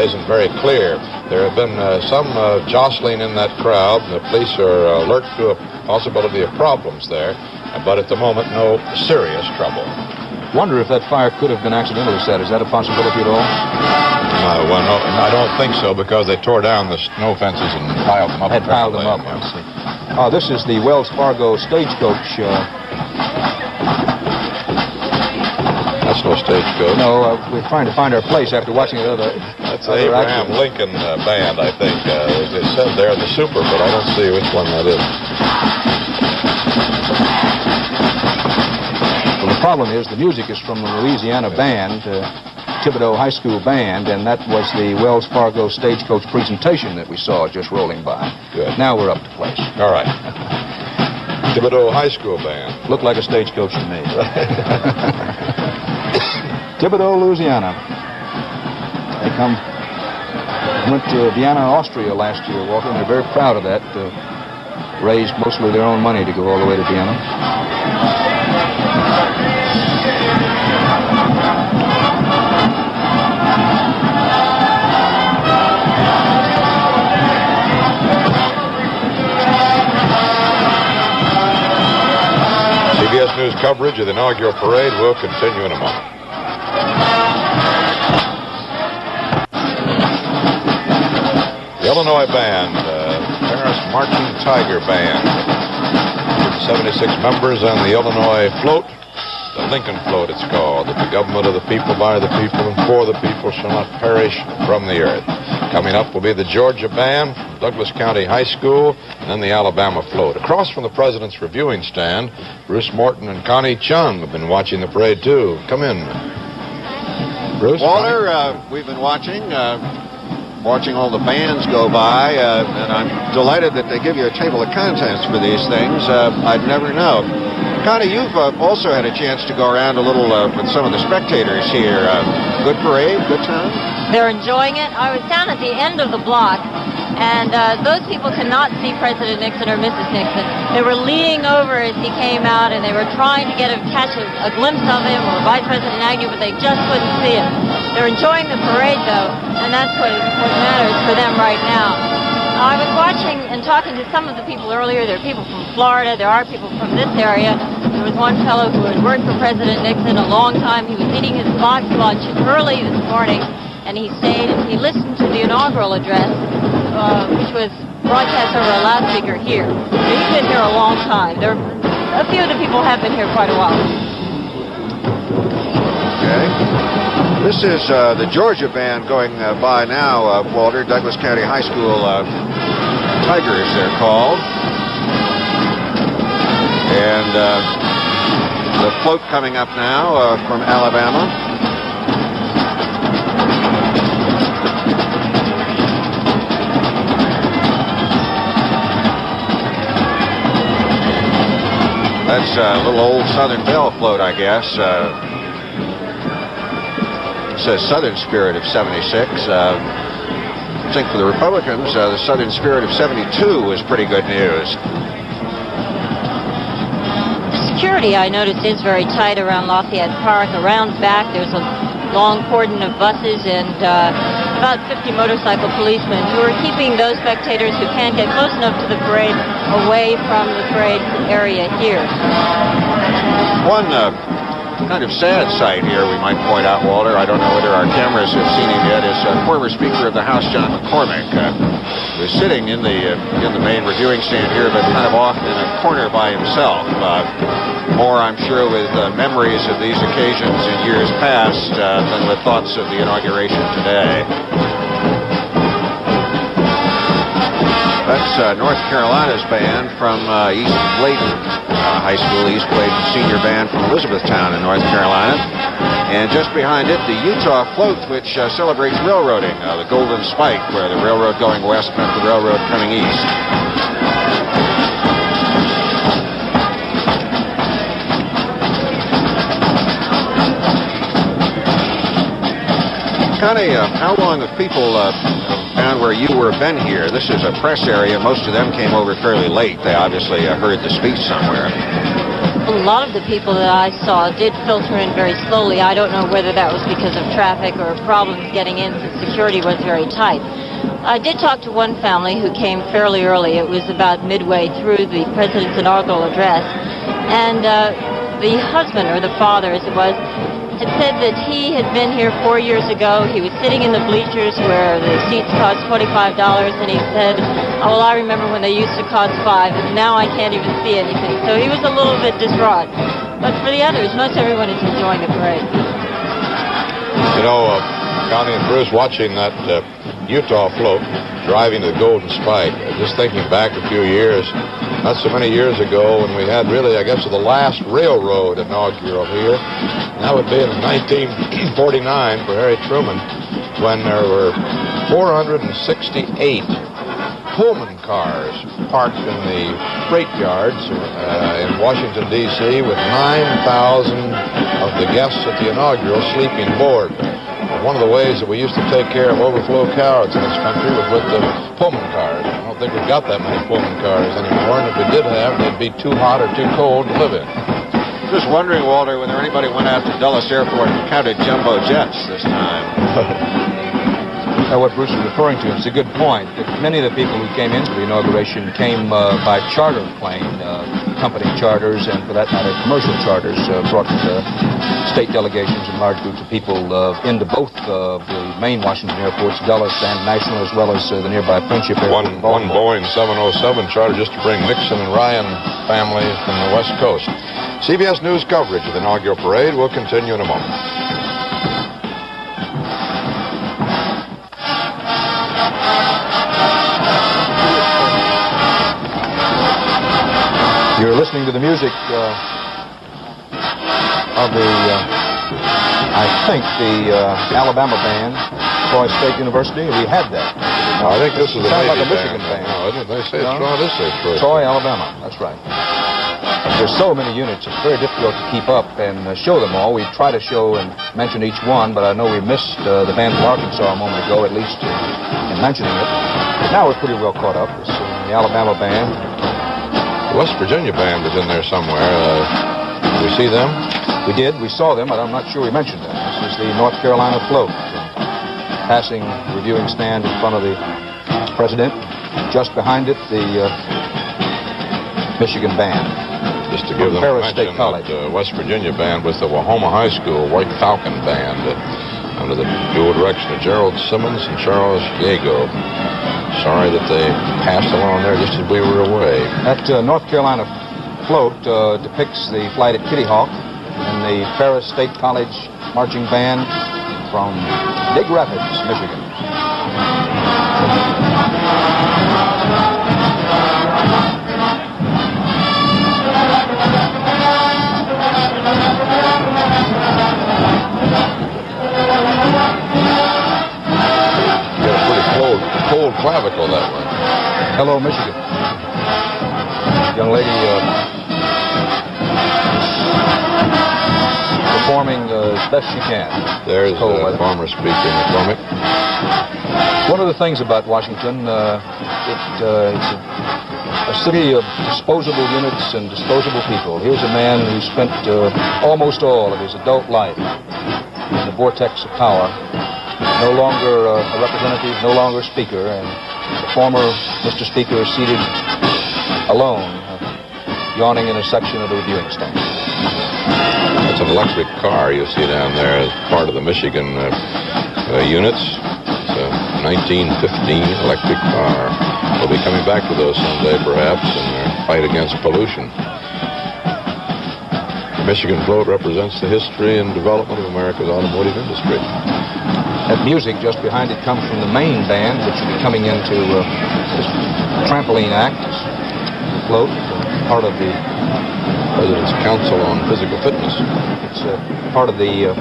isn't very clear. There have been some jostling in that crowd, and the police are alert to a possibility of problems there, but at the moment, no serious trouble. Wonder if that fire could have been accidentally set. Is that a possibility at all? Well, no, I don't think so, because they tore down the snow fences and piled them up. Had piled them up, I see. This is the Wells Fargo stagecoach. That's no stagecoach. No, we're trying to find our place after watching the other. That's the Abraham Lincoln band, I think. They said they're the Super, but I don't see which one that is. Well, the problem is the music is from the Louisiana band, Thibodeau High School Band, and that was the Wells Fargo stagecoach presentation that we saw just rolling by. Good. Now we're up to place. All right. Thibodeau High School Band. Looked like a stagecoach to me. Thibodeau, Louisiana. They went to Vienna, Austria last year, Walter, and they're very proud of that. Raised mostly their own money to go all the way to Vienna. CBS News coverage of the inaugural parade will continue in a moment. The Illinois Band, Paris Marching Tiger Band, 76 members on the Illinois float, the Lincoln float it's called. That the government of the people, by the people, and for the people shall not perish from the earth. Coming up will be the Georgia Band from Douglas County High School, and then the Alabama float. Across from the President's reviewing stand, Bruce Morton and Connie Chung have been watching the parade, too. Come in, Bruce. Walter, we've been watching all the bands go by, and I'm delighted that they give you a table of contents for these things. I'd never know. Connie, you've also had a chance to go around a little with some of the spectators here. Good parade, good time? They're enjoying it. I was down at the end of the block, and those people cannot see President Nixon or Mrs. Nixon. They were leaning over as he came out, and they were trying to catch a glimpse of him or Vice President Agnew, but they just couldn't see him. They're enjoying the parade, though, and that's what matters for them right now. I was watching and talking to some of the people earlier. There are people from Florida. There are people from this area. There was one fellow who had worked for President Nixon a long time. He was eating his box lunch early this morning, and he stayed and he listened to the inaugural address, which was broadcast over a loudspeaker here. He's been here a long time. A few of the people have been here quite a while. Okay. This is the Georgia Band going by now, Walter. Douglas County High School Tigers, they're called. And the float coming up now from Alabama. That's a little old Southern Belle float, I guess. It says Southern Spirit of 76. I think for the Republicans, the Southern Spirit of 72 was pretty good news. Security, I noticed, is very tight around Lafayette Park. Around back, there's a long cordon of buses and about 50 motorcycle policemen who are keeping those spectators who can't get close enough to the parade away from the parade area here. One kind of sad sight here, we might point out, Walter. I don't know whether our cameras have seen him yet. Is former Speaker of the House, John McCormick, was sitting in the main reviewing stand here, but kind of off in a corner by himself. More, I'm sure, with memories of these occasions in years past than with thoughts of the inauguration today. That's North Carolina's band from East Bladen High School, East Bladen Senior Band from Elizabethtown in North Carolina. And just behind it, the Utah Float, which celebrates railroading, the Golden Spike, where the railroad going west met the railroad coming east. Connie, how long have people down where you were been here? This is a press area. Most of them came over fairly late. They obviously heard the speech somewhere. A lot of the people that I saw did filter in very slowly. I don't know whether that was because of traffic or problems getting in since security was very tight. I did talk to one family who came fairly early. It was about midway through the president's inaugural address. And the husband, or the father as it was, had said that he had been here 4 years ago. He was sitting in the bleachers where the seats cost $25, and he said, oh, well, I remember when they used to cost $5, and now I can't even see anything. So he was a little bit distraught. But for the others, most everyone is enjoying the parade. You know, Connie and Bruce, watching that Utah float driving to the Golden Spike, just thinking back a few years, not so many years ago, when we had really, I guess, the last railroad inaugural here. And that would be in 1949 for Harry Truman, when there were 468 Pullman cars parked in the freight yards in Washington, D.C., with 9,000 of the guests at the inaugural sleeping aboard. One of the ways that we used to take care of overflow crowds in this country was with the Pullman cars. I don't think we've got that many Pullman cars anymore, and if we did have, they'd be too hot or too cold to live in. Just wondering, Walter, whether anybody went out to Dulles Airport and counted jumbo jets this time. What Bruce is referring to is a good point. Many of the people who came into the inauguration came by charter plane, company charters, and for that matter, commercial charters, brought state delegations and large groups of people into both the main Washington airports, Dulles and National, as well as the nearby Friendship Airport. One Boeing 707 charter just to bring Nixon and Ryan families from the West Coast. CBS News coverage of the inaugural parade will continue in a moment. You're listening to the music of the, I think, the Alabama band, Troy State University. We had that. No, I think this is the Sounds like a Navy Michigan band. No, they say it's Troy. This is Troy, Alabama. That's right. There's so many units, it's very difficult to keep up and show them all. We try to show and mention each one, but I know we missed the band from Arkansas a moment ago, at least in mentioning it. But now we're pretty well caught up. It's the Alabama band. The West Virginia band was in there somewhere. Did we see them? We did. We saw them, but I'm not sure we mentioned them. This is the North Carolina float. Passing reviewing stand in front of the president. Just behind it, the Michigan band. Just to give them a mention, the West Virginia band was the Wahoma High School White Falcon Band under the dual direction of Gerald Simmons and Charles Yago. Sorry that they passed along there just as we were away. That North Carolina float depicts the flight at Kitty Hawk and the Ferris State College Marching Band from Big Rapids, Michigan. Cold clavicle that one. Hello, Michigan. Young lady performing as best she can. There's the former Speaker McCormick. One of the things about Washington, it's a city of disposable units and disposable people. Here's a man who spent almost all of his adult life in the vortex of power. No longer a representative, no longer speaker, and the former Mr. Speaker is seated alone, yawning in a section of the reviewing stand. That's an electric car you see down there as part of the Michigan units. It's a 1915 electric car. We'll be coming back to those someday, perhaps, in their fight against pollution. The Michigan float represents the history and development of America's automotive industry. That music just behind it comes from the main band, which will be coming into this trampoline act, the float, part of the President's Council on Physical Fitness. It's part of the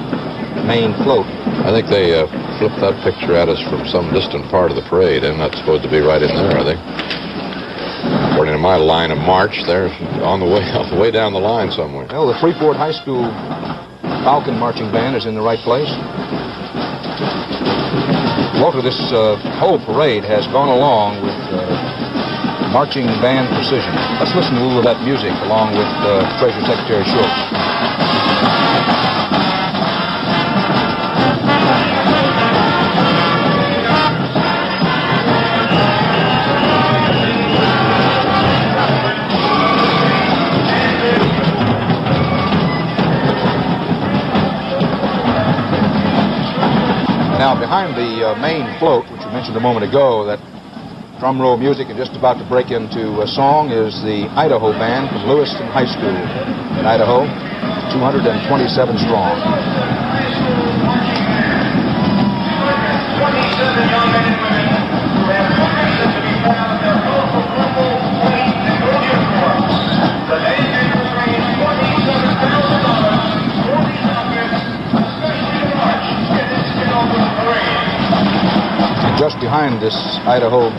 main float. I think they flipped that picture at us from some distant part of the parade. They're not supposed to be right in there, are they? According to my line of march, they're on the way down the line somewhere. Well, the Freeport High School Falcon Marching Band is in the right place. Walter, this whole parade has gone along with marching band precision. Let's listen to a little of that music along with Treasury Secretary Schultz. Now, behind the main float, which we mentioned a moment ago, that drum roll music and just about to break into a song, is the Idaho Band from Lewiston High School in Idaho, 227 strong. 27 young men and women who have permission to be proud of their colorful purple, white, and gold uniforms. The name and range $47,000 for these outfits, especially to march in this inaugural parade. And just behind this Idaho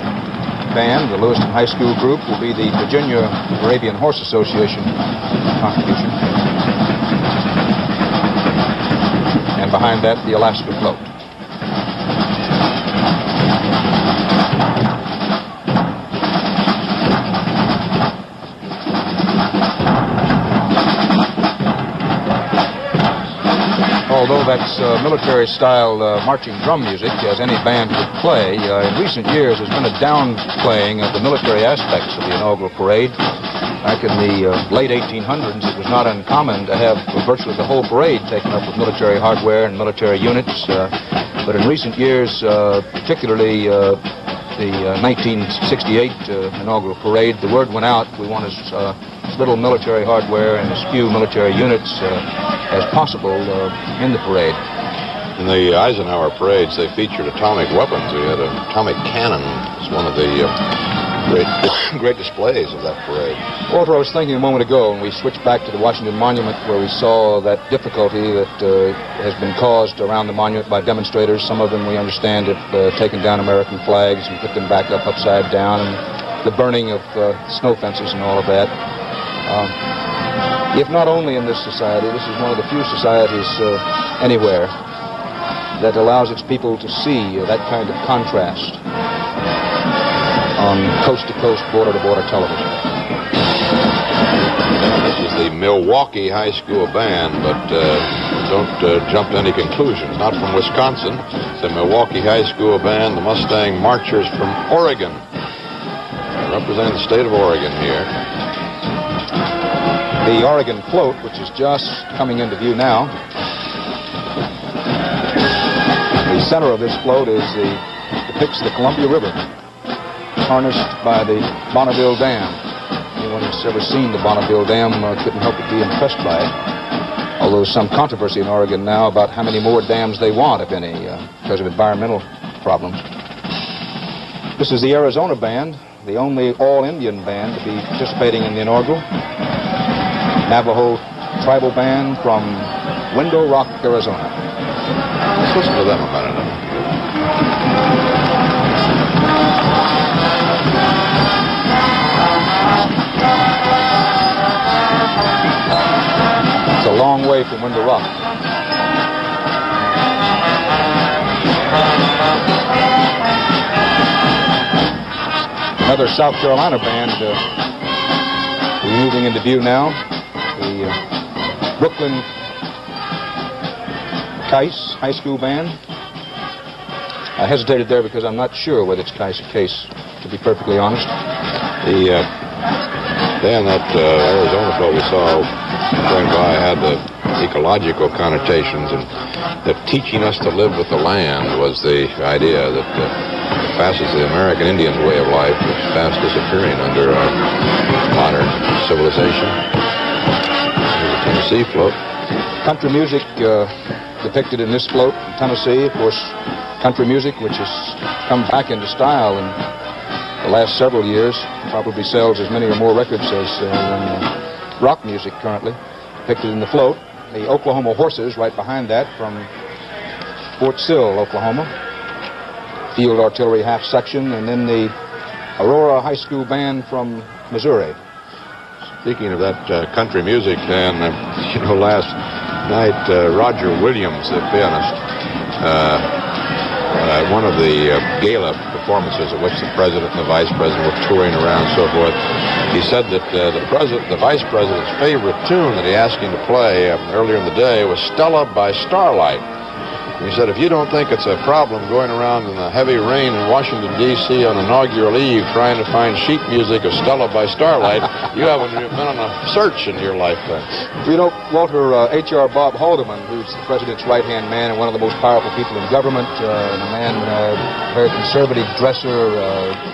band, the Lewiston High School group, will be the Virginia Arabian Horse Association contribution. And behind that, the Alaska float. Although that's military-style marching drum music, as any band would play, in recent years there's been a downplaying of the military aspects of the inaugural parade. Back in the late 1800s, it was not uncommon to have virtually the whole parade taken up with military hardware and military units. But in recent years, particularly the 1968 inaugural parade, the word went out, we want as little military hardware and as few military units as possible in the parade. In the Eisenhower parades, they featured atomic weapons. We had an atomic cannon. It's one of the great displays of that parade. Walter, I was thinking a moment ago, when we switched back to the Washington Monument, where we saw that difficulty that has been caused around the monument by demonstrators. Some of them, we understand, have taken down American flags and put them back up upside down, and the burning of snow fences and all of that. If not only in this society, this is one of the few societies anywhere that allows its people to see that kind of contrast on coast-to-coast, border-to-border television. This is the Milwaukee High School Band, but don't jump to any conclusions. Not from Wisconsin. It's the Milwaukee High School Band, the Mustang Marchers from Oregon. Representing the state of Oregon here. The Oregon float, which is just coming into view now. The center of this float depicts the Columbia River, harnessed by the Bonneville Dam. Anyone who's ever seen the Bonneville Dam couldn't help but be impressed by it. Although there's some controversy in Oregon now about how many more dams they want, if any, because of environmental problems. This is the Arizona Band, the only all-Indian band to be participating in the inaugural. Navajo tribal band from Window Rock, Arizona. Let's listen to them a minute. It's a long way from Window Rock. Another South Carolina band moving into view now. The Brooklyn Case High School Band. I hesitated there because I'm not sure whether it's Case or Case, to be perfectly honest. The band that Arizona float we saw going by had the ecological connotations, and that teaching us to live with the land was the idea that fast as the American Indian's way of life was fast disappearing under our modern civilization. Tennessee float. Country music depicted in this float in Tennessee, of course, country music, which has come back into style in the last several years, probably sells as many or more records as rock music currently, depicted in the float. The Oklahoma Horses right behind that from Fort Sill, Oklahoma. Field Artillery Half Section, and then the Aurora High School Band from Missouri. Speaking of that country music, Dan, you know, last night Roger Williams, the pianist, one of the gala performances at which the president and the vice president were touring around and so forth, he said that the vice president's favorite tune that he asked him to play earlier in the day was Stella by Starlight. He said, if you don't think it's a problem going around in the heavy rain in Washington, D.C. on inaugural eve trying to find sheet music of Stella by Starlight, you haven't been on a search in your lifetime. You know, Walter, H.R. Bob Haldeman, who's the president's right-hand man and one of the most powerful people in government, and a man, very conservative dresser,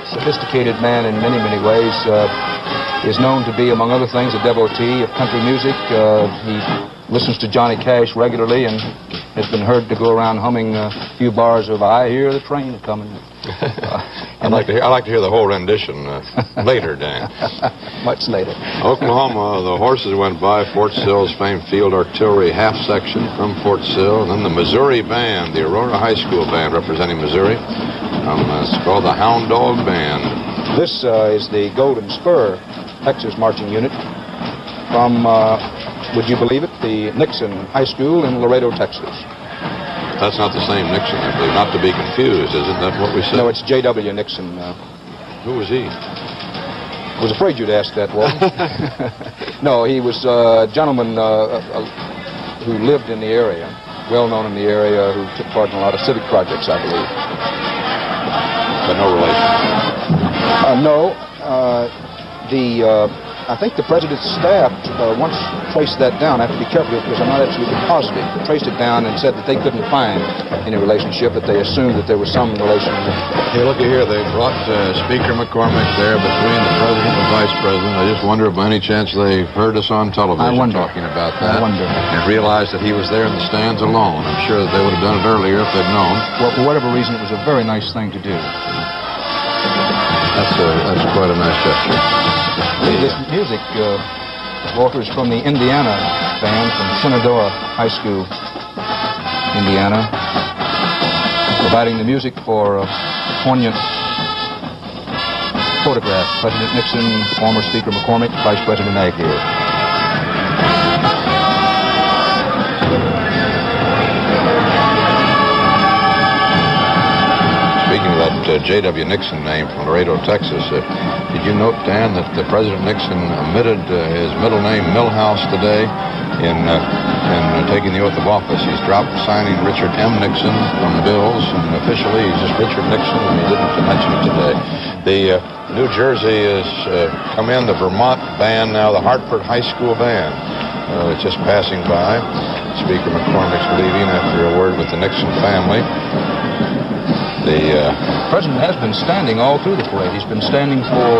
sophisticated man in many, many ways, is known to be, among other things, a devotee of country music. He listens to Johnny Cash regularly and has been heard to go around humming a few bars of "I Hear the Train Coming." I'd like to hear the whole rendition later, Dan. Much later. Oklahoma, the horses went by Fort Sill's famed field artillery half section from Fort Sill, and then the Missouri band, the Aurora High School band representing Missouri. It's called the Hound Dog Band. This is the Golden Spur Texas marching unit from, would you believe it, the Nixon High School in Laredo, Texas. That's not the same Nixon, I believe. Not to be confused, isn't that what we said? No, it's J.W. Nixon. Who was he? I was afraid you'd ask that, Walton. No, he was a gentleman who lived in the area, well known in the area, who took part in a lot of civic projects, I believe. But no relation? No. I think the president's staff once traced that down. I have to be careful because I'm not absolutely positive. They traced it down and said that they couldn't find any relationship, but they assumed that there was some relation. Hey, look here. They brought Speaker McCormick there between the president and the vice president. I just wonder if by any chance they heard us on television talking about that. I wonder. And realized that he was there in the stands alone. I'm sure that they would have done it earlier if they'd known. Well, for whatever reason, it was a very nice thing to do. That's quite a nice gesture. This music, Walter, is from the Indiana band from Shenandoah High School, Indiana, providing the music for a poignant photograph. President Nixon, former Speaker McCormick, Vice President Agnew. Speaking of that J.W. Nixon name from Laredo, Texas, did you note, Dan, that President Nixon omitted his middle name, Milhouse, today in taking the oath of office? He's dropped signing Richard M. Nixon from bills, and officially he's just Richard Nixon, and he didn't mention it today. The New Jersey has come in, the Vermont band now, the Hartford High School band. It's just passing by. Speaker McCormick's leaving after a word with the Nixon family. The president has been standing all through the parade. He's been standing for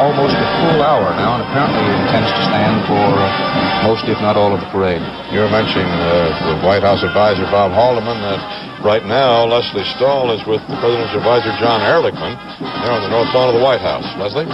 almost a full hour now, and apparently he intends to stand for most, if not all, of the parade. You were mentioning the White House advisor, Bob Haldeman, that right now Leslie Stahl is with the president's advisor, John Ehrlichman. They're on the north lawn of the White House. Leslie?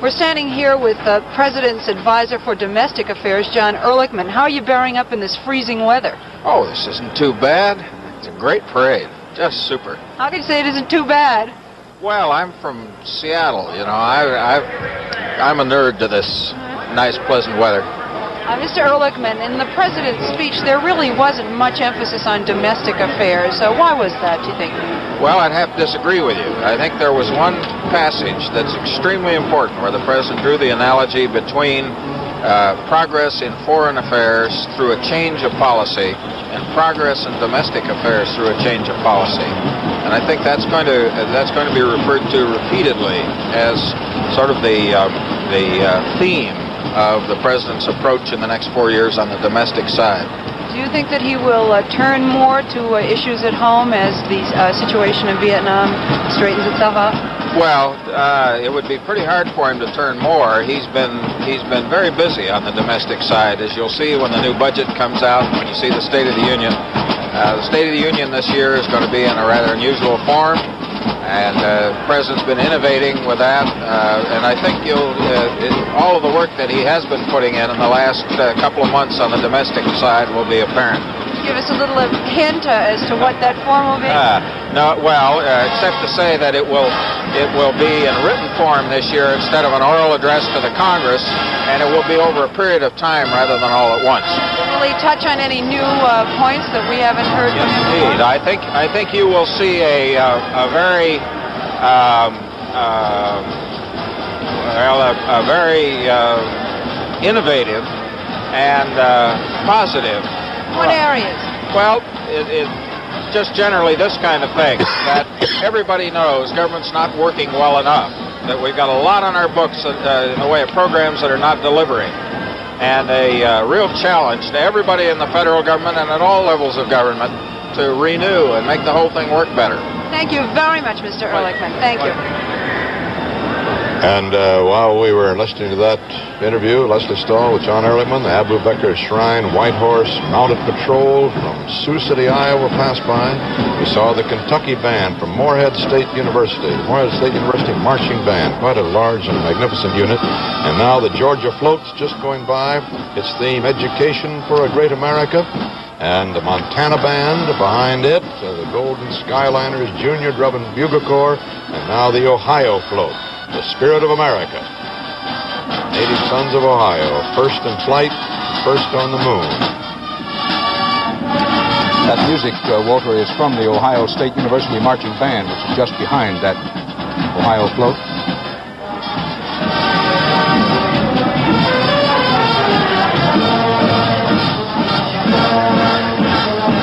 We're standing here with the President's Advisor for Domestic Affairs, John Ehrlichman. How are you bearing up in this freezing weather? Oh, this isn't too bad. It's a great parade. Just super. How can you say it isn't too bad? Well, I'm from Seattle. You know, I'm a nerd to this nice, pleasant weather. Mr. Ehrlichman, in the President's speech, there really wasn't much emphasis on domestic affairs. Why was that, do you think? Well, I'd have to disagree with you. I think there was one passage that's extremely important where the President drew the analogy between progress in foreign affairs through a change of policy and progress in domestic affairs through a change of policy. And I think that's going to be referred to repeatedly as sort of the theme of the President's approach in the next 4 years on the domestic side. Do you think that he will turn more to issues at home as the situation in Vietnam straightens itself out? Well, it would be pretty hard for him to turn more. He's been very busy on the domestic side, as you'll see when the new budget comes out, when you see the State of the Union. The State of the Union this year is going to be in a rather unusual form, and the President's been innovating with that, and I think all of the work that he has been putting in the last couple of months on the domestic side will be apparent. you give us a little hint as to what that form will be? No, well, except to say that it will be in written form this year instead of an oral address to the Congress, and it will be over a period of time rather than all at once. Will he touch on any new points that we haven't heard from him before? Indeed. I think you will see a very innovative and positive. What areas? Well, it just generally this kind of thing, that everybody knows government's not working well enough, that we've got a lot on our books in the way of programs that are not delivering, and a real challenge to everybody in the federal government and at all levels of government to renew and make the whole thing work better. Thank you very much, Mr. Ehrlichman. Thank you. And while we were listening to that interview, Leslie Stahl with John Ehrlichman, the Abu Bakr Shrine White Horse Mounted Patrol from Sioux City, Iowa passed by. We saw the Kentucky Band from Morehead State University, the Morehead State University Marching Band, quite a large and magnificent unit. And now the Georgia Float's just going by. Its theme, Education for a Great America. And the Montana Band behind it, the Golden Skyliners Junior Drum and Bugle Corps, and now the Ohio Float, the Spirit of America. Native Sons of Ohio, first in flight, first on the moon. That music, Walter, is from the Ohio State University Marching Band, which is just behind that Ohio Float.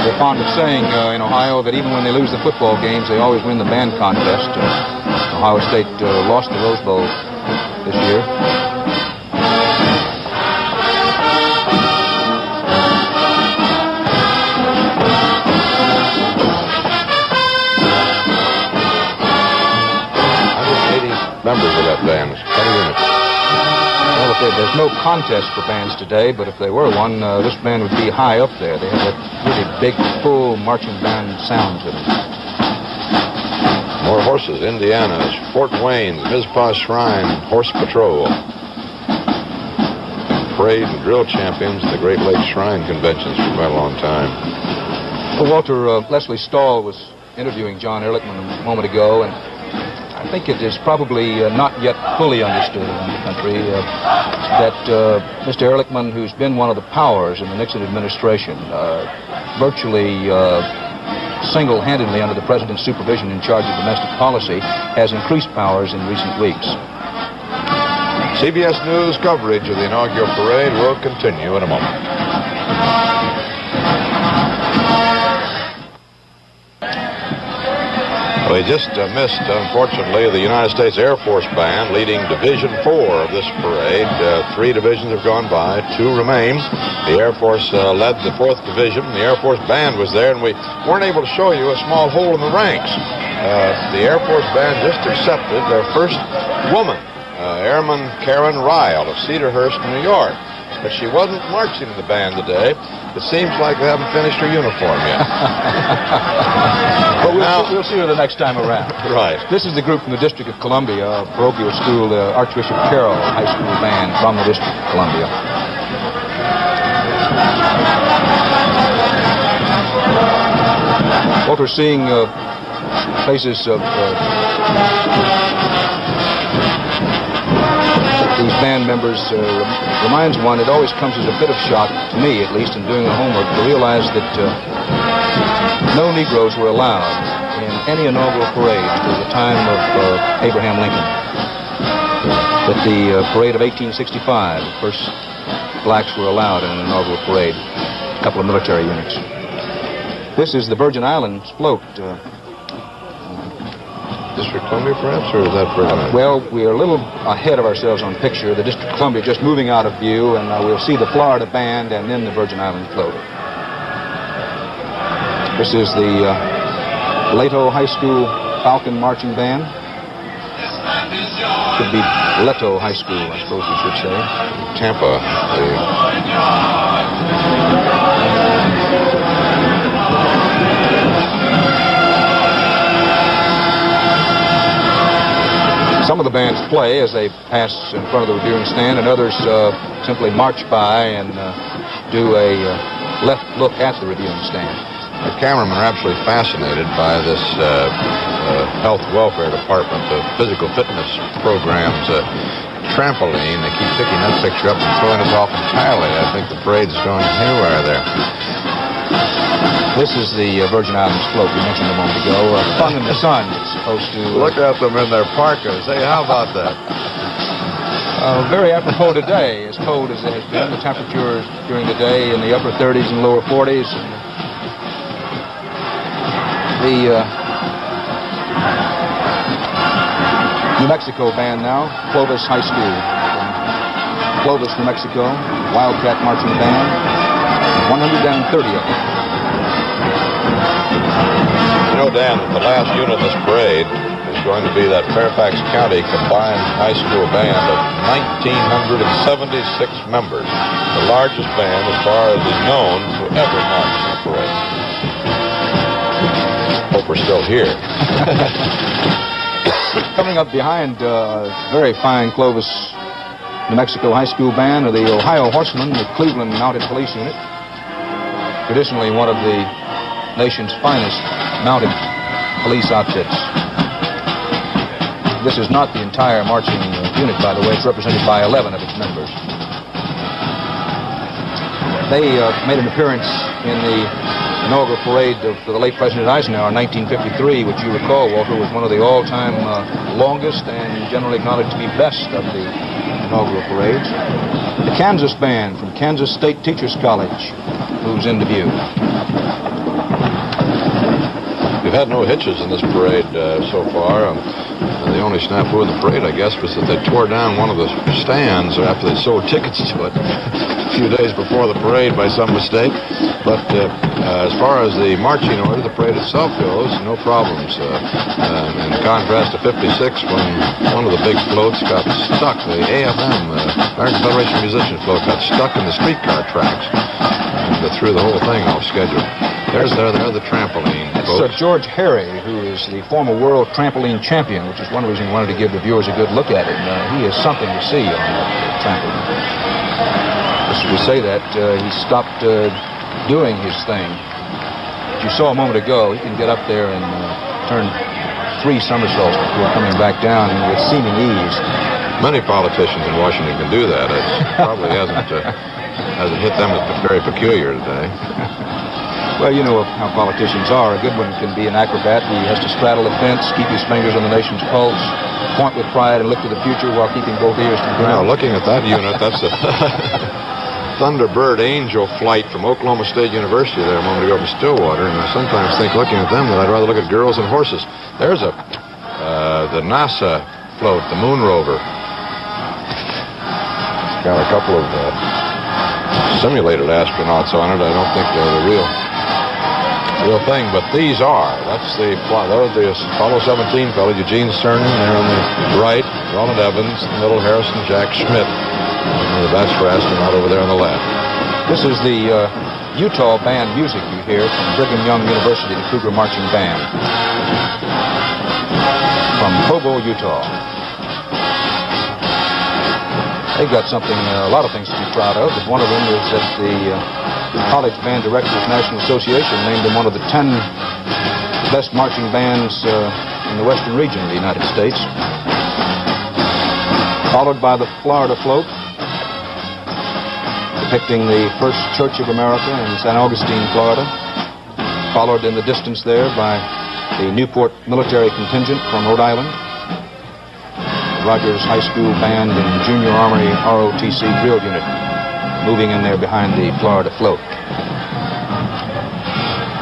They're fond of saying in Ohio that even when they lose the football games, they always win the band contest. Ohio State lost the Rose Bowl this year. Members of that band, 20 units. Well, there's no contest for bands today, but if there were one, this band would be high up there. They have that really big, full marching band sound to them. More horses, Indiana's, Fort Wayne's, Mizpah Shrine, Horse Patrol. Parade and drill champions at the Great Lakes Shrine conventions for quite a long time. Well, Walter, Leslie Stahl was interviewing John Ehrlichman a moment ago, and I think it is probably not yet fully understood in the country that Mr. Ehrlichman, who's been one of the powers in the Nixon administration, virtually single-handedly under the president's supervision in charge of domestic policy, has increased powers in recent weeks. CBS News coverage of the inaugural parade will continue in a moment. We just missed, unfortunately, the United States Air Force Band leading Division 4 of this parade. 3 divisions have gone by, 2 remain. The Air Force led the 4th Division. The Air Force Band was there, and we weren't able to show you a small hole in the ranks. The Air Force Band just accepted their first woman, Airman Karen Ryle of Cedarhurst, New York. But she wasn't marching in the band today. It seems like they haven't finished her uniform yet. But we'll see her the next time around. Right. This is the group from the District of Columbia, parochial school, the Archbishop Carroll High School Band from the District of Columbia. Walter, seeing faces of these band members reminds one, it always comes as a bit of shock, to me at least, in doing the homework, to realize that no Negroes were allowed in any inaugural parade until the time of Abraham Lincoln. That the parade of 1865, the first blacks were allowed in an inaugural parade, a couple of military units. This is the Virgin Islands float. District of Columbia, perhaps, or is that further? Well, we are a little ahead of ourselves on picture. The District of Columbia just moving out of view, and we'll see the Florida Band and then the Virgin Islands float. This is the Leto High School Falcon Marching Band. Could be Leto High School, I suppose we should say. Tampa. Some of the bands play as they pass in front of the reviewing stand, and others simply march by and do a left look at the reviewing stand. The cameramen are absolutely fascinated by this health welfare department, the physical fitness programs, trampoline. They keep picking that picture up and throwing it off entirely. I think the parade's going haywire there. This is the Virgin Islands float we mentioned a moment ago. Fun in the sun. It's supposed to... Look at them in their parkas. Hey, how about that? Very apropos today, as cold as it has been. The temperatures during the day in the upper 30s and lower 40s. The New Mexico band now, Clovis High School. From Clovis, New Mexico, Wildcat Marching Band, 130 of them. You know, Dan, the last unit of this parade is going to be that Fairfax County Combined High School Band of 1,976 members. The largest band, as far as is known, to ever march in a parade. Hope we're still here. Coming up behind very fine Clovis, New Mexico High School Band are the Ohio Horsemen, the Cleveland Mounted Police Unit. Traditionally one of the nation's finest mounted police outfits. This is not the entire marching unit, by the way. It's represented by 11 of its members. They made an appearance in the inaugural parade of the late President Eisenhower in 1953, which you recall, Walter, was one of the all-time longest and generally acknowledged to be best of the inaugural parades. The Kansas Band from Kansas State Teachers College moves into view. We've had no hitches in this parade so far. The only snafu of the parade, I guess, was that they tore down one of the stands after they sold tickets to it a few days before the parade by some mistake. But as far as the marching order, the parade itself goes, no problems. In contrast to 56, when one of the big floats got stuck, the AFM, American Federation of Musicians float, got stuck in the streetcar tracks and threw the whole thing off schedule. There's the trampoline. It's George Harry, who is the former world trampoline champion, which is one reason we wanted to give the viewers a good look at it. He is something to see on that trampoline. Just as we say that, he stopped doing his thing. As you saw a moment ago, he can get up there and turn 3 somersaults before coming back down with seeming ease. Many politicians in Washington can do that. It probably hasn't hit them as very peculiar today. Well, you know how politicians are. A good one can be an acrobat. He has to straddle the fence, keep his fingers on the nation's pulse, point with pride, and look to the future while keeping both ears to the ground. Now, looking at that unit, that's a Thunderbird Angel flight from Oklahoma State University there a moment ago from Stillwater, and I sometimes think, looking at them, that I'd rather look at girls and horses. There's the NASA float, the Moon Rover. It's got a couple of simulated astronauts on it. I don't think they're the real thing, but these are. That's the Apollo 17 fellow, Eugene Cernan, there on the right, Ronald Evans, in the middle, Harrison Jack Schmidt, and the bachelor astronaut over there on the left. This is the Utah band music you hear from Brigham Young University, the Cougar Marching Band from Provo, Utah. They've got something, a lot of things to be proud of, but one of them is that the College Band Directors National Association named them one of the 10 best marching bands in the western region of the United States. Followed by the Florida Float, depicting the First Church of America in San Augustine, Florida. Followed in the distance there by the Newport Military Contingent from Rhode Island. Rogers High School Band and Junior Army ROTC Drill Unit moving in there behind the Florida Float.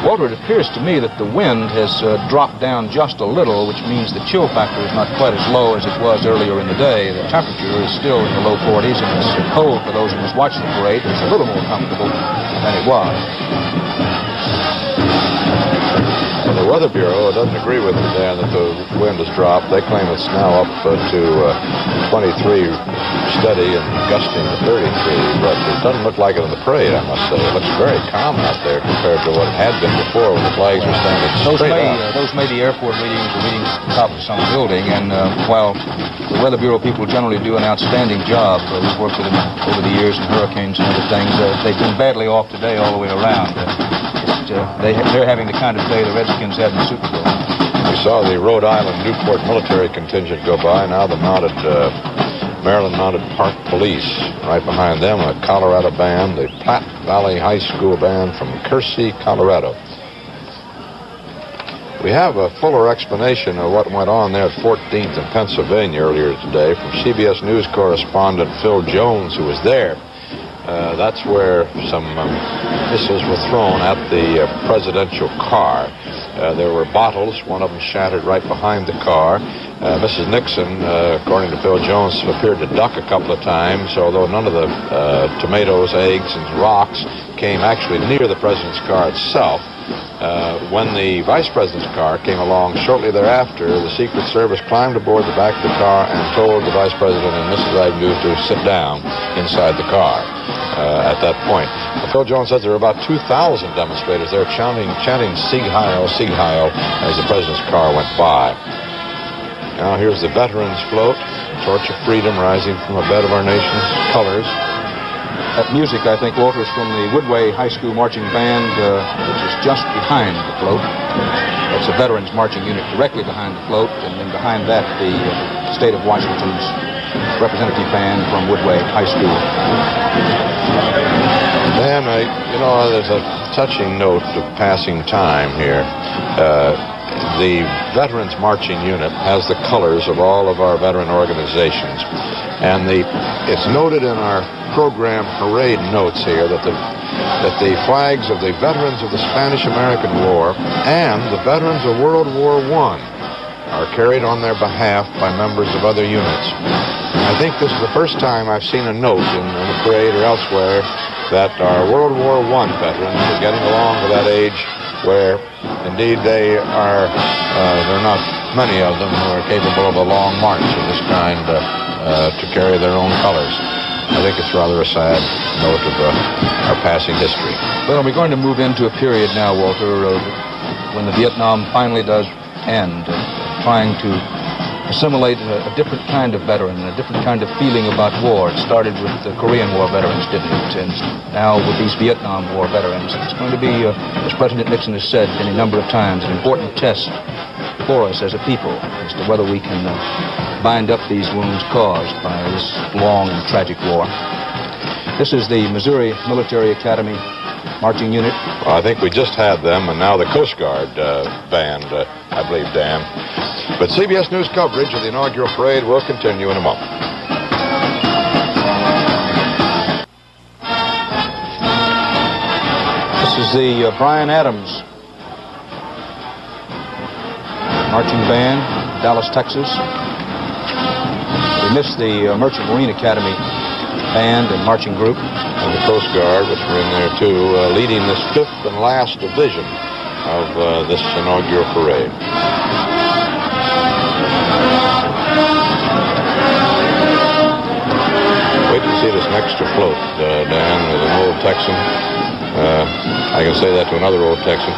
Walter, it appears to me that the wind has dropped down just a little, which means the chill factor is not quite as low as it was earlier in the day. The temperature is still in the low 40s, and it's cold for those who must watch the parade. It's a little more comfortable than it was. Well, the Weather Bureau doesn't agree with me, Dan, that the wind has dropped. They claim it's now up to 23 steady and gusting to 33, but it doesn't look like it in the parade, I must say. It looks very calm out there compared to what it had been before when the flags were standing straight out. Those may be airport meetings or meetings at the top of some building, and while the Weather Bureau people generally do an outstanding job, we've worked with them over the years in hurricanes and other things, they've been badly off today all the way around. They're having the kind of day the Redskins had in the Super Bowl. We saw the Rhode Island Newport military contingent go by. Now the Maryland Mounted Park Police. Right behind them, a Colorado band, the Platte Valley High School band from Kersey, Colorado. We have a fuller explanation of what went on there at 14th in Pennsylvania earlier today from CBS News correspondent Phil Jones, who was there. That's where some missiles were thrown at the presidential car. There were bottles, one of them shattered right behind the car. Mrs. Nixon, according to Phil Jones, appeared to duck a couple of times, although none of the tomatoes, eggs, and rocks came actually near the president's car itself. When the vice president's car came along shortly thereafter, the Secret Service climbed aboard the back of the car and told the vice president and Mrs. Agnew to sit down inside the car at that point. Phil Jones says there were about 2,000 demonstrators there chanting Sieg Heil, Sieg Heil, as the president's car went by. Now here's the Veterans Float, torch of freedom rising from a bed of our nation's colors. That music, I think, Walter, is from the Woodway High School Marching Band, which is just behind the float. That's a Veterans Marching Unit directly behind the float, and then behind that, the state of Washington's representative band from Woodway High School. Dan, there's a touching note of passing time here. The Veterans Marching Unit has the colors of all of our veteran organizations. And it's noted in our program parade notes here that the flags of the veterans of the Spanish-American War and the veterans of World War I are carried on their behalf by members of other units. And I think this is the first time I've seen a note in the parade or elsewhere that our World War I veterans are getting along to that age where, indeed, there are not many of them who are capable of a long march of this kind to carry their own colors. I think it's rather a sad note of our passing history. Well, we're going to move into a period now, Walter, when the Vietnam finally does end, trying to assimilate a different kind of veteran, a different kind of feeling about war. It started with the Korean War veterans, didn't it? And now with these Vietnam War veterans. It's going to be, as President Nixon has said any number of times, an important test for us as a people as to whether we can bind up these wounds caused by this long and tragic war. This is the Missouri Military Academy Marching Unit. Well, I think we just had them, and now the Coast Guard band, I believe, Dan. But CBS News coverage of the inaugural parade will continue in a moment. This is the Bryan Adams Marching Band, Dallas, Texas. We missed the Merchant Marine Academy band and marching group. And the Coast Guard, which were in there too, leading this 5th and last division of this inaugural parade. Wait to see this next float, Dan, with an old Texan. I can say that to another old Texan.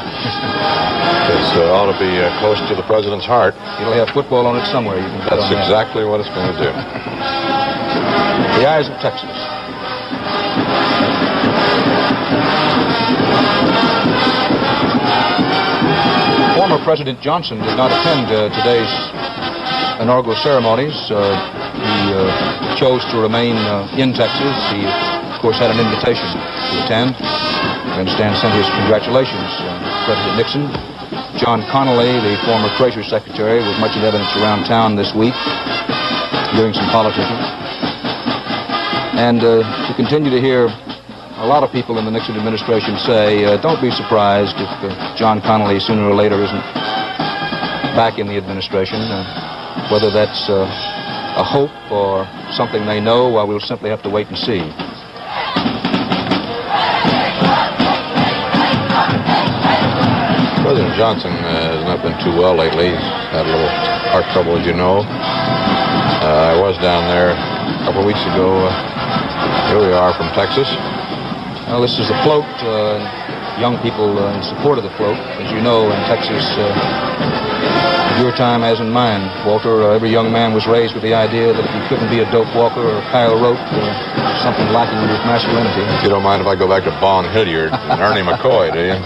It ought to be close to the president's heart. It'll have football on it somewhere. You can bet on that. That's exactly what it's going to do. The Eyes of Texas. Former President Johnson did not attend today's inaugural ceremonies. He chose to remain in Texas. He, of course, had an invitation to attend. I understand sent his congratulations to President Nixon. John Connally, the former Treasury Secretary, was much in evidence around town this week, doing some politicking. And to continue to hear a lot of people in the Nixon administration say, don't be surprised if John Connally sooner or later isn't back in the administration. Whether that's a hope or something they know, well, we'll simply have to wait and see. President Johnson has not been too well lately. He's had a little heart trouble, as you know. I was down there a couple of weeks ago. Here we are from Texas. Well, this is a float. Young people in support of the float. As you know, in Texas, your time as in mine, Walter, every young man was raised with the idea that if he couldn't be a dope walker or Kyle Rote, something lacking in his masculinity. If you don't mind if I go back to Bon Hilliard and Ernie McCoy, do you?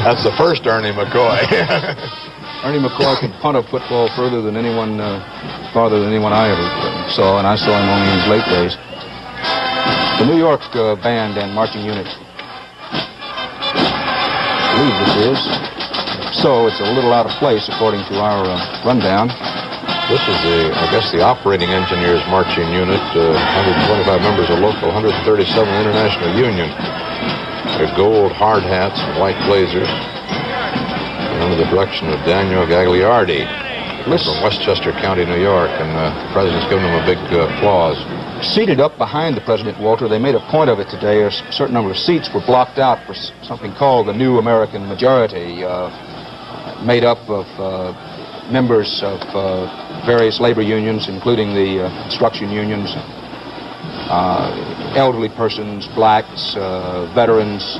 That's the first Ernie McCoy. Ernie McCoy could punt a football farther than anyone I ever saw, and I saw him only in his late days. The New York band and marching unit. I believe this is. So it's a little out of place according to our rundown. This is I guess the operating engineers marching unit, 125 members of local, 137 International Union. Their gold hard hats and white blazers. And under the direction of Daniel Gagliardi from Westchester County, New York. And the president's given them a big applause. Seated up behind the president, Walter, they made a point of it today. A certain number of seats were blocked out for something called the New American Majority, made up of members of various labor unions, including the construction unions, elderly persons, blacks, veterans.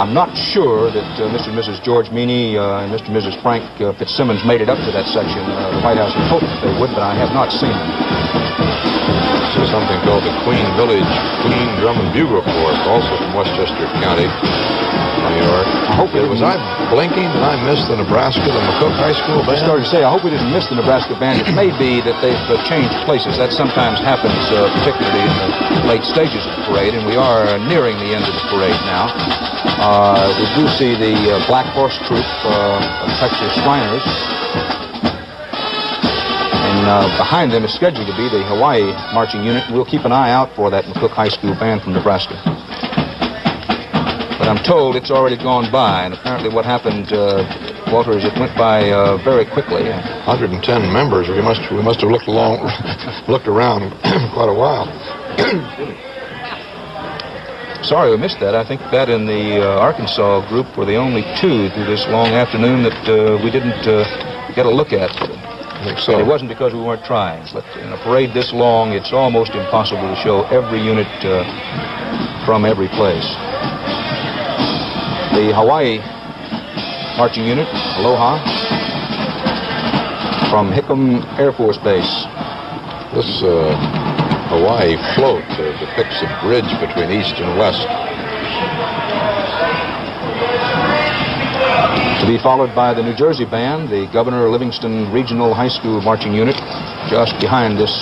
I'm not sure that Mr. and Mrs. George Meany and Mr. and Mrs. Frank Fitzsimmons made it up to that section. The White House had hoped that they would, but I have not seen them. This is something called the Queen Village Queen Drum and Bugle Corps, also from Westchester County, New York. Was I blinking and I missed the Nebraska, the McCook High School band? I started to say, I hope we didn't miss the Nebraska band. It may be that they've changed places. That sometimes happens, particularly in the late stages of the parade, and we are nearing the end of the parade now. We do see the Black Horse Troop of Texas Shriners. And behind them is scheduled to be the Hawaii Marching Unit. We'll keep an eye out for that McCook High School band from Nebraska. But I'm told it's already gone by, and apparently what happened, Walter, is it went by very quickly. 110 members. We must have looked around quite a while. Sorry we missed that. I think that and the Arkansas group were the only two through this long afternoon that we didn't get a look at. I think so. It wasn't because we weren't trying, but in a parade this long, it's almost impossible to show every unit from every place. The Hawaii Marching Unit, Aloha, from Hickam Air Force Base. This Hawaii float depicts a bridge between east and west. To be followed by the New Jersey band, the Governor Livingston Regional High School Marching Unit, just behind this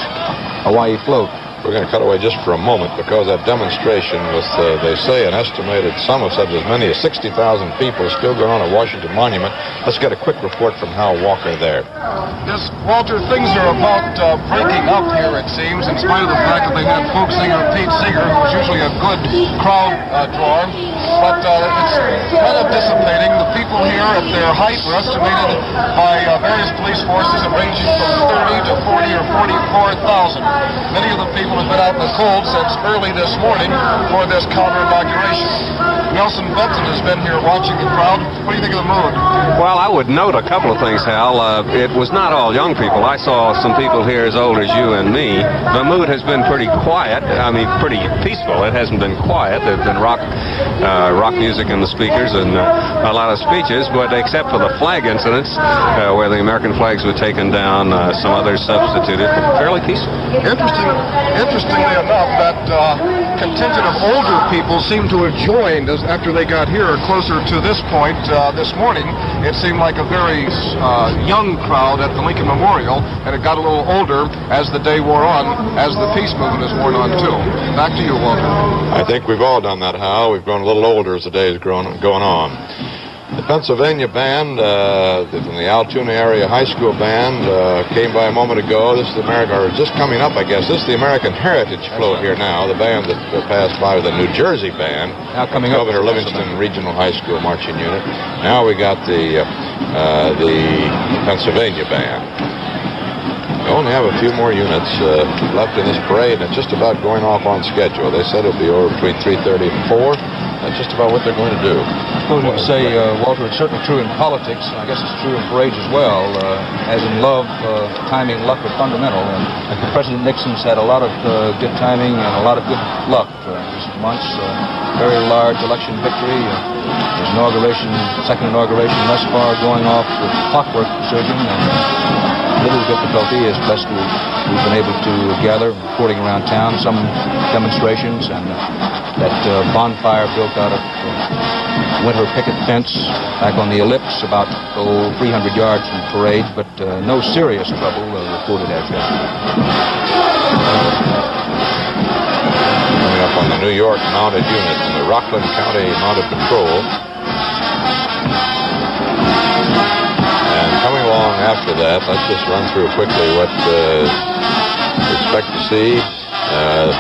Hawaii float. We're going to cut away just for a moment because that demonstration with, they say, an estimated, some have said as many as 60,000 people still going on at Washington Monument. Let's get a quick report from Hal Walker there. Yes, Walter, things are about breaking up here, it seems, in spite of the fact that they had folk singer Pete Seeger, who was usually a good crowd drawer. But it's kind of dissipating. The people here at their height were estimated by various police forces at ranging from 30 to 40 or 44,000. Many of the people have been out in the cold since early this morning for this counter-inauguration. Nelson Benson has been here watching the crowd. What do you think of the mood? Well, I would note a couple of things, Hal. It was not all young people. I saw some people here as old as you and me. The mood has been pretty quiet. I mean, pretty peaceful. It hasn't been quiet. There's been rock music in the speakers and a lot of speeches, but except for the flag incidents where the American flags were taken down, some others substituted, fairly peaceful. Interestingly enough, that contingent of older people seemed to have joined after they got here closer to this point this morning. It seemed like a very young crowd at the Lincoln Memorial, and it got a little older as the day wore on, as the peace movement has worn on too. Back to you, Walter. I think we've all done that, Hal. We've grown a little older as the day is going on. The Pennsylvania band from the Altoona area high school band came by a moment ago. This is the American, or just coming up, I guess. This is the American Heritage float here now. The band that passed by with the New Jersey band, now coming up, Governor Livingston Regional High School Marching Unit. Now we got the Pennsylvania band. We only have a few more units left in this parade, and it's just about going off on schedule. They said it'll be over between 3:30 and 4. That's just about what they're going to do. I suppose we could say, Walter, it's certainly true in politics, and I guess it's true in parades as well. As in love, timing and luck are fundamental, and President Nixon's had a lot of good timing and a lot of good luck in recent months. Very large election victory. His inauguration, second inauguration thus far, going off with clockwork precision and little difficulty, as best we've been able to gather, reporting around town, some demonstrations, and that bonfire built out of winter picket fence back on the ellipse about 300 yards from the parade, but no serious trouble reported as yet. Coming up on the New York Mounted Unit and the Rockland County Mounted Patrol. And coming along after that, let's just run through quickly what we expect to see.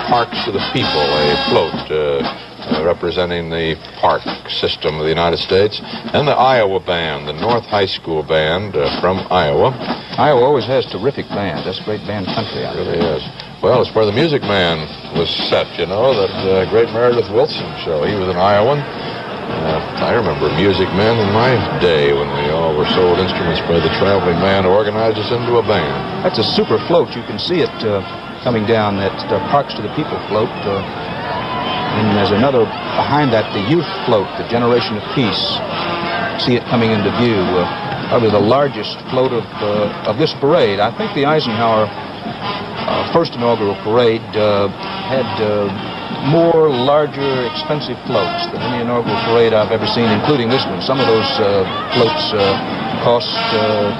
Parks to the People, a float representing the park system of the United States. And the Iowa Band, the North High School Band from Iowa. Iowa always has terrific bands. That's great band country. It really is. Well, it's where the Music Man was set, you know, that great Meredith Wilson show. He was an Iowan. I remember Music Men in my day when we all were sold instruments by the traveling man who organized us into a band. That's a super float. You can see it coming down, that Parks to the People float. And there's another behind that, the Youth float, the Generation of Peace. See it coming into view. Probably the largest float of this parade. I think the Eisenhower first inaugural parade had more larger, expensive floats than any inaugural parade I've ever seen, including this one. Some of those floats cost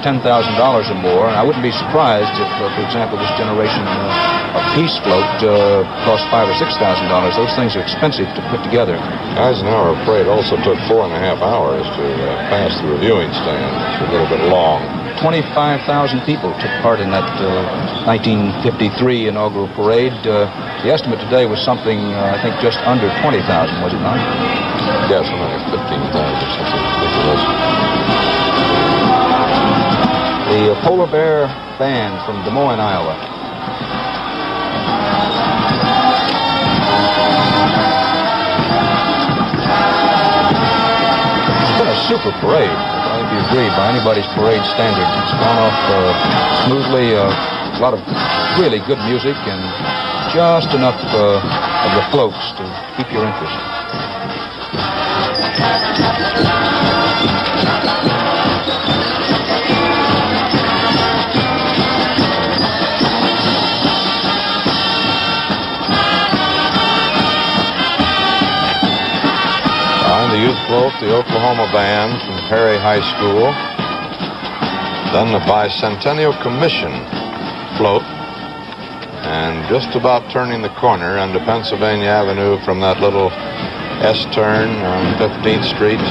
$10,000 or more, and I wouldn't be surprised if, for example, this Generation of Peace float cost $5,000 or $6,000. Those things are expensive to put together. Eisenhower parade also took 4.5 hours to pass the reviewing stand. It's a little bit long. 25,000 people took part in that 1953 inaugural parade. The estimate today was something, I think, just under 20,000, was it not? Yes, something like 15,000 or something ridiculous. The Polar Bear Band from Des Moines, Iowa. It's been a super parade. If you agree, by anybody's parade standards. It's gone off smoothly, a lot of really good music, and just enough of the floats to keep your interest. The youth float, the Oklahoma Band from Perry High School. Then the Bicentennial Commission float. And just about turning the corner onto Pennsylvania Avenue from that little S-turn on 15th Street,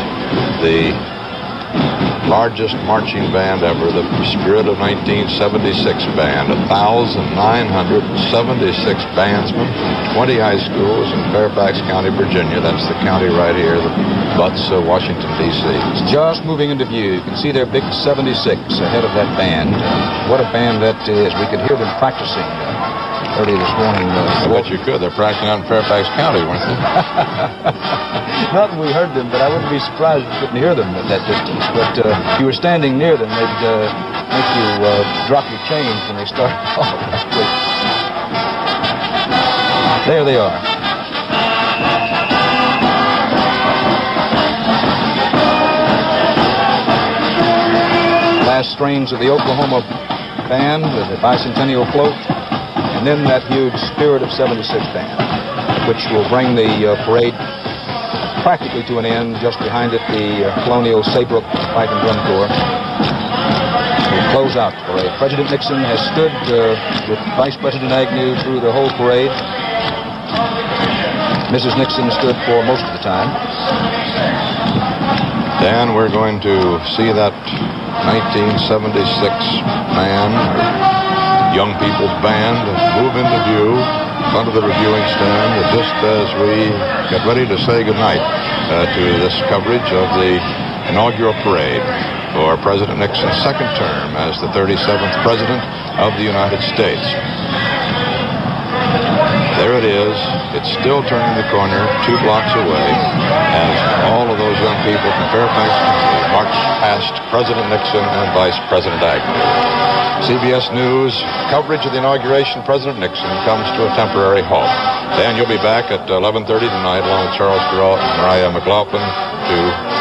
the largest marching band ever, the Spirit of 1976 band, 1,976 bandsmen from 20 high schools in Fairfax County, Virginia. That's the county right here that butts Washington, D.C. It's just moving into view. You can see their big 76 ahead of that band. What a band that is. We could hear them practicing early this morning. I bet you could. They're practicing out in Fairfax County, weren't they? Not that we heard them, but I wouldn't be surprised if we couldn't hear them at that distance. But if you were standing near them, they'd make you drop your change when they start off. There they are. Last strains of the Oklahoma Band with the Bicentennial float, and then that huge Spirit of 76 band, which will bring the parade practically to an end. Just behind it, the Colonial Saybrook Pipe and Drum Corps will close out the parade. President Nixon has stood with Vice President Agnew through the whole parade. Mrs. Nixon stood for most of the time. Dan, we're going to see that 1976 band, young people's band, move into view in front of the reviewing stand just as we get ready to say goodnight to this coverage of the inaugural parade for President Nixon's second term as the 37th President of the United States. There it is. It's still turning the corner 2 blocks away as all of those young people from Fairfax County march past President Nixon and Vice President Agnew. CBS News coverage of the inauguration of President Nixon comes to a temporary halt. Dan, you'll be back at 11:30 tonight along with Charles Perrault and Mariah McLaughlin to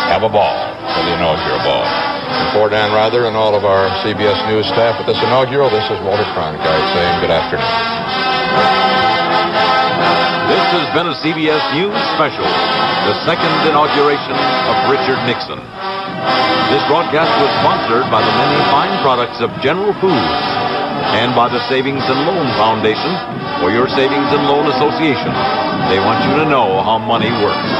have a ball for the inaugural ball. And for Dan Rather and all of our CBS News staff at this inaugural, this is Walter Cronkite saying good afternoon. This has been a CBS News special, the second inauguration of Richard Nixon. This broadcast was sponsored by the many fine products of General Foods and by the Savings and Loan Foundation or your Savings and Loan Association. They want you to know how money works.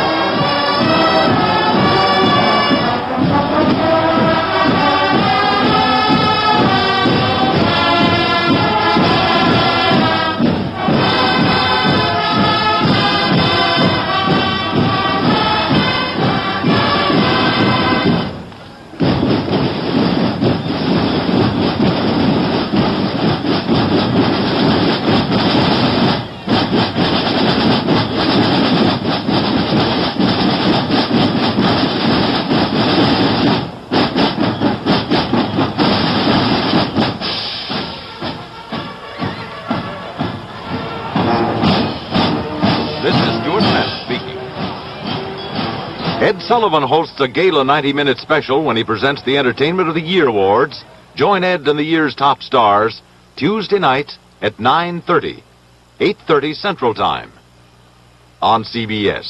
Ed Sullivan hosts a gala 90-minute special when he presents the Entertainment of the Year Awards. Join Ed and the year's top stars Tuesday night at 9:30, 8:30 Central Time on CBS.